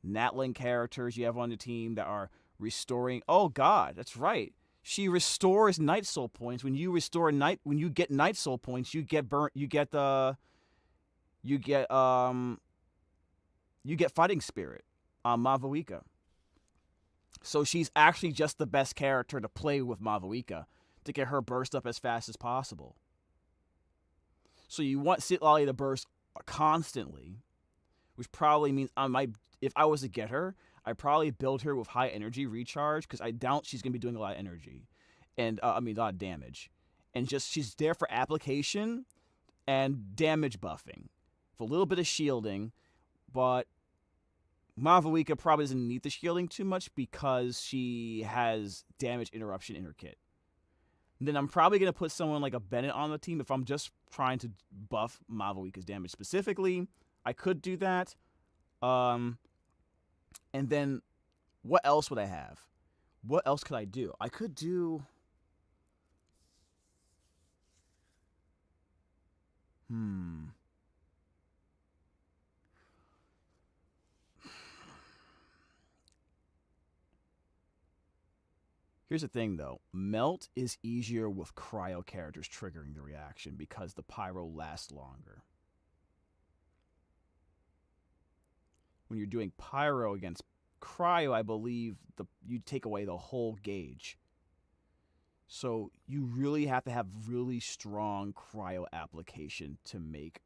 Natling characters you have on the team that are restoring. Oh God, that's right. She restores Night Soul points. When you get Night Soul points, you get Fighting Spirit on Mavuika. So she's actually just the best character to play with Mavuika to get her burst up as fast as possible. So you want Citlali to burst constantly, which probably means if I was to get her, I'd probably build her with high energy recharge because I doubt she's going to be doing a lot of energy. And, a lot of damage. And she's there for application and damage buffing. For a little bit of shielding. But Mavuika probably doesn't need the shielding too much because she has damage interruption in her kit. And then I'm probably going to put someone like a Bennett on the team if I'm just trying to buff Mavuika's damage specifically. I could do that. And then, what else would I have? What else could I do? I could do... Here's the thing, though. Melt is easier with cryo characters triggering the reaction because the pyro lasts longer. When you're doing pyro against cryo, I believe you take away the whole gauge. So you really have to have really strong cryo application to make,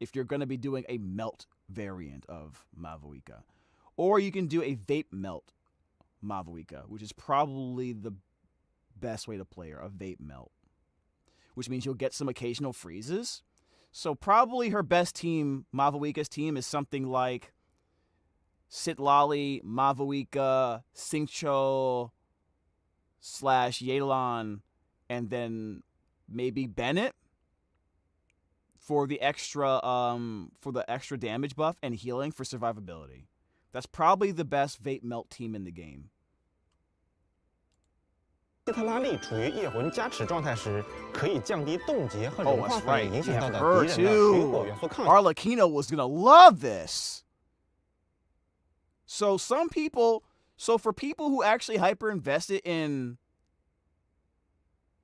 if you're going to be doing a melt variant of Mavuika. Or you can do a vape melt Mavuika, which is probably the best way to play her, a vape melt. Which means you'll get some occasional freezes. So probably her best team, Mavuika's team, is something like Citlali, Mavuika, Xingqiu / Yelan, and then maybe Bennett for the extra damage buff and healing for survivability. That's probably the best vape melt team in the game. 希特拉利处于夜魂加持状态时，可以降低冻结和融化反应影响到的敌人的水火元素抗性。Arlecchino was gonna love this. So for people who actually hyper invested in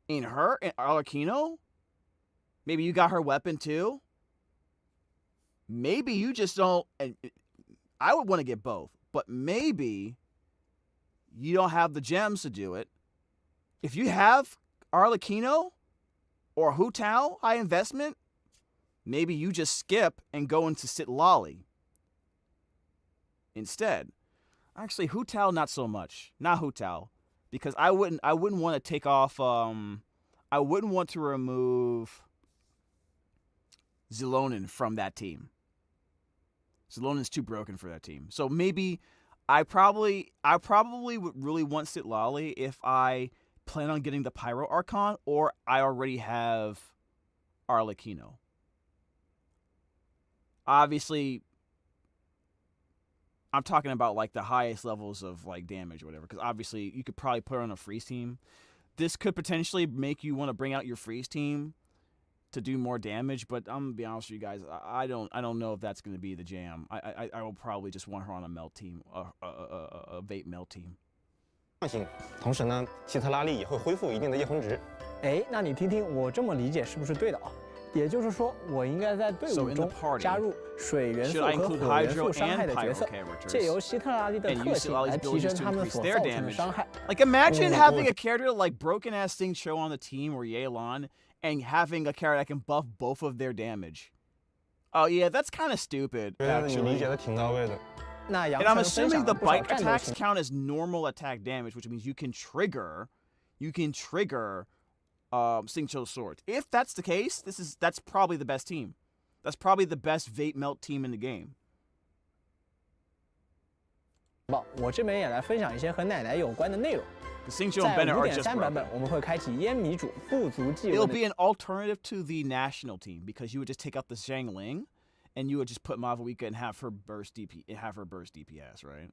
her, in Arlecchino, maybe you got her weapon too. Maybe you just don't. And I would want to get both, but maybe you don't have the gems to do it. If you have Arlecchino or Hu Tao high investment, maybe you just skip and go into Citlali instead. Actually, Hu Tao not so much. Not Hu Tao, because I wouldn't want to take off. I wouldn't want to remove Zilonin from that team. Zilonin's too broken for that team. So maybe I probably would really want Citlali if I plan on getting the Pyro Archon or I already have Arlecchino. Obviously, I'm talking about like the highest levels of like damage or whatever, because obviously you could probably put her on a freeze team. This could potentially make you want to bring out your freeze team to do more damage, but I'm gonna be honest with you guys, I don't know if that's gonna be the jam. I will probably just want her on a melt team, a vape melt team. 同时呢，希特拉利也会恢复一定的夜魂值。哎，那你听听我这么理解是不是对的啊？也就是说，我应该在队伍中加入水元素和火元素伤害的角色，借由希特拉利的特性来提升他们所造成的伤害。Like imagine having a character like broken ass Xingqiu on the team or Yelan, and having a character that can buff both of their damage. Oh yeah, that's kind of stupid. Actually. And I'm assuming the bite attacks count as normal attack damage, which means you can trigger Xingqiu's sword. If that's the case, that's probably the best team. That's probably the best vape melt team in the game. 我这边也来分享一些和奶奶有关的内容。在 5.3 版本，我们会开启烟迷主不足技能。 It'll be an alternative to the national team because you would just take out the Xiangling, and you would just put Mavuika and have her burst DPS, right?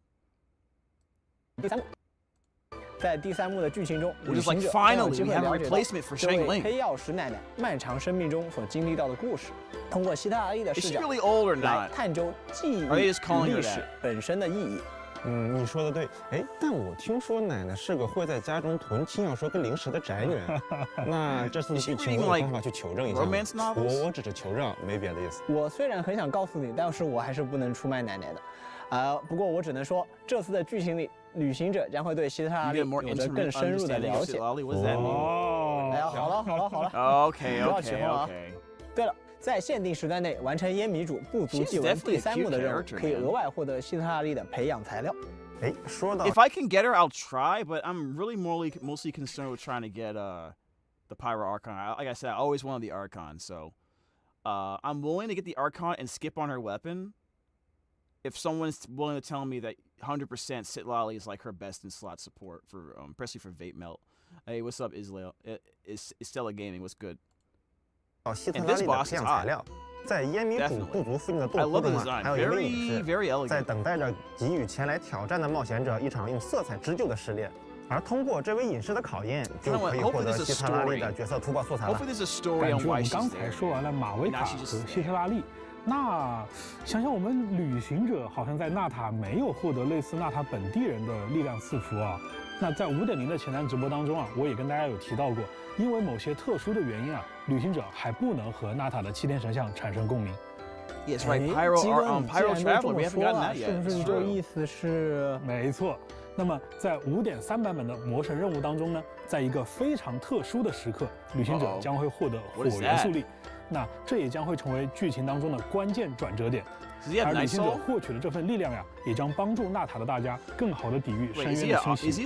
在第3幕的剧情中， We're 旅 just like 行者将有 finally 机 we 会 have a 了解到 replacement for 这 Shang 位 Ling. 黑曜石奶奶漫长生命中所经历到的故事，通过希特拉利的 Is 视 she 角 really old or 来 not? 探究记忆 Are they just calling 与 her 历史 that? 本身的意义。你说的对。哎，但我听说奶奶是个会在家中囤轻小说跟零食的宅女。那这次的剧情我有办法去求证一下吗？我只是求证，没别的意思。我虽然很想告诉你，但是我还是不能出卖奶奶的。不过我只能说，这次的剧情里，旅行者将会对希特拉利有着更深入的了解。哦，哎呀，好了。OK， 不要起哄啊。对了。 在限定时段内完成烟迷主部族祭文第3幕的任务，可以额外获得希特拉利的培养材料。哎，说到 If I can get her, I'll try, but I'm really mostly concerned with trying to get the Pyro Archon. Like I said, I always wanted the Archon, so I'm willing to get the Archon and skip on her weapon. If someone's willing to tell me that 100% Sitlali is like her best in slot support for, especially for Vape Melt. Hey, what's up, Israel? Stella Gaming, what's good? 希特拉利的培养材料，在烟迷谷部族附近的洞窟中还有一个隐士，在等待着给予前来挑战的冒险者一场用色彩织就的试炼。而通过这位隐士的考验，就可以获得希特拉利的角色突破素材了。感觉我们刚才说完了马维卡和希特拉利，那想想我们旅行者好像在纳塔没有获得类似纳塔本地人的力量赐福啊。那在5.0的前瞻直播当中啊，我也跟大家有提到过，因为某些特殊的原因啊，旅行者还不能和纳塔的7天神像产生共鸣。Yes, right. Pyro Traveler, we haven't gotten that yet. 是不是这意思是？没错。那么在5.3版本的魔神任务当中呢，在一个非常特殊的时刻，旅行者将会获得火元素力。那这也将会成为剧情当中的关键转折点。而旅行者获取的这份力量呀，也将帮助纳塔的大家更好的抵御深渊的侵袭。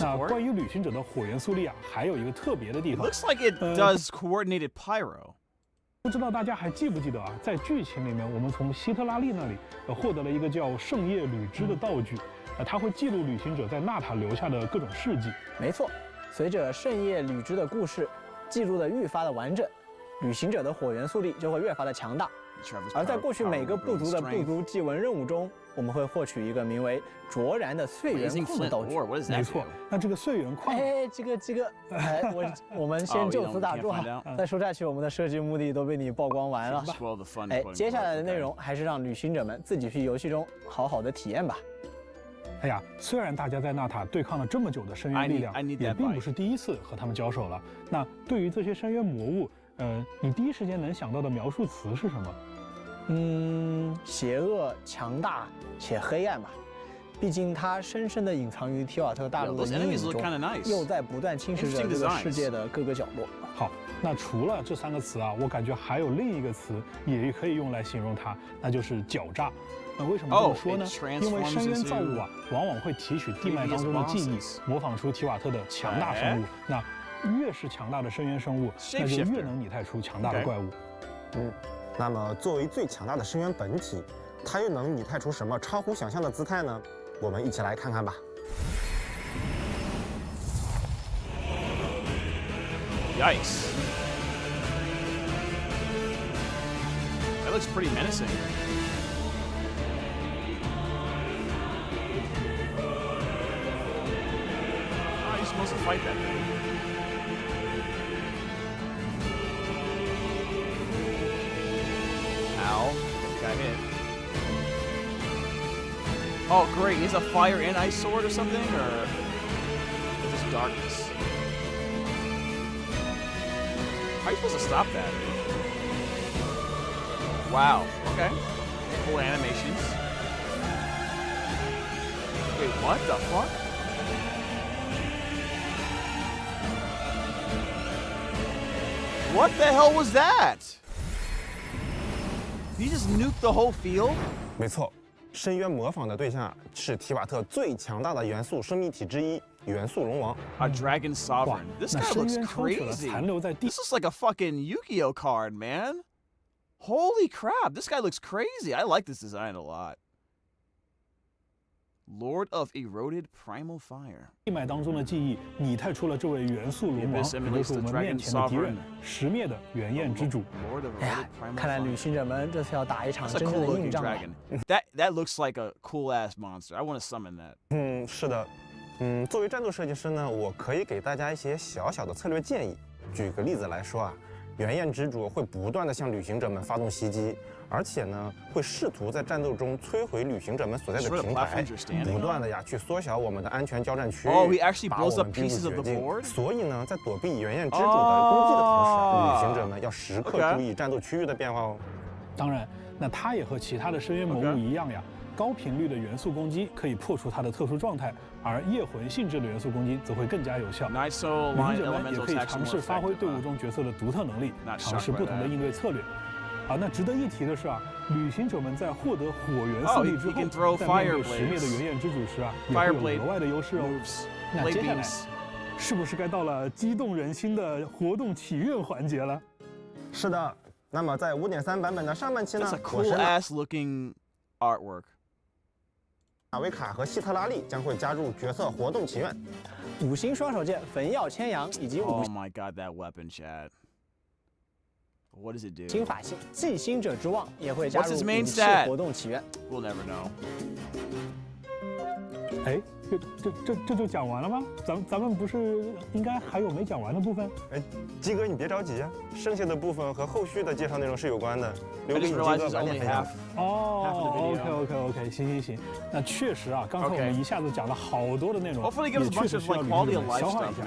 那关于旅行者的火元素力啊，还有一个特别的地方。Looks like it does coordinated pyro. 不知道大家还记不记得啊？在剧情里面，我们从希特拉利那里获得了一个叫圣夜履之的道具，它会记录旅行者在纳塔留下的各种事迹。没错，随着圣夜履之的故事记录的愈发的完整，旅行者的火元素力就会越发的强大。而在过去每个部族的部族祭文任务中，我们会获取一个名为卓然的岁元矿的道具。没错，那这个岁元矿，我们先就此打住哈，再说下去我们的设计目的都被你曝光完了。接下来的内容还是让旅行者们自己去游戏中好好的体验吧。哎呀，虽然大家在纳塔对抗了这么久的深渊力量，也并不是第一次和他们交手了。那对于这些深渊魔物，你第一时间能想到的描述词是什么？邪恶、强大且黑暗吧。毕竟它深深地隐藏于提瓦特大陆的阴影中，又在不断侵蚀着这个世界的各个角落。好，那除了这3个词啊，我感觉还有另一个词也可以用来形容它，那就是狡诈。那为什么这么说呢？因为深渊造物啊，往往会提取地脉当中的记忆，模仿出提瓦特的强大生物。那越是强大的深渊生物，那就越能拟态出强大的怪物。那么作为最强大的深渊本体，它又能拟态出什么超乎想象的姿态呢？我们一起来看看吧。Yikes! That looks pretty menacing. Oh, you're supposed to fight that thing. Ow. Got hit. Oh, great. Is a fire and ice sword or something? Or just darkness? How are you supposed to stop that? Wow. Okay. Cool animations. Wait, what the fuck? What the hell was that? Did you just nuke the whole field? 没错，深渊模仿的对象是提瓦特最强大的元素生命体之一——元素龙王。A dragon sovereign. This guy looks crazy. This is like a fucking Yu-Gi-Oh card, man. Holy crap! This guy looks crazy. I like this design a lot. Lord of Eroded Primal Fire. 地脉当中的记忆拟态出了这位元素龙王，也就是我们面前的敌人——石灭的原焰之主。哎呀，看来旅行者们这次要打一场真正的硬仗了。That looks like a cool ass monster. I want to summon that. 是的，作为战斗设计师呢，我可以给大家一些小小的策略建议。举个例子来说啊，原焰之主会不断的向旅行者们发动袭击，而且呢，会试图在战斗中摧毁旅行者们所在的平台，不断的去缩小我们的安全交战区域，把我们逼入绝境。所以呢，在躲避原焰之主的攻击的同时，旅行者们要时刻注意战斗区域的变化哦。当然，那它也和其他的深渊魔物一样呀。高频率的元素攻击可以破除它的特殊状态，而夜魂性质的元素攻击则会更加有效。旅行者们也可以尝试发挥队伍中角色的独特能力，尝试不同的应对策略。那值得一提的是旅行者们在获得火元素力之后，在面对十灭的原焰之主时也会有额外的优势哦。那接下来，是不是该到了激动人心的活动祈愿环节了？是的。那么在 5.3 版本的上半期呢，我是 cool-ass-looking artwork。马维卡和希特拉利将会加入角色活动祈愿，5星双手剑焚药千阳以及Oh my god, that weapon, Chad. What does it do? 新法系祭星者之望也会加入武器活动祈愿。We'll never know. 哎，这就讲完了吗？咱们不是应该还有没讲完的部分？哎，鸡哥你别着急啊，剩下的部分和后续的介绍内容是有关的，留给你鸡哥晚点分享。哦 ，OK， 行，那确实刚才我们一下子讲了好多的内容，也确实需要旅行者们消化一下。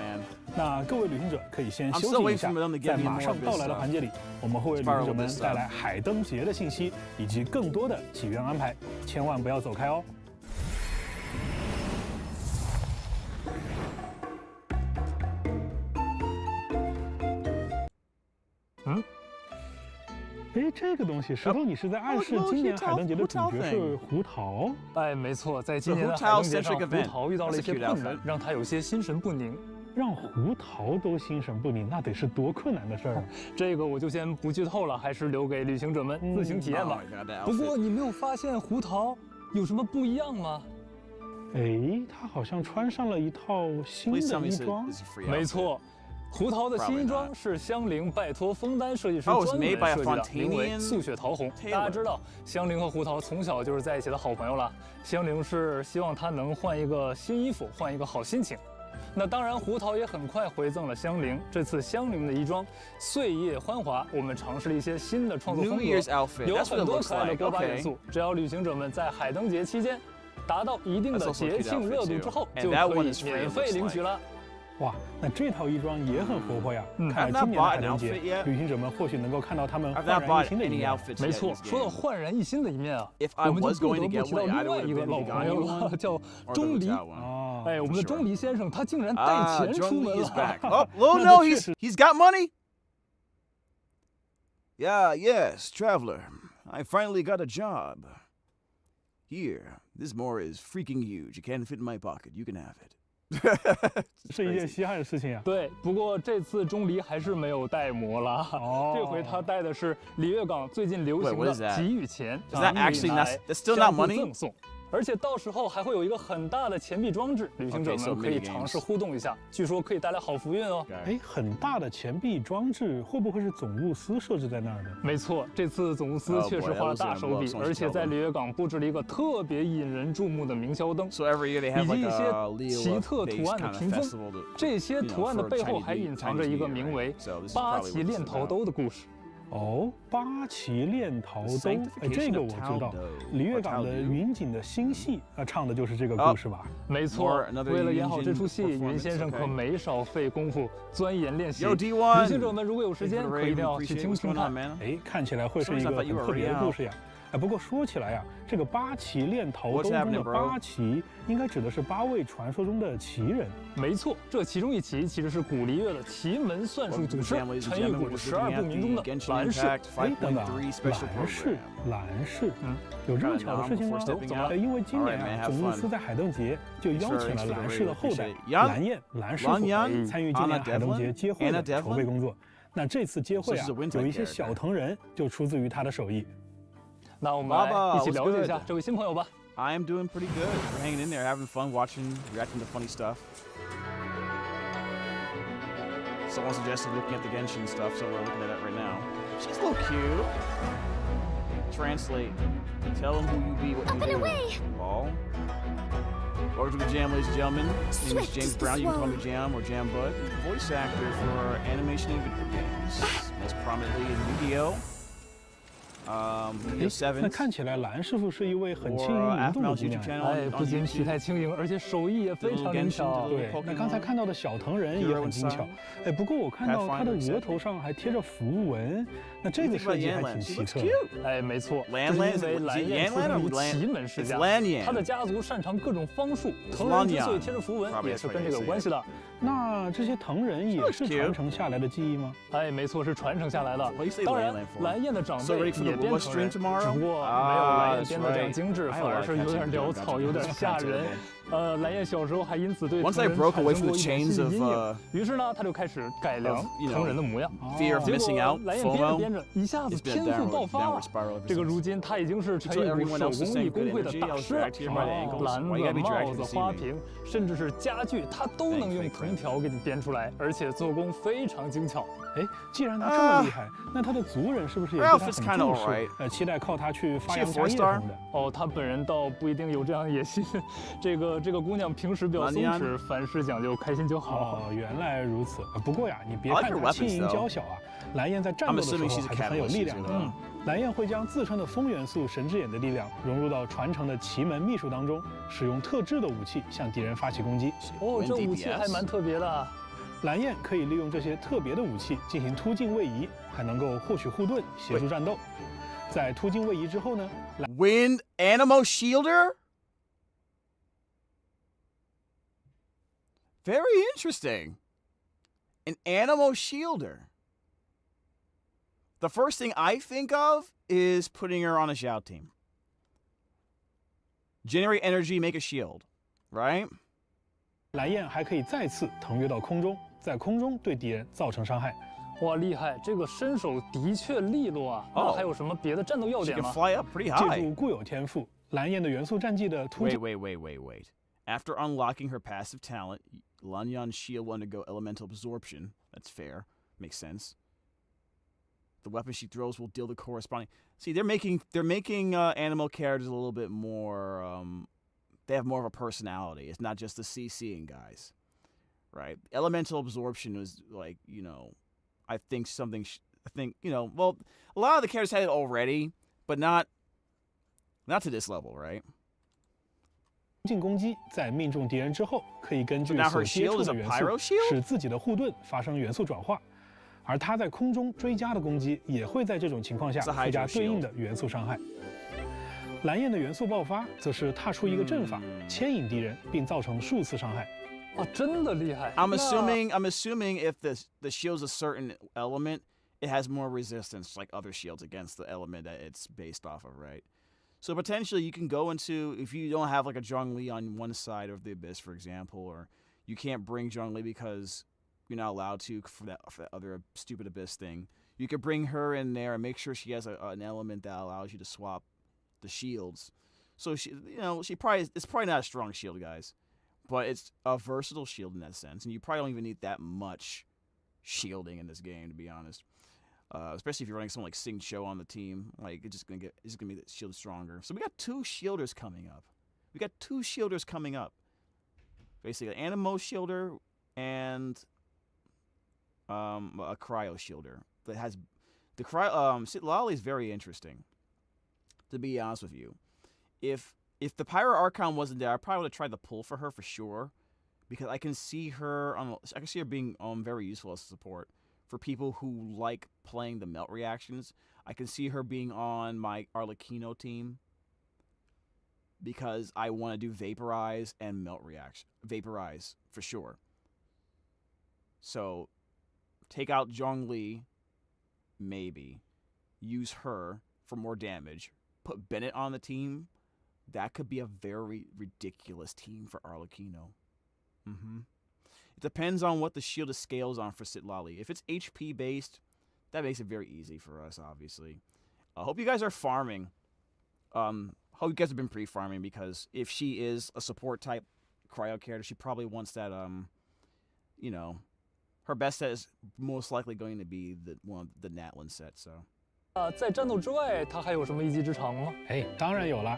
那各位旅行者可以先休息一下，在马上到来的环节里，我们会为旅行者们带来海灯节的信息以及更多的祈愿安排，千万不要走开哦。哎，这个东西，石头，你是在暗示今年海灯节的主角是胡桃？哎，没错，在今年的海灯节上，胡桃遇到了一些困难，让他有些心神不宁。让胡桃都心神不宁，那得是多困难的事儿啊！这个我就先不剧透了，还是留给旅行者们自行体验吧。不过你没有发现胡桃有什么不一样吗？哎，他好像穿上了一套新的衣装。没错。胡桃的新衣装是香菱拜托枫丹设计师专门设计的，名为素雪桃红。大家知道，香菱和胡桃从小就是在一起的好朋友了。香菱是希望他能换一个新衣服，换一个好心情。那当然，胡桃也很快回赠了香菱。这次香菱的衣装岁月欢华，我们尝试了一些新的创作风格，有很多可爱的锅巴元素。只要旅行者们在海灯节期间达到一定的节庆热度之后，就可以免费领取了。哇，那这套衣装也很活泼呀！看来今年的海灯节，旅行者们或许能够看到他们焕然一新的一面。没错，说到焕然一新的一面我们就不得不提到另外一个老朋友了，叫钟离。哎，我们的钟离先生，他竟然带钱出门了。Oh no, he's got money. Yeah, yes, traveler. I finally got a job. Here, this more is freaking huge. It can't fit in my pocket. You can have it. 是一件稀罕的事情啊。对，不过这次钟离还是没有带魔了。这回他带的是里约港最近流行的给予钱，相互赠送。而且到时候还会有一个很大的钱币装置，旅行者们可以尝试互动一下，据说可以带来好福运哦。哎，很大的钱币装置会不会是总务司设置在那儿的？没错，这次总务司确实花了大手笔，而且在里约港布置了一个特别引人注目的明宵灯，以及一些奇特图案的屏风。这些图案的背后还隐藏着一个名为“八旗炼桃兜”的故事。哦，八旗炼桃兜，哎，这个我知道。里约港的云锦的新戏唱的就是这个故事吧？没错。为了演好这出戏，云先生可没少费功夫钻研练习。旅行者们如果有时间，可一定要去听听看。哎，看起来会是一个很特别的故事呀。哎，不过说起来呀，这个八旗炼桃兜中的八旗，应该指的是8位传说中的奇人。没错，这其中一旗其实是古离月的奇门算术祖师，陈玉古12部名中的蓝氏。哎，等等，蓝氏，有这么巧的事情吗？因为今年总务司在海灯节就邀请了蓝氏的后代蓝燕、蓝师傅参与今年海灯节接会的筹备工作。那这次接会有一些小藤人就出自于他的手艺。那我们来一起了解一下这位新朋友吧。 I am doing pretty good. We're hanging in there, having fun, reacting to funny stuff. Someone suggested looking at the Genshin stuff, so we're looking at it right now. She's a little cute. Translate. Tell him who you be, what you do. Ball. Welcome to the Jam, ladies and gentlemen. My name is James Brown. You can call me Jam or Jam Bud. Voice actor for animation and video games. Most prominently in Yu-Gi-Oh! 那看起来蓝师傅是一位很轻盈灵动的姑娘，哎，不仅体态轻盈，而且手艺也非常灵巧。对，那刚才看到的小藤人也很精巧。哎，不过我看到他的额头上还贴着符文，那这个设计还挺奇特。哎，没错，这是因为蓝焰出生于奇门世家，他的家族擅长各种方术，藤人之所以贴着符文，也是跟这个有关系的。那这些藤人也是传承下来的技艺吗？哎，没错，是传承下来的。当然，蓝焰的长辈也编藤人，只不过没有蓝焰编的这样精致，反而是有点潦草，有点吓人。蓝焰小时候还因此对藤人产生过一点心理阴影，于是呢，他就开始改良藤人的模样。结果蓝焰编着编着，一下子天赋爆发了。这个如今他已经是陈宇手工艺工会的大师了，什么篮子、帽子、花瓶，甚至是家具，他都能用藤条给你编出来，而且做工非常精巧。哎，既然他这么厉害，那他的族人是不是也对他很重视？期待靠他去发扬家业什么的？哦，他本人倒不一定有这样的野心。这个姑娘平时比较松弛，凡事讲究开心就好。哦，原来如此。不过呀，你别看她轻盈娇小啊，蓝焰在战斗的时候还是很有力量的。蓝焰会将自身的风元素神之眼的力量融入到传承的奇门秘术当中，使用特制的武器向敌人发起攻击。哦，这武器还蛮特别的。蓝焰可以利用这些特别的武器进行突进位移，还能够获取护盾，协助战斗。在突进位移之后呢 ，Wind Animal Shielder? Very interesting. An animal shielder. The first thing I think of is putting her on a Xiao team. Generate energy, make a shield, right? 蓝焰还可以再次腾跃到空中，在空中对敌人造成伤害。哇，厉害！这个身手的确利落啊。那还有什么别的战斗要点吗？借助固有天赋，蓝焰的元素战技的突进。Wait. After unlocking her passive talent, Lanyan's shield will undergo elemental absorption. That's fair. Makes sense. The weapon she throws will deal the corresponding. See, they're making animal characters a little bit more. They have more of a personality. It's not just the CCing guys, right? Elemental absorption is like, I think well, a lot of the characters had it already, but not to this level, right? 进攻击在命中敌人之后，可以根据所接触的元素，使自己的护盾发生元素转化。而他在空中追加的攻击，也会在这种情况下附加对应的元素伤害。蓝焰的元素爆发，则是踏出一个阵法，牵引敌人，并造成数次伤害。啊，真的厉害 ！I'm assuming if the shield's a certain element, it has more resistance, like other shields against the element that it's based off of, right? So potentially you can go into, if you don't have like a Zhongli on one side of the Abyss, for example, or you can't bring Zhongli because you're not allowed to for that other stupid Abyss thing, you could bring her in there and make sure she has an element that allows you to swap the shields. So it's probably not a strong shield, guys, but it's a versatile shield in that sense, and you probably don't even need that much shielding in this game, to be honest. Especially if you're running someone like Sing Cho on the team, like it's just gonna be the shield stronger. So we got two shielders coming up. Basically, an Animo shielder and a cryo shielder that has the cryo. Lolly is very interesting. To be honest with you, if the Pyro Archon wasn't there, I probably would have tried to pull for her for sure, because I can see her being very useful as support. For people who like playing the melt reactions, I can see her being on my Arlecchino team because I want to do vaporize and melt reaction. Vaporize for sure. So take out Zhongli, maybe. Use her for more damage. Put Bennett on the team. That could be a very ridiculous team for Arlecchino. It depends on what the shield of scales on for Citlali. If it's HP based, that makes it very easy for us, obviously. I hope you guys are farming. Hope you guys have been pre-farming, because if she is a support type cryo character, she probably wants that, her best set is most likely going to be the Natlin set, so. 在战斗之外，他还有什么一技之长吗？当然有了。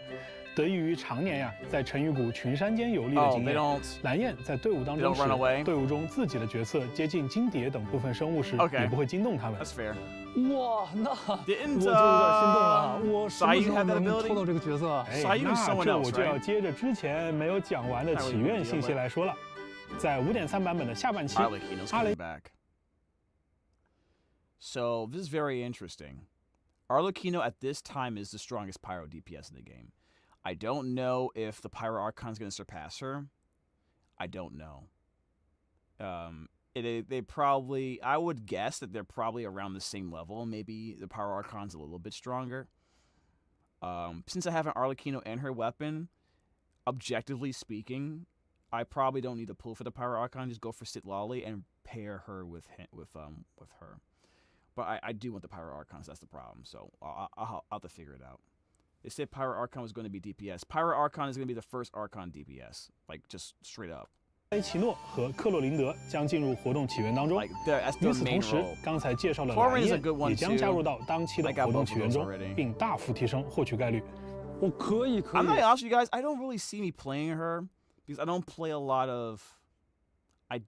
得益于常年呀在成语谷群山间游历的经验，蓝焰在队伍当中时，队伍中自己的角色接近金蝶等部分生物时，也不会惊动他们。哇，那我就有点心动了。我什么时候能抽到这个角色？那这我就要接着之前没有讲完的祈愿信息来说了。在 5.3 版本的下半期，阿雷。So this is very interesting. Arlecchino at this time is the strongest Pyro DPS in the game. I don't know if the Pyro Archon is going to surpass her. I don't know. They probably, I would guess that they're probably around the same level. Maybe the Pyro Archon's a little bit stronger. Since I have an Arlecchino and her weapon, objectively speaking, I probably don't need to pull for the Pyro Archon. Just go for Sitlali and pair her with her. But I do want the Pyro Archon, so that's the problem. So I'll have to figure it out. They said Pyro Archon was going to be DPS. Pyro Archon is going to be the first Archon DPS, like just straight up. 埃奇诺和克洛琳德将进入活动起源当中。与此同时，刚才介绍的蓝焰也将加入到当期的活动起源中，并大幅提升获取概率。我可以。I'm gonna ask you guys. I don't really see me playing her because I don't play a lot of. I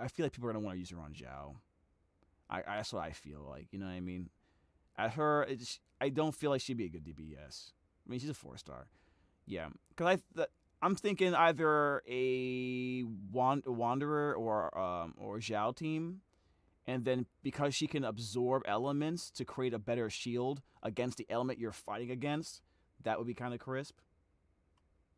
feel like people are gonna want to use her on Zhao. That's what I feel like. You know what I mean? At her, I don't feel like she'd be a good DPS. I mean, she's a 4-star. Yeah, because I'm thinking either a Wanderer or Zhao team, and then because she can absorb elements to create a better shield against the element you're fighting against, that would be kind of crisp.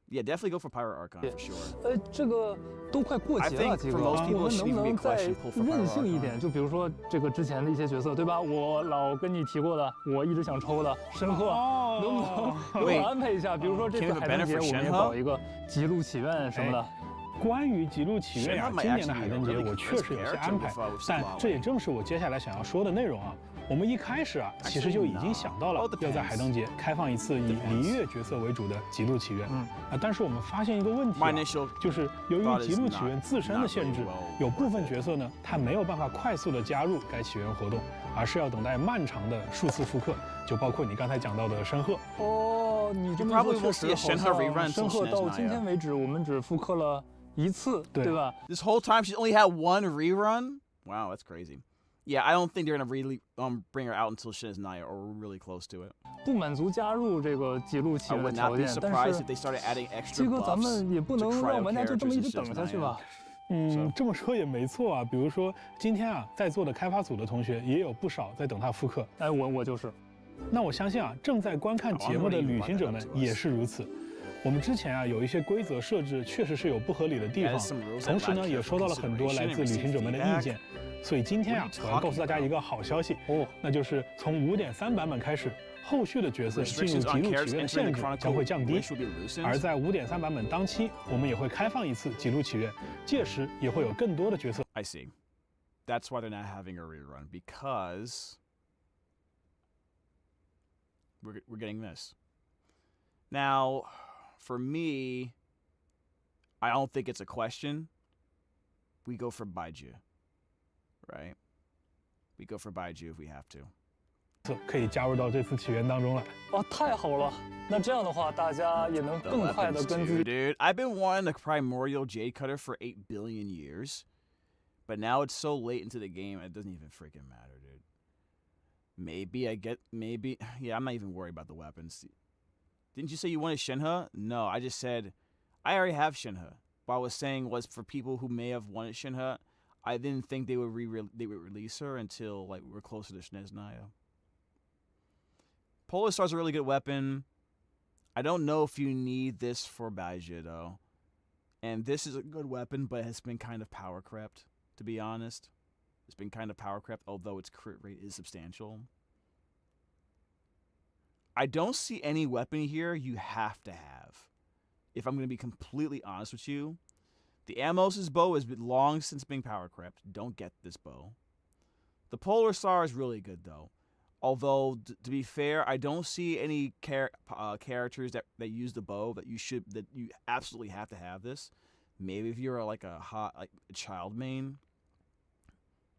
Yeah, definitely go for Pyro Archon for sure. 这个都快过节了，几个，我们能不能再任性一点？就比如说这个之前的一些角色，对吧？我老跟你提过的，我一直想抽的申鹤，能不能给我安排一下？比如说这次海灯节，我们也搞一个极路祈愿什么的。关于极路祈愿呀，今年的海灯节我确实有些安排，但这也正是我接下来想要说的内容啊。我们一开始啊，其实就已经想到了要在海灯节开放一次以璃月角色为主的极路祈愿。但是我们发现一个问题啊，就是由于极路祈愿自身的限制，有部分角色呢，它没有办法快速的加入该祈愿活动，而是要等待漫长的数次复刻，就包括你刚才讲到的申鹤。哦，你这么说确实好像申鹤到今天为止，我们只复刻了一次，对吧 ？This whole time she's only had one rerun. Wow, that's crazy. Yeah, I don't think they're gonna really bring her out until Shin is Naya or we're really close to it. 不满足加入这个记录起源的条件，但是鸡哥咱们也不能让玩家就这么一直等下去吧？这么说也没错啊。比如说今天啊，在座的开发组的同学也有不少在等他复刻。哎，我就是。那我相信啊，正在观看节目的旅行者们也是如此。我们之前啊有一些规则设置确实是有不合理的地方，同时呢也收到了很多来自旅行者们的意见。所以今天啊，我要告诉大家一个好消息哦，那就是从 5.3 版本开始，后续的角色进入极路祈愿的限制将会降低，而在 5.3 版本当期，我们也会开放一次极路祈愿，届时也会有更多的角色。I see. That's why they're not having a rerun because we're getting this. Now, for me, I don't think it's a question. We go for Baiju. Right, we go for Baiju if we have to. 可以加入到这次起源当中了。哦，太好了！那这样的话，大家也能更快的跟自己。Dude, I've been wanting the primordial jade cutter for 8 billion years, but now it's so late into the game, it doesn't even freaking matter, dude. Maybe. Yeah, I'm not even worried about the weapons. Didn't you say you wanted Shinha? No, I just said I already have Shinha. What I was saying was for people who may have wanted Shinha. I didn't think they would release her until like we're closer to Shin's Naya. Polar Star's a really good weapon. I don't know if you need this for Baiju though. And this is a good weapon, but it's been kind of power crept, to be honest. It's been kind of power crept, although its crit rate is substantial. I don't see any weapon here you have to have. If I'm going to be completely honest with you. The Aphmau' bow has been long since being power crept. Don't get this bow. The Polar Star is really good though. Although to be fair, I don't see any characters that use the bow that you absolutely have to have this. Maybe if you're like a child main,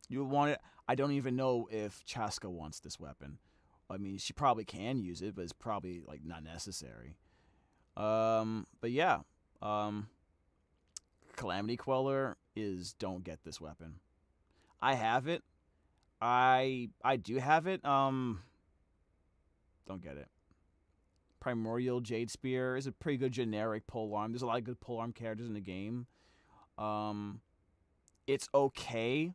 you would want it. I don't even know if Chaska wants this weapon, I mean, she probably can use it, but it's probably like not necessary. But yeah, Calamity Queller is don't get this weapon. I have it. I do have it. Don't get it. Primordial Jade Spear is a pretty good generic polearm. There's a lot of good polearm characters in the game. It's okay.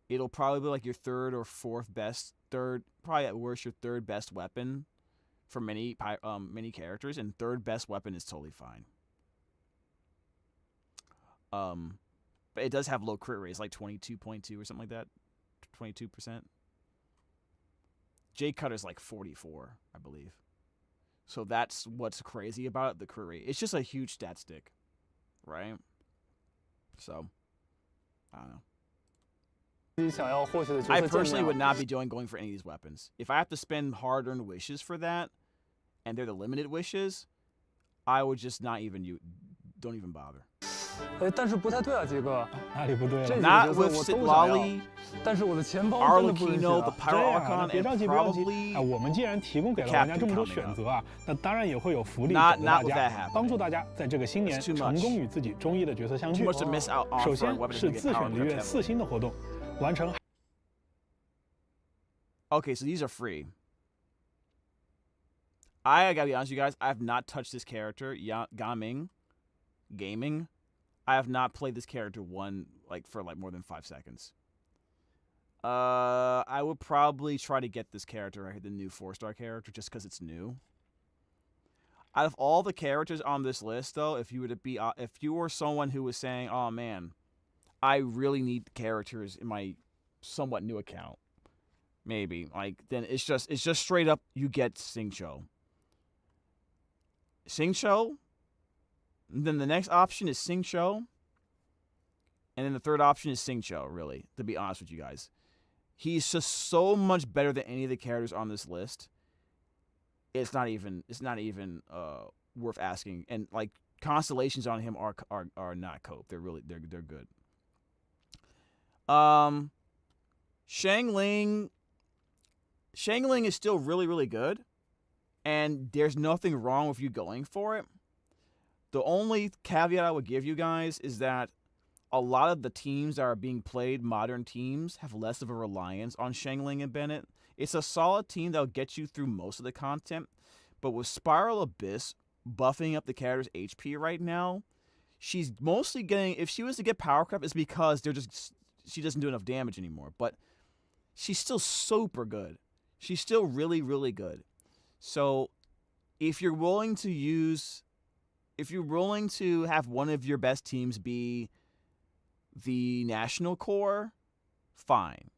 It'll probably be like your third or fourth best, probably at worst your third best weapon for many characters, and third best weapon is totally fine. But it does have low crit rate, it's like 22.2 or something like that, 22%. Jade Cutter's like 44, I believe. So that's what's crazy about it, the crit rate. It's just a huge stat stick, right? So, I don't know. I personally would not be going for any of these weapons. If I have to spend hard-earned wishes for that, and they're the limited wishes, I would just don't even bother. 但是不太对啊，几个。哪里不对了？这几个角色我都想要，但是我的钱包真的不允许啊。别着急，别着急。我们既然提供给了玩家这么多选择啊，那当然也会有福利给大家，帮助大家在这个新年成功与自己中意的角色相聚。首先是自选1月4星的活动，完成。Okay, so these are free. I gotta be honest with you guys, I have not touched this character, Gaming. I have not played this character for more than 5 seconds. I would probably try to get this character right here, the new 4-star character, just because it's new. Out of all the characters on this list, though, if you were someone who was saying, "Oh man, I really need characters in my somewhat new account," maybe then it's just straight up you get Xingqiu. Then the next option is Xingqiu. And then the third option is Xingqiu, really, to be honest with you guys. He's just so much better than any of the characters on this list. It's not even worth asking. And constellations on him are not cope. They're good. Xiangling is still really, really good. And there's nothing wrong with you going for it. The only caveat I would give you guys is that a lot of the teams that are being played, modern teams, have less of a reliance on Xiangling and Bennett. It's a solid team that'll get you through most of the content, but with Spiral Abyss buffing up the character's HP right now, she's mostly getting, if she was to get power creep, it's because she doesn't do enough damage anymore, but she's still super good. She's still really, really good. So if you're willing to have one of your best teams be the national core, fine.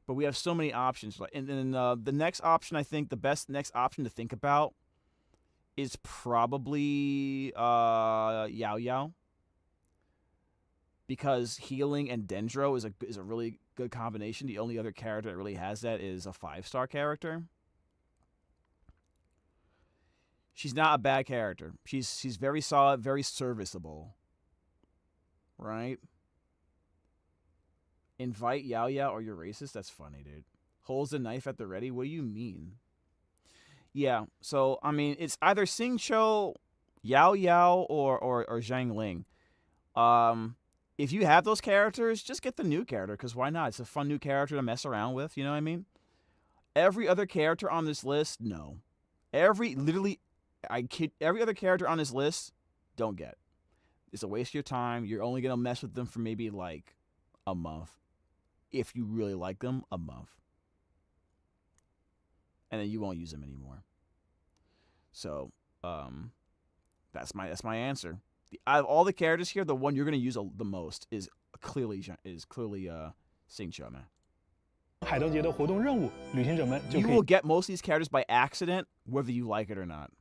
But we have so many options. And then the next option, I think the best next option to think about is probably Yao Yao. Because healing and Dendro is a really good combination. The only other character that really has that is a 5-star character. She's not a bad character. She's very solid, very serviceable. Right? Invite Yao Yao or you're racist? That's funny, dude. Holds the knife at the ready? What do you mean? Yeah, so, I mean, it's either Xingqiu, Yao Yao, or Zhang Ling. If you have those characters, just get the new character, because why not? It's a fun new character to mess around with, you know what I mean? Every other character on this list, no. Every other character on this list, don't get. It's a waste of your time. You're only going to mess with them for maybe a month. If you really like them, a month. And then you won't use them anymore. So, that's my answer. Out of all the characters here, the one you're going to use the most is clearly Xingqiu, man. You will get most of these characters by accident, whether you like it or not.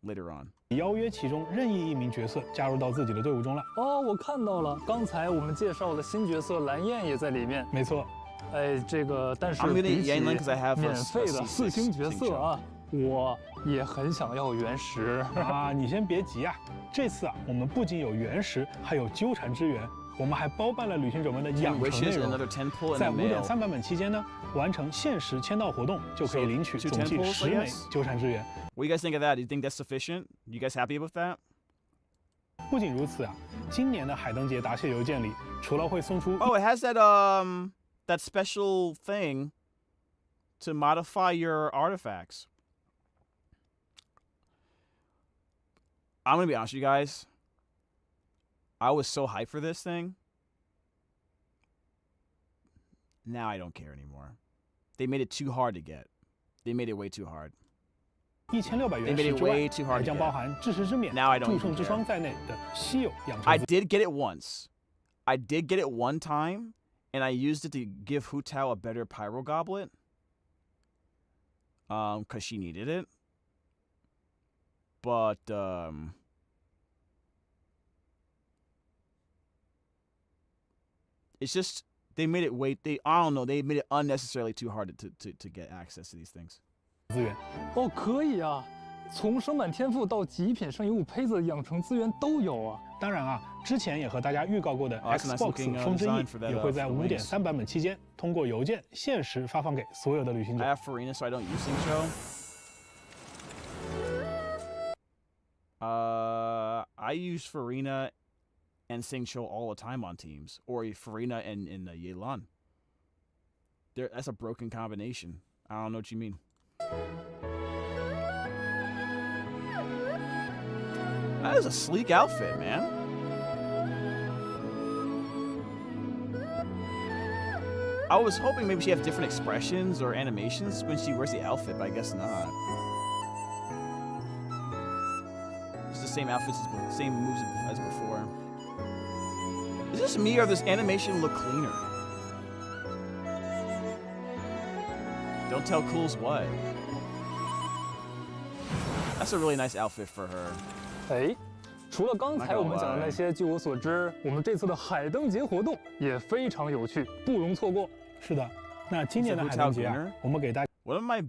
Later on. 邀约其中任意一名角色加入到自己的队伍中了。哦，我看到了，刚才我们介绍的新角色蓝焰也在里面。没错。这个但是比起免费的4星角色啊，我也很想要原石啊！你先别急啊，这次啊，我们不仅有原石，还有纠缠之源，我们还包办了旅行者们的养成内容。在5点3版本期间呢，完成限时签到活动就可以领取总计10枚纠缠之源。What do you guys think of that? Do you think that's sufficient? You guys happy with that? 不仅如此啊，今年的海灯节答谢邮件里，除了会送出 Oh, it has that that special thing to modify your artifacts. I'm gonna be honest with you guys. I was so hyped for this thing. Now I don't care anymore. They made it too hard to get. They made it way too hard. 1600原石之外，还将包含至实之冕、祝圣之霜在内的稀有养成。I did get it once. I did get it one time, and I used it to give Hu Tao a better pyro goblet. Because she needed it. But it's just they made it I don't know, they made it unnecessarily too hard to get access to these things. 资源哦，可以啊，从生满天赋到极品圣遗物胚子养成资源都有啊。当然啊，之前也和大家预告过的 Xbox 风之翼也会在5点3版本期间通过邮件限时发放给所有的旅行者。I have Farina, so I don't use Singcho. I use Farina and Singcho all the time on teams, or Farina and Yelan. That's a broken combination. I don't know what you mean. That is a sleek outfit, man. I was hoping maybe she have different expressions or animations when she wears the outfit, but I guess not. It's the same outfits, same moves as before. Is this me or does animation look cleaner? Don't tell Cools what. That's a really nice outfit for her. 哎，除了刚才我们讲的那些，据我所知，我们这次的海灯节活动也非常有趣，不容错过。是的，那今年的海灯节啊，我们给大家。One of my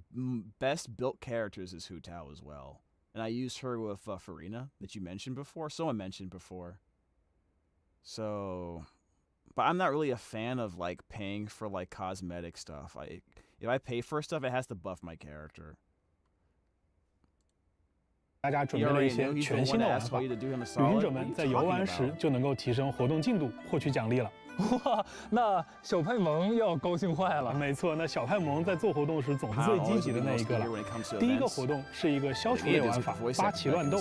best built characters is Hu Tao as well, and I used her with Farina that you mentioned before. Someone mentioned before. So, but I'm not really a fan of like paying for like cosmetic stuff. If I pay for stuff, it has to buff my character. 大家准备了一些全新的玩法，旅行者们在游玩时就能够提升活动进度，获取奖励了。哇，那小派蒙要高兴坏了。没错，那小派蒙在做活动时总是最积极的那一个了。第一个活动是一个消除类玩法，八旗乱斗。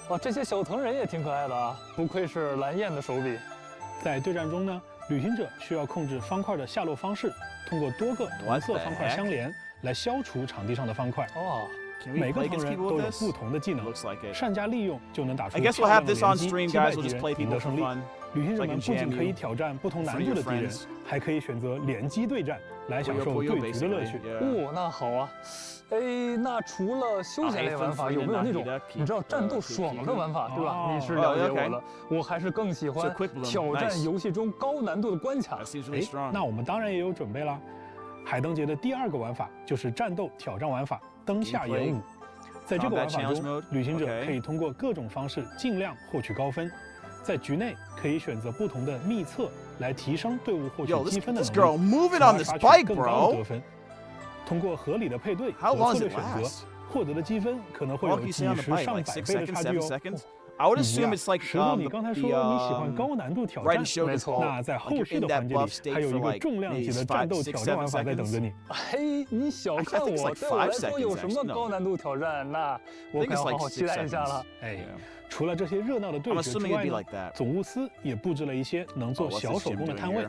哇，这些小藤人也挺可爱的啊，不愧是蓝焰的手笔。在对战中呢，旅行者需要控制方块的下落方式，通过多个同色方块相连来消除场地上的方块。哦。每个藤人都有不同的技能，善加利用就能打出 I guess we'll have this on 击 stream, 败 guys. 敌 We'll just 人， play 赢 people 得 for 胜利。 fun. 旅行者们不仅可以挑战不同难度的敌人，还可以选择联机对战来享受对局的乐趣。哦，那好啊。哎，那除了休闲类玩法，有没有那种你知道战斗爽的玩法，对吧？你是了解我了，我还是更喜欢挑战游戏中高难度的关卡。哎，那我们当然也有准备了。海灯节的第2个玩法就是战斗挑战玩法——灯下演武。在这个玩法中，旅行者可以通过各种方式尽量获取高分。在局内可以选择不同的秘策来提升队伍获取积分的能力，从而刷取更高的得分。通过合理的配对和策略选择，获得的积分可能会有几十上百倍的差距哦。I would assume it's like 石头，你刚才说你喜欢高难度挑战，没错。那在后续的环节里，还有一个重量级的战斗挑战玩法在等着你。嘿，你小看我，对我来说有什么高难度挑战？那我可要好好期待一下了。哎，除了这些热闹的对决之外呢，总务司也布置了一些能做小手工的摊位。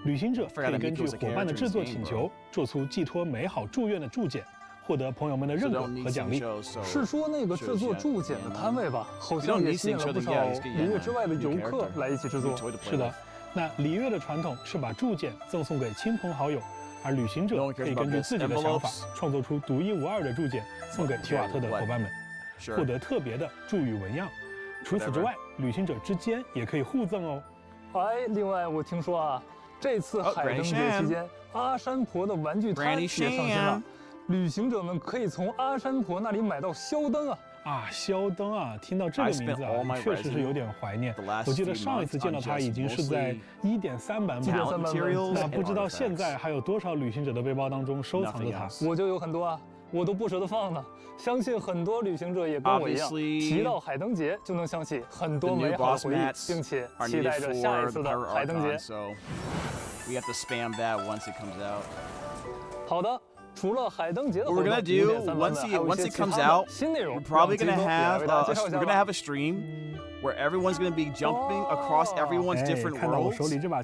旅行者可以根据伙伴的制作请求，做出寄托美好祝愿的铸件。获得朋友们的认可和奖励。是说那个制作铸简的摊位吧？好像也吸引了不少礼乐之外的游客来一起制作。是的，那礼乐的传统是把铸简赠送给亲朋好友，而旅行者可以根据自己的想法创作出独一无二的铸简，送给提瓦特的伙伴们，获得特别的祝语纹样。除此之外，旅行者之间也可以互赠哦。哎，另外我听说啊，这次海灯节期间，阿山婆的玩具摊也上新了。旅行者们可以从阿山婆那里买到宵灯啊！啊，宵灯啊！听到这个名字啊，确实是有点怀念。我记得上一次见到它已经是在1.3版本，那不知道现在还有多少旅行者的背包当中收藏着它？我就有很多啊，我都不舍得放呢。相信很多旅行者也跟我一样，提到海灯节就能想起很多美好的回忆，并且期待着下一次的海灯节。好的。 除了海灯节的活动， What we're gonna do once it comes out, we're probably gonna have a stream where everyone's gonna be jumping across everyone's different worlds.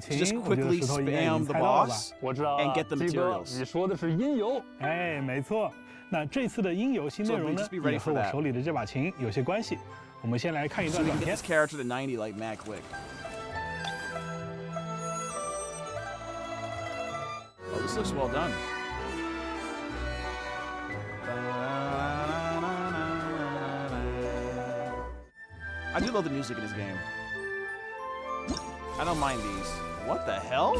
Just quickly spam the boss and get the materials. 你说的是音游？哎，没错。那这次的音游新内容呢，也和我手里的这把琴有些关系。我们先来看一段短片。 This character to 90 like mad quick. Oh, this looks well done. I do love the music in this game. I don't mind these. What the hell?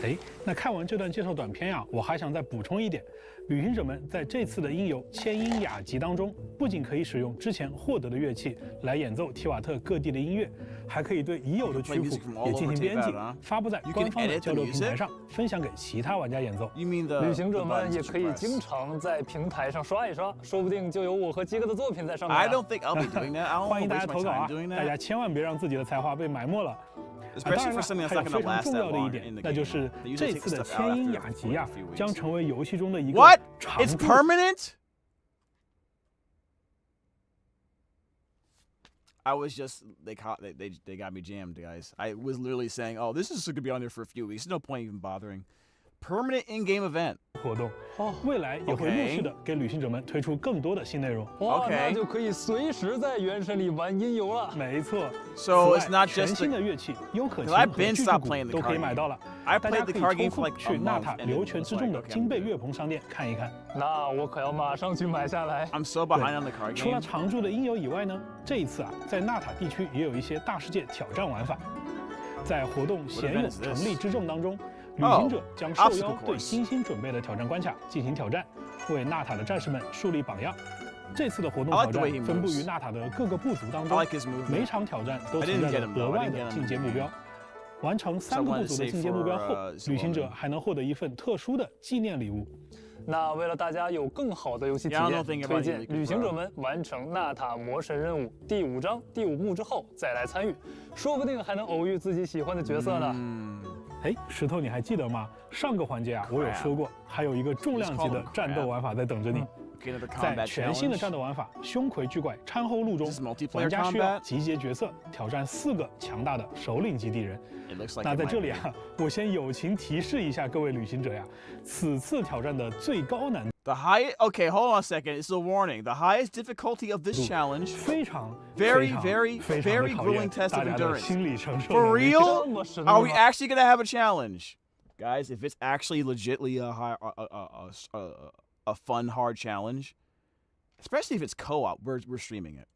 哎，那看完这段介绍短片呀，我还想再补充一点。旅行者们在这次的音游千音雅集当中，不仅可以使用之前获得的乐器来演奏提瓦特各地的音乐，还可以对已有的曲谱也进行编辑，发布在官方的交流平台上，分享给其他玩家演奏。旅行者们也可以经常在平台上刷一刷，说不定就有我和基哥的作品在上面。I don't think I'll be doing that. 欢迎大家投稿啊！大家千万别让自己的才华被埋没了。 当然了，还有非常重要的一点，那就是这次的千音雅集啊，将成为游戏中的一个常驻。It's permanent? I was just they got me jammed, guys. I was literally saying, "Oh, this is going to be on there for a few weeks. No point even bothering." Permanent in-game event 活动，未来也会陆续的给旅行者们推出更多的新内容。哇，那就可以随时在原神里玩音游了。没错。So it's not just 全新的乐器、优可琴和巨巨鼓都可以买到了。大家可以抽空去纳塔流泉之众的金贝乐棚商店看一看。那我可要马上去买下来。 I'm so behind on the card game. 除了常驻的音游以外呢，这一次啊，在纳塔地区也有一些大世界挑战玩法。在活动贤勇成立之证当中。 旅行者将受邀对精心准备的挑战关卡进行挑战，为纳塔的战士们树立榜样。这次的活动挑战分布于纳塔的各个部族当中，每场挑战都存在着额外的进阶目标。完成3个部族的进阶目标后，旅行者还能获得一份特殊的纪念礼物。那为了大家有更好的游戏体验，推荐旅行者们完成纳塔魔神任务第5章第5幕之后再来参与，说不定还能偶遇自己喜欢的角色呢。 哎，石头，你还记得吗？上个环节啊，我有说过，还有一个重量级的战斗玩法在等着你。在全新的战斗玩法“胸魁巨怪掺后录”中，玩家需要集结角色，挑战4个强大的首领级敌人。那在这里啊，我先友情提示一下各位旅行者呀，此次挑战的最高难度。 Okay, hold on a second. It's a warning. The highest difficulty of this challenge. Very grueling test of endurance. For real? Are we actually gonna have a challenge, guys? If it's actually legitly a fun hard challenge, especially if it's co-op, we're streaming it.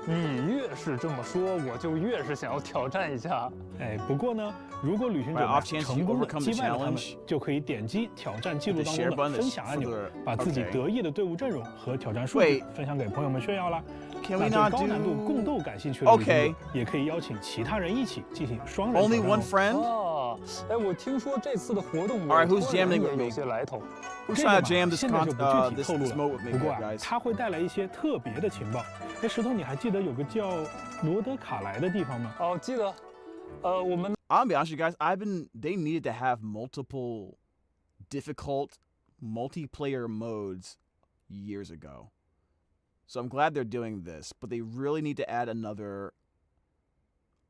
你越是这么说，我就越是想要挑战一下。哎，不过呢，如果旅行者成功的击败了他们，就可以点击挑战记录当中的分享按钮，把自己得意的队伍阵容和挑战数据分享给朋友们炫耀啦。那对高难度共斗感兴趣的旅行者，也可以邀请其他人一起进行双人挑战。Only one friend? 哦，哎，我听说这次的活动 who's jamming with me? 有些来头。 Who's trying to jam this 现在就不具体透露 this mode with me, 不过啊， guys? 它会带来一些特别的情报。哎，石头，你还记得有个叫罗德卡莱的地方吗？哦，记得。我们 I'll be honest with you guys. They needed to have multiple difficult multiplayer modes years ago. So I'm glad they're doing this, but they really need to add another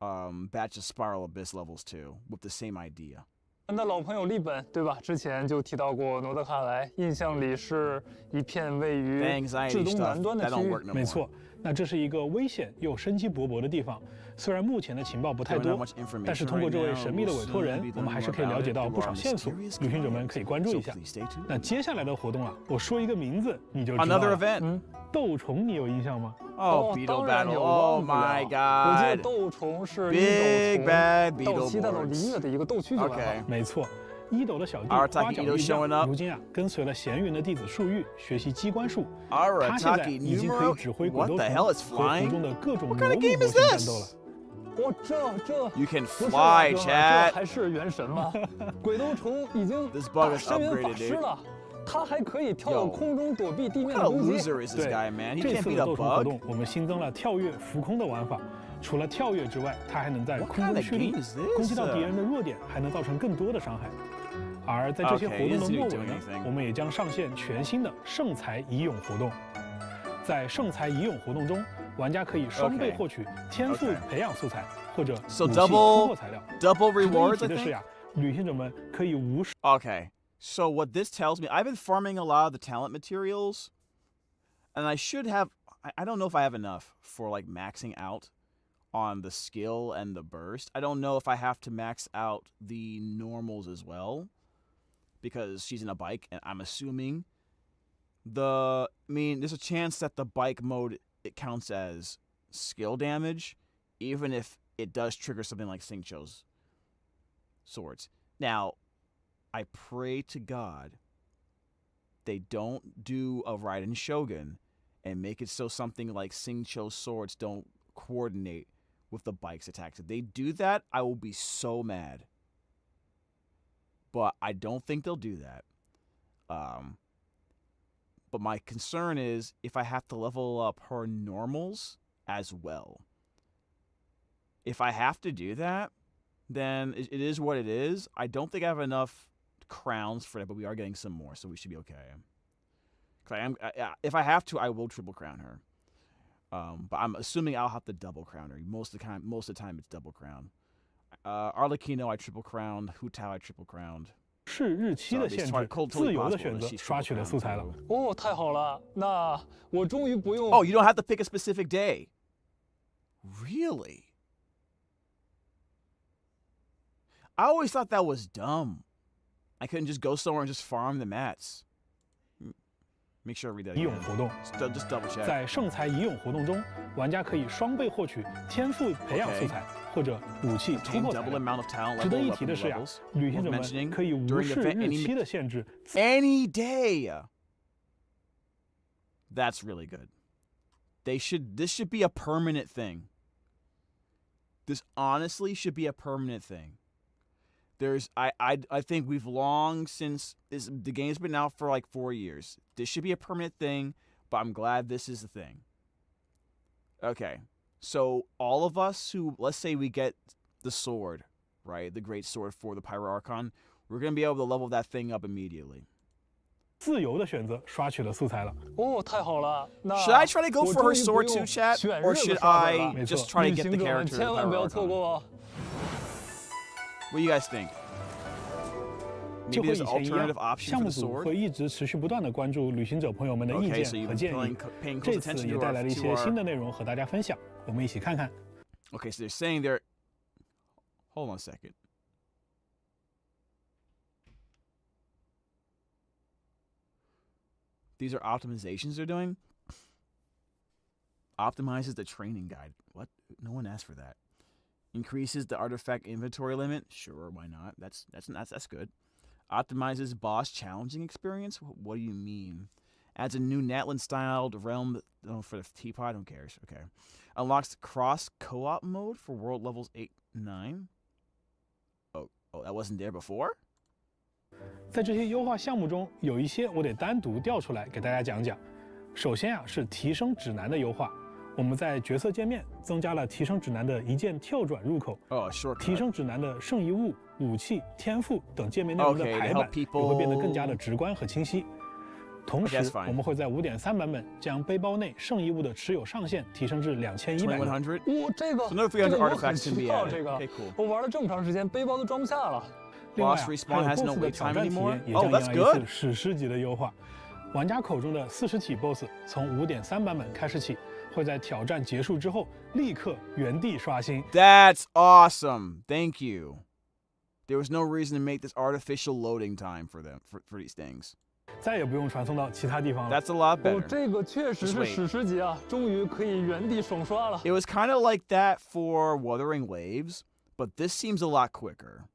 batch of Spiral Abyss levels too, with the same idea. 我们的老朋友利本，对吧？之前就提到过诺德卡莱，印象里是一片位于至东南端的区域。没错，那这是一个危险又生机勃勃的地方。虽然目前的情报不太多，但是通过这位神秘的委托人，我们还是可以了解到不少线索。旅行者们可以关注一下。那接下来的活动啊，我说一个名字你就知道了。斗虫你有印象吗？Beetle Battle！Oh my god！ 我记得斗虫是Big Bad Beetle 到期待到音乐的一个斗曲组合。没错。一斗的小弟花脚玉将，如今跟随了闲云的弟子树玉学习机关术。他现在已经可以指挥鬼斗虫和湖中的各种魔物模型战斗了。这 You can fly, Chad！ 这还是元神吗？鬼斗虫已经把深渊法师了。他还可以跳到空中躲避地面的攻击。对，这次的斗虫活动，我们新增了跳跃浮空的玩法。除了跳跃之外，它还能在空中蓄力，攻击到敌人的弱点，还能造成更多的伤害。而在这些活动的末尾呢，我们也将上线全新的圣才遗勇活动。在圣才遗勇活动中，玩家可以双倍获取天赋培养素材或者武器突破材料。Double rewards。值得一提的是呀，旅行者们可以无视。Okay。So what this tells me, I've been farming a lot of the talent materials, and I should have, I don't know if I have enough for like maxing out on the skill and the burst. I don't know if I have to max out the normals as well, because she's in a bike, and I'm assuming there's a chance that the bike mode, it counts as skill damage, even if it does trigger something like Xingqiu's swords. Now, I pray to God they don't do a Raiden Shogun and make it so something like Xingqiu's swords don't coordinate with the bike's attacks. If they do that, I will be so mad. But I don't think they'll do that. But my concern is if I have to level up her normals as well. If I have to do that, then it is what it is. I don't think I have enough crowns for that, but we are getting some more, so we should be okay. If I have to, I will triple crown her. But I'm assuming I'll have to double crown her. Most of the time, it's double crown. Arlecchino, I triple crowned. Hu Tao, I triple crowned. 是日期的限制，自由的选择刷取的素材了。哦，太好了，那我终于不用。Oh, you don't have to pick a specific day. Really? I always thought that was dumb. I couldn't just go somewhere and just farm the mats. Make sure I read that. 遗勇活动 ，just double check. 在圣才遗勇活动中，玩家可以双倍获取天赋培养素材或者武器突破材料。值得一提的是呀，旅行者们可以无视日期的限制。Any day. That's really good. This should be a permanent thing. This honestly should be a permanent thing. I think we've long since the game's been out for like 4 years. This should be a permanent thing, but I'm glad this is the thing. Okay, so all of us who, let's say we get the sword, right? The great sword for the Pyro Archon, we're gonna be able to level that thing up immediately. 自由的选择刷取了素材了。哦，太好了！那 Should I try to go for her sword too, chat, or should I just try to get the character? 千万不要错过哦。What do you guys think? 就和以前一样，项目组会一直持续不断的关注旅行者朋友们的意见和建议。这次也带来了一些新的内容和大家分享，我们一起看看。Okay, so they're saying they're. Hold on a second. These are optimizations they're doing. Optimizes the training guide. What? No one asked for that. Increases the artifact inventory limit. Sure, why not? That's good. Optimizes boss challenging experience. What do you mean? Adds a new Natlan-styled realm for the teapot. Who cares? Okay. Unlocks cross co-op mode for world levels 8, 9. Oh, that wasn't there before? 在这些优化项目中，有一些我得单独调出来给大家讲讲。首先啊，是提升指南的优化。我们在角色界面增加了提升指南的一键跳转入口，提升指南的圣遗物、武器、天赋等界面内容的排版也会变得更加的直观和清晰。同时，我们会在 5.3 版本将背包内圣遗物的持有上限提升至2100。这个我很期待这个，我玩了这么长时间，背包都装不下了。另外，还有 BOSS 的挑战体验也将迎来一次史诗级的优化。玩家口中的40体 BOSS 从 5.3 版本开始起，会在挑战结束之后立刻原地刷新。That's awesome. Thank you. There was no reason to make this artificial loading time for them for these things. 再也不用传送到其他地方了。 That's a lot better. 哦，这个确实是史诗级啊！终于可以原地爽刷了。It was kind of like that for Wuthering Waves, but this seems a lot quicker.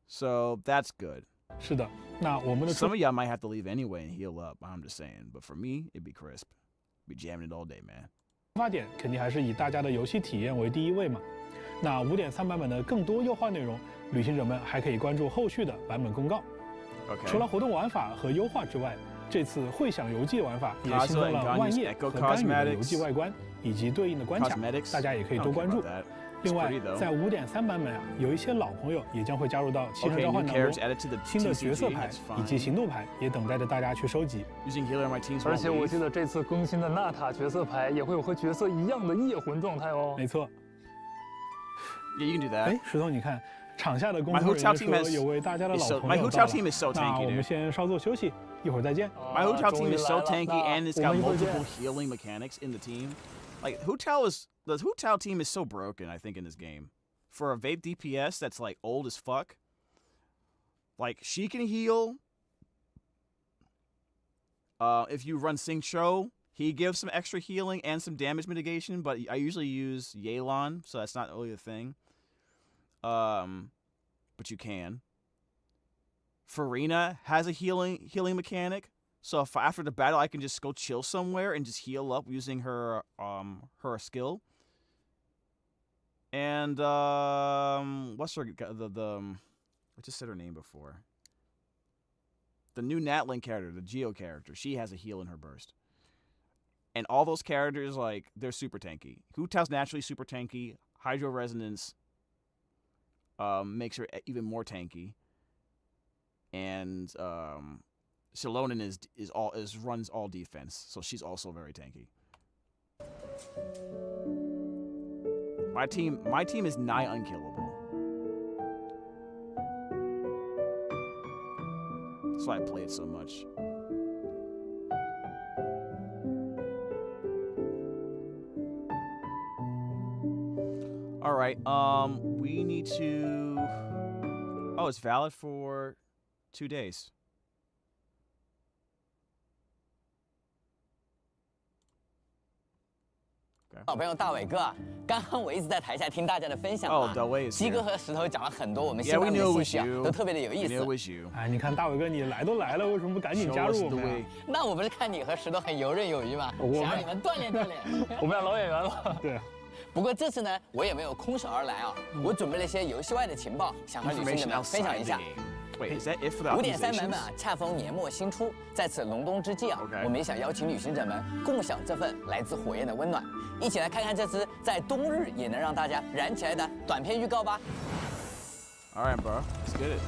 So that's good. 是的，那我们的 Some of y'all might have to leave anyway and heal up. I'm just saying, but for me, it'd be crisp. Be jamming it all day, man. 出发点肯定还是以大家的游戏体验为第一位嘛。那5.3版本的更多优化内容，旅行者们还可以关注后续的版本公告。除了活动玩法和优化之外，这次会想游记玩法也新增了万叶和甘雨的游记外观以及对应的关卡，大家也可以多关注。另外，在5.3版本啊，有一些老朋友也将会加入到汽车召唤当中，新的角色牌以及行动牌也等待着大家去收集。而且我记得这次更新的纳塔角色牌也会有和角色一样的夜魂状态哦。没错。Yeah, you can do that. 哎，石头，你看。 场下的工作人员说有位大家的老朋友到了，那我们先稍作休息，一会儿再见。My hotel team is so tanky and it's got multiple healing mechanics in the team. Like the hotel team is so broken, I think, in this game. For a vape DPS that's like old as fuck. Like she can heal. If you run Synchro, he gives some extra healing and some damage mitigation, but I usually use Yelan, so that's not really a thing. But you can. Farina has a healing mechanic, so if after the battle I can just go chill somewhere and just heal up using her skill. And what's her I just said her name before. The new Natlink character, the Geo character, she has a heal in her burst. And all those characters, like, they're super tanky. Hu Tao's naturally super tanky. Hydro Resonance makes her even more tanky, and Shilonen runs all defense, so she's also very tanky. My team is nigh unkillable. That's why I play it so much. All right, we need to... Oh, it's valid for 2 days. 好朋友大伟哥啊，刚刚我一直在台下听大家的分享啊，西哥和石头讲了很多我们新版本的信息啊，都特别的有意思。哎，你看大伟哥你来都来了，为什么不赶紧加入我们啊？那我不是看你和石头很游刃有余吗？想让你们锻炼锻炼。我们俩老演员了。对。不过这次呢，我也没有空手而来啊，我准备了一些游戏外的情报，想和旅行者们分享一下。 5.3版本啊，恰逢年末新出，在此隆冬之际啊，我们也想邀请旅行者们共享这份来自火焰的温暖，一起来看看这支在冬日也能让大家燃起来的短片预告吧。All right, bro, let's get it.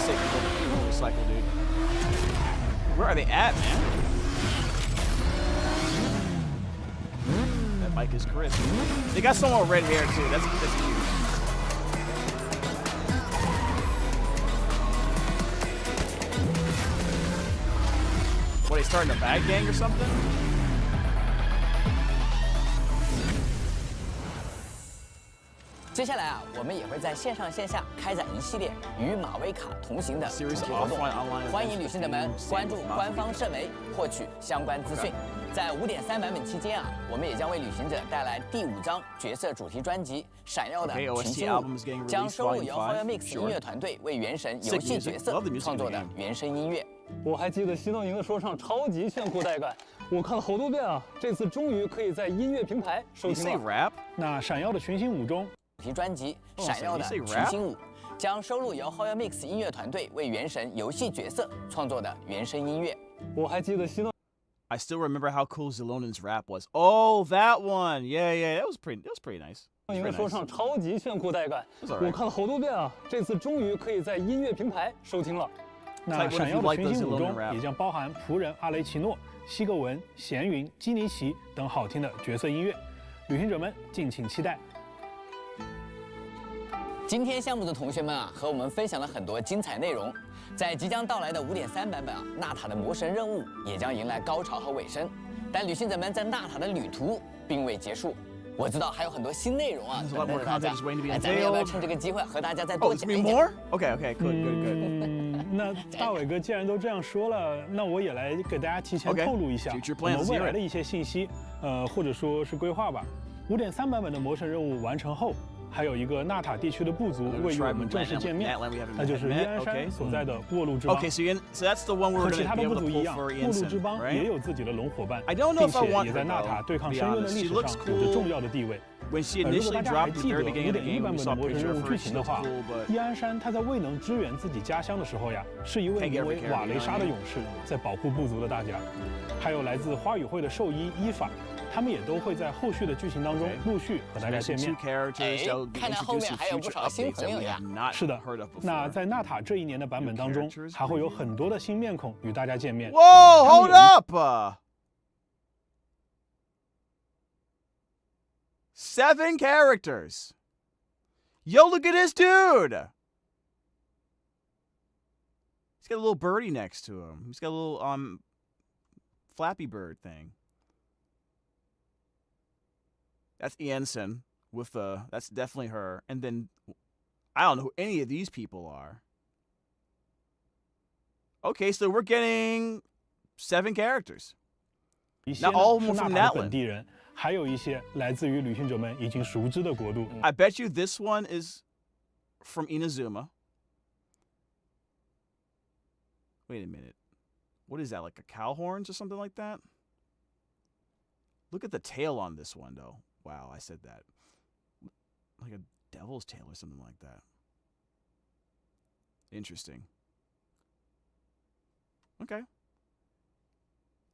Sick motorcycle, dude. Where are they at, man? Mike is crisp. They got some more red hair too. That's cute. What, they starting a bad gang or something? 接下来啊，我们也会在线上线下开展一系列与马威卡同行的主题活动，欢迎旅行者们关注官方社媒获取相关资讯。在5.3版本期间啊，我们也将为旅行者带来第5张角色主题专辑《闪耀的群星舞》，将收录由 Hero Mix 音乐团队为原神游戏角色创作的原声音乐。我还记得西诺营的说唱超级炫酷带感，我看了好多遍啊，这次终于可以在音乐平台收听了。那《闪耀的群星舞》中。 主题专辑《闪耀的群星舞》将收录由 Hero Mix 音乐团队为原神游戏角色创作的原声音乐。我还记得西诺。I still remember how cool Zilonen's rap was. Oh, that one. Yeah, that was pretty nice. 应该说唱超级炫酷带感，我看了好多遍啊，这次终于可以在音乐平台收听了。那《闪耀的群星舞》中也将包含仆人阿雷奇诺、西格文、闲云、基尼奇等好听的角色音乐，旅行者们敬请期待。 今天项目的同学们啊，和我们分享了很多精彩内容。在即将到来的5.3版本啊，纳塔的魔神任务也将迎来高潮和尾声。但旅行者们在纳塔的旅途并未结束。我知道还有很多新内容啊，等着大家。咱们要不要趁这个机会和大家再多讲一讲 ？OK, good. 那大伟哥既然都这样说了，那我也来给大家提前透露一下我们未来的一些信息，或者说是规划吧。5.3版本的魔神任务完成后，还有一个纳塔地区的部族为与我们正式见面，那就是伊安山所在的沃路之邦。和其他的部族一样，沃路之邦也有自己的龙伙伴，并且也在纳塔对抗深渊的历史上有着重要的地位。如果大家还记得5.1版本的魔神任务剧情的话，伊安山他在未能支援自己家乡的时候呀，是一位名为瓦雷莎的勇士，在保护部族的大家。还有来自花语会的兽医伊法，他们也都会在后续的剧情当中陆续和大家见面。看来后面还有不少新朋友呀。是的，那在纳塔这一年的版本当中，还会有很多的新面孔与大家见面。Whoa, hold up! 7 characters. Yo, look at this dude. He's got a little birdie next to him. He's got a little Flappy Bird thing. That's Iensen with the. That's definitely her. And then I don't know who any of these people are. Okay, so we're getting 7 characters. Not all of them from Natlan. 还有一些来自于旅行者们已经熟知的国度。I bet you this one is from Inazuma. Wait a minute. What is that, like a cow horns or something like that? Look at the tail on this one, though. Wow, I said that. Like a devil's tail or something like that. Interesting. Okay.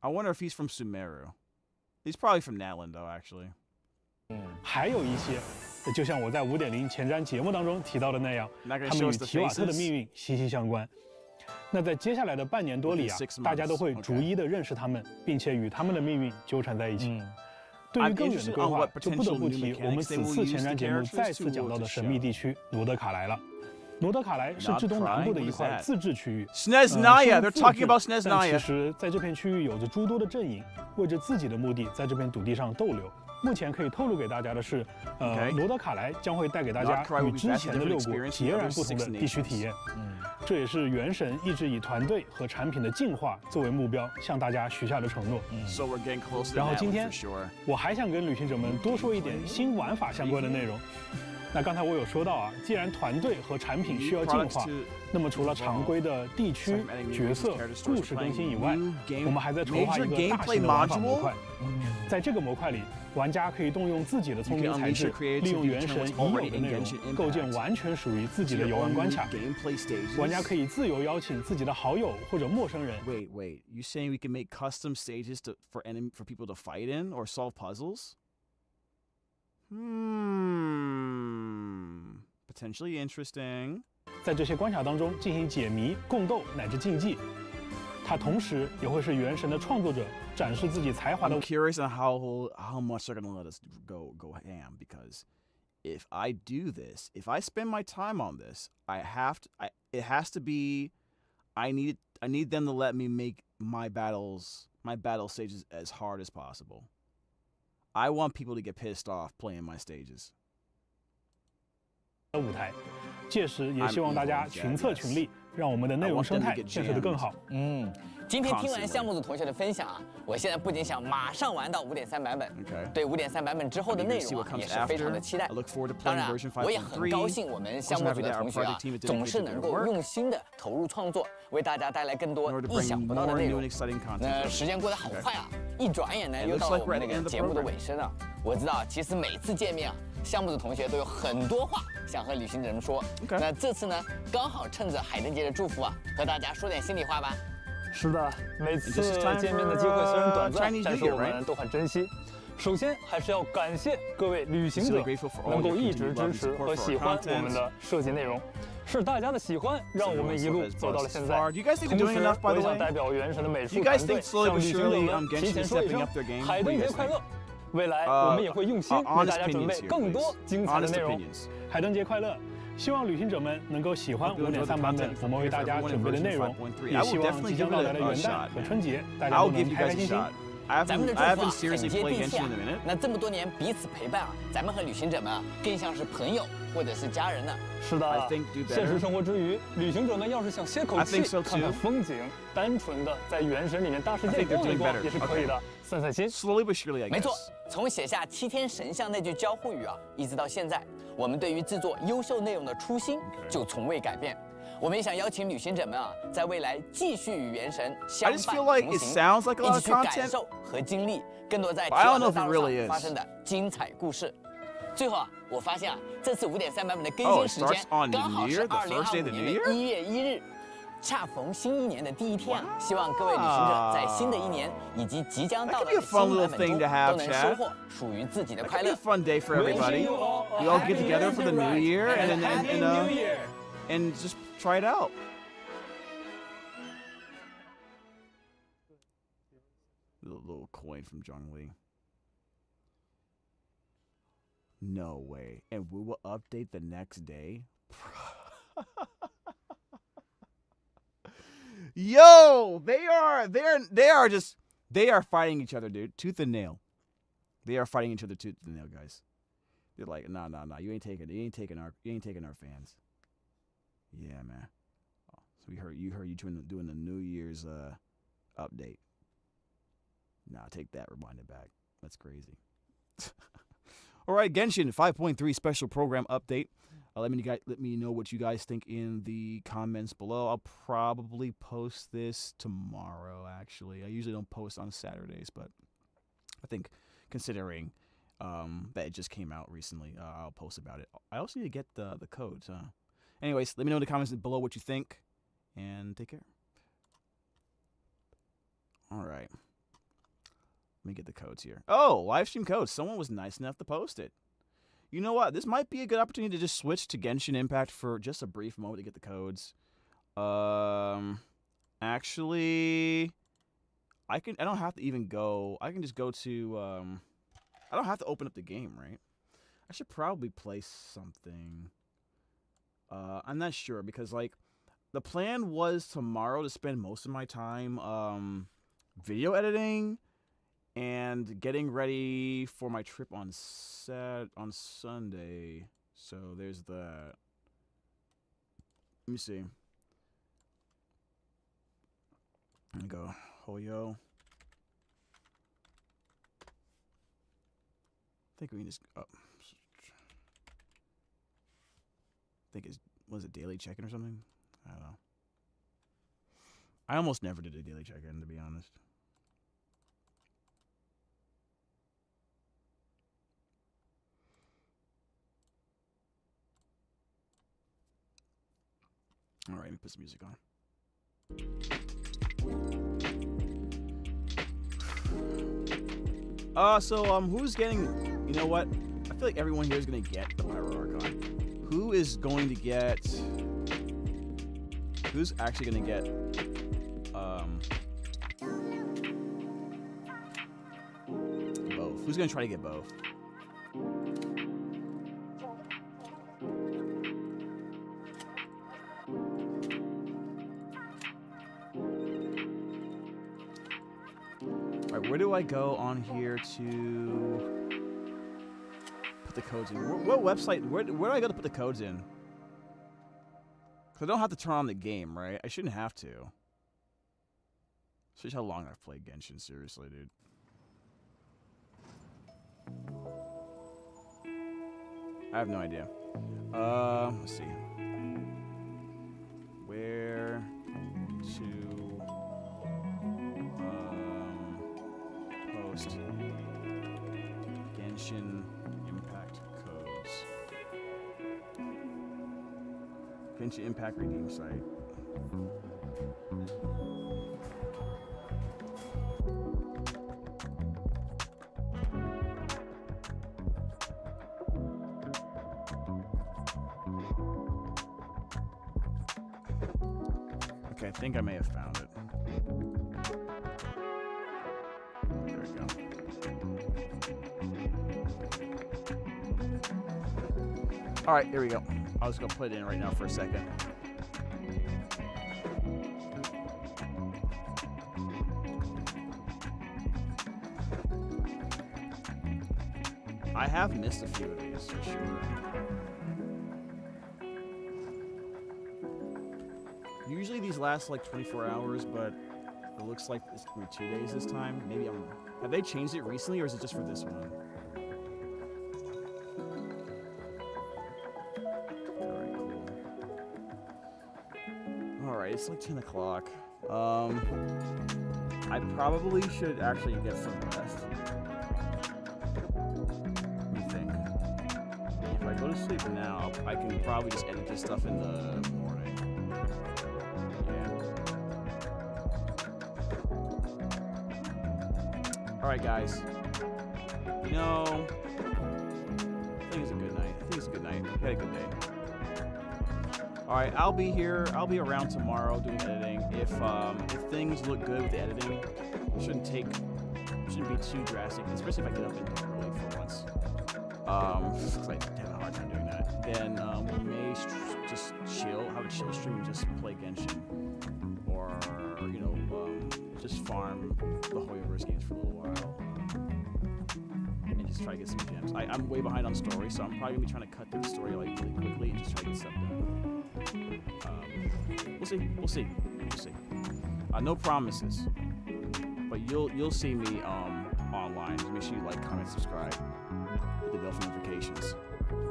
I wonder if he's from Sumeru. He's probably from Natlan, though, actually. 还有一些，就像我在5.0前瞻节目当中提到的那样，他们与提瓦特的命运息息相关。那在接下来的半年多里啊，大家都会逐一的认识他们，并且与他们的命运纠缠在一起。对于更远的规划，就不得不提我们此次前瞻节目再次讲到的神秘地区罗德卡莱了。罗德卡莱是至东南部的一块自治区域。Snezhnaya, they're talking about Snezhnaya. 其实，在这片区域有着诸多的阵营，为着自己的目的在这片土地上逗留。目前可以透露给大家的是，罗德卡莱将会带给大家与之前的6国截然不同的地区体验。这也是原神一直以团队和产品的进化作为目标向大家许下的承诺。然后今天我还想跟旅行者们多说一点新玩法相关的内容。那刚才我有说到啊，既然团队和产品需要进化，那么除了常规的地区、角色、故事更新以外，我们还在筹划一个大型的玩法模块。在这个模块里，玩家可以动用自己的聪明才智，利用原神已有的内容，构建完全属于自己的游玩关卡。玩家可以自由邀请自己的好友或者陌生人。Wait, you saying we can make custom stages for people to fight in or solve puzzles? Potentially interesting. 在这些关卡当中进行解谜、共斗乃至竞技，它同时也会是原神的创作者展示自己才华的。I'm curious on how much they're gonna let us go ham, because if I do this, if I spend my time on this, it has to be. I need them to let me make my battle stages as hard as possible. I want people to get pissed off playing my stages. 舞台，届时也希望大家群策群力，让我们的内容生态建设得更好。今天听完项目组同学的分享啊，我现在不仅想马上玩到5.3版本，对5.3版本之后的内容也是非常的期待。当然，我也很高兴我们项目组的同学啊，总是能够用心的投入创作，为大家带来更多意想不到的内容。那时间过得好快啊，一转眼呢又到了我们那个节目的尾声了。我知道，其实每次见面啊，项目组同学都有很多话想和旅行者们说。那这次呢，刚好趁着海灯节的祝福啊，和大家说点心里话吧。是的，每次见面的机会虽然短暂，但是我们都很珍惜。首先还是要感谢各位旅行者能够一直支持和喜欢我们的设计内容，是大家的喜欢让我们一路走到了现在。同时，我也想代表原神的美术团队向旅行者们提前说一声海灯节快乐！未来我们也会用心为大家准备更多精彩的内容。海灯节快乐！希望旅行者们能够喜欢5.3版本我们为大家准备的内容，也希望即将到来的元旦和春节，大家都能开开心心。咱们的祝福啊很接地气啊。那这么多年彼此陪伴啊，咱们和旅行者们啊更像是朋友或者是家人呢。是的，现实生活之余，旅行者们要是想歇口气、看看风景，单纯的在原神里面大世界逛一逛也是可以的，散散心。Slowly but surely, I guess. 没错，从写下7天神像那句交互语啊，一直到现在，我们对于制作优秀内容的初心就从未改变。我们也想邀请旅行者们啊，在未来继续与原神相伴同行，一起去感受和经历更多在提奥的道路上发生的精彩故事。最后啊，我发现啊，这次5.3版本的更新时间刚好是2025年的1月1日，恰逢新一年的第一天啊！希望各位旅行者在新的一年以及即将到来的新版本中都能收获属于自己的快乐。Fun day for everybody. We all get together for the new year and just try it out. Little coin from Zhongli. No way. And we will update the next day. Yo, they are fighting each other, dude. Tooth and nail. They are fighting each other tooth and nail, guys. They're like, nah. You ain't taking our fans. Yeah, man. So you doing the New Year's update. Nah, take that, rewind it back. That's crazy. All right, Genshin 5.3 special program update. Let me know what you guys think in the comments below. I'll probably post this tomorrow, actually. I usually don't post on Saturdays, but I think considering that it just came out recently, I'll post about it. I also need to get the codes. Anyways, let me know in the comments below what you think, and take care. All right. Let me get the codes here. Oh, live stream codes. Someone was nice enough to post it. You know what? This might be a good opportunity to just switch to Genshin Impact for just a brief moment to get the codes. Actually, I don't have to even go. I can just go to. I don't have to open up the game, right? I should probably play something. I'm not sure because like the plan was tomorrow to spend most of my time video editing and getting ready for my trip on Sunday. So there's that. Let me see. I'm gonna go Hoyo. I think we can just I think was it daily check-in or something? I don't know. I almost never did a daily check-in, to be honest. All right, let me put some music on. So who's getting? You know what? I feel like everyone here is gonna get the Pyro Archon. Who is going to get? Who's actually gonna get? Both. Who's gonna try to get both? Where do I go on here to put the codes in? What website? Where do I go to put the codes in? Because I don't have to turn on the game, right? I shouldn't have to. Shows how long I've played Genshin, seriously, dude. I have no idea. Let's see. Where to post Genshin Impact codes. Genshin Impact redeem site. Okay, I think I may have found it. There we go. All right, here we go. I'll just go put it in right now for a second. I have missed a few of these for sure. Usually these last like 24 hours, but it looks like it's gonna be 2 days this time. Maybe have they changed it recently, or is it just for this one? Alright, cool. Alright, it's like 10 o'clock. I probably should actually get some rest. What do you think? If I go to sleep now, I can probably just edit this stuff in the morning. Alright, guys. You know, I think it's a good night. We had a good day. Alright, I'll be here. I'll be around tomorrow doing editing. If things look good with the editing, it shouldn't be too drastic, especially if I get up early for once. Because I have a hard time doing that. Then we may just have a chill stream and just play Genshin. Or, you know, just farm the Hoyoverse games for a little while. And just try to get some gems. I'm way behind on story, so I'm probably going to be trying to cut through the story like really quickly and just try to get stuff done. We'll see. No promises. But you'll see me online. Make sure you like, comment, subscribe. Hit the bell for notifications.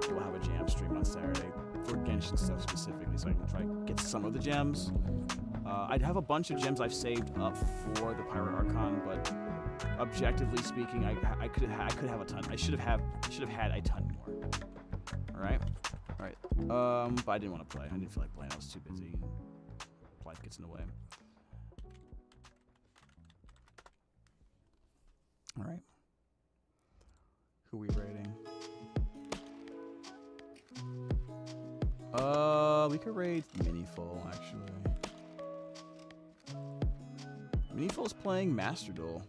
We'll have a jam stream on Saturday for Genshin stuff specifically, so I can try to get some of the gems. I'd have a bunch of gems I've saved up for the Pirate Archon, but objectively speaking, I could have a ton. I should have had a ton more. All right. But I didn't want to play. I didn't feel like playing. I was too busy. Life gets in the way. All right. Who are we rating? We could raid Miniful, actually. Miniful's playing Master Duel.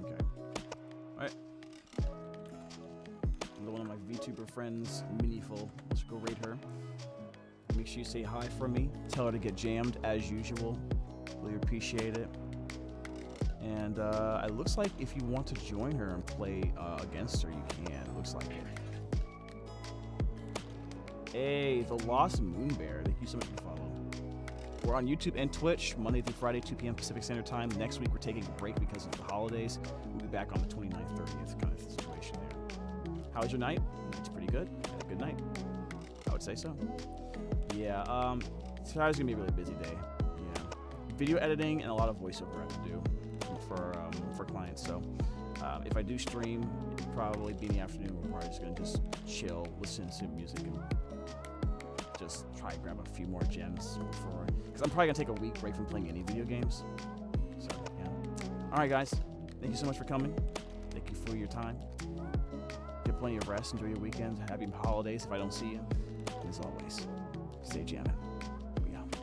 Okay. Alright. One of my VTuber friends, Miniful. Let's go raid her. Make sure you say hi for me. Tell her to get jammed as usual. Really appreciate it. And it looks like if you want to join her and play against her, you can. It looks like it. Hey, the Lost Moon Bear. Thank you so much for the follow. We're on YouTube and Twitch Monday through Friday, 2 p.m. Pacific Standard Time. Next week, we're taking a break because of the holidays. We'll be back on the 29th, 30th kind of situation there. How was your night? It's pretty good. Had a good night. I would say so. Yeah, today's gonna be a really busy day. Yeah, video editing and a lot of voiceover I have to do for clients. So if I do stream, it'll probably be in the afternoon. We're probably just gonna chill, listen to music, and just try and grab a few more gems before. Because I'm probably gonna take a week break from playing any video games. So yeah. All right, guys. Thank you so much for coming. Thank you for your time. Get plenty of rest. Enjoy your weekend. Happy holidays if I don't see you. And as always, stay jamming. We out.